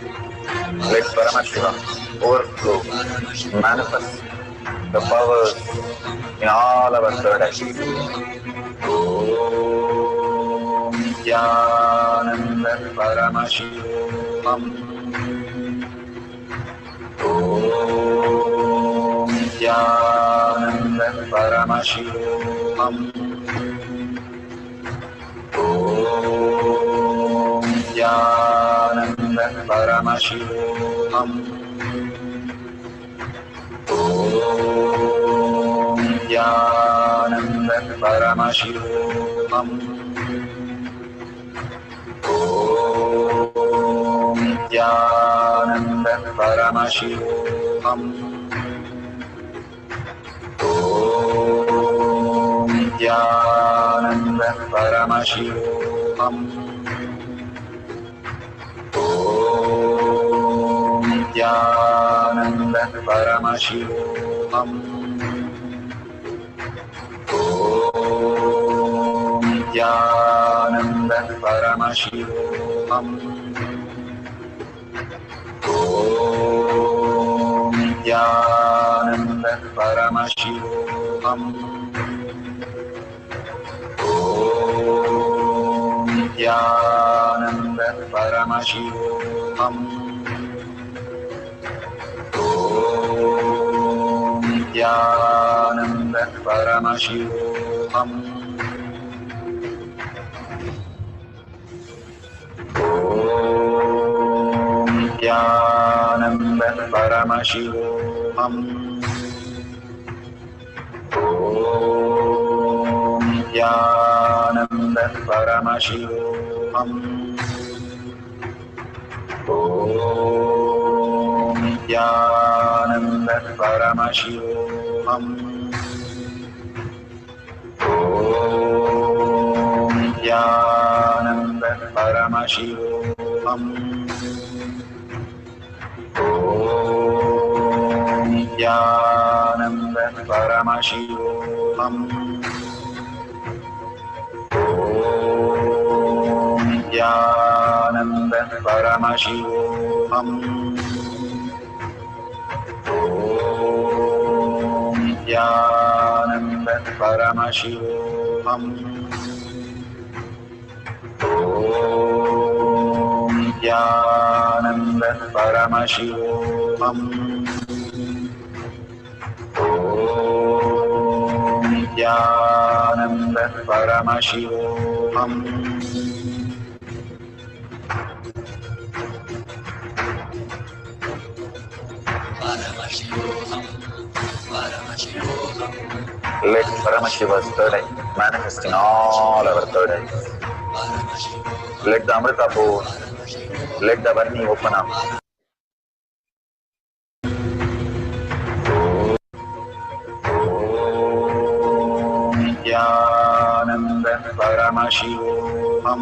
Let Paramashiva overflow, manifest the powers in all our third eyes. Om Nithyananda Paramashivoham. Om Nithyananda Paramashivoham. Om Nithyananda Paramashivoham. Om Nithyananda Paramashivoham. Om Nithyananda Paramashivoham. Om Nithyananda Paramashivoham. Om Nithyananda Paramashivoham. Nithyananda Paramashivoham. Om Nithyananda Paramashivoham. Om Nithyananda Paramashivoham. Om Nithyananda Paramashivoham. Om Nithyananda Paramashivoham. Om Nithyananda Paramashivoham. Om Nithyananda Paramashivoham. Om Nithyananda Paramashivoham. Om Nithyananda Paramashivoham. Om Nithyananda Paramashivoham. Om Nithyananda Paramashivoham. Om Nithyananda Paramashivoham. Om Nithyananda Paramashivoham. Let Paramashiva's third eye manifest in all our third eyes. Let the Amrita pour, let the Varni open up. Om Nithyananda Paramashivoham.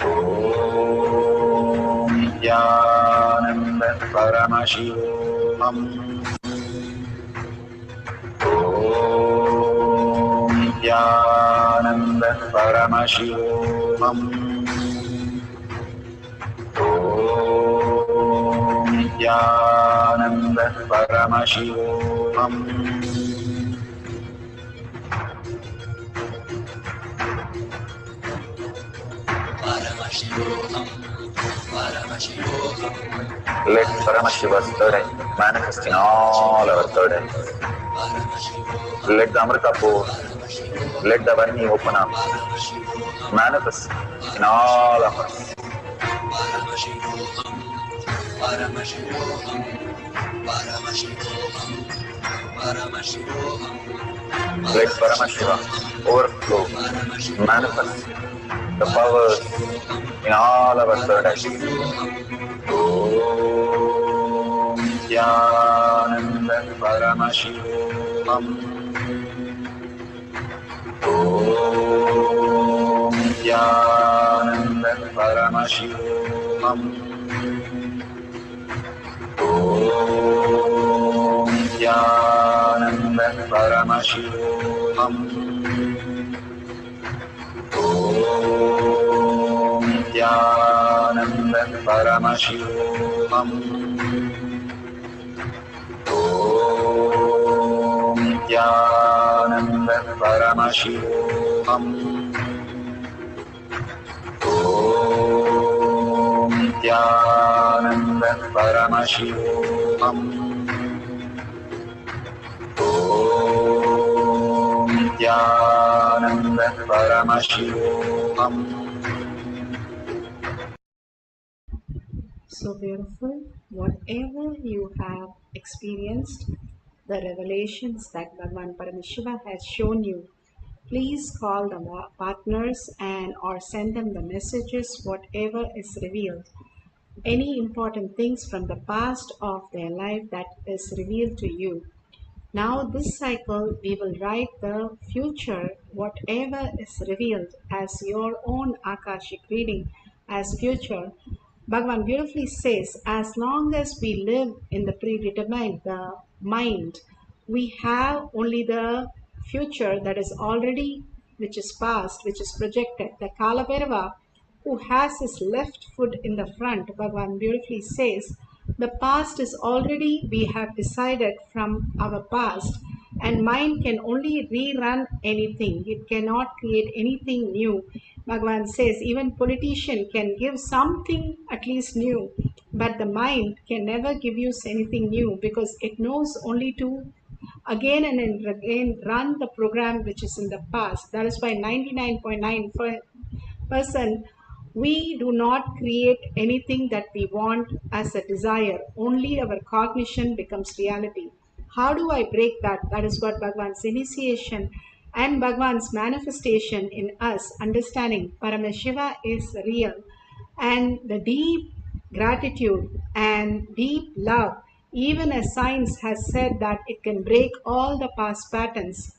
Om Nithyananda Paramashivoham. Om Nithyananda Paramashivoham. Om Nithyananda Paramashivoham. Let Paramashiva's third eye manifest in all our third eyes. Let the Amrita pour, let the Varni open up, manifest in all of us. Let Paramashiva overflow, manifest the powers in all our third eyes. Om Nithyananda Paramashivoham. Om Nithyananda Paramashivoham. Om Nithyananda Paramashivoham. Om Nithyananda Paramashivoham. Om Nithyananda Paramashivoham. Om Nithyananda Paramashivoham. Om Nithyananda Paramashivoham. So beautiful. Whatever you have experienced, the revelations that Bhagavan Paramashiva has shown you, please call the partners and or send them the messages, whatever is revealed. Any important things from the past of their life that is revealed to you. Now this cycle we will write the future, whatever is revealed as your own Akashic reading as future. Bhagavan beautifully says, as long as we live in the predetermined, the mind, we have only the future that is already, which is past, which is projected. The Kalabhairava, who has his left foot in the front, Bhagavan beautifully says, the past is already, we have decided from our past, and mind can only rerun anything. It cannot create anything new. Bhagavan says even politician can give something at least new, but the mind can never give you anything new because it knows only to again and again run the program which is in the past. That is why 99.9% we do not create anything that we want as a desire. Only our cognition becomes reality. How do I break that? That is what Bhagavan's initiation and Bhagavan's manifestation in us, understanding Paramashiva is real, and the deep gratitude and deep love, even as science has said that it can break all the past patterns.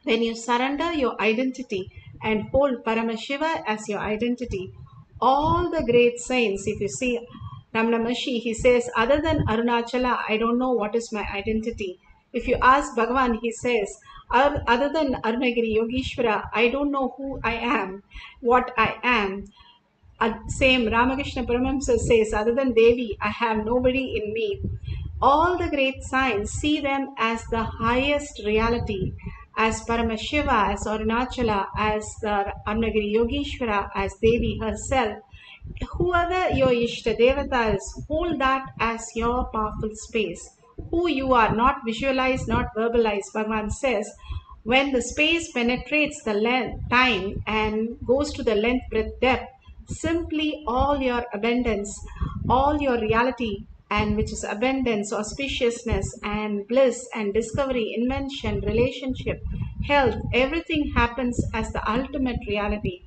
When you surrender your identity and hold Paramashiva as your identity, all the great saints, if you see Ramana Maharshi, he says, other than Arunachala, I don't know what is my identity. If you ask Bhagavan, he says, other than Arunagiri Yogeshwara, I don't know who I am, what I am. Same Ramakrishna Paramahamsa says, other than Devi, I have nobody in me. All the great saints see them as the highest reality, as Paramashiva, as Arunachala, as the Arunagiri Yogeshwara, as Devi herself. Whoever your Ishta Devata is, hold that as your powerful space. Who you are, not visualize, not verbalize. Bhagavan says, when the space penetrates the length, time and goes to the length, breadth, depth, simply all your abundance, all your reality, and which is abundance, auspiciousness, and bliss, and discovery, invention, relationship, health, everything happens as the ultimate reality.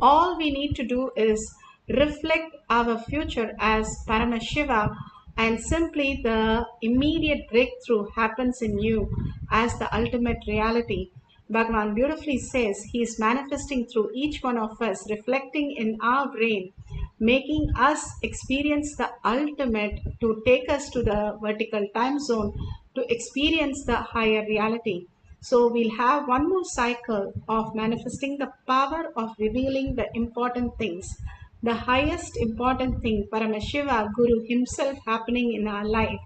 All we need to do is reflect our future as Paramashiva, and simply the immediate breakthrough happens in you as the ultimate reality. Bhagavan beautifully says he is manifesting through each one of us, reflecting in our brain, making us experience the ultimate to take us to the vertical time zone to experience the higher reality. So we'll have one more cycle of manifesting the power of revealing the important things. The highest important thing, Paramashiva, Guru himself happening in our life.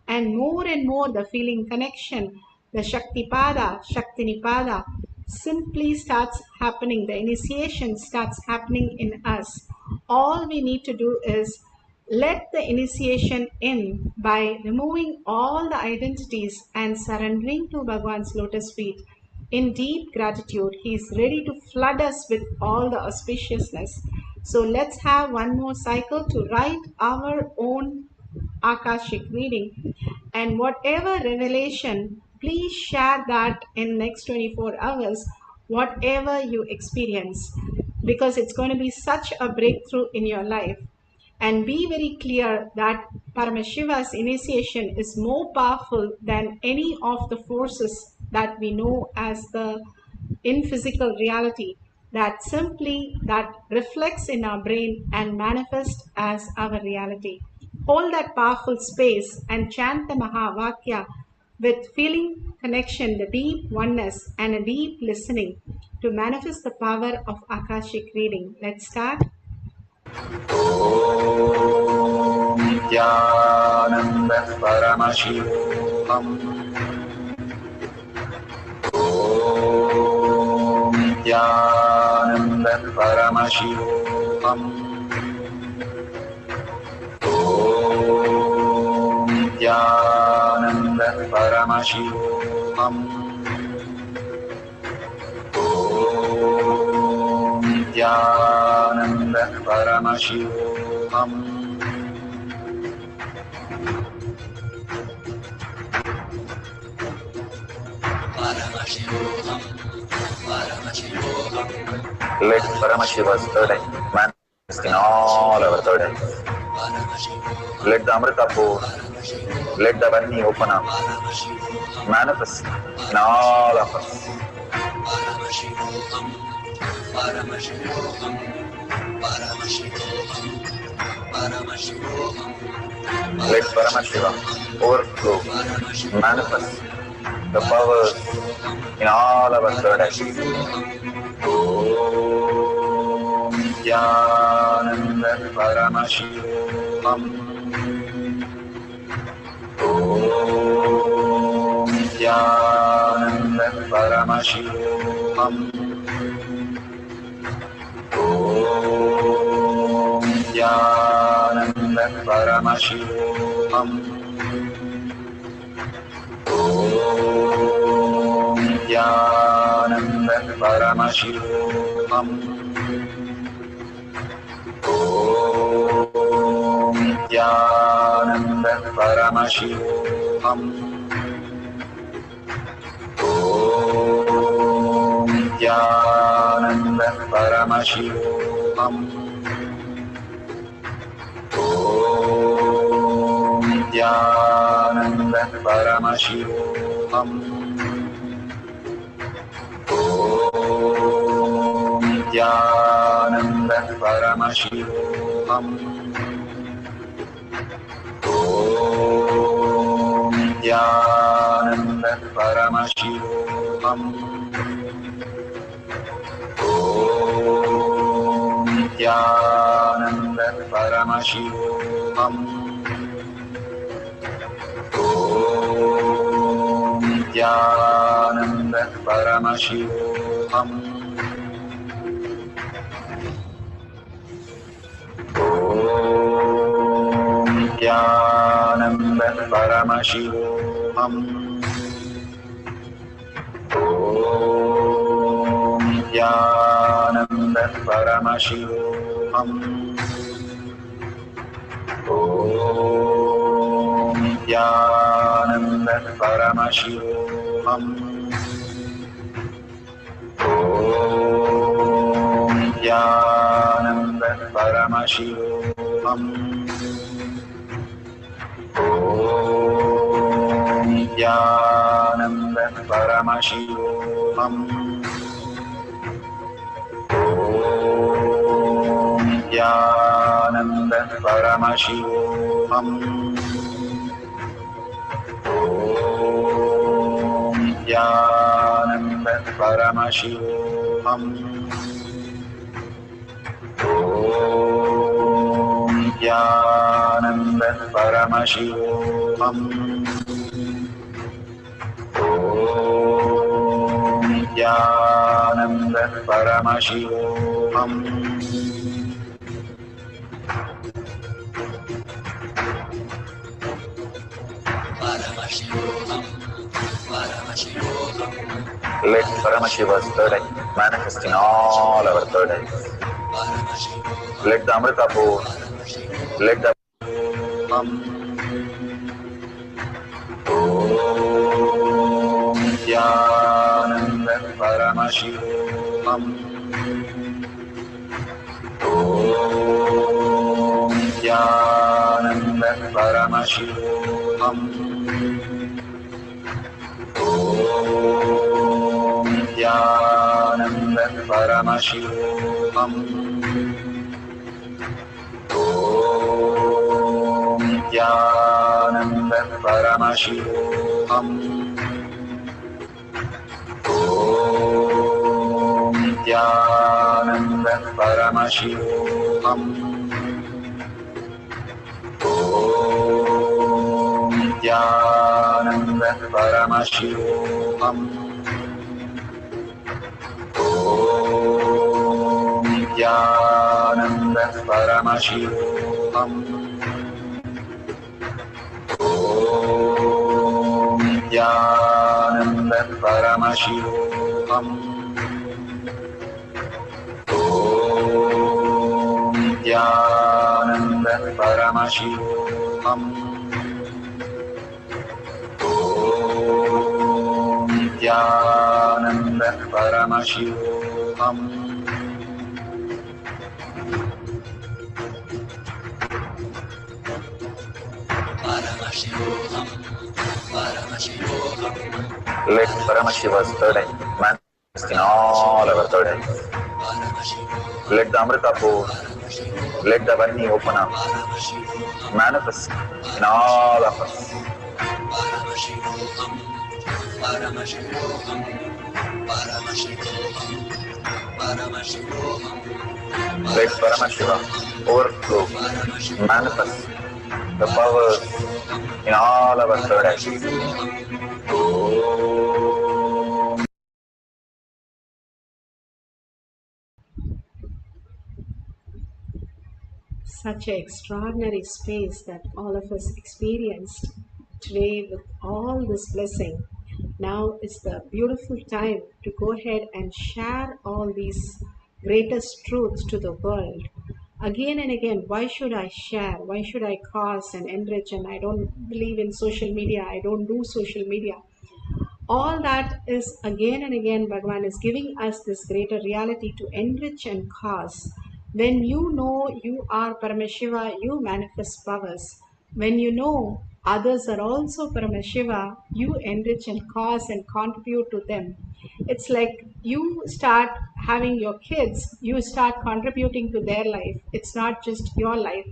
And more the feeling connection, the Shakti Pada, Shakti Nipada simply starts happening. The initiation starts happening in us. All we need to do is let the initiation in by removing all the identities and surrendering to Bhagavan's lotus feet. In deep gratitude, he is ready to flood us with all the auspiciousness. So let's have one more cycle to write our own Akashic reading, and whatever revelation, please share that in next 24 hours, whatever you experience, because it's going to be such a breakthrough in your life. And be very clear that Paramashiva's initiation is more powerful than any of the forces that we know as the in physical reality, that simply that reflects in our brain and manifests as our reality. Hold that powerful space and chant the Mahavakya with feeling connection, the deep oneness and a deep listening to manifest the power of Akashic reading. Let's start. Om Nithyananda Paramashivoham. Om Nithyananda Paramashivoham. Om Nithyananda Paramashivoham. Om Nithyananda Paramashivoham. Let Paramashiva's third eye manifest in all our third eyes. Let the Amrita pour, let the Varni open up, manifest in all of us. Let Paramashiva overflow, manifest the powers in all our third eye. Om Nithyananda Paramashivam. Om Nithyananda Paramashivam. Om Nithyananda Paramashivam. Om Nithyananda Paramashivam. Om Nithyananda Paramashivam. Om Nithyananda Paramashivam. Om Nithyananda Paramashivam. Om Nithyananda Paramashivam. Om Nithyananda Paramashivam. Om Nithyananda Paramashivam. Om Nithyananda Paramashivam. Om Nithyananda Paramashivoham. Om Nithyananda Paramashivoham. Om Nithyananda Paramashivoham. Om Nithyananda Paramashivoham. Om Nithyananda Paramashivoham. Om Nithyananda Paramashivoham. Om Nithyananda Paramashivoham. Om Nithyananda Paramashivoham. Om Nithyananda Paramashivoham. Let Paramashiva's third eye manifest in all our third eyes. Let the Amrita pour, let the Om Nithyananda Paramashivoham. Om Nithyananda Paramashivoham. Om Nithyananda Paramashivoham. Om Nithyananda Paramashivoham. Om Nithyananda Paramashivoham. Om Nithyananda Paramashivoham. Om Nithyananda Paramashivoham. Om Nithyananda Paramashivoham. Om Nithyananda Paramashivoham. Om Nithyananda Paramashivoham. Let Paramashiva's third eye manifest in all our third eyes. Let the Amrita pour, let the Varni open up, manifest in all of us. Paramashivoham, Paramashivoham, Paramashivoham, Let Paramashiva overflow, manifest the powers in all our third eye. Om. Such an extraordinary space that all of us experienced today with all this blessing. Now is the beautiful time to go ahead and share all these greatest truths to the world. Again and again, why should I share? Why should I cause and enrich? And I don't believe in social media. I don't do social media. All that is again and again, Bhagavan is giving us this greater reality to enrich and cause. When you know you are Paramashiva, you manifest powers. When you know others are also Paramashiva, you enrich and cause and contribute to them. It's like you start having your kids, you start contributing to their life. It's not just your life.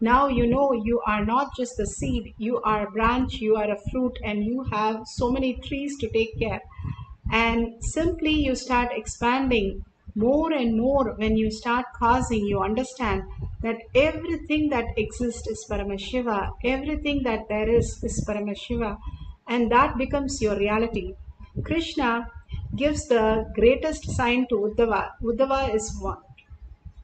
Now you know you are not just the seed, you are a branch, you are a fruit, and you have so many trees to take care. And simply you start expanding more and more. When you start causing, you understand that everything that exists is Paramashiva, everything that there is Paramashiva, and that becomes your reality. Krishna gives the greatest sign to Uddhava. Uddhava is one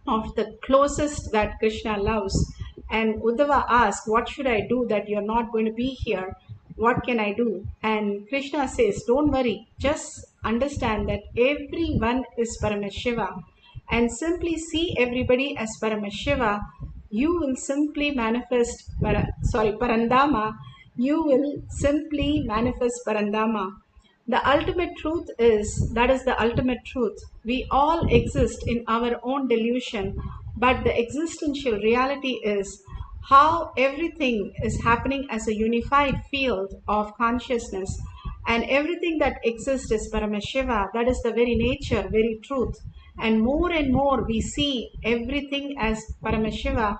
of the closest that Krishna loves. And Uddhava asks, what should I do that you're not going to be here? What can I do? And Krishna says, don't worry, just understand that everyone is Paramashiva and simply see everybody as Paramashiva. You will simply manifest, Parandama, you will simply manifest Parandama. The ultimate truth is, that is the ultimate truth. We all exist in our own delusion, but the existential reality is how everything is happening as a unified field of consciousness, and everything that exists is Paramashiva. That is the very nature, very truth. And more we see everything as Paramashiva,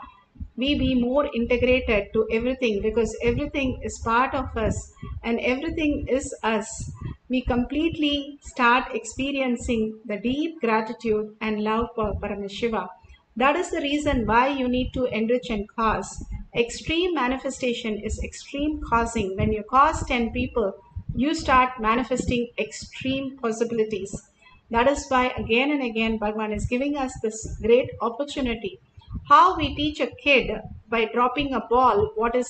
we be more integrated to everything, because everything is part of us and everything is us. We completely start experiencing the deep gratitude and love for Paramashiva. That is the reason why you need to enrich and cause. Extreme manifestation is extreme causing. When you cause 10 people, you start manifesting extreme possibilities. That is why again and again Bhagavan is giving us this great opportunity. How we teach a kid by dropping a ball what is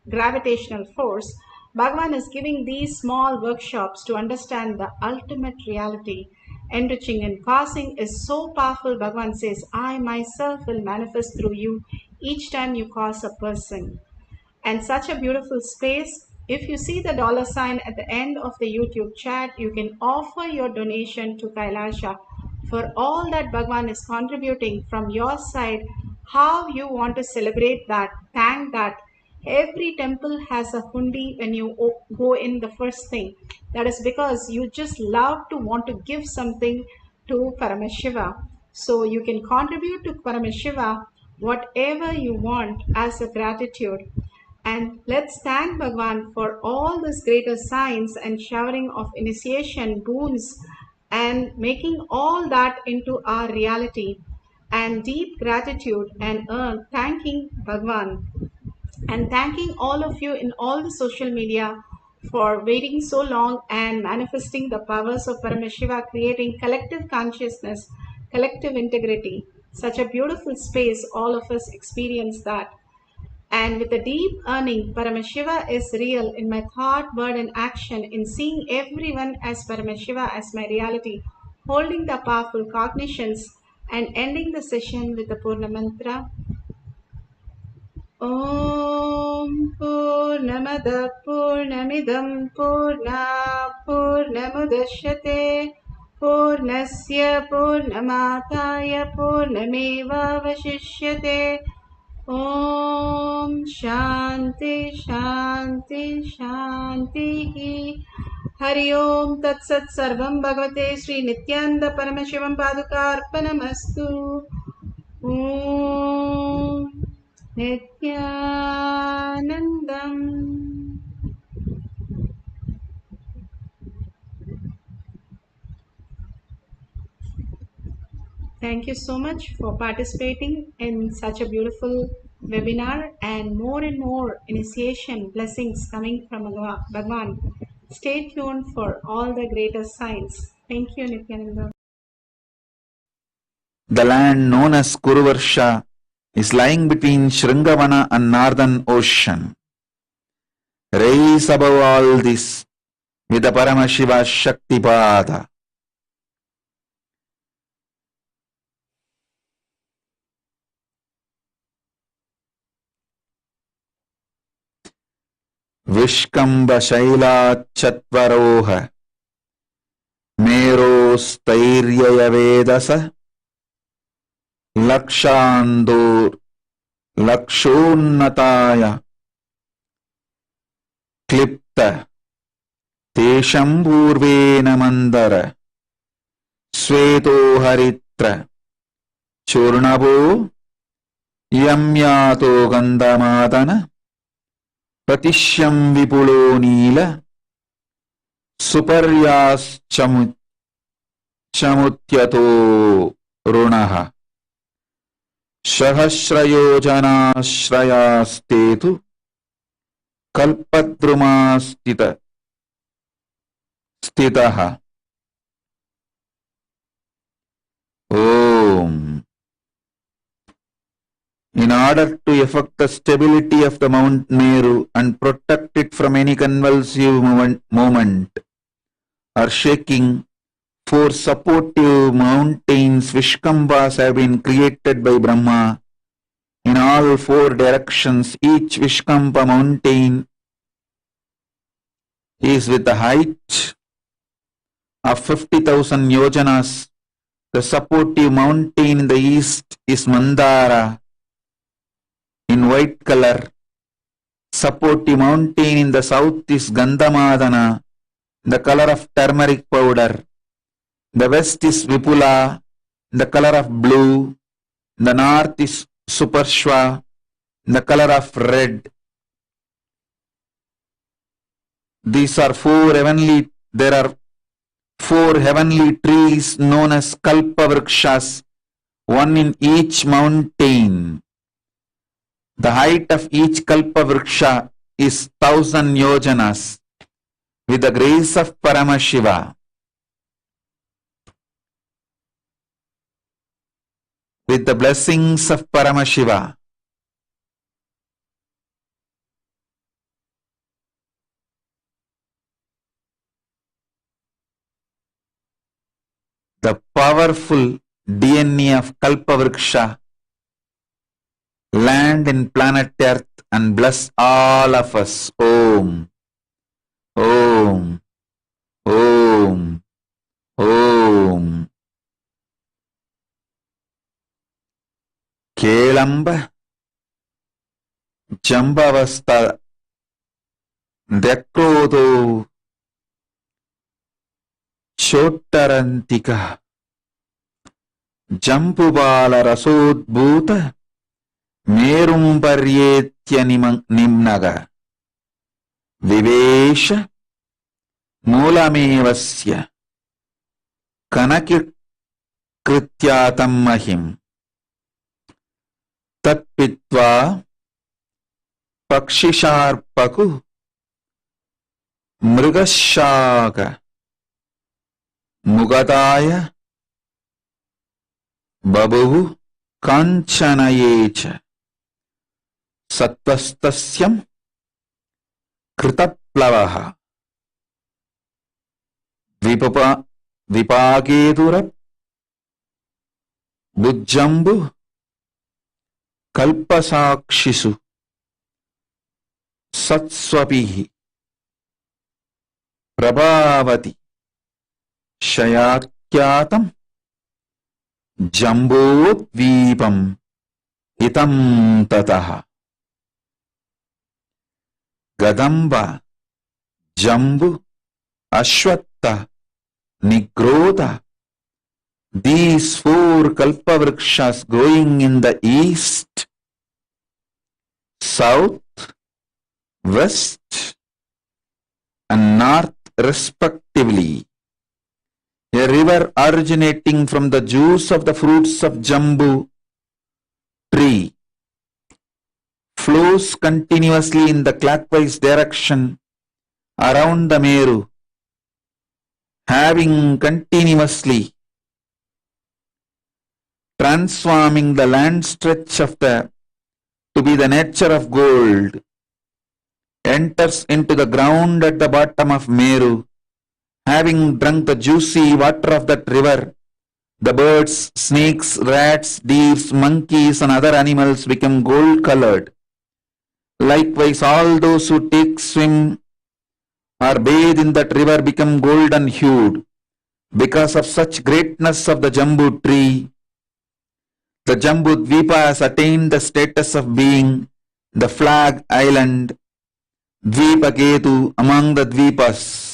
gravitational force, Bhagavan is giving these small workshops to understand the ultimate reality. Enriching and causing is so powerful. Bhagavan says, I myself will manifest through you each time you cause a person. And such a beautiful space. If you see the $ at the end of the YouTube chat, you can offer your donation to Kailasha for all that Bhagavan is contributing from your side. How you want to celebrate that, thank that. Every temple has a hundi when you go in the first thing. That is because you just love to want to give something to Paramashiva. So you can contribute to Paramashiva whatever you want as a gratitude. And let's thank Bhagavan for all these greater signs and showering of initiation boons and making all that into our reality. And deep gratitude and thanking Bhagavan and thanking all of you in all the social media for waiting so long and manifesting the powers of Paramashiva, creating collective consciousness, collective integrity. Such a beautiful space, all of us experience that. And with a deep earning, Paramashiva is real in my thought, word, and action, in seeing everyone as Paramashiva as my reality, holding the powerful cognitions, and ending the session with the Purna Mantra. Om Purnamada Purnamidam Purna Purnamudashyate Purnasya Purnamataya Purnameva Vashishyate. Om Shanti Shanti Shanti. Hari Om Tat Sat Sarvam Bhagavate Sri Nithyananda Paramashivam Padukarpanamastu. Om Nithyanandam. Thank you so much for participating in such a beautiful webinar, and more initiation blessings coming from Bhagwan. Stay tuned for all the greater signs. Thank you, Nithyananda. The land known as Kuruvarsha is lying between Shringavana and Northern Ocean. Rise above all this with the Paramashiva Shaktipada. Vishkamba Shailat Chatvaroha Merostairya Vedasa Lakshandur Lakshonnataya Klipta Tesham Purvena Mandara Sveto Haritra Churnabo Yamyato Gandamadana Pratishyam Vipulo Nila Suparyas Chamutyato Runaha Sahasrayojanasrayastetu Kalpadrumastita Stitaha. Om. In order to effect the stability of the Mount Meru and protect it from any convulsive movement or shaking, 4 supportive mountains Vishkambas have been created by Brahma in all 4 directions. Each Vishkamba mountain is with a height of 50,000 yojanas. The supportive mountain in the east is Mandara in white color. Supportive mountain in the south is Gandhamadana, the color of turmeric powder. The west is Vipula, the color of blue. The north is Suparshva, the color of red. These are 4 heavenly, there are 4 heavenly trees known as Kalpavrikshas, one in each mountain. The height of each Kalpavriksha is 1000 yojanas. With the grace of Paramashiva, with the blessings of Paramashiva, the powerful DNA of Kalpavriksha land in planet Earth and bless all of us. Om. Om. Om. Om. Kelamba Jambavasta Dekrodo Chotarantika Jampubala Rasodbhuta Merumparyettya Nimnaga Vivesha Moolamevasya Kanakrityatam Mahim Tatpitva Pakshisharpaku Mrigashaka Mugadaya Babu Kanchanayecha Sattvastasyam Kritaplavaha Vipagedurap Bujjambu Kalpasakshisu Satswapihi Prabhavati Shayakyatam Jambodvipam Itam Tataha Gadamba Jambu Ashwatta Nigrota. These 4 Kalpavrikshas growing in the east, south, west and north respectively, A river originating from the juice of the fruits of jambu tree flows continuously in the clockwise direction around the Meru, having continuously transforming the land stretch of the to be the nature of gold, enters into the ground at the bottom of Meru. Having drunk the juicy water of that river, the birds, snakes, rats, deers, monkeys, and other animals become gold-colored. Likewise, all those who take swim or bathe in that river become golden-hued. Because of such greatness of the Jambu tree, the Jambu Dvipa has attained the status of being the flag island, Dvipaketu, among the Dvipas.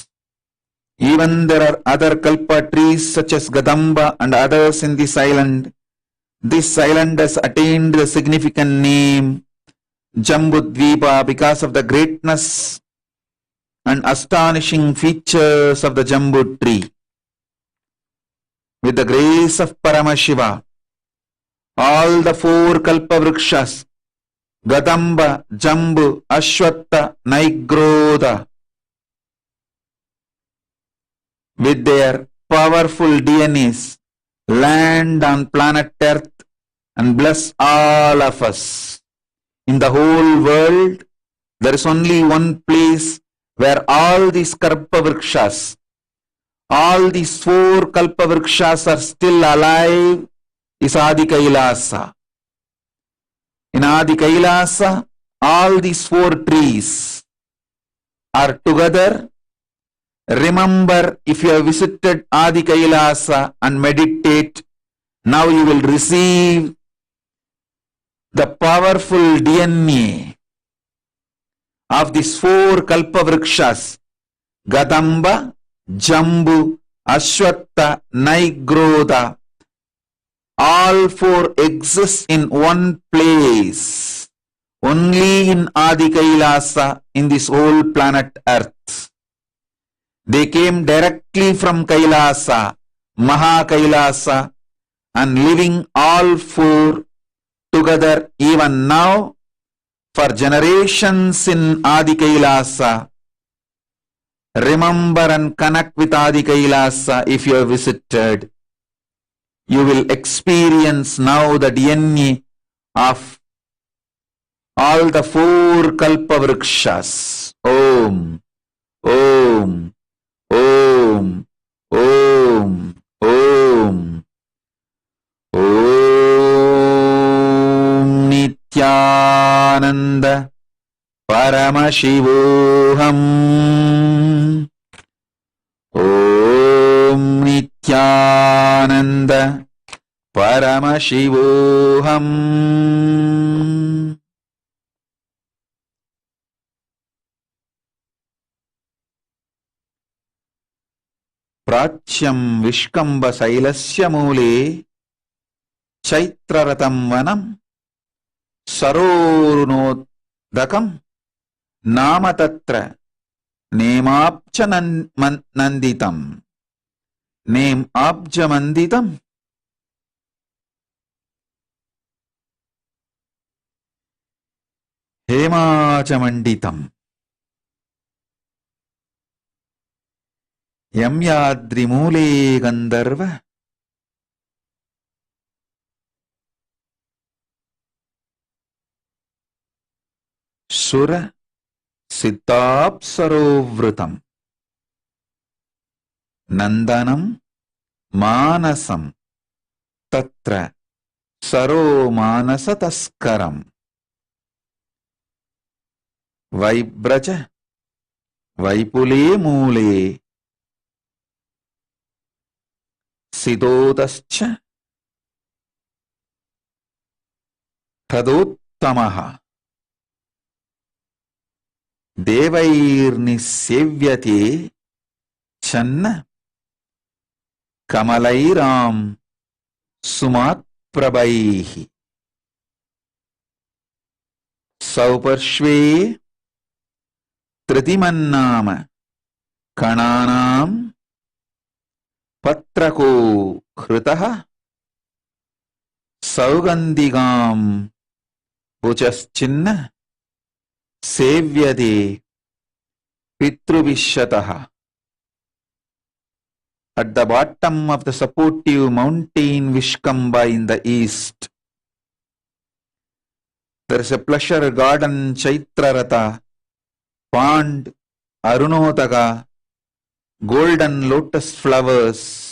Even there are other kalpa trees such as Gadamba and others in this island. This island has attained the significant name Jambudvipa because of the greatness and astonishing features of the Jambu tree. With the grace of Paramashiva, all the 4 kalpa vrikshas, Gadamba, Jambu, Ashwatta, Naigroda, with their powerful DNAs, land on planet Earth and bless all of us. In the whole world, there is only one place where all these kalpa vrikshas, all these 4 kalpa vrikshas are still alive, is Adi Kailasa. In Adi Kailasa, all these 4 trees are together. Remember, if you have visited Adi Kailasa and meditate, now you will receive the powerful DNA of these 4 kalpa vrikshas, Gadamba, Jambu, Ashwatta, Naigroda. All 4 exist in one place, only in Adi Kailasa, in this whole planet Earth. They came directly from Kailasa, Maha Kailasa, and living all 4 together even now for generations in Adi Kailasa. Remember and connect with Adi Kailasa if you have visited. You will experience now the DNA of all the 4 kalpa vrikshas. Om, Om, Om, Om, Om, Om Nithyananda Paramashivoham. Om Nithyananda Paramashivoham. प्राच्यं विष्कम्भशैलस्य मूले चैत्ररतं वनं सरोरुणोदकं नाम तत्र नेमाब्जमन्दितं नेमाब्जमन्दितं हेमाचमण्डितम् यम्याद्रिमूले गन्धर्व सुर सिद्धाप्सरोवृतम् नन्दनं मानसं तत्र सरो मानसतस्करम् वैब्रज वैपुले मूले सिदोदश्च तदोत्तमः देवैर्निसेव्यते छन्न कमलैरां सुमात्प्रभैः सौपर्श्वे तृतिमन्नाम कणानां पत्र नेत्रको हृतः सौगन्धिगां भुजश्चिन्न सेव्यते पितृविश्यतः. At the bottom of the supportive mountain Vishkamba in the east, there is a pleasure garden Chaitrarata, pond, Arunotaga, golden lotus flowers.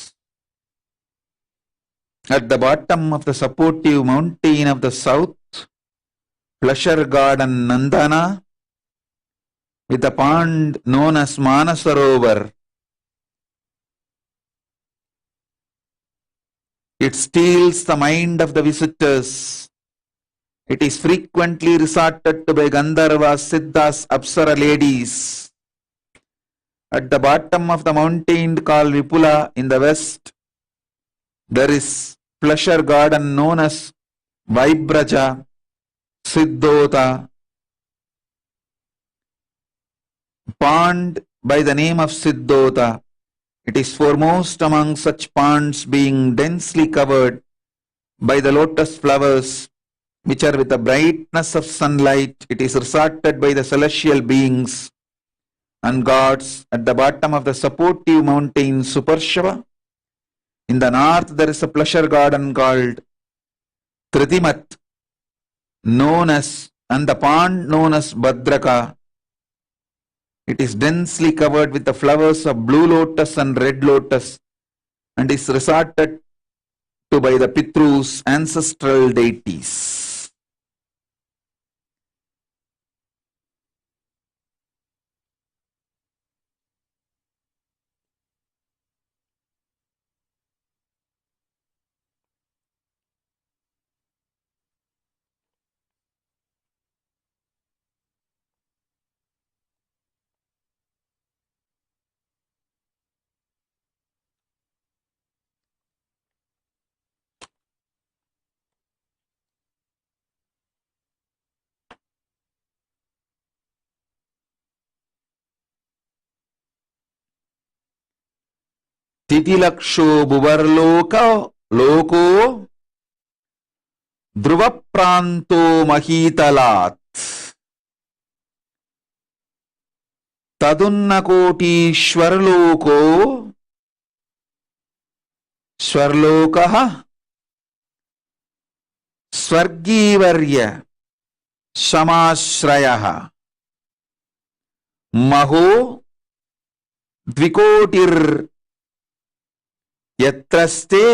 At the bottom of the supportive mountain of the south, pleasure garden Nandana, with a pond known as Manasarovar. It steals the mind of the visitors. It is frequently resorted to by Gandharvas, Siddhas, Apsara ladies. At the bottom of the mountain called Vipula in the west, there is pleasure garden known as Vaibraja, Siddhota, pond by the name of Siddhota. It is foremost among such ponds, being densely covered by the lotus flowers, which are with the brightness of sunlight. It is resorted by the celestial beings and gods. At the bottom of the supportive mountain Suparshava, in the north there is a pleasure garden called Tritimat, and the pond known as Bhadraka. It is densely covered with the flowers of blue lotus and red lotus and is resorted to by the Pitrus, ancestral deities. तिथिलक्षो लोको ध्रुवप्रान्तो महीतलात् तदुन्नकोटीश्वरलोको स्वर्लोकः स्वर्गीवर्य समाश्रयः महो द्विकोटिर् यत्रस्ते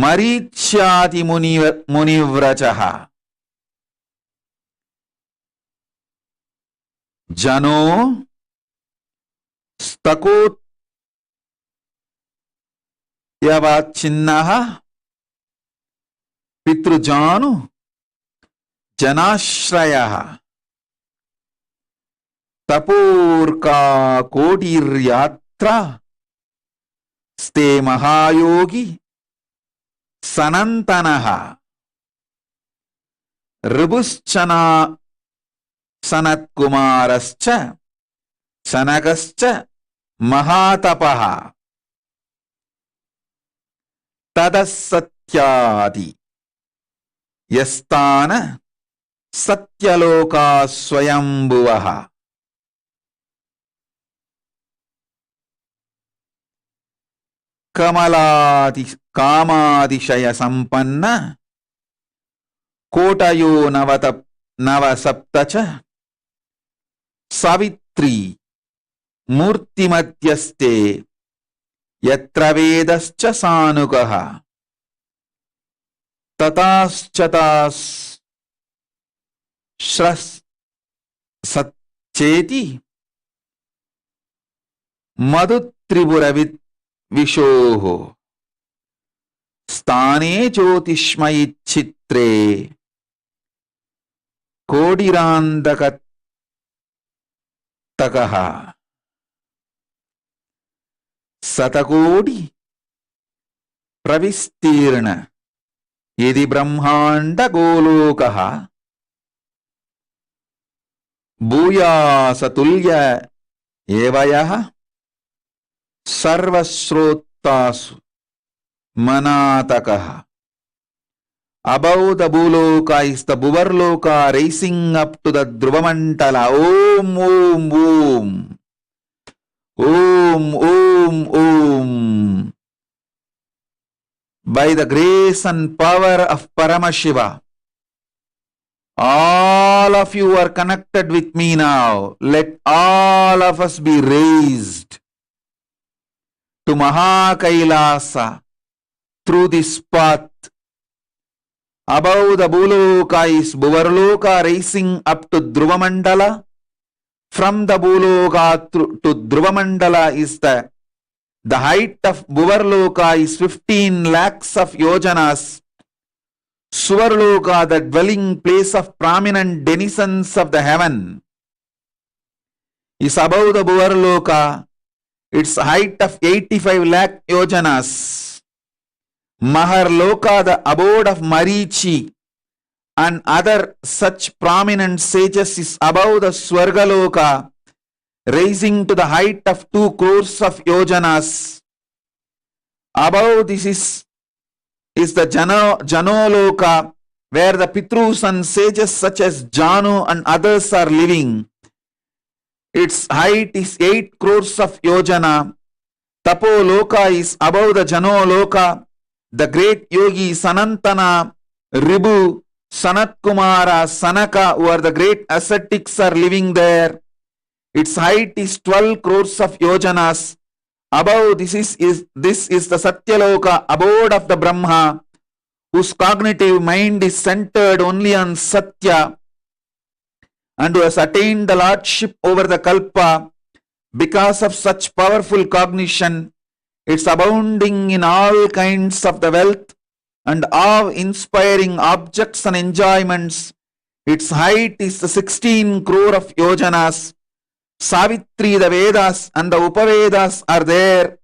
मरीच्याति मुनिव्रजः जनो स्तकोत्यवाच्छिन्नः पितृजानु जनाश्रयः तपोर्का कोटिर्यात्रा स्ते महायोगी सनंतनः ऋभुश्चना सनत्कुमारश्च सनकश्च महातपः तदसत्यादि यस्तान सत्यलोका स्वयंभुवः कामादिशय संपन्न कोटयो नवसप्तच सावित्री मूर्तिमध्यस्ते यत्र वेदश्च सानुगः सच्चेति मधुत्रिपुरवित् विशोः स्थाने ज्योतिष्मयि चित्रे कोडिरान्दकतकः शतकोटि प्रविस्तीर्ण यदि ब्रह्मांड गोलोकः भूयासतुल्य एवयः सर्वश्रोत्रमण्डलः saptasu manatakaha. Above the Bhuloka is the Bhuvarloka rising up to the Dhruvamantala. Om, Om, Om. Om, Om, Om. By the grace and power of Paramashiva, all of you are connected with me now. Let all of us be raised to Mahakailasa through this path. Above the Bhuloka is Bhuvarloka rising up to Dhruvamandala. From the Bhuloka to Dhruvamandala is the height of Bhuvarloka is 15 lakhs of yojanas. Suvarloka, the dwelling place of prominent denizens of the heaven, is above the Bhuvarloka. Its height of 85 lakh yojanas. Maharloka, the abode of Marichi and other such prominent sages, is above the Swargaloka, rising to the height of 2 crores of yojanas. Above this is the Janoloka, where the Pitrus and sages such as Janu and others are living. Its height is 8 crores of yojana. Tapoloka is above the Janoloka. The great yogi Sanantana, Ribu, Sanat Kumara, Sanaka, who are the great ascetics, are living there. Its height is 12 crores of yojanas. Above this is the Satyaloka, abode of the Brahma, whose cognitive mind is centered only on Satya and who has attained the lordship over the Kalpa. Because of such powerful cognition, it's abounding in all kinds of the wealth and awe-inspiring objects and enjoyments. Its height is the 16 crore of yojanas. Savitri, the Vedas and the Upavedas are there,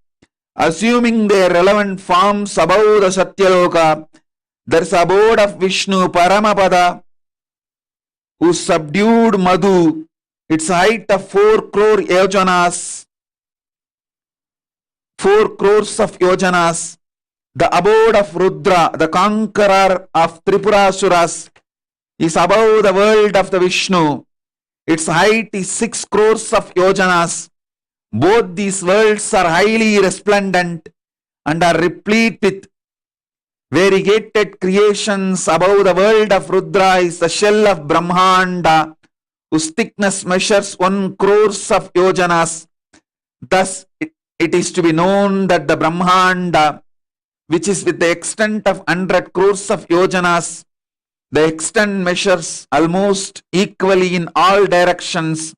assuming their relevant forms above the Satyaloka. There is abode of Vishnu, Paramapada, who subdued Madhu. Its height of 4 crore yojanas. 4 crores of yojanas. The abode of Rudra, the conqueror of Tripurasuras, is above the world of the Vishnu. Its height is 6 crores of yojanas. Both these worlds are highly resplendent and are replete with variegated creations. Above the world of Rudra is the shell of Brahmanda, whose thickness measures 1 crores of yojanas. Thus, it is to be known that the Brahmanda, which is with the extent of 100 crores of yojanas, the extent measures almost equally in all directions,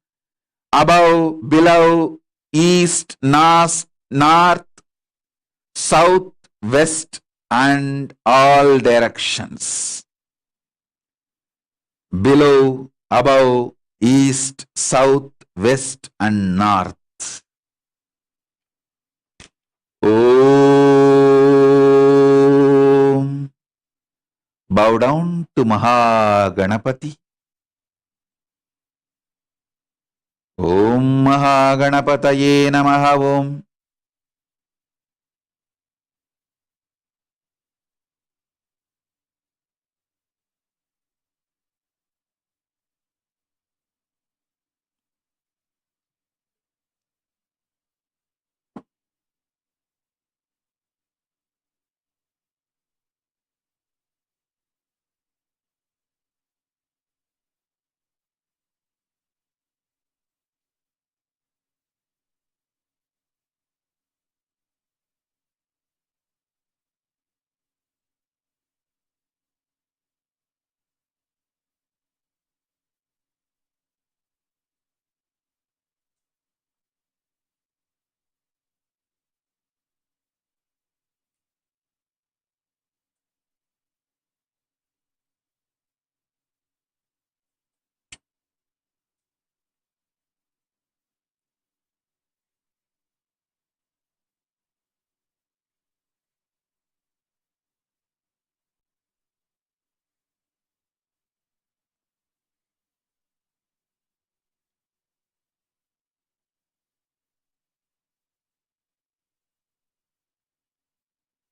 above, below, east, north, south, west, and all directions. Below, above, east, south, west, and north. Om. Bow down to Mahaganapati. Om Mahaganapataye Namaha Om.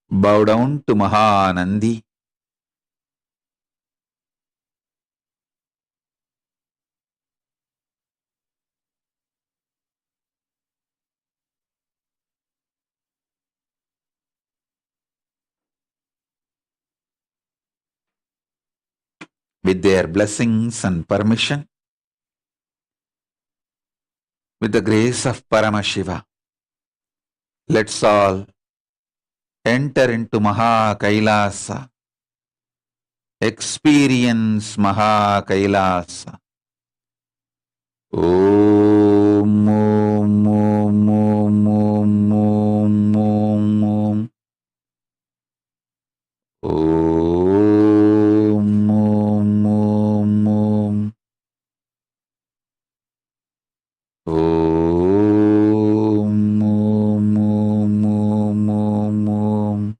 Bow down to Mahanandi. With their blessings and permission, with the grace of Paramashiva, let's all enter into Maha Kailasa, experience Maha Kailasa. Om, Om, Om, Om, Om, Om, Om, Om. Om, Om, Om, Om. Om, Om, Om, Om, Om, Om.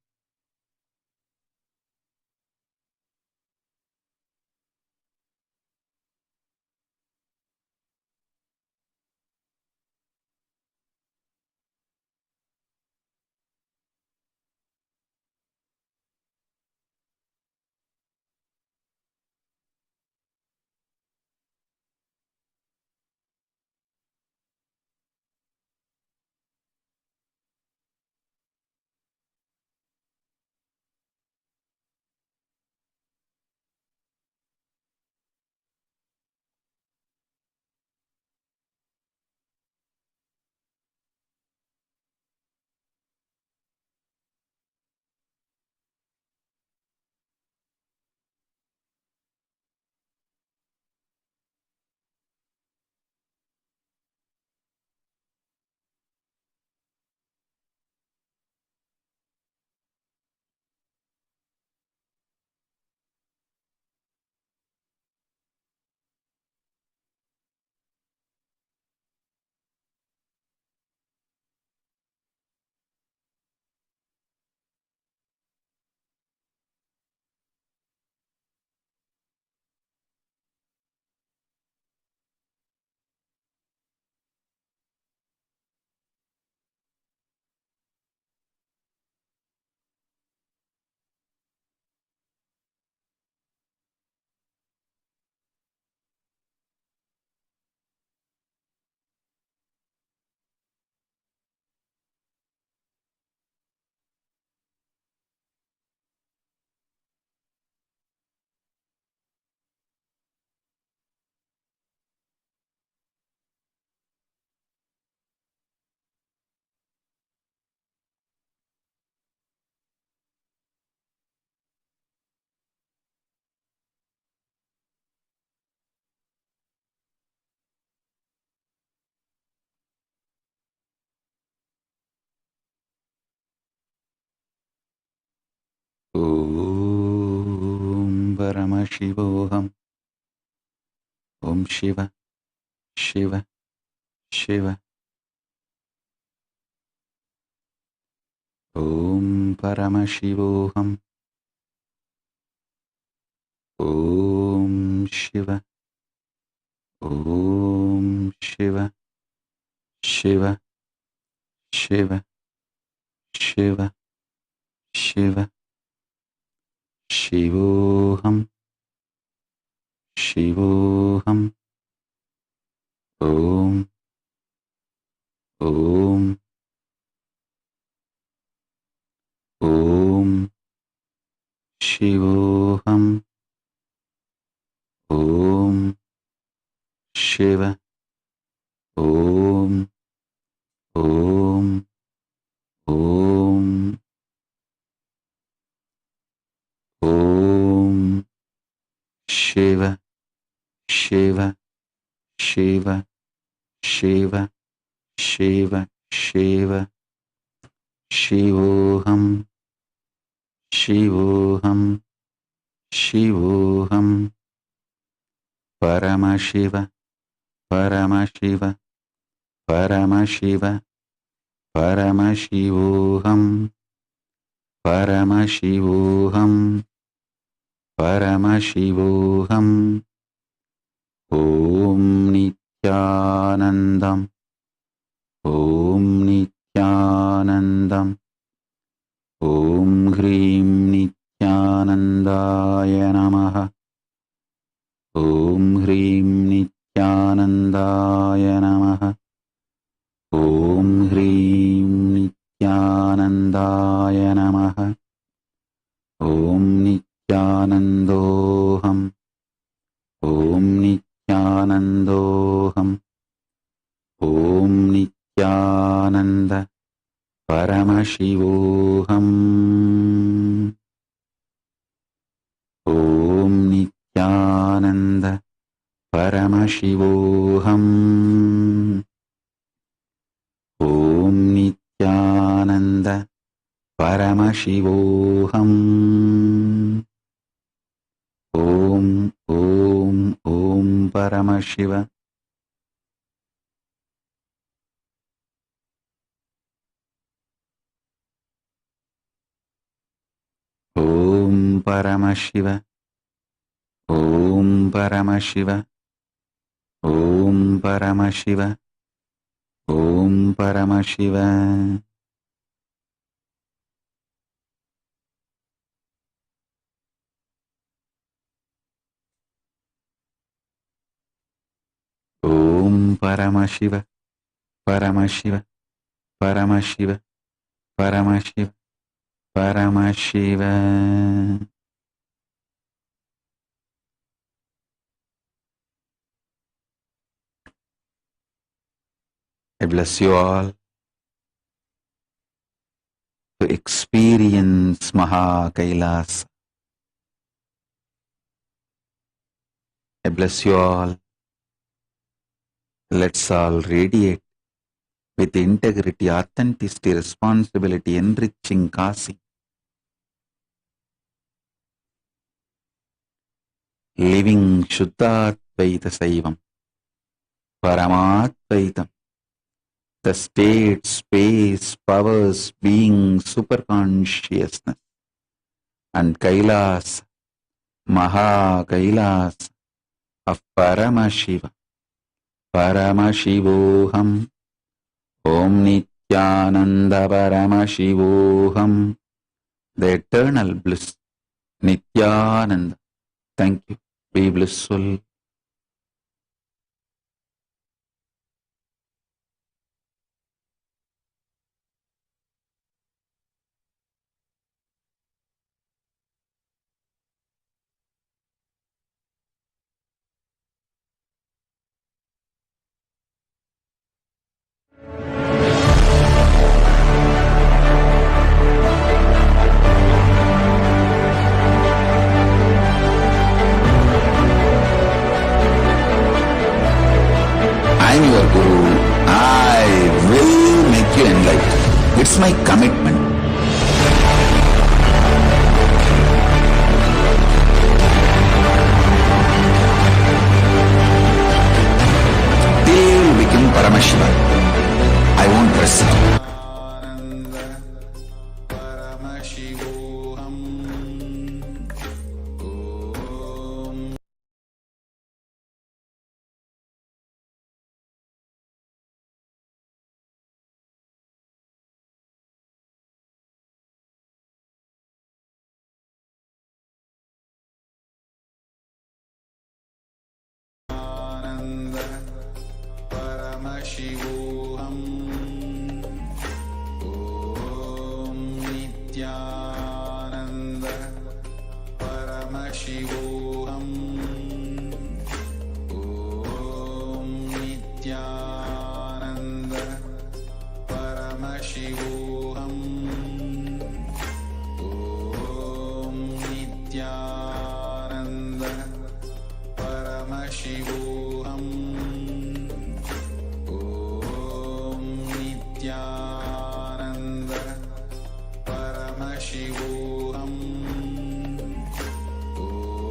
Om Paramashivoham. Om Shiva, Shiva, Shiva. Om Paramashivoham. Om Shiva, Om Shiva, Shiva, Shiva, Shiva, Shiva. Shivoham, Shivoham. Om, Om, Om. Shivoham. Om Shiva. Om, Om, Om, Om Shiva, Shiva, Shiva, Shiva, Shiva, Shiva. Shivoham, Shivoham, Shivoham. Paramashiva, Paramashiva, Paramashiva, Paramashivoham, Paramashivoham, Paramashivoham. Om Nithyanandam, Om Nithyanandam, ॐ ह्रीं नित्यानन्दाय नमः। ॐ ह्रीं नित्यानन्दाय नमः। ॐ ह्रीं नित्यानन्दाय नमः। ॐ नित्यानन्दोऽहम्। ॐ नित्यानन्दोऽहम्। ॐ नित्यानन्द परमशिवोऽहम्। ॐ नित्यानन्द परमशिवोऽहम्। ॐ नित्यानन्द परमशिवोऽहम्। ॐ परमशिव। ॐ परमशिव। ॐ परमशिव। ॐ परमशिव। ॐ परमशिव। ॐ Paramshiva. Paramshiva. Paramshiva. Paramshiva. Paramshiva. I bless you all to experience Maha Kailas. I bless you all. Let's all radiate with integrity, authenticity, responsibility, enriching Kasi. Living Shuddhadvaita Saivam, Paramadvaitam, the state, space, powers, being, superconsciousness, and Kailas, Maha Kailas of Paramashiva, Paramashivoham, Om Nithyananda Paramashivoham, the eternal bliss, Nithyananda. Thank you. Be blissful. I'm your Guru. I will make you enlightened. It's my commitment. Till you become Paramashiva, I won't rest. Paramashivoham. Om Nithyananda Paramashivoham. Om Nithyananda Paramashivoham. Om Nithyananda Paramashivoham. Nithyananda Paramashivoham.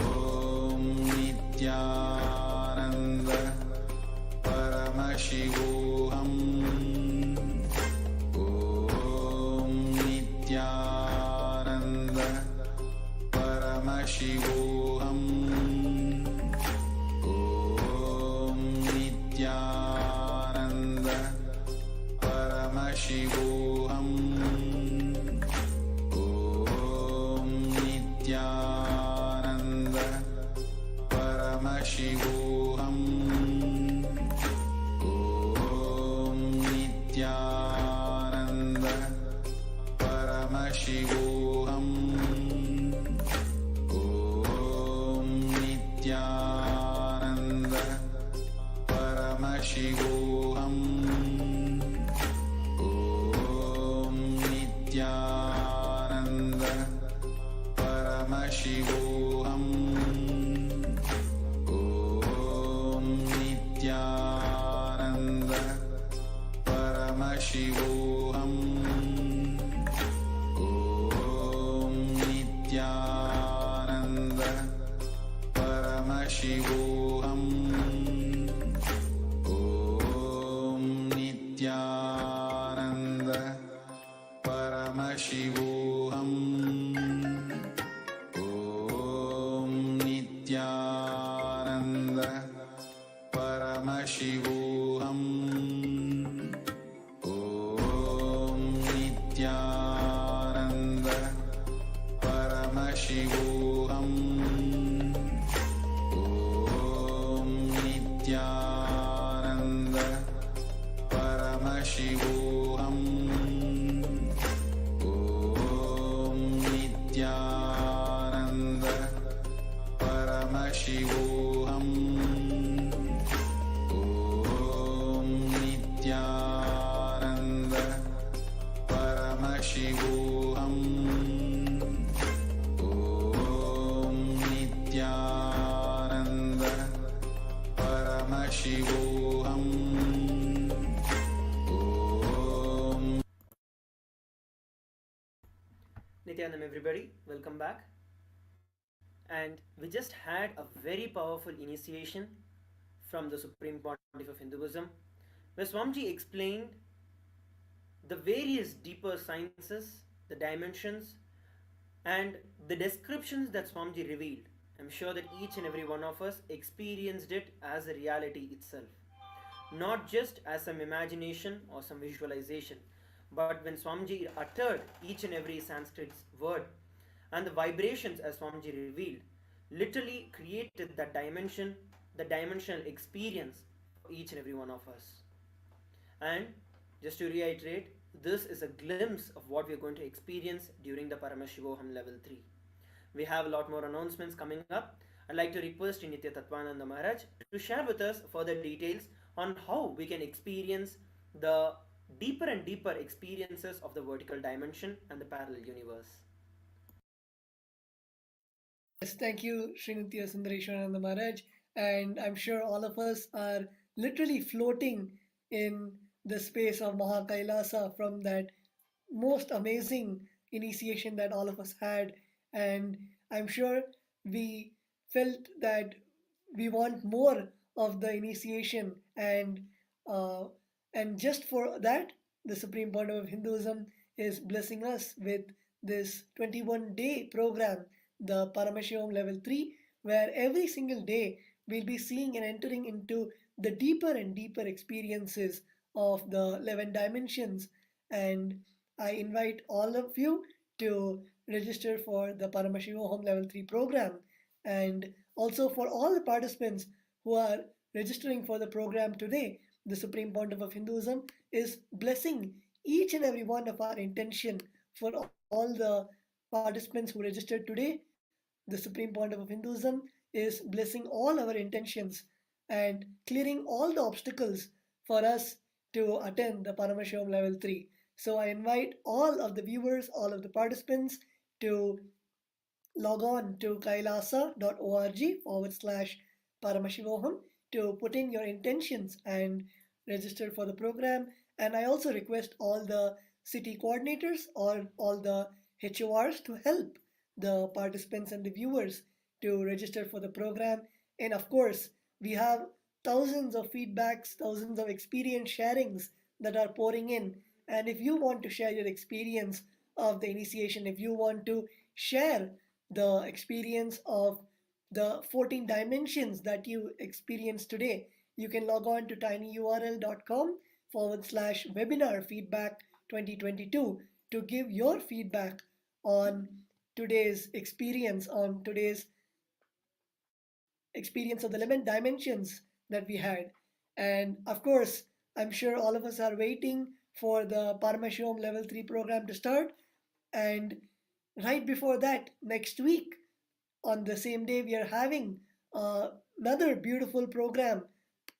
Om Nithyananda Paramashivoham. Om Nithyananda Paramashivoham. Om Nithyananda Paramashivoham. Paramashivoham. Om Nithyananda Paramashivoham. Om Nithyananda Paramashivoham. Om Nithyananda Paramashivoham. Om Nithyananda Paramashivoham. Om Nithyananda Paramashivoham. Om Nithyananda Paramashivoham. Om Nithyananda Paramashivoham. Om Nithyananda Paramashivoham. Om Nithyananda Paramashivoham. Om Nithyananda Paramashivoham. Om Nithyananda Paramashivoham. Om Nithyanam, everybody, welcome back. And we just had a very powerful initiation from the Supreme Pontiff of Hinduism, where Swamiji explained the various deeper sciences, the dimensions, and the descriptions that Swamiji revealed. I'm sure that each and every one of us experienced it as a reality itself, not just as some imagination or some visualization, but when Swamiji uttered each and every Sanskrit word, and the vibrations as Swamiji revealed literally created that dimension, the dimensional experience for each and every one of us. And just to reiterate, this is a glimpse of what we are going to experience during the Paramashivoham level 3. We have a lot more announcements coming up. I'd like to request Nitya Tatvananda Maharaj to share with us further details on how we can experience the deeper and deeper experiences of the vertical dimension and the parallel universe. Yes, thank you, Srinitya Sundareswarananda Maharaj. And I'm sure all of us are literally floating in the space of Mahakailasa from that most amazing initiation that all of us had. And I'm sure we felt that we want more of the initiation. And just for that, the Supreme Pontiff of Hinduism is blessing us with this 21-day program, the Paramashivoham level 3, where every single day we'll be seeing and entering into the deeper and deeper experiences of the 11 dimensions. And I invite all of you to register for the Paramashivoham level 3 program. And also for all the participants who are registering for the program today, the Supreme Pontiff of Hinduism is blessing each and every one of our intention. For all the participants who registered today, the Supreme Pontiff of Hinduism is blessing all our intentions and clearing all the obstacles for us to attend the Paramashivoham level 3. So I invite all of the viewers, all of the participants to log on to kailasa.org/Paramashivoham to put in your intentions and register for the program. And I also request all the city coordinators or all the HORs to help the participants and the viewers to register for the program. And of course, we have thousands of feedbacks, thousands of experience sharings that are pouring in. And if you want to share your experience of the initiation, if you want to share the experience of the 14 dimensions that you experienced today, you can log on to tinyurl.com/webinar feedback 2022 to give your feedback on today's experience, on today's experience of the 11 dimensions that we had. And of course, I'm sure all of us are waiting for the Paramashivoham level 3 program to start. And right before that, next week, on the same day, we are having another beautiful program,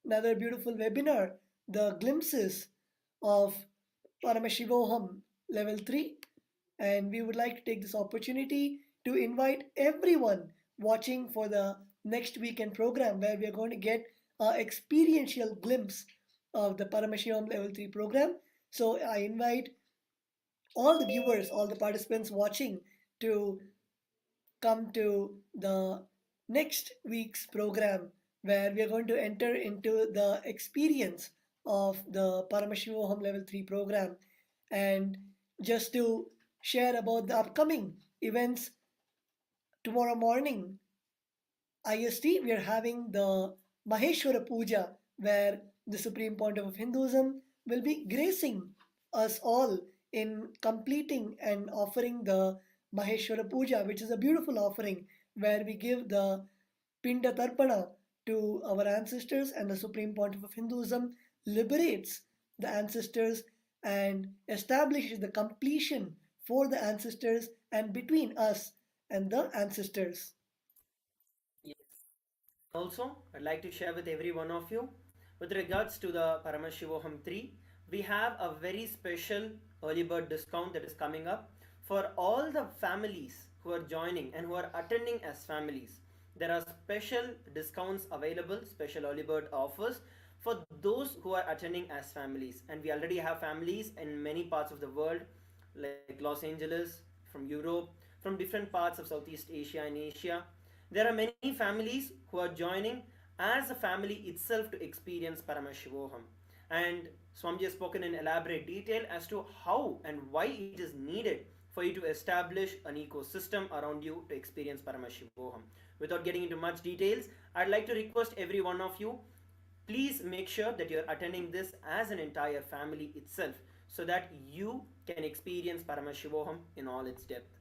another beautiful webinar, the glimpses of Paramashivoham level 3. And we would like to take this opportunity to invite everyone watching for the next weekend program, where we are going to get an experiential glimpse of the Paramashivoham level 3 program. So I invite all the viewers, all the participants watching to come to the next week's program, where we are going to enter into the experience of the Paramashivoham level 3 program. And just to share about the upcoming events, tomorrow morning IST, we are having the Maheshwara Puja, where the Supreme Pontiff of Hinduism will be gracing us all in completing and offering the Maheshwara Puja, which is a beautiful offering where we give the Pinda Tarpana to our ancestors, and the Supreme Pontiff of Hinduism liberates the ancestors and establishes the completion for the ancestors and between us and the ancestors. Also, I'd like to share with every one of you, with regards to the Paramashivoham 3, we have a very special early bird discount that is coming up for all the families who are joining and who are attending as families. There are special discounts available, special early bird offers for those who are attending as families. And we already have families in many parts of the world, like Los Angeles, from Europe, from different parts of Southeast Asia and Asia. There are many families who are joining as a family itself to experience Paramashivoham. And Swamiji has spoken in elaborate detail as to how and why it is needed for you to establish an ecosystem around you to experience Paramashivoham. Without getting into much details, I'd like to request every one of you, please make sure that you're attending this as an entire family itself, so that you can experience Paramashivoham in all its depth.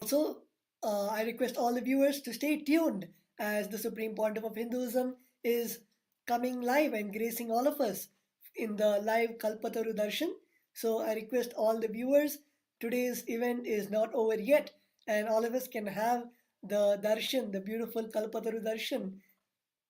Also, I request all the viewers to stay tuned, as the Supreme Pontiff of Hinduism is coming live and gracing all of us in the live Kalpataru Darshan. So I request all the viewers, today's event is not over yet, and all of us can have the Darshan, the beautiful Kalpataru Darshan,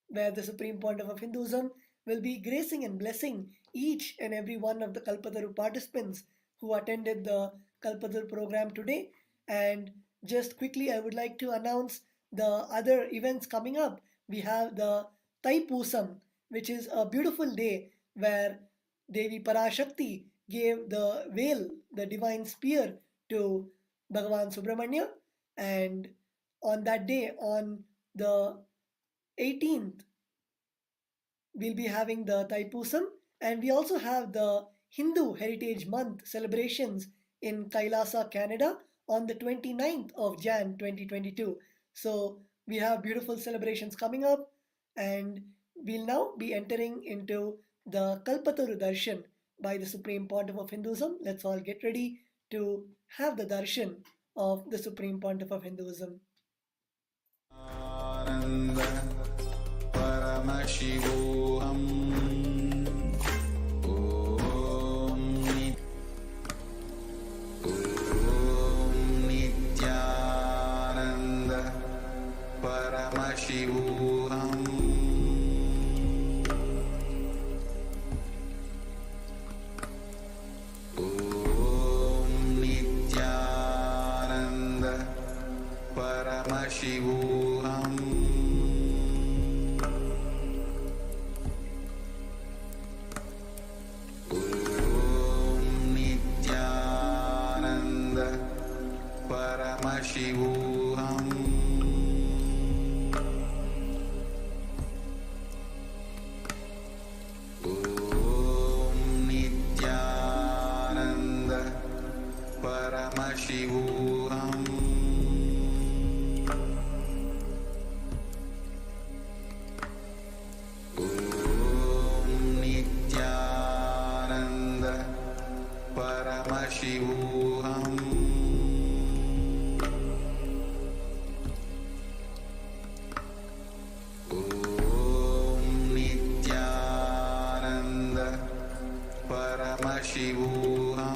where the Supreme Pontiff of Hinduism will be gracing and blessing each and every one of the Kalpataru participants who attended the Kalpataru program today. And just quickly, I would like to announce the other events coming up. We have the Taipusam, which is a beautiful day where Devi Parashakti gave the veil, the divine spear, to Bhagavan Subramanya. And on that day, on the 18th, we'll be having the Taipusam. And we also have the Hindu Heritage Month celebrations in Kailasa, Canada, on the 29th of Jan 2022. So we have beautiful celebrations coming up, and we'll now be entering into the Kalpataru Darshan by the Supreme Pontiff of Hinduism. Let's all get ready to have the darshan of the Supreme Pontiff of Hinduism. Paramashivoham. Paramashivoham. Om Nithyananda Paramashivoham. Om Nithyananda Paramashivoham. Paramashivoham. Om Nithyananda Paramashivoham. Om Nithyananda Paramashivoham.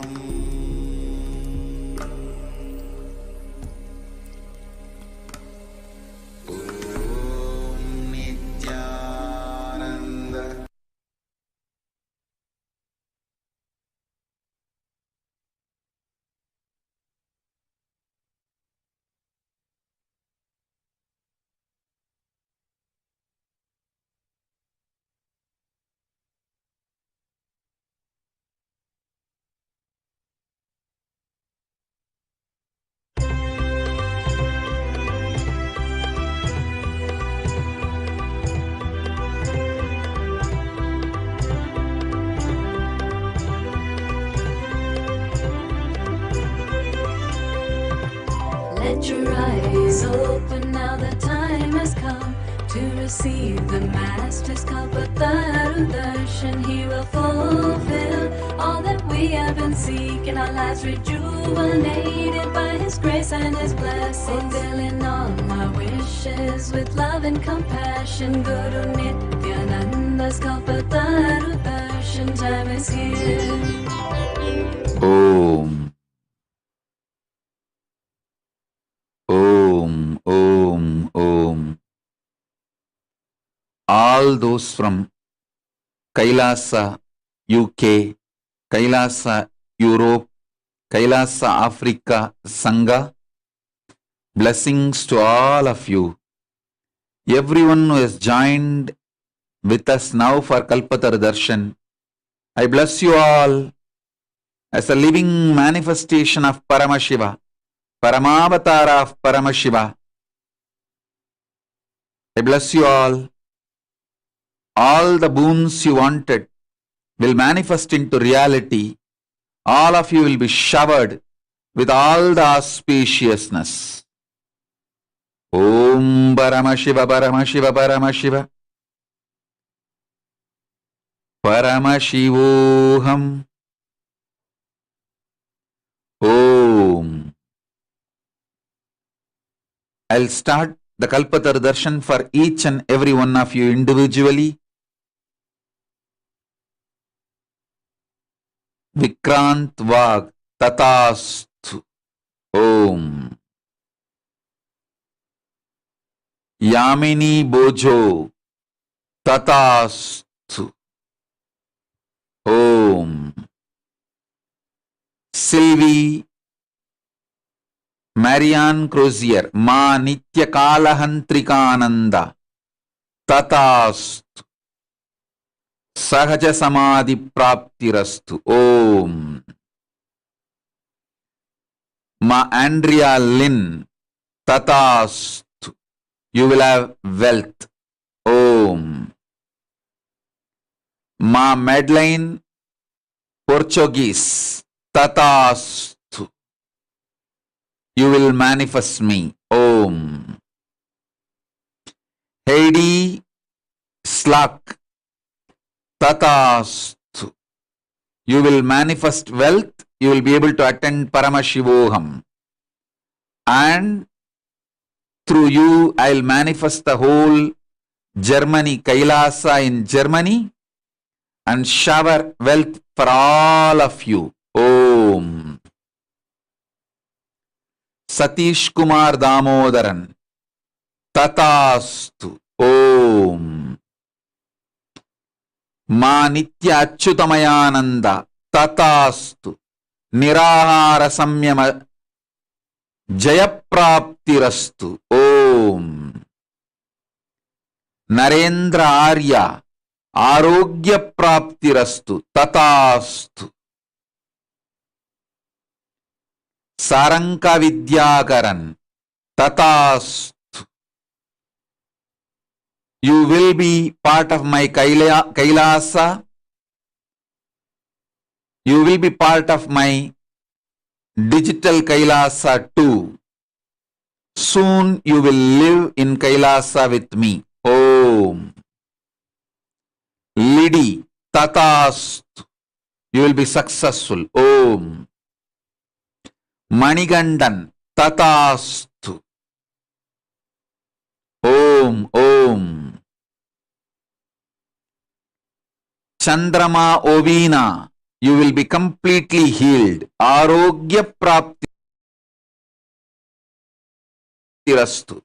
Let your eyes open now, the time has come to receive the Master's Kalpataru Darshan. He will fulfill all that we have been seeking, our lives rejuvenated by His grace and His blessings, fulfilling all our wishes with love and compassion. Guru Nithyananda's Kalpataru Darshan time is here. Om. Om, Om, Om. All those from Kailasa, UK, Kailasa, Europe, Kailasa, Africa, Sangha, blessings to all of you. Everyone who has joined with us now for Kalpataru Darshan, I bless you all as a living manifestation of Paramashiva, Paramavatara of Paramashiva. I bless you all. All the boons you wanted will manifest into reality. All of you will be showered with all the auspiciousness. Om Paramashiva, Paramashiva, Paramashiva. Paramashivoham. Om. I'll start the Kalpataru Darshan for each and every one of you individually. Vikrant Vag Tatastu. Om. Yamini Bojo Tatastu. Om. Sylvie Marianne Crozier Ma Nitya Kalahantrikananda Tatastu. Sahaja Samadhi Praptirastu. Om. Ma Andrea Lynn Tatastu. You will have wealth. Om. Ma Madeline Portuguese Tatastu. You will manifest me. Om. Heidi Slack Tatastu. You will manifest wealth. You will be able to attend Paramashivoham. And through you, I will manifest the whole Germany, Kailasa in Germany, and shower wealth for all of you. Om. Satish Kumar Damodaran Tatastu. Om. Ma Nitya Achyutamayananda Tatastu. Nirahara Samyama Jayapraptirastu. Om. Narendra Arya Arogya Praptirastu. Tatastu. Saranka Vidyakaran Tatastu. You will be part of my Kailasa. You will be part of my digital Kailasa too. Soon you will live in Kailasa with me. Om. Lidi Tatastu. You will be successful. Om. Manigandan Tatastu. Om. Om. Chandrama Ovina. you will be completely healed. Arogya prapti rastu.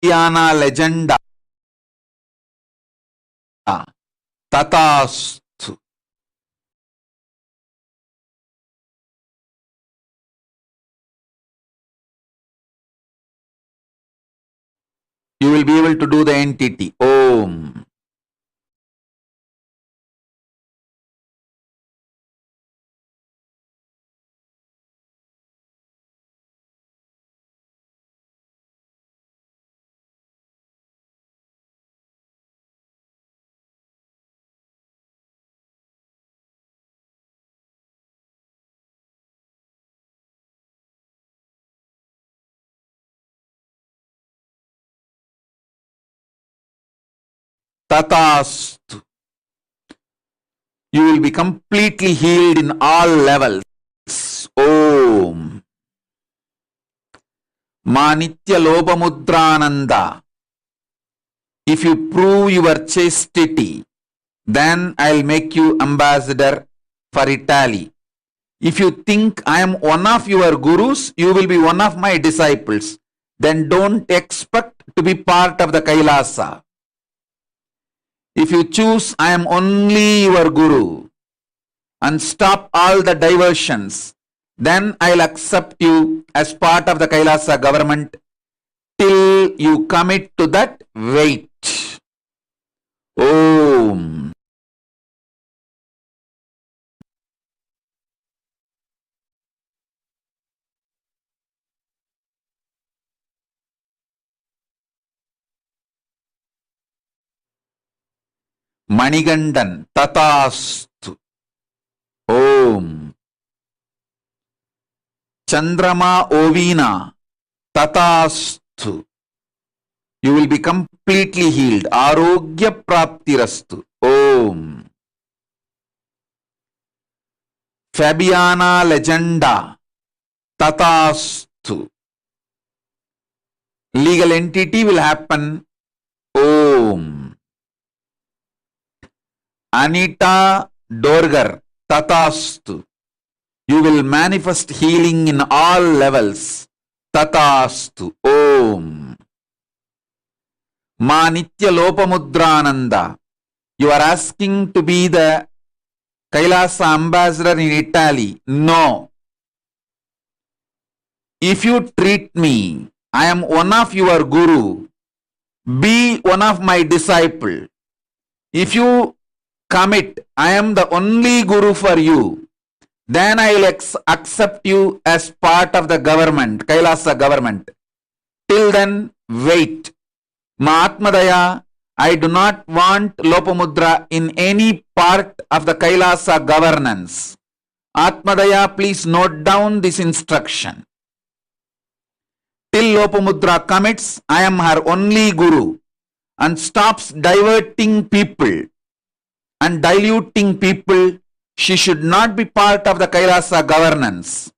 Fabiana legenda tatastu. You will be able to do the entity. Om. Tatastu. You will be completely healed in all levels. Om. Manitya Lobamudrananda. If you prove your chastity, then I'll make you ambassador for Italy. If you think I am one of your gurus, you will be one of my disciples. Then don't expect to be part of the Kailasa. If you choose I am only your guru and stop all the diversions, then I'll accept you as part of the Kailasa government till you commit to that weight. Om. Manigandan tatastu. Om. Chandrama Ovina tatastu. You will be completely healed. Arogya praptirastu. Om. Fabiana legenda tatastu. Legal entity will happen. Om. Anita Dorgar tatastu. You will manifest healing in all levels. Tatastu. Om. Ma Nitya Lopamudrananda. You are asking to be the Kailasa ambassador in Italy. No. If you treat me, I am one of your guru. Be one of my disciple. If you commit, I am the only guru for you, then I will accept you as part of the government, Kailasa government. Till then, wait. Mahatmadaya, I do not want Lopamudra in any part of the Kailasa governance. Atmadaya, please note down this instruction. Till Lopamudra commits, I am her only guru and stops diverting people and diluting people, she should not be part of the Kailasa governance.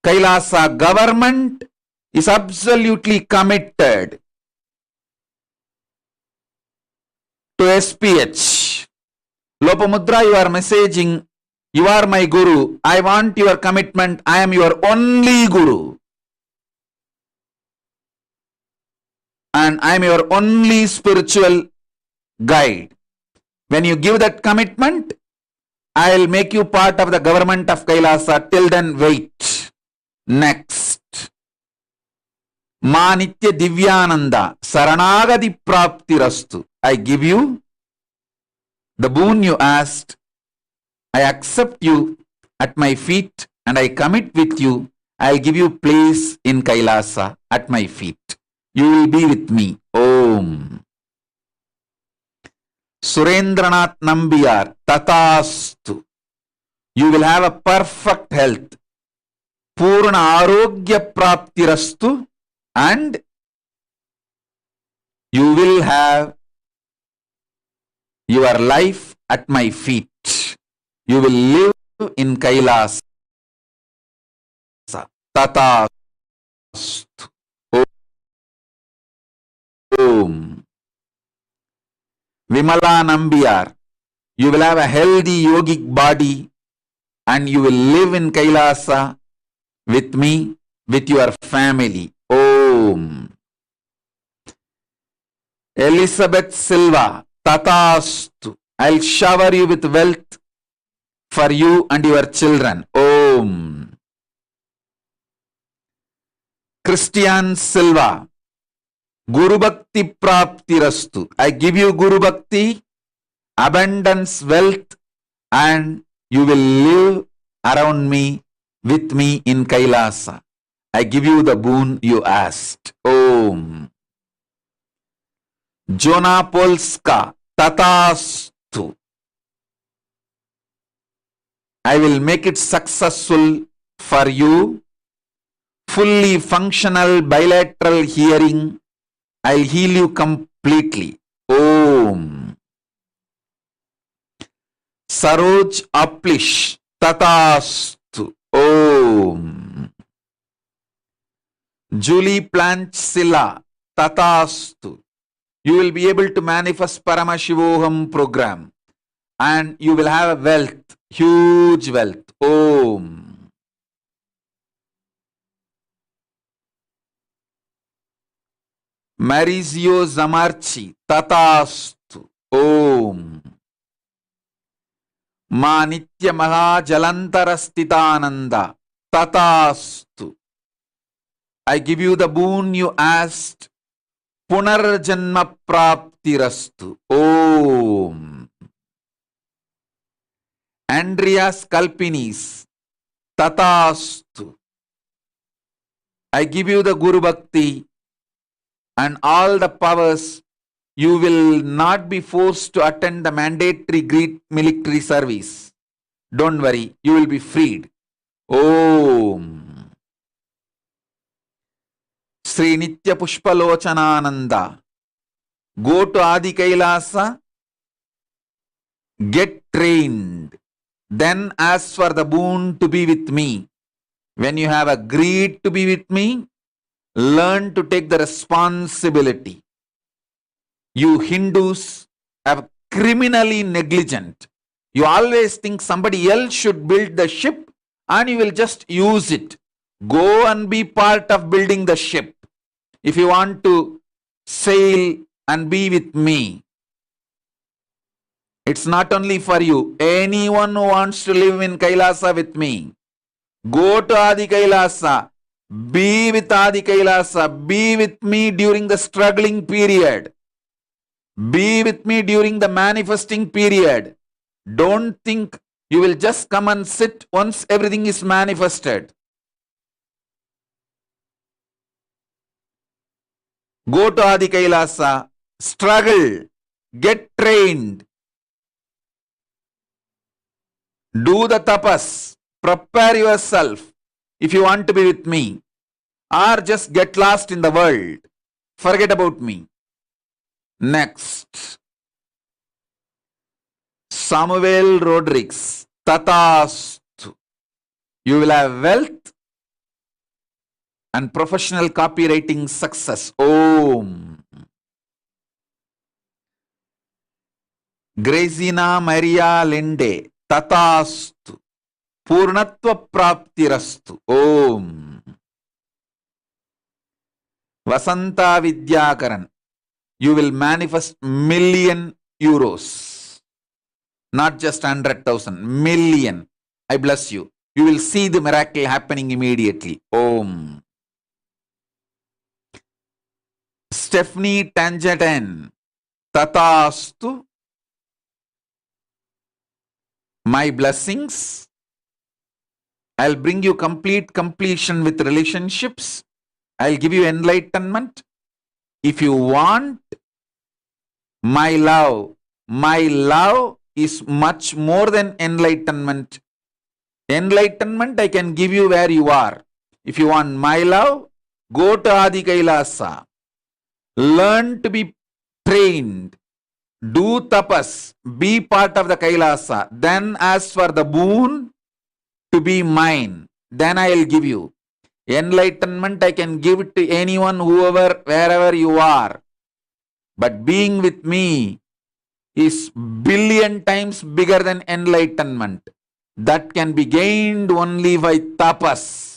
Kailasa government is absolutely committed to SPH. Lopamudra, you are messaging, you are my guru, I want your commitment, I am your only guru. And I am your only spiritual guide. When you give that commitment, I will make you part of the government of Kailasa. Till then, wait. Next. Ma Nitya Divyananda Saranagati Praptirastu. I give you the boon you asked. I accept you at my feet and I commit with you. I'll give you place in Kailasa at my feet. You will be with me. Om. Surendranath Nambiyar Tatastu. You will have a perfect health, Purna Arogya Praptirastu, and you will have your life at my feet. You will live in Kailasa. Tatastu. Om. Vimala Nambiyar. You will have a healthy yogic body and you will live in Kailasa with me, with your family. Om. Elizabeth Silva. Tatastu. I'll shower you with wealth for you and your children. Om. Christian Silva. Guru Bhakti Prapti Rastu. I give you Guru Bhakti, abundance, wealth, and you will live around me, with me in Kailasa. I give you the boon you asked. Om. Jona Polska. Tatastu. I will make it successful for you. Fully functional bilateral hearing. I'll heal you completely. Om. Saroj Aplish. Tatastu. Om. Julie Planchsila. Tatastu. You will be able to manifest Paramashivoham program and you will have wealth, huge wealth. Om. Marizio Zamarchi. Tatastu. Om. Ma Nitya Maha Jalantara Stitananda. Tatastu. I give you the boon you asked. Punarjanma Praptirastu. Om. Andrea Skalpinis. Tatastu. I give you the Guru Bhakti and all the powers. You will not be forced to attend the mandatory Greek military service. Don't worry, you will be freed. Om. Sri Nitya Pushpalochanananda. Go to Adi Kailasa, get trained, then ask for the boon to be with me. When you have agreed to be with me, learn to take the responsibility. You Hindus are criminally negligent. You always think somebody else should build the ship and you will just use it. Go and be part of building the ship. If you want to sail and be with me, it's not only for you. Anyone who wants to live in Kailasa with me, go to Adi Kailasa. Be with Adi Kailasa. Be with me during the struggling period. Be with me during the manifesting period. Don't think you will just come and sit once everything is manifested. Go to Adi Kailasa. Struggle. Get trained. Do the tapas. Prepare yourself if you want to be with me. Or just get lost in the world. Forget about me. Next. Samuel Rodriguez. Tatastu. You will have wealth and professional copywriting success. Om. Grazina Maria Linde. Tatastu. Purnatva Praptirastu. Om. Vasanta Vidyakaran. You will manifest €1,000,000. Not just 100,000. Million. I bless you. You will see the miracle happening immediately. Om. Stephanie Tangerton. Tatastu. My blessings. I'll bring you complete completion with relationships. I'll give you enlightenment. If you want my love is much more than enlightenment. Enlightenment I can give you where you are. If you want my love, go to Adi Kailasa. Learn to be trained. Do tapas. Be part of the Kailasa. Then ask for the boon to be mine. Then I will give you. Enlightenment I can give it to anyone, whoever, wherever you are. But being with me is billion times bigger than enlightenment. That can be gained only by tapas.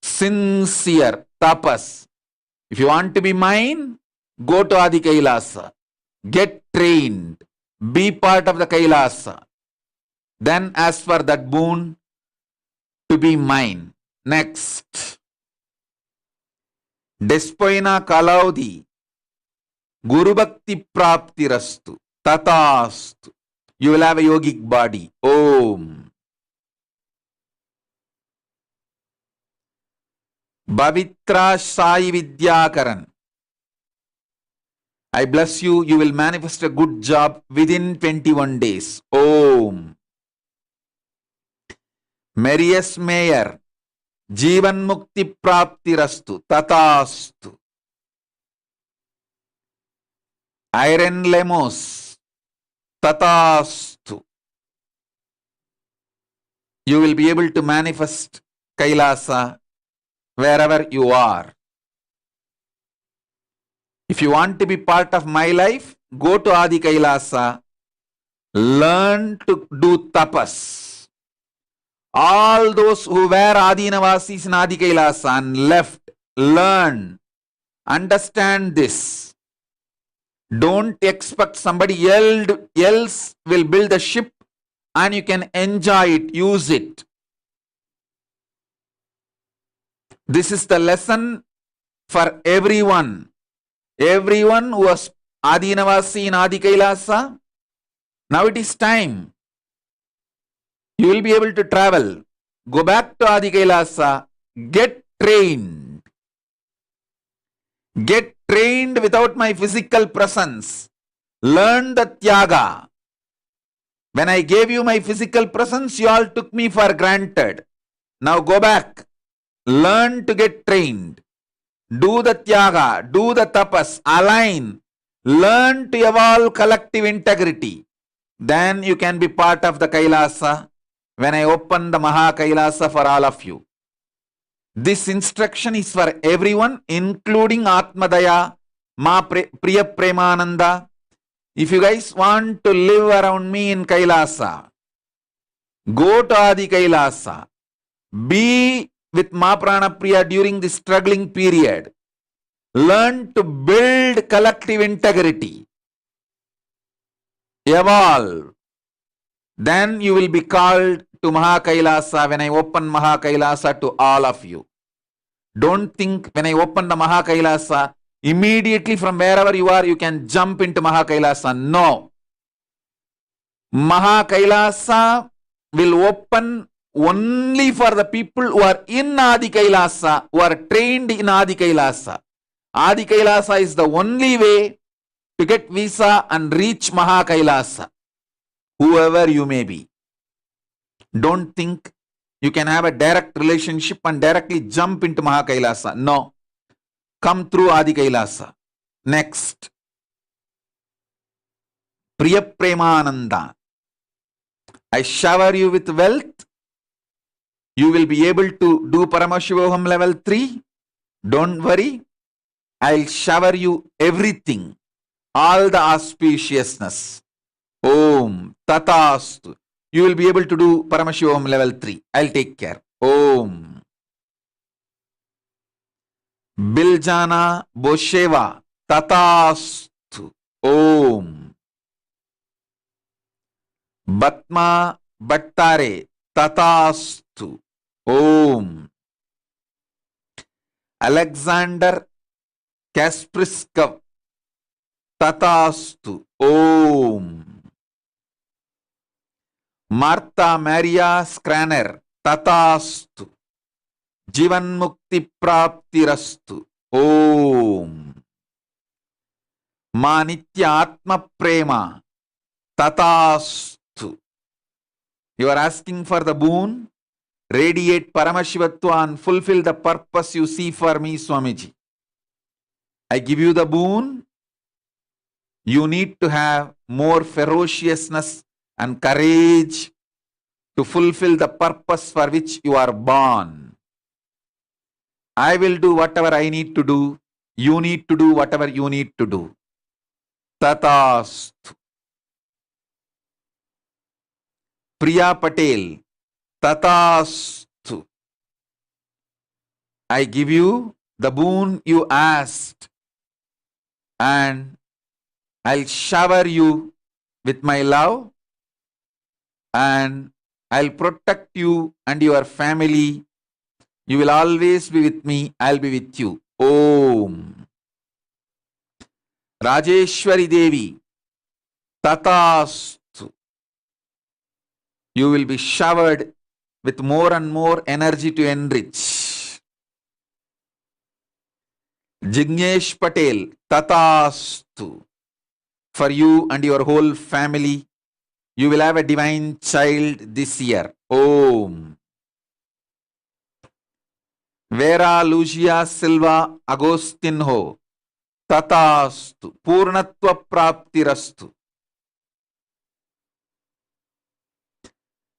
Sincere tapas. If you want to be mine, go to Adi Kailasa. Get trained. Be part of the Kailasa. Then ask for that boon to be mine. Next. Despoina Kalaudi. Guru Bhakti Prapti Rastu. Tatastu. You will have a yogic body. Om. Bhavitra Sai Vidyakaran. I bless you. You will manifest a good job within 21 days. Om. Marius Mayer. Jivan Mukti Prapti Rastu. Tatastu. Iron Lemos. Tatastu. You will be able to manifest Kailasa wherever you are. If you want to be part of my life, go to Adi Kailasa. Learn to do tapas. All those who were Adinavasis in Adi Kailasa and left, learn. Understand this. Don't expect somebody else will build a ship and you can enjoy it, use it. This is the lesson for everyone. Everyone who was Adinavasi in Adi Kailasa, now it is time. You will be able to travel. Go back to Adi Kailasa. Get trained. Get trained without my physical presence. Learn the Tyaga. When I gave you my physical presence, you all took me for granted. Now go back. Learn to get trained. Do the Tyaga. Do the tapas. Align. Learn to evolve collective integrity. Then you can be part of the Kailasa when I open the Maha Kailasa for all of you. This instruction is for everyone, including Atmadaya, Ma Priya Premananda. If you guys want to live around me in Kailasa, go to Adi Kailasa. Be with Ma Prana Priya during this struggling period. Learn to build collective integrity. Evolve. Then you will be called to Maha Kailasa when I open Maha Kailasa to all of you. Don't think when I open the Maha Kailasa, immediately from wherever you are, you can jump into Maha Kailasa. No. Maha Kailasa will open only for the people who are in Adi Kailasa, who are trained in Adi Kailasa. Adi Kailasa is the only way to get visa and reach Maha Kailasa, whoever you may be. Don't think you can have a direct relationship and directly jump into Maha Kailasa. No. Come through Adi Kailasa. Next. Priya Premananda. I shower you with wealth. You will be able to do Paramashivoham level 3. Don't worry. I'll shower you everything. All the auspiciousness. Om. Tatastu. You will be able to do Paramashivoham level 3. I'll take care. Om. Biljana Bosheva. Tatastu. Om. Batma Bhattare. Tatastu. Om. Alexander Kaspriskov. Tatastu. Om. Martha Maria Skraner. Tatastu. Jivan Mukti Prapti Rastu. Om. Ma Nitya Atma Prema. Tatastu. You are asking for the boon. Radiate Paramashivatva and fulfill the purpose you see for me, Swamiji. I give you the boon. You need to have more ferociousness and courage to fulfill the purpose for which you are born. I will do whatever I need to do. You need to do whatever you need to do. Tatastu. Priya Patel. Tatastu. I give you the boon you asked, and I'll shower you with my love, and I'll protect you and your family. You will always be with me. I'll be with you. Om. Rajeshwari Devi. Tatastu. You will be showered with more and more energy to enrich. Jignesh Patel. Tatastu. For you and your whole family, you will have a divine child this year. Om. Vera Lucia Silva Agostinho. Tatastu. Purnatva Praptirastu.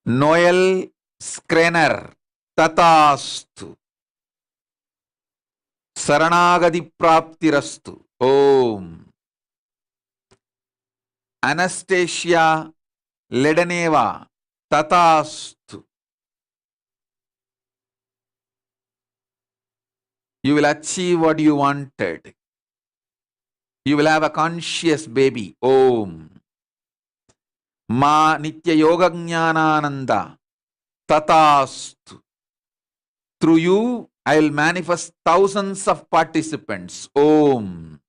Noel Skrener. Tatastu. Saranagadi Praptirastu. Om. Anastasia Ledaneva. Tatastu. You will achieve what you wanted. You will have a conscious baby. Om. Ma Nitya Yoga Jnanananda. Tatastu. Through you, I will manifest thousands of participants. Om.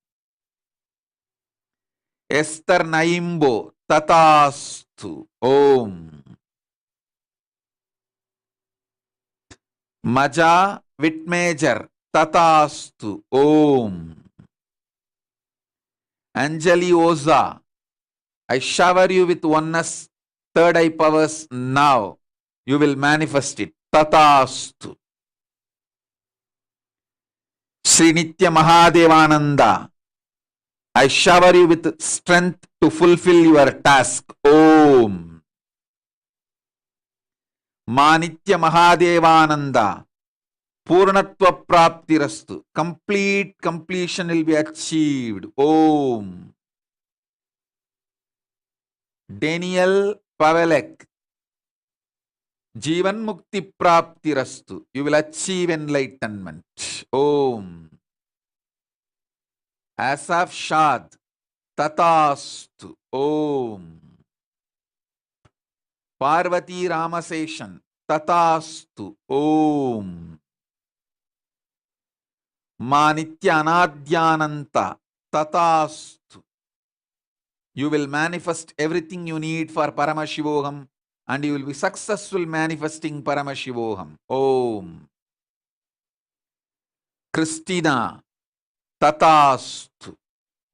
Esther Naimbo. Tatastu. Om. Maja Whitmajer. Tatastu. Om. Anjali Oza. I shower you with oneness, third eye powers now. You will manifest it. Tatastu. Sri Nitya Mahadevananda. I shower you with strength to fulfill your task. Om. Ma Nitya Mahadevananda. Purnatva Praptirastu. Completion will be achieved. Om. Daniel Pavelek. Jivan Mukti Praptirastu. You will achieve enlightenment. Om. Asaf Shad. Tatastu. Om. Parvati Ramaseshan. Tatastu. Om. Ma Nitya Anadhyananta. Tatastu. You will manifest everything you need for Paramashivoham, and you will be successful manifesting Paramashivoham. Om. Christina. Tatastu.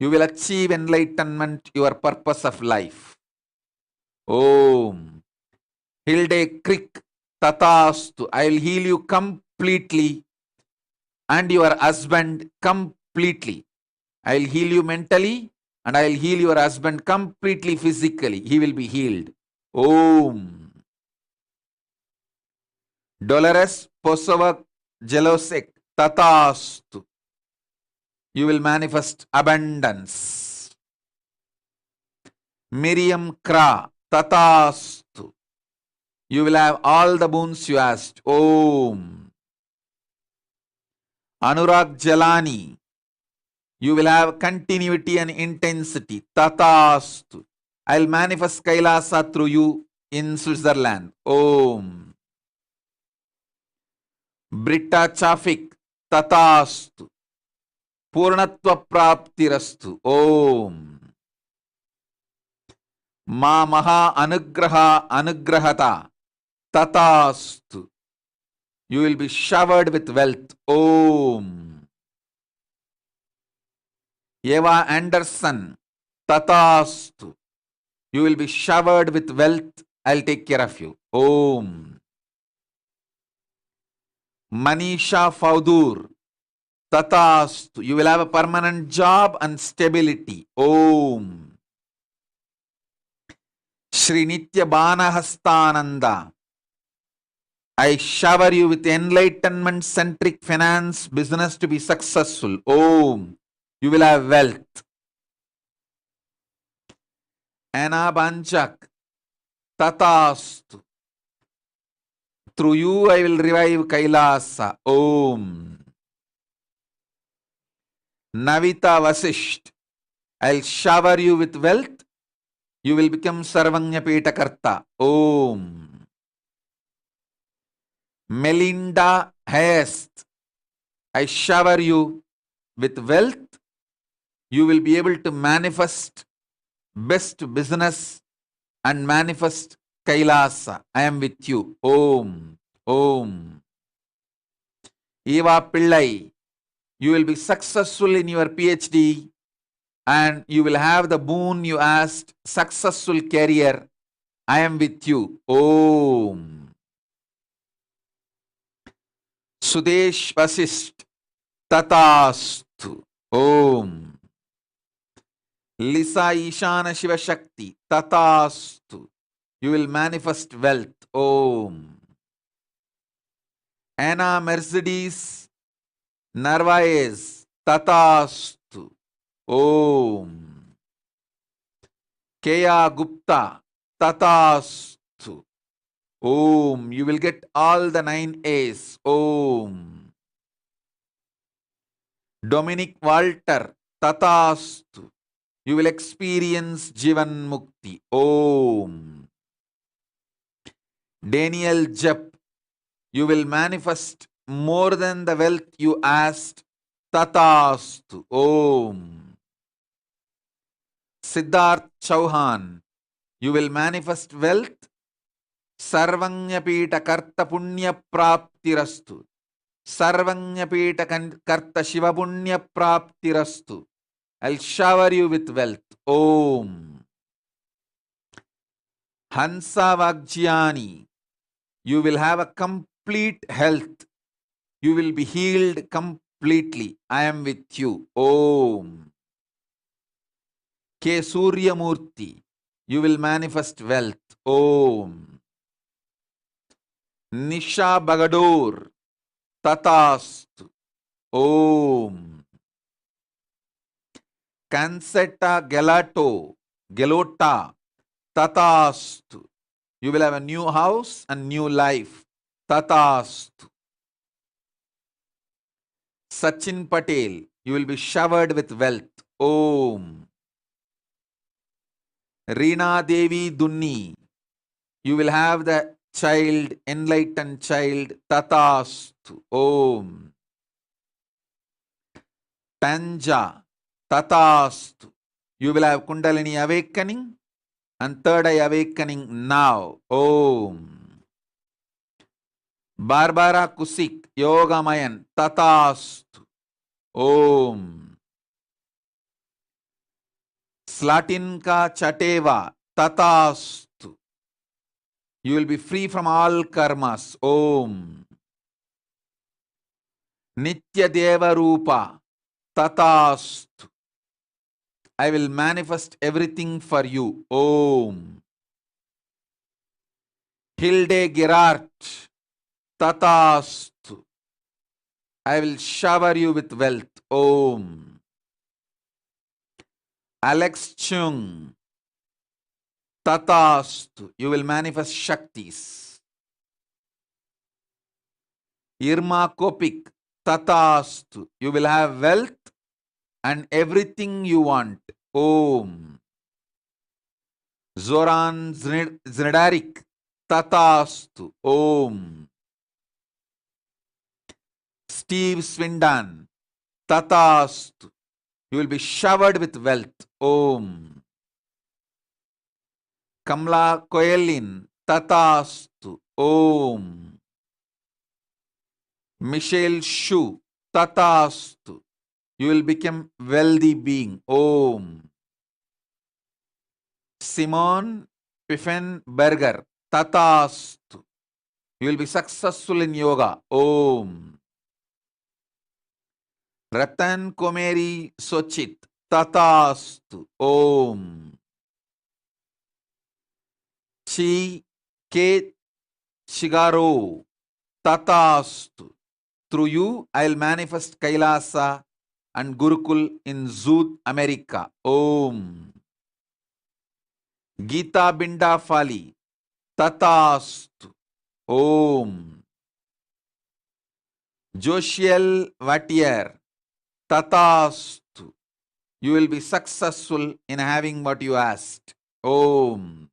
You will achieve enlightenment, your purpose of life. Om. Hilde Crick. Tatastu. I will heal you completely and your husband completely. I will heal you mentally and I will heal your husband completely physically. He will be healed. Om. Dolores Posova Jelosek. Tatastu. You will manifest abundance. Miriam Kra. Tatastu. You will have all the boons you asked. Om. Anurag Jalani. You will have continuity and intensity. Tatastu. I will manifest Kailasa through you in Switzerland. Om. Britta Chafik. Tatastu. Purnatva Praptirastu. Om. Ma Maha Anugraha Anugrahata. Tatastu. You will be showered with wealth. Om. Eva Anderson. Tatastu. You will be showered with wealth. I'll take care of you. Om. Manisha Faudur, Tatastu. You will have a permanent job and stability. Om. Shri Nitya Banahastananda, I shower you with enlightenment centric finance business to be successful. Om. You will have wealth. Anna Banchak, Tatastu. Through you I will revive Kailasa. Om. Navita Vasisht, I'll shower you with wealth. You will become Sarvanyapeta Karta. Om. Melinda Hayest, I shower you with wealth. You will be able to manifest best business and manifest Kailasa. I am with you. Om. Om. Eva Pillai, you will be successful in your PhD and you will have the boon you asked, successful career. I am with you. Om. Sudesh Vasist, Tatastu. Om. Lisa Ishana Shiva Shakti, Tatastu. You will manifest wealth. Om. Anna Mercedes Narvaez, Tatastu. Om. Kea Gupta, Tatastu. Om. You will get all the 9 A's. Om. Dominic Walter, Tatastu. You will experience Jivan Mukti. Om. Daniel Jep, you will manifest more than the wealth you asked. Tatastu. Om. Siddharth Chauhan, you will manifest wealth. Sarvanyapita Karta Punya Praptirastu. Sarvanyapita Karta Shiva Punya Praptirastu. I'll shower you with wealth. Om. Hansa Vagjiani, you will have a complete health. You will be healed completely. I am with you. Om. K. Suryamurti, you will manifest wealth. Om. Nisha Bagador, Tatastu. Om. Cansetta Gelota, Tatastu. You will have a new house and new life. Tatastu. Sachin Patel, you will be showered with wealth. Om. Reena Devi Dunni, you will have the child, enlightened child. Tatastu. Om. Tanja, Tatastu. You will have Kundalini awakening and third eye awakening now. Om. Barbara Kusik, Yogamayan, Tatastu. Om. Slatinka Chateva, Tatastu. You will be free from all karmas. Om. Nitya Deva Rupa, Tatastu. I will manifest everything for you. Om. Hilde Gerard, Tatastu. I will shower you with wealth. Om. Alex Chung, Tatastu. You will manifest Shaktis. Irma Kopik, Tatastu. You will have wealth and everything you want. Om. Zoran Znedarik, Tatastu. Om. Steve Swindan, Tatastu. You will be showered with wealth. Om. Kamla Koelin, Tatastu. Om. Michelle Shu, Tatastu. You will become wealthy being. Om. Simon Piffenberger, Tatastu. You will be successful in yoga. Om. Ratan Komeri Sochit. Tatastu. Om. Chi Ke Shigaro. Tatastu. Through you, I'll manifest Kailasa and Gurukul in Zood, America. Om. Gita Binda Fali. Tatastu. Om. Joshiel Vatier. Tatastu. You will be successful in having what you asked. Om.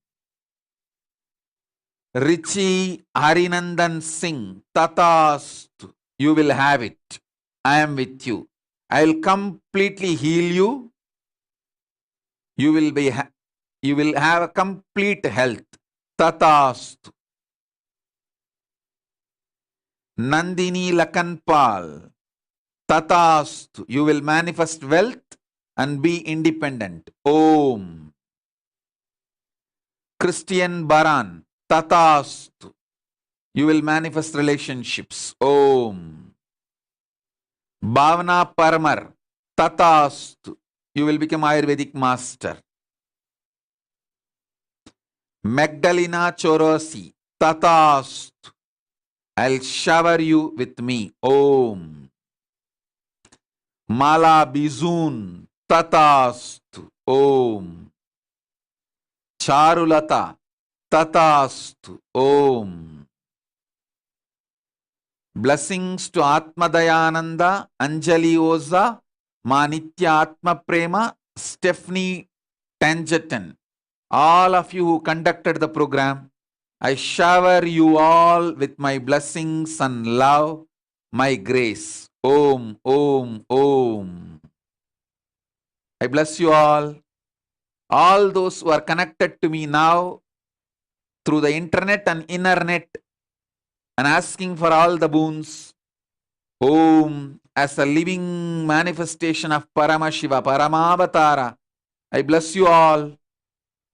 Richi Harinandan Singh. Tatastu. You will have it. I am with you. I will completely heal you. You will have a complete health. Tatastu. Nandini Lakanpal. Tatastu. You will manifest wealth and be independent. Om. Christian Baran. Tatastu. You will manifest relationships. Om. Bhavana Paramar. Tatastu. You will become Ayurvedic master. Magdalena Chorosi. Tatastu. I'll shower you with me. Om. Mala Bizun. Tatastu. Om. Charulata. Tatastu. Om. Blessings to Atmadayananda, Anjali Oza, Ma Nitya Atma Prema, Stephanie Tangerton. All of you who conducted the program, I shower you all with my blessings and love, my grace. Om, Om, Om. I bless you all. All those who are connected to me now through the internet and internet and asking for all the boons. Om, as a living manifestation of Paramashiva, Paramavatara, I bless you all.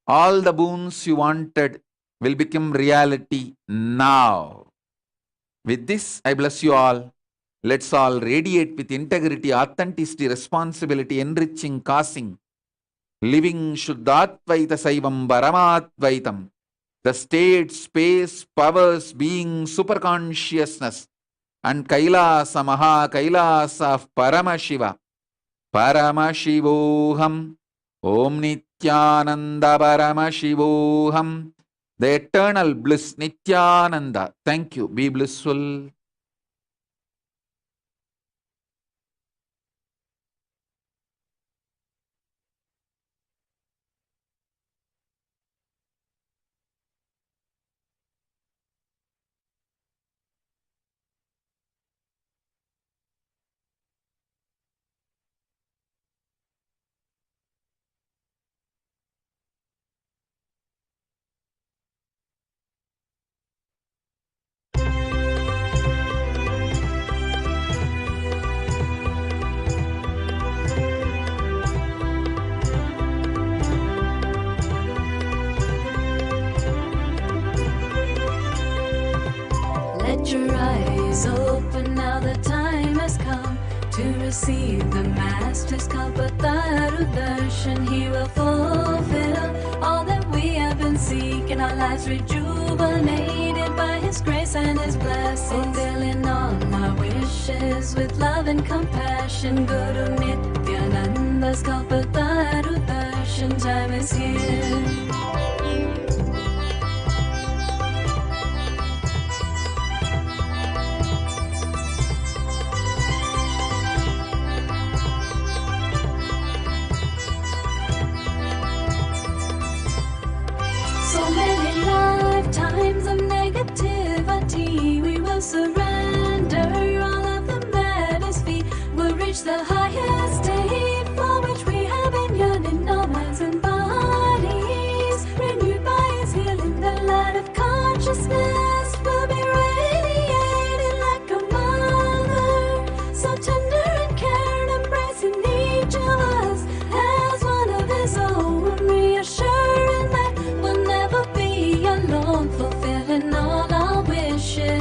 All the boons you wanted will become reality now. With this, I bless you all. Let's all radiate with integrity, authenticity, responsibility, enriching, causing, living Shuddhatvaita Saivam Paramadvaitam. The state, space, powers, being, superconsciousness, and Kailasa, Maha Kailasa of Paramashiva. Paramashivoham. Om Nithyananda Paramashivoham. The eternal bliss, Nithyananda. Thank you. Be blissful. Let your eyes open, now the time has come to receive the Master's Kalpataru Darshan. He will fulfill all that we have been seeking, our lives rejuvenated by His grace and His blessings, fulfilling all our wishes with love and compassion. Guru Nithyananda's Kalpataru Darshan time is here. So many lifetimes of negativity, we will surrender all of them at His feet. We'll reach the highest state for which we have been yearning. Our minds and bodies renewed by His healing. The light of consciousness will be radiating like a mother, so tender and caring, embracing each of us as one of His own, reassuring that we'll never be alone, fulfilling all our wishes.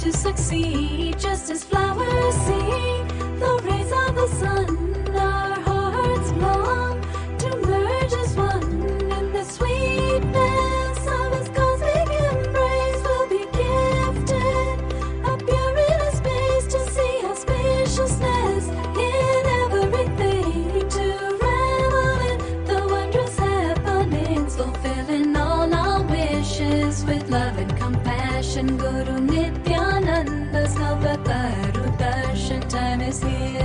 to succeed, just as flowers sing. The rays of the sun, our hearts long to merge as one in the sweetness of His cosmic embrace. We'll be gifted a pure inner space to see our spaciousness in everything, to revel in the wondrous happenings, fulfilling all our wishes with love and compassion. Guru Nithyananda's Kalpataru Darshan time is here.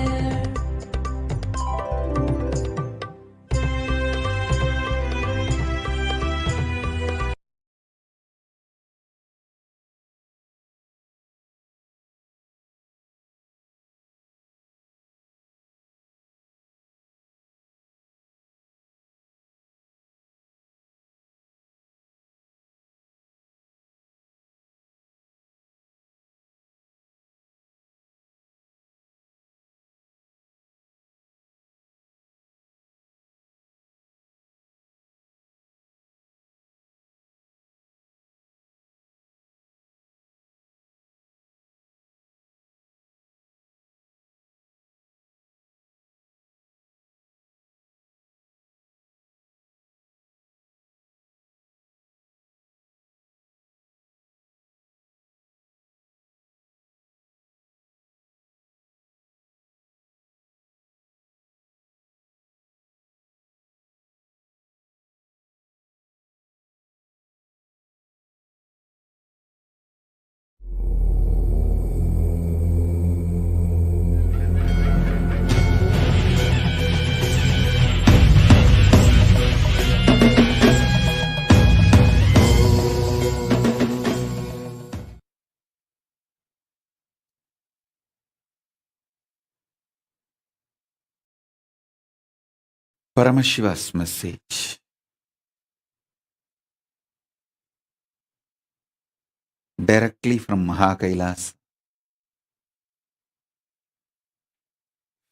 Paramashiva's message. Directly from Mahakailas.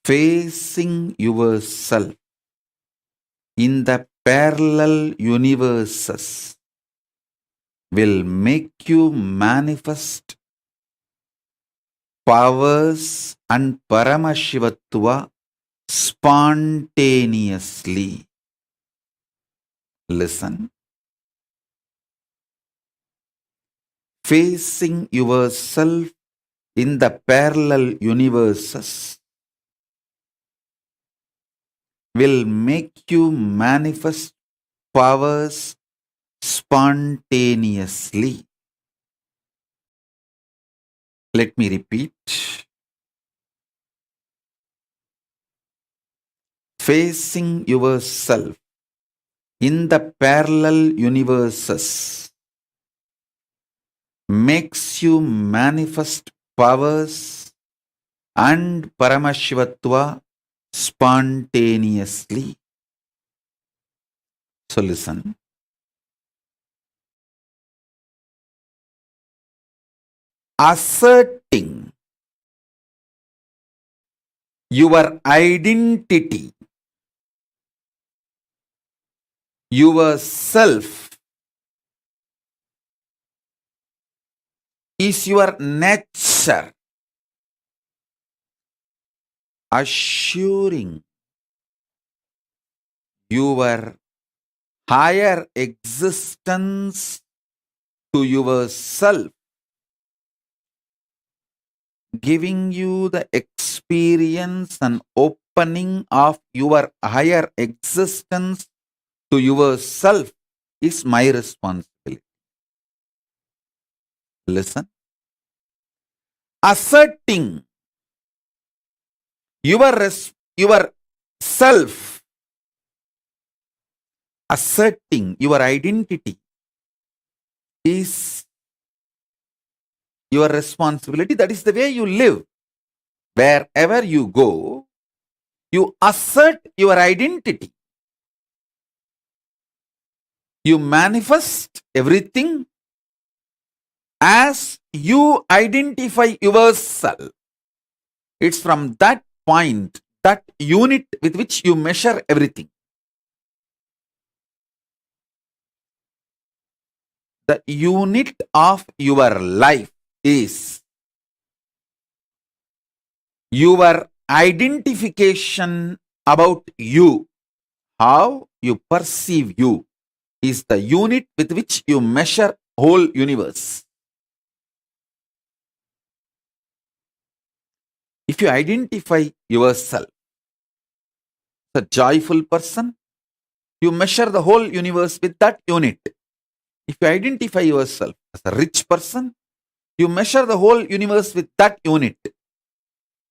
Facing yourself in the parallel universes will make you manifest powers and Paramashivatva spontaneously. Listen. Facing yourself in the parallel universes will make you manifest powers spontaneously. Let me repeat. Facing yourself in the parallel universes makes you manifest powers and Paramashivatva spontaneously. So listen. Asserting your identity, yourself, is your nature. Assuring your higher existence to yourself, giving you the experience and opening of your higher existence to yourself is my responsibility. Listen. Asserting your self, asserting your identity is your responsibility. That is the way you live. Wherever you go, you assert your identity. You manifest everything as you identify yourself. It's from that point, that unit with which you measure everything. The unit of your life is Your identification about you, how you perceive you, is the unit with which you measure whole universe. If you identify yourself as a joyful person, you measure the whole universe with that unit. If you identify yourself as a rich person, you measure the whole universe with that unit.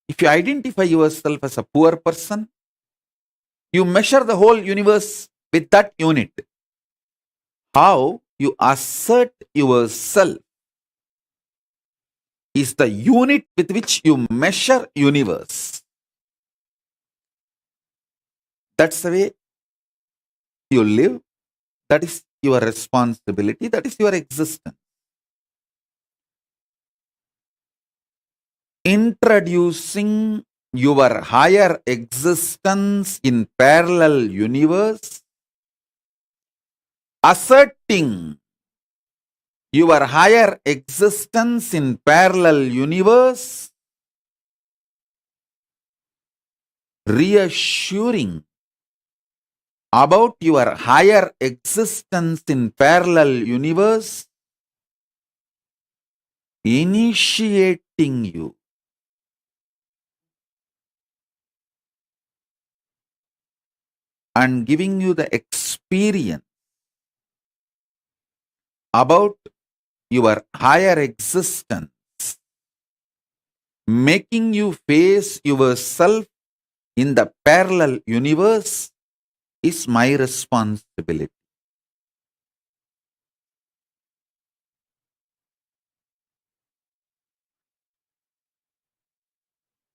If you identify yourself as a poor person, you measure the whole universe with that unit. How you assert yourself is the unit with which you measure universe. That's the way you live. That is your responsibility. That is your existence. Introducing your higher existence in parallel universe, asserting your higher existence in parallel universe, reassuring about your higher existence in parallel universe, initiating you and giving you the experience about your higher existence, making you face yourself in the parallel universe is my responsibility.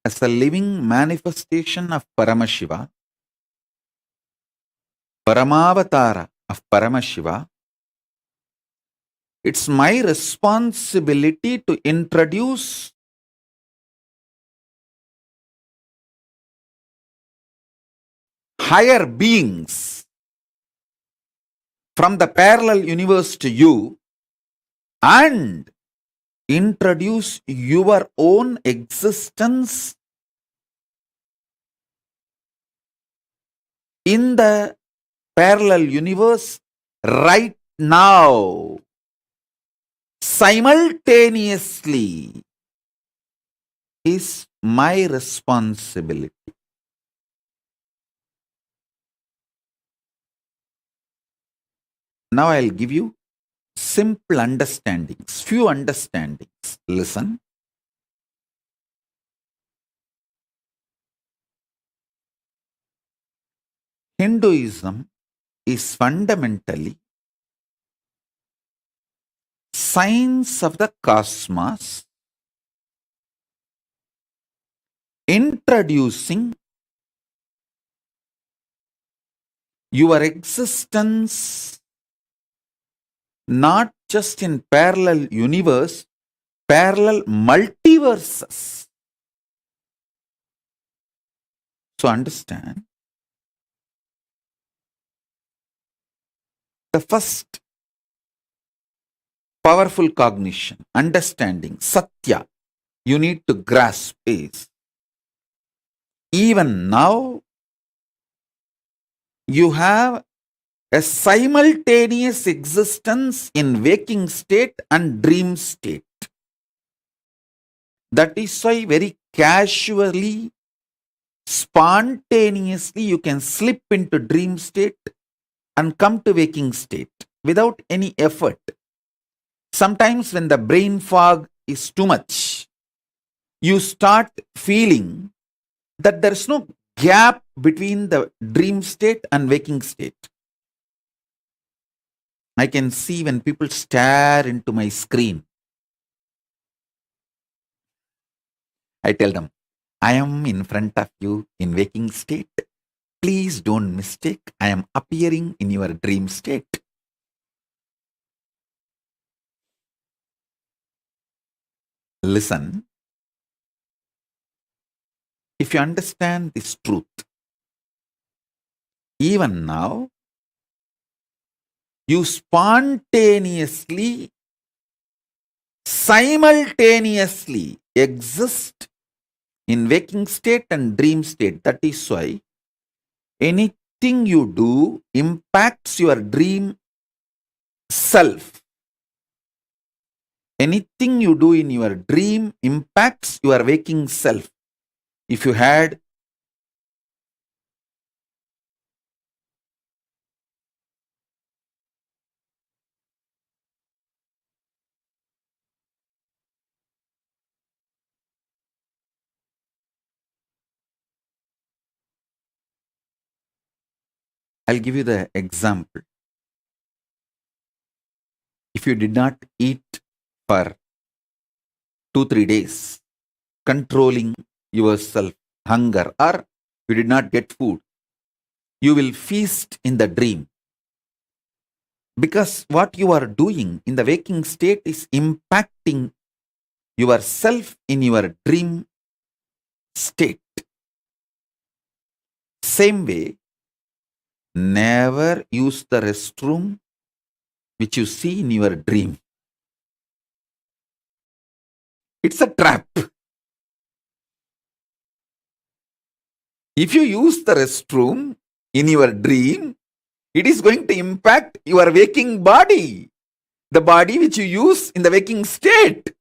As a living manifestation of Paramashiva, Paramavatara of Paramashiva, it's my responsibility to introduce higher beings from the parallel universe to you and introduce your own existence in the parallel universe right now, simultaneously, is my responsibility. Now I'll give you simple understandings, few understandings. Listen. Hinduism is fundamentally science of the cosmos, introducing your existence not just in parallel universe, parallel multiverses. So understand, the first powerful cognition, understanding, satya, you need to grasp is, even now, you have a simultaneous existence in waking state and dream state. That is why very casually, spontaneously, you can slip into dream state and come to waking state without any effort. Sometimes when the brain fog is too much, you start feeling that there is no gap between the dream state and waking state. I can see when people stare into my screen, I tell them, I am in front of you in waking state. Please don't mistake, I am appearing in your dream state. Listen, if you understand this truth, even now, you spontaneously, simultaneously exist in waking state and dream state. That is why anything you do impacts your dream self. Anything you do in your dream impacts your waking self. If you had I'll give you the example. If you did not eat for 2-3 days, controlling yourself, hunger, or you did not get food, you will feast in the dream. Because what you are doing in the waking state is impacting yourself in your dream state. Same way, never use the restroom which you see in your dream. It's a trap. If you use the restroom in your dream, it is going to impact your waking body, the body which you use in the waking state.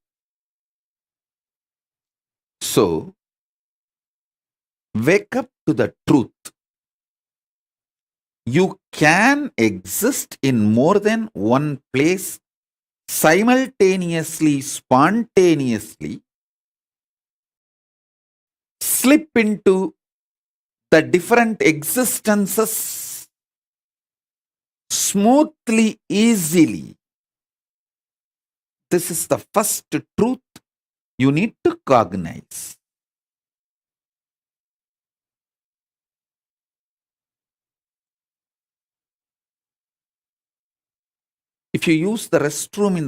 So, wake up to the truth. You can exist in more than one place simultaneously, spontaneously, slip into the different existences smoothly, easily. This is the first truth you need to cognize. If you use the restroom in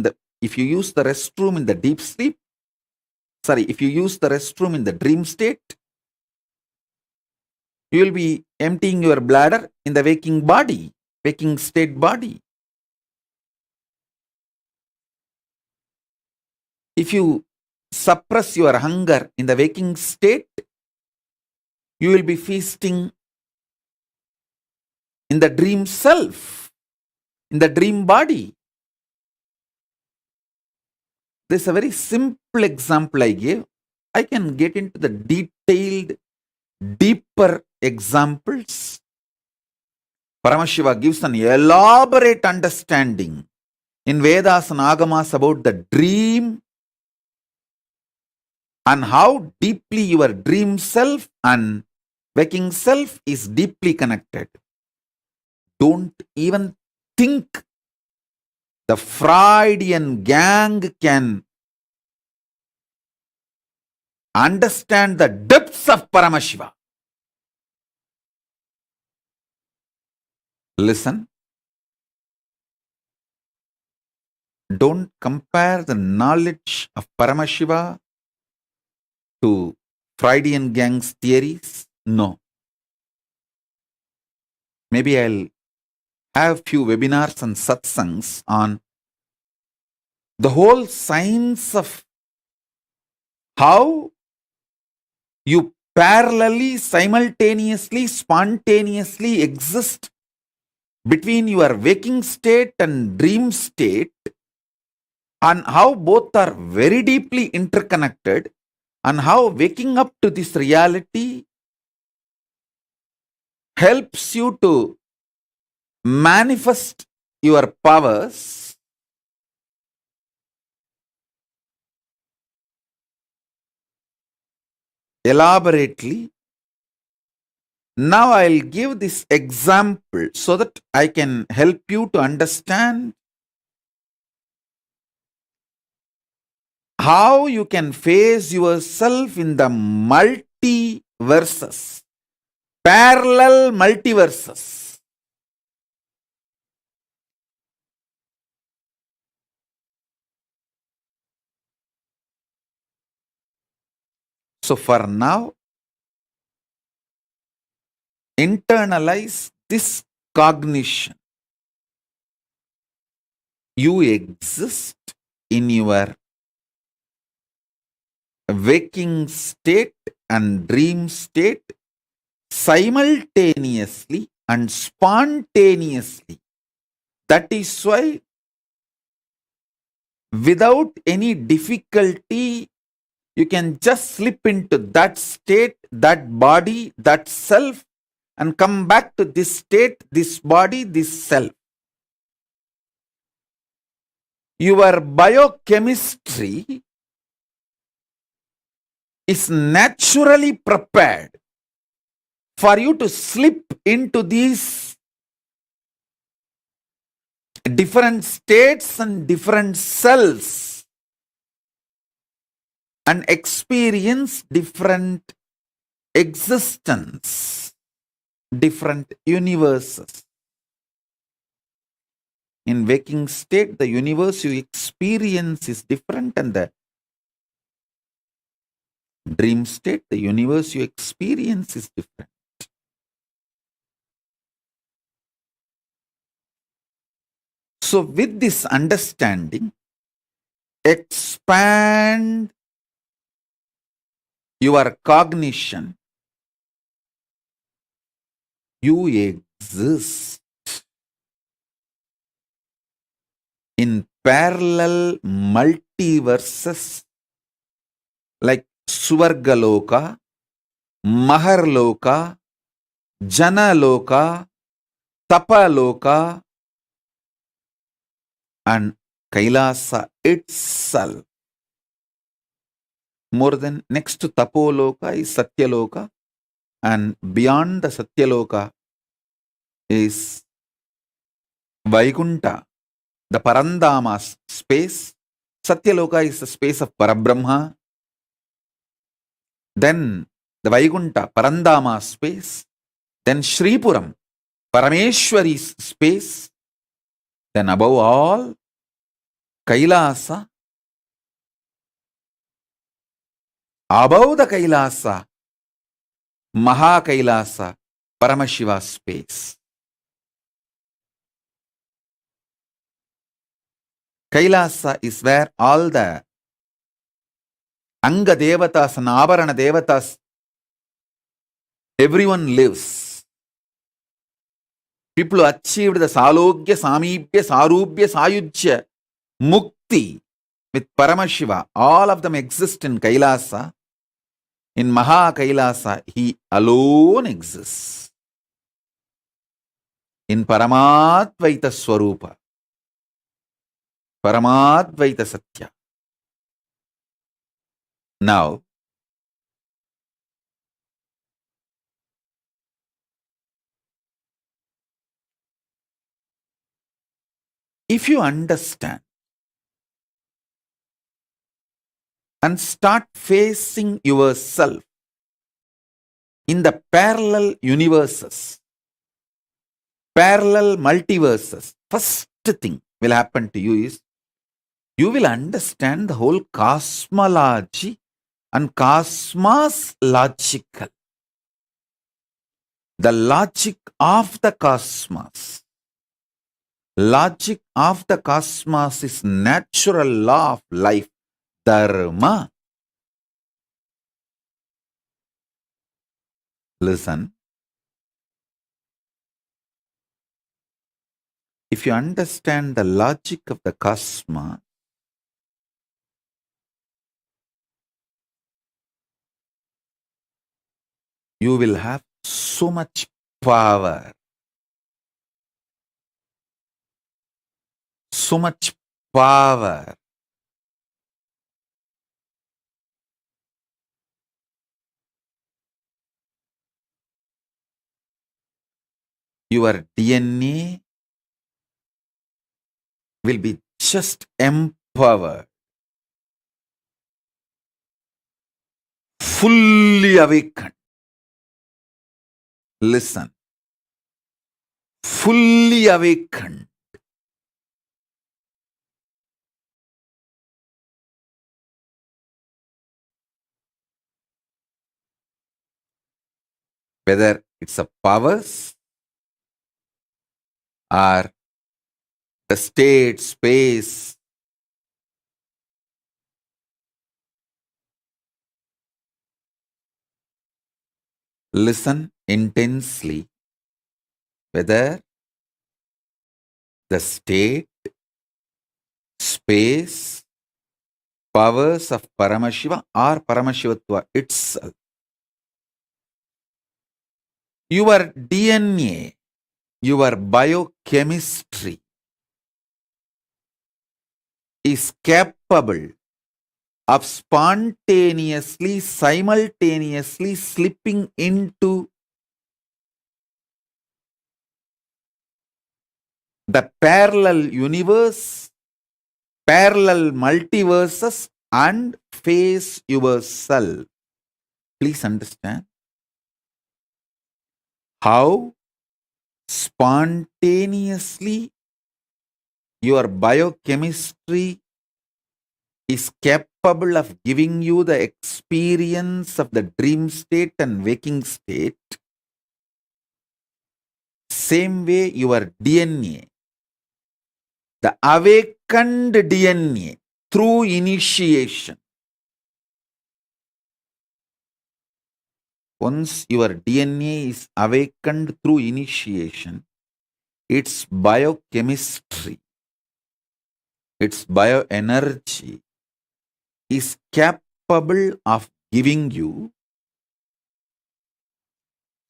the if you use the restroom in the deep sleep, if you use the restroom in the dream state, you will be emptying your bladder in the waking state body. If you suppress your hunger in the waking state, you will be feasting in the dream self, in the dream body. This is a very simple example I gave. I can get into the detailed, deeper examples. Paramashiva gives an elaborate understanding in Vedas and Agamas about the dream and how deeply your dream self and waking self is deeply connected. Don't even think the Freudian gang can understand the depths of Paramashiva. Listen. Don't compare the knowledge of Paramashiva to Freudian gang's theories. No. Maybe I'll have few webinars and satsangs on the whole science of how you parallelly, simultaneously, spontaneously exist between your waking state and dream state, and how both are very deeply interconnected, and how waking up to this reality helps you to manifest your powers elaborately. Now I'll give this example so that I can help you to understand how you can face yourself in the multiverses, parallel multiverses. So for now, internalize this cognition. You exist in your waking state and dream state simultaneously and spontaneously. That is why without any difficulty, you can just slip into that state, that body, that self, and come back to this state, this body, this self. Your biochemistry is naturally prepared for you to slip into these different states and different cells and experience different existence, different universes. In waking state, the universe you experience is different, and the dream state, the universe you experience is different. So with this understanding, expand your cognition. You exist in parallel multiverses like Suvargaloka, Maharloka, Janaloka, Tapaloka, and Kailasa itself. More than next to Tapoloka is Satyaloka, and beyond the Satyaloka is Vaikunta, the Parandama space. Satyaloka is the space of Parabrahma. Then the Vaikunta, Parandama space. Then Shripuram, Parameshwari's space. Then above all, Kailasa. Above the Kailasa, Maha Kailasa, Paramashiva space. Kailasa is where all the Anga Devatas and Avarana Devatas, everyone lives. People who achieved the Salogya, Samibhya, Sarubhya, Sayujya, Mukti with Paramashiva, all of them exist in Kailasa. In Maha Kailasa, he alone exists. In Paramadvaita Swarupa, Paramadvaita Satya. Now, if you understand and start facing yourself in the parallel universes, parallel multiverses, first thing will happen to you is you will understand the whole cosmology and cosmos logical. The logic of the cosmos. Logic of the cosmos is natural law of life, dharma. Listen. If you understand the logic of the cosmos, you will have so much power. So much power. Your DNA will be just empowered, fully awakened. Listen, fully awakened. Whether it's a powers or the state, space, Listen intensely whether the state, space, powers of Paramashiva or Paramashivatva itself. Your DNA, your biochemistry is capable of spontaneously, simultaneously slipping into the parallel universe, parallel multiverses, and face yourself. Please understand how spontaneously your biochemistry is capable of giving you the experience of the dream state and waking state. Same way, your DNA, the awakened DNA through initiation. Once your DNA is awakened through initiation, its biochemistry, its bioenergy is capable of giving you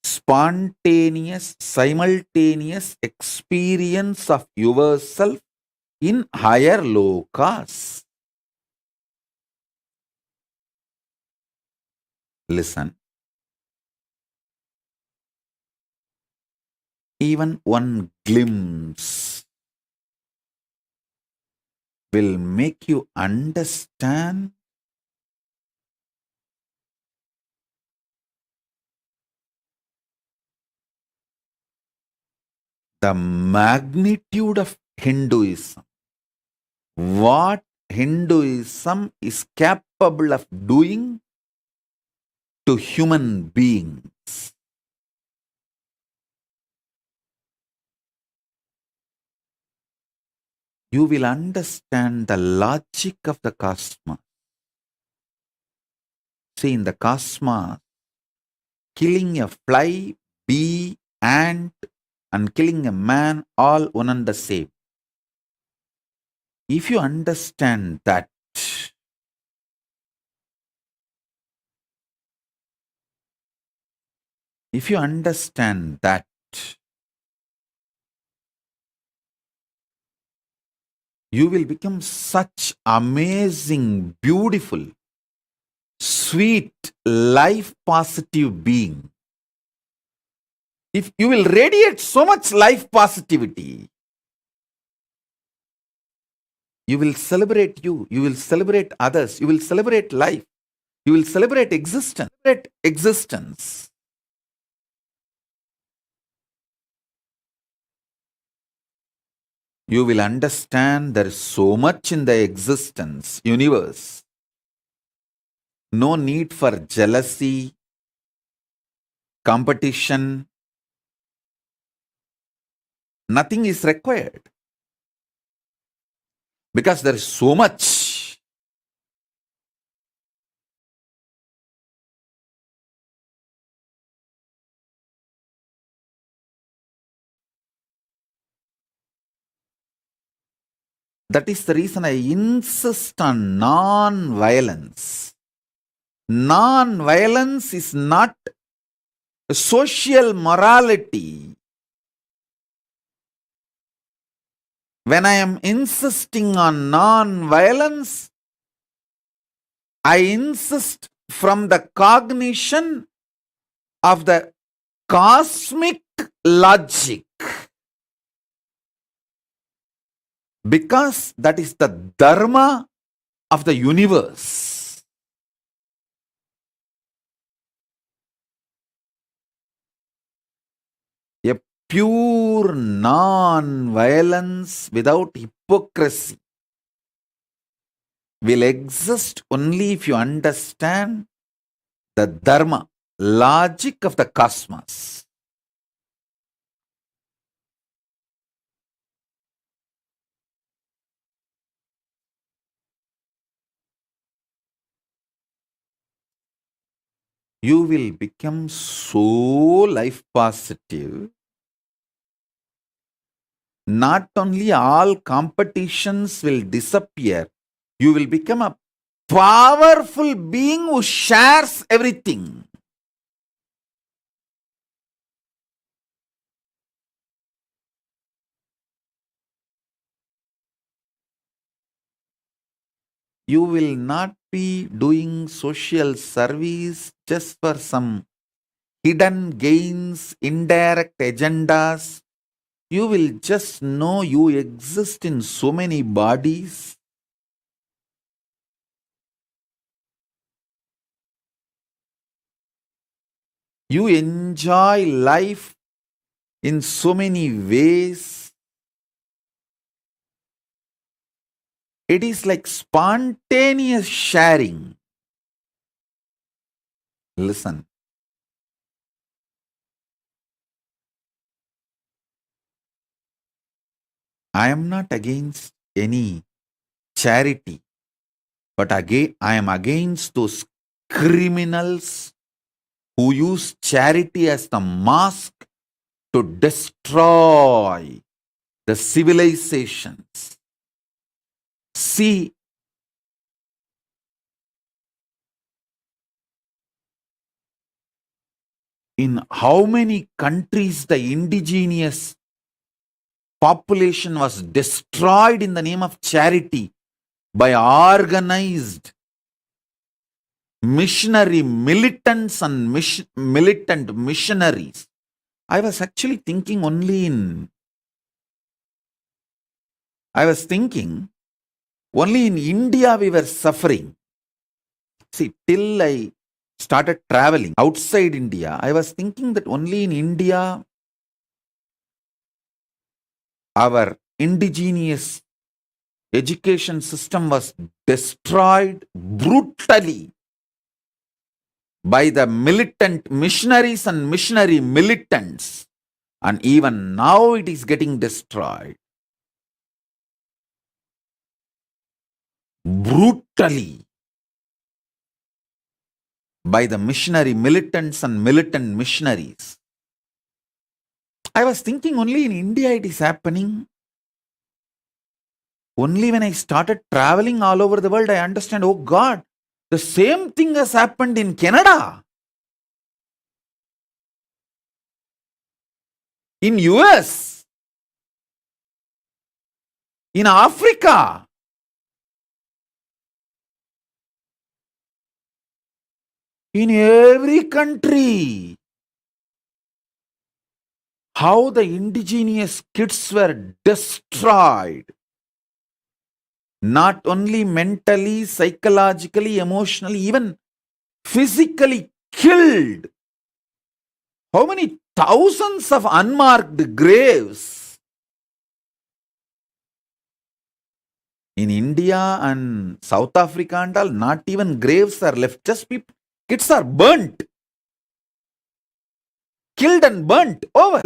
spontaneous, simultaneous experience of yourself in higher lokas. Listen. Even one glimpse will make you understand the magnitude of Hinduism. What Hinduism is capable of doing to human beings. You will understand the logic of the cosmos. See, in the cosmos, killing a fly, bee, ant, and killing a man, all one and the same. If you understand that, if you understand that, you will become such amazing, beautiful, sweet, life positive being. If you will radiate so much life positivity, you will celebrate you will celebrate others, you will celebrate life, you will celebrate existence. You will understand there is so much in the existence, universe. No need for jealousy, competition. Nothing is required. Because there is so much. That is the reason I insist on non-violence. Non-violence is not social morality. When I am insisting on non-violence, I insist from the cognition of the cosmic logic. Because that is the dharma of the universe. A pure non-violence without hypocrisy will exist only if you understand the dharma, logic of the cosmos. you will become so life positive. Not only all competitions will disappear, you will become a powerful being who shares everything. You will not be doing social service just for some hidden gains, indirect agendas. You will just know you exist in so many bodies. You enjoy life in so many ways. It is like spontaneous sharing. Listen. I am not against any charity, but again, I am against those criminals who use charity as the mask to destroy the civilizations. See, in how many countries the indigenous population was destroyed in the name of charity by organized missionary militants and militant missionaries. I was actually thinking only in India we were suffering. See, till I started traveling outside India, I was thinking that only in India our indigenous education system was destroyed brutally by the militant missionaries and missionary militants, and even now it is getting destroyed brutally by the missionary militants and militant missionaries. I was thinking only in India it is happening. Only when I started traveling all over the world, I understand, oh God, the same thing has happened in Canada, in US, in Africa, in every country. How the indigenous kids were destroyed. Not only mentally, psychologically, emotionally, even physically killed. How many thousands of unmarked graves in India and South Africa and all? Not even graves are left, just people, kids are burnt, killed and burnt over.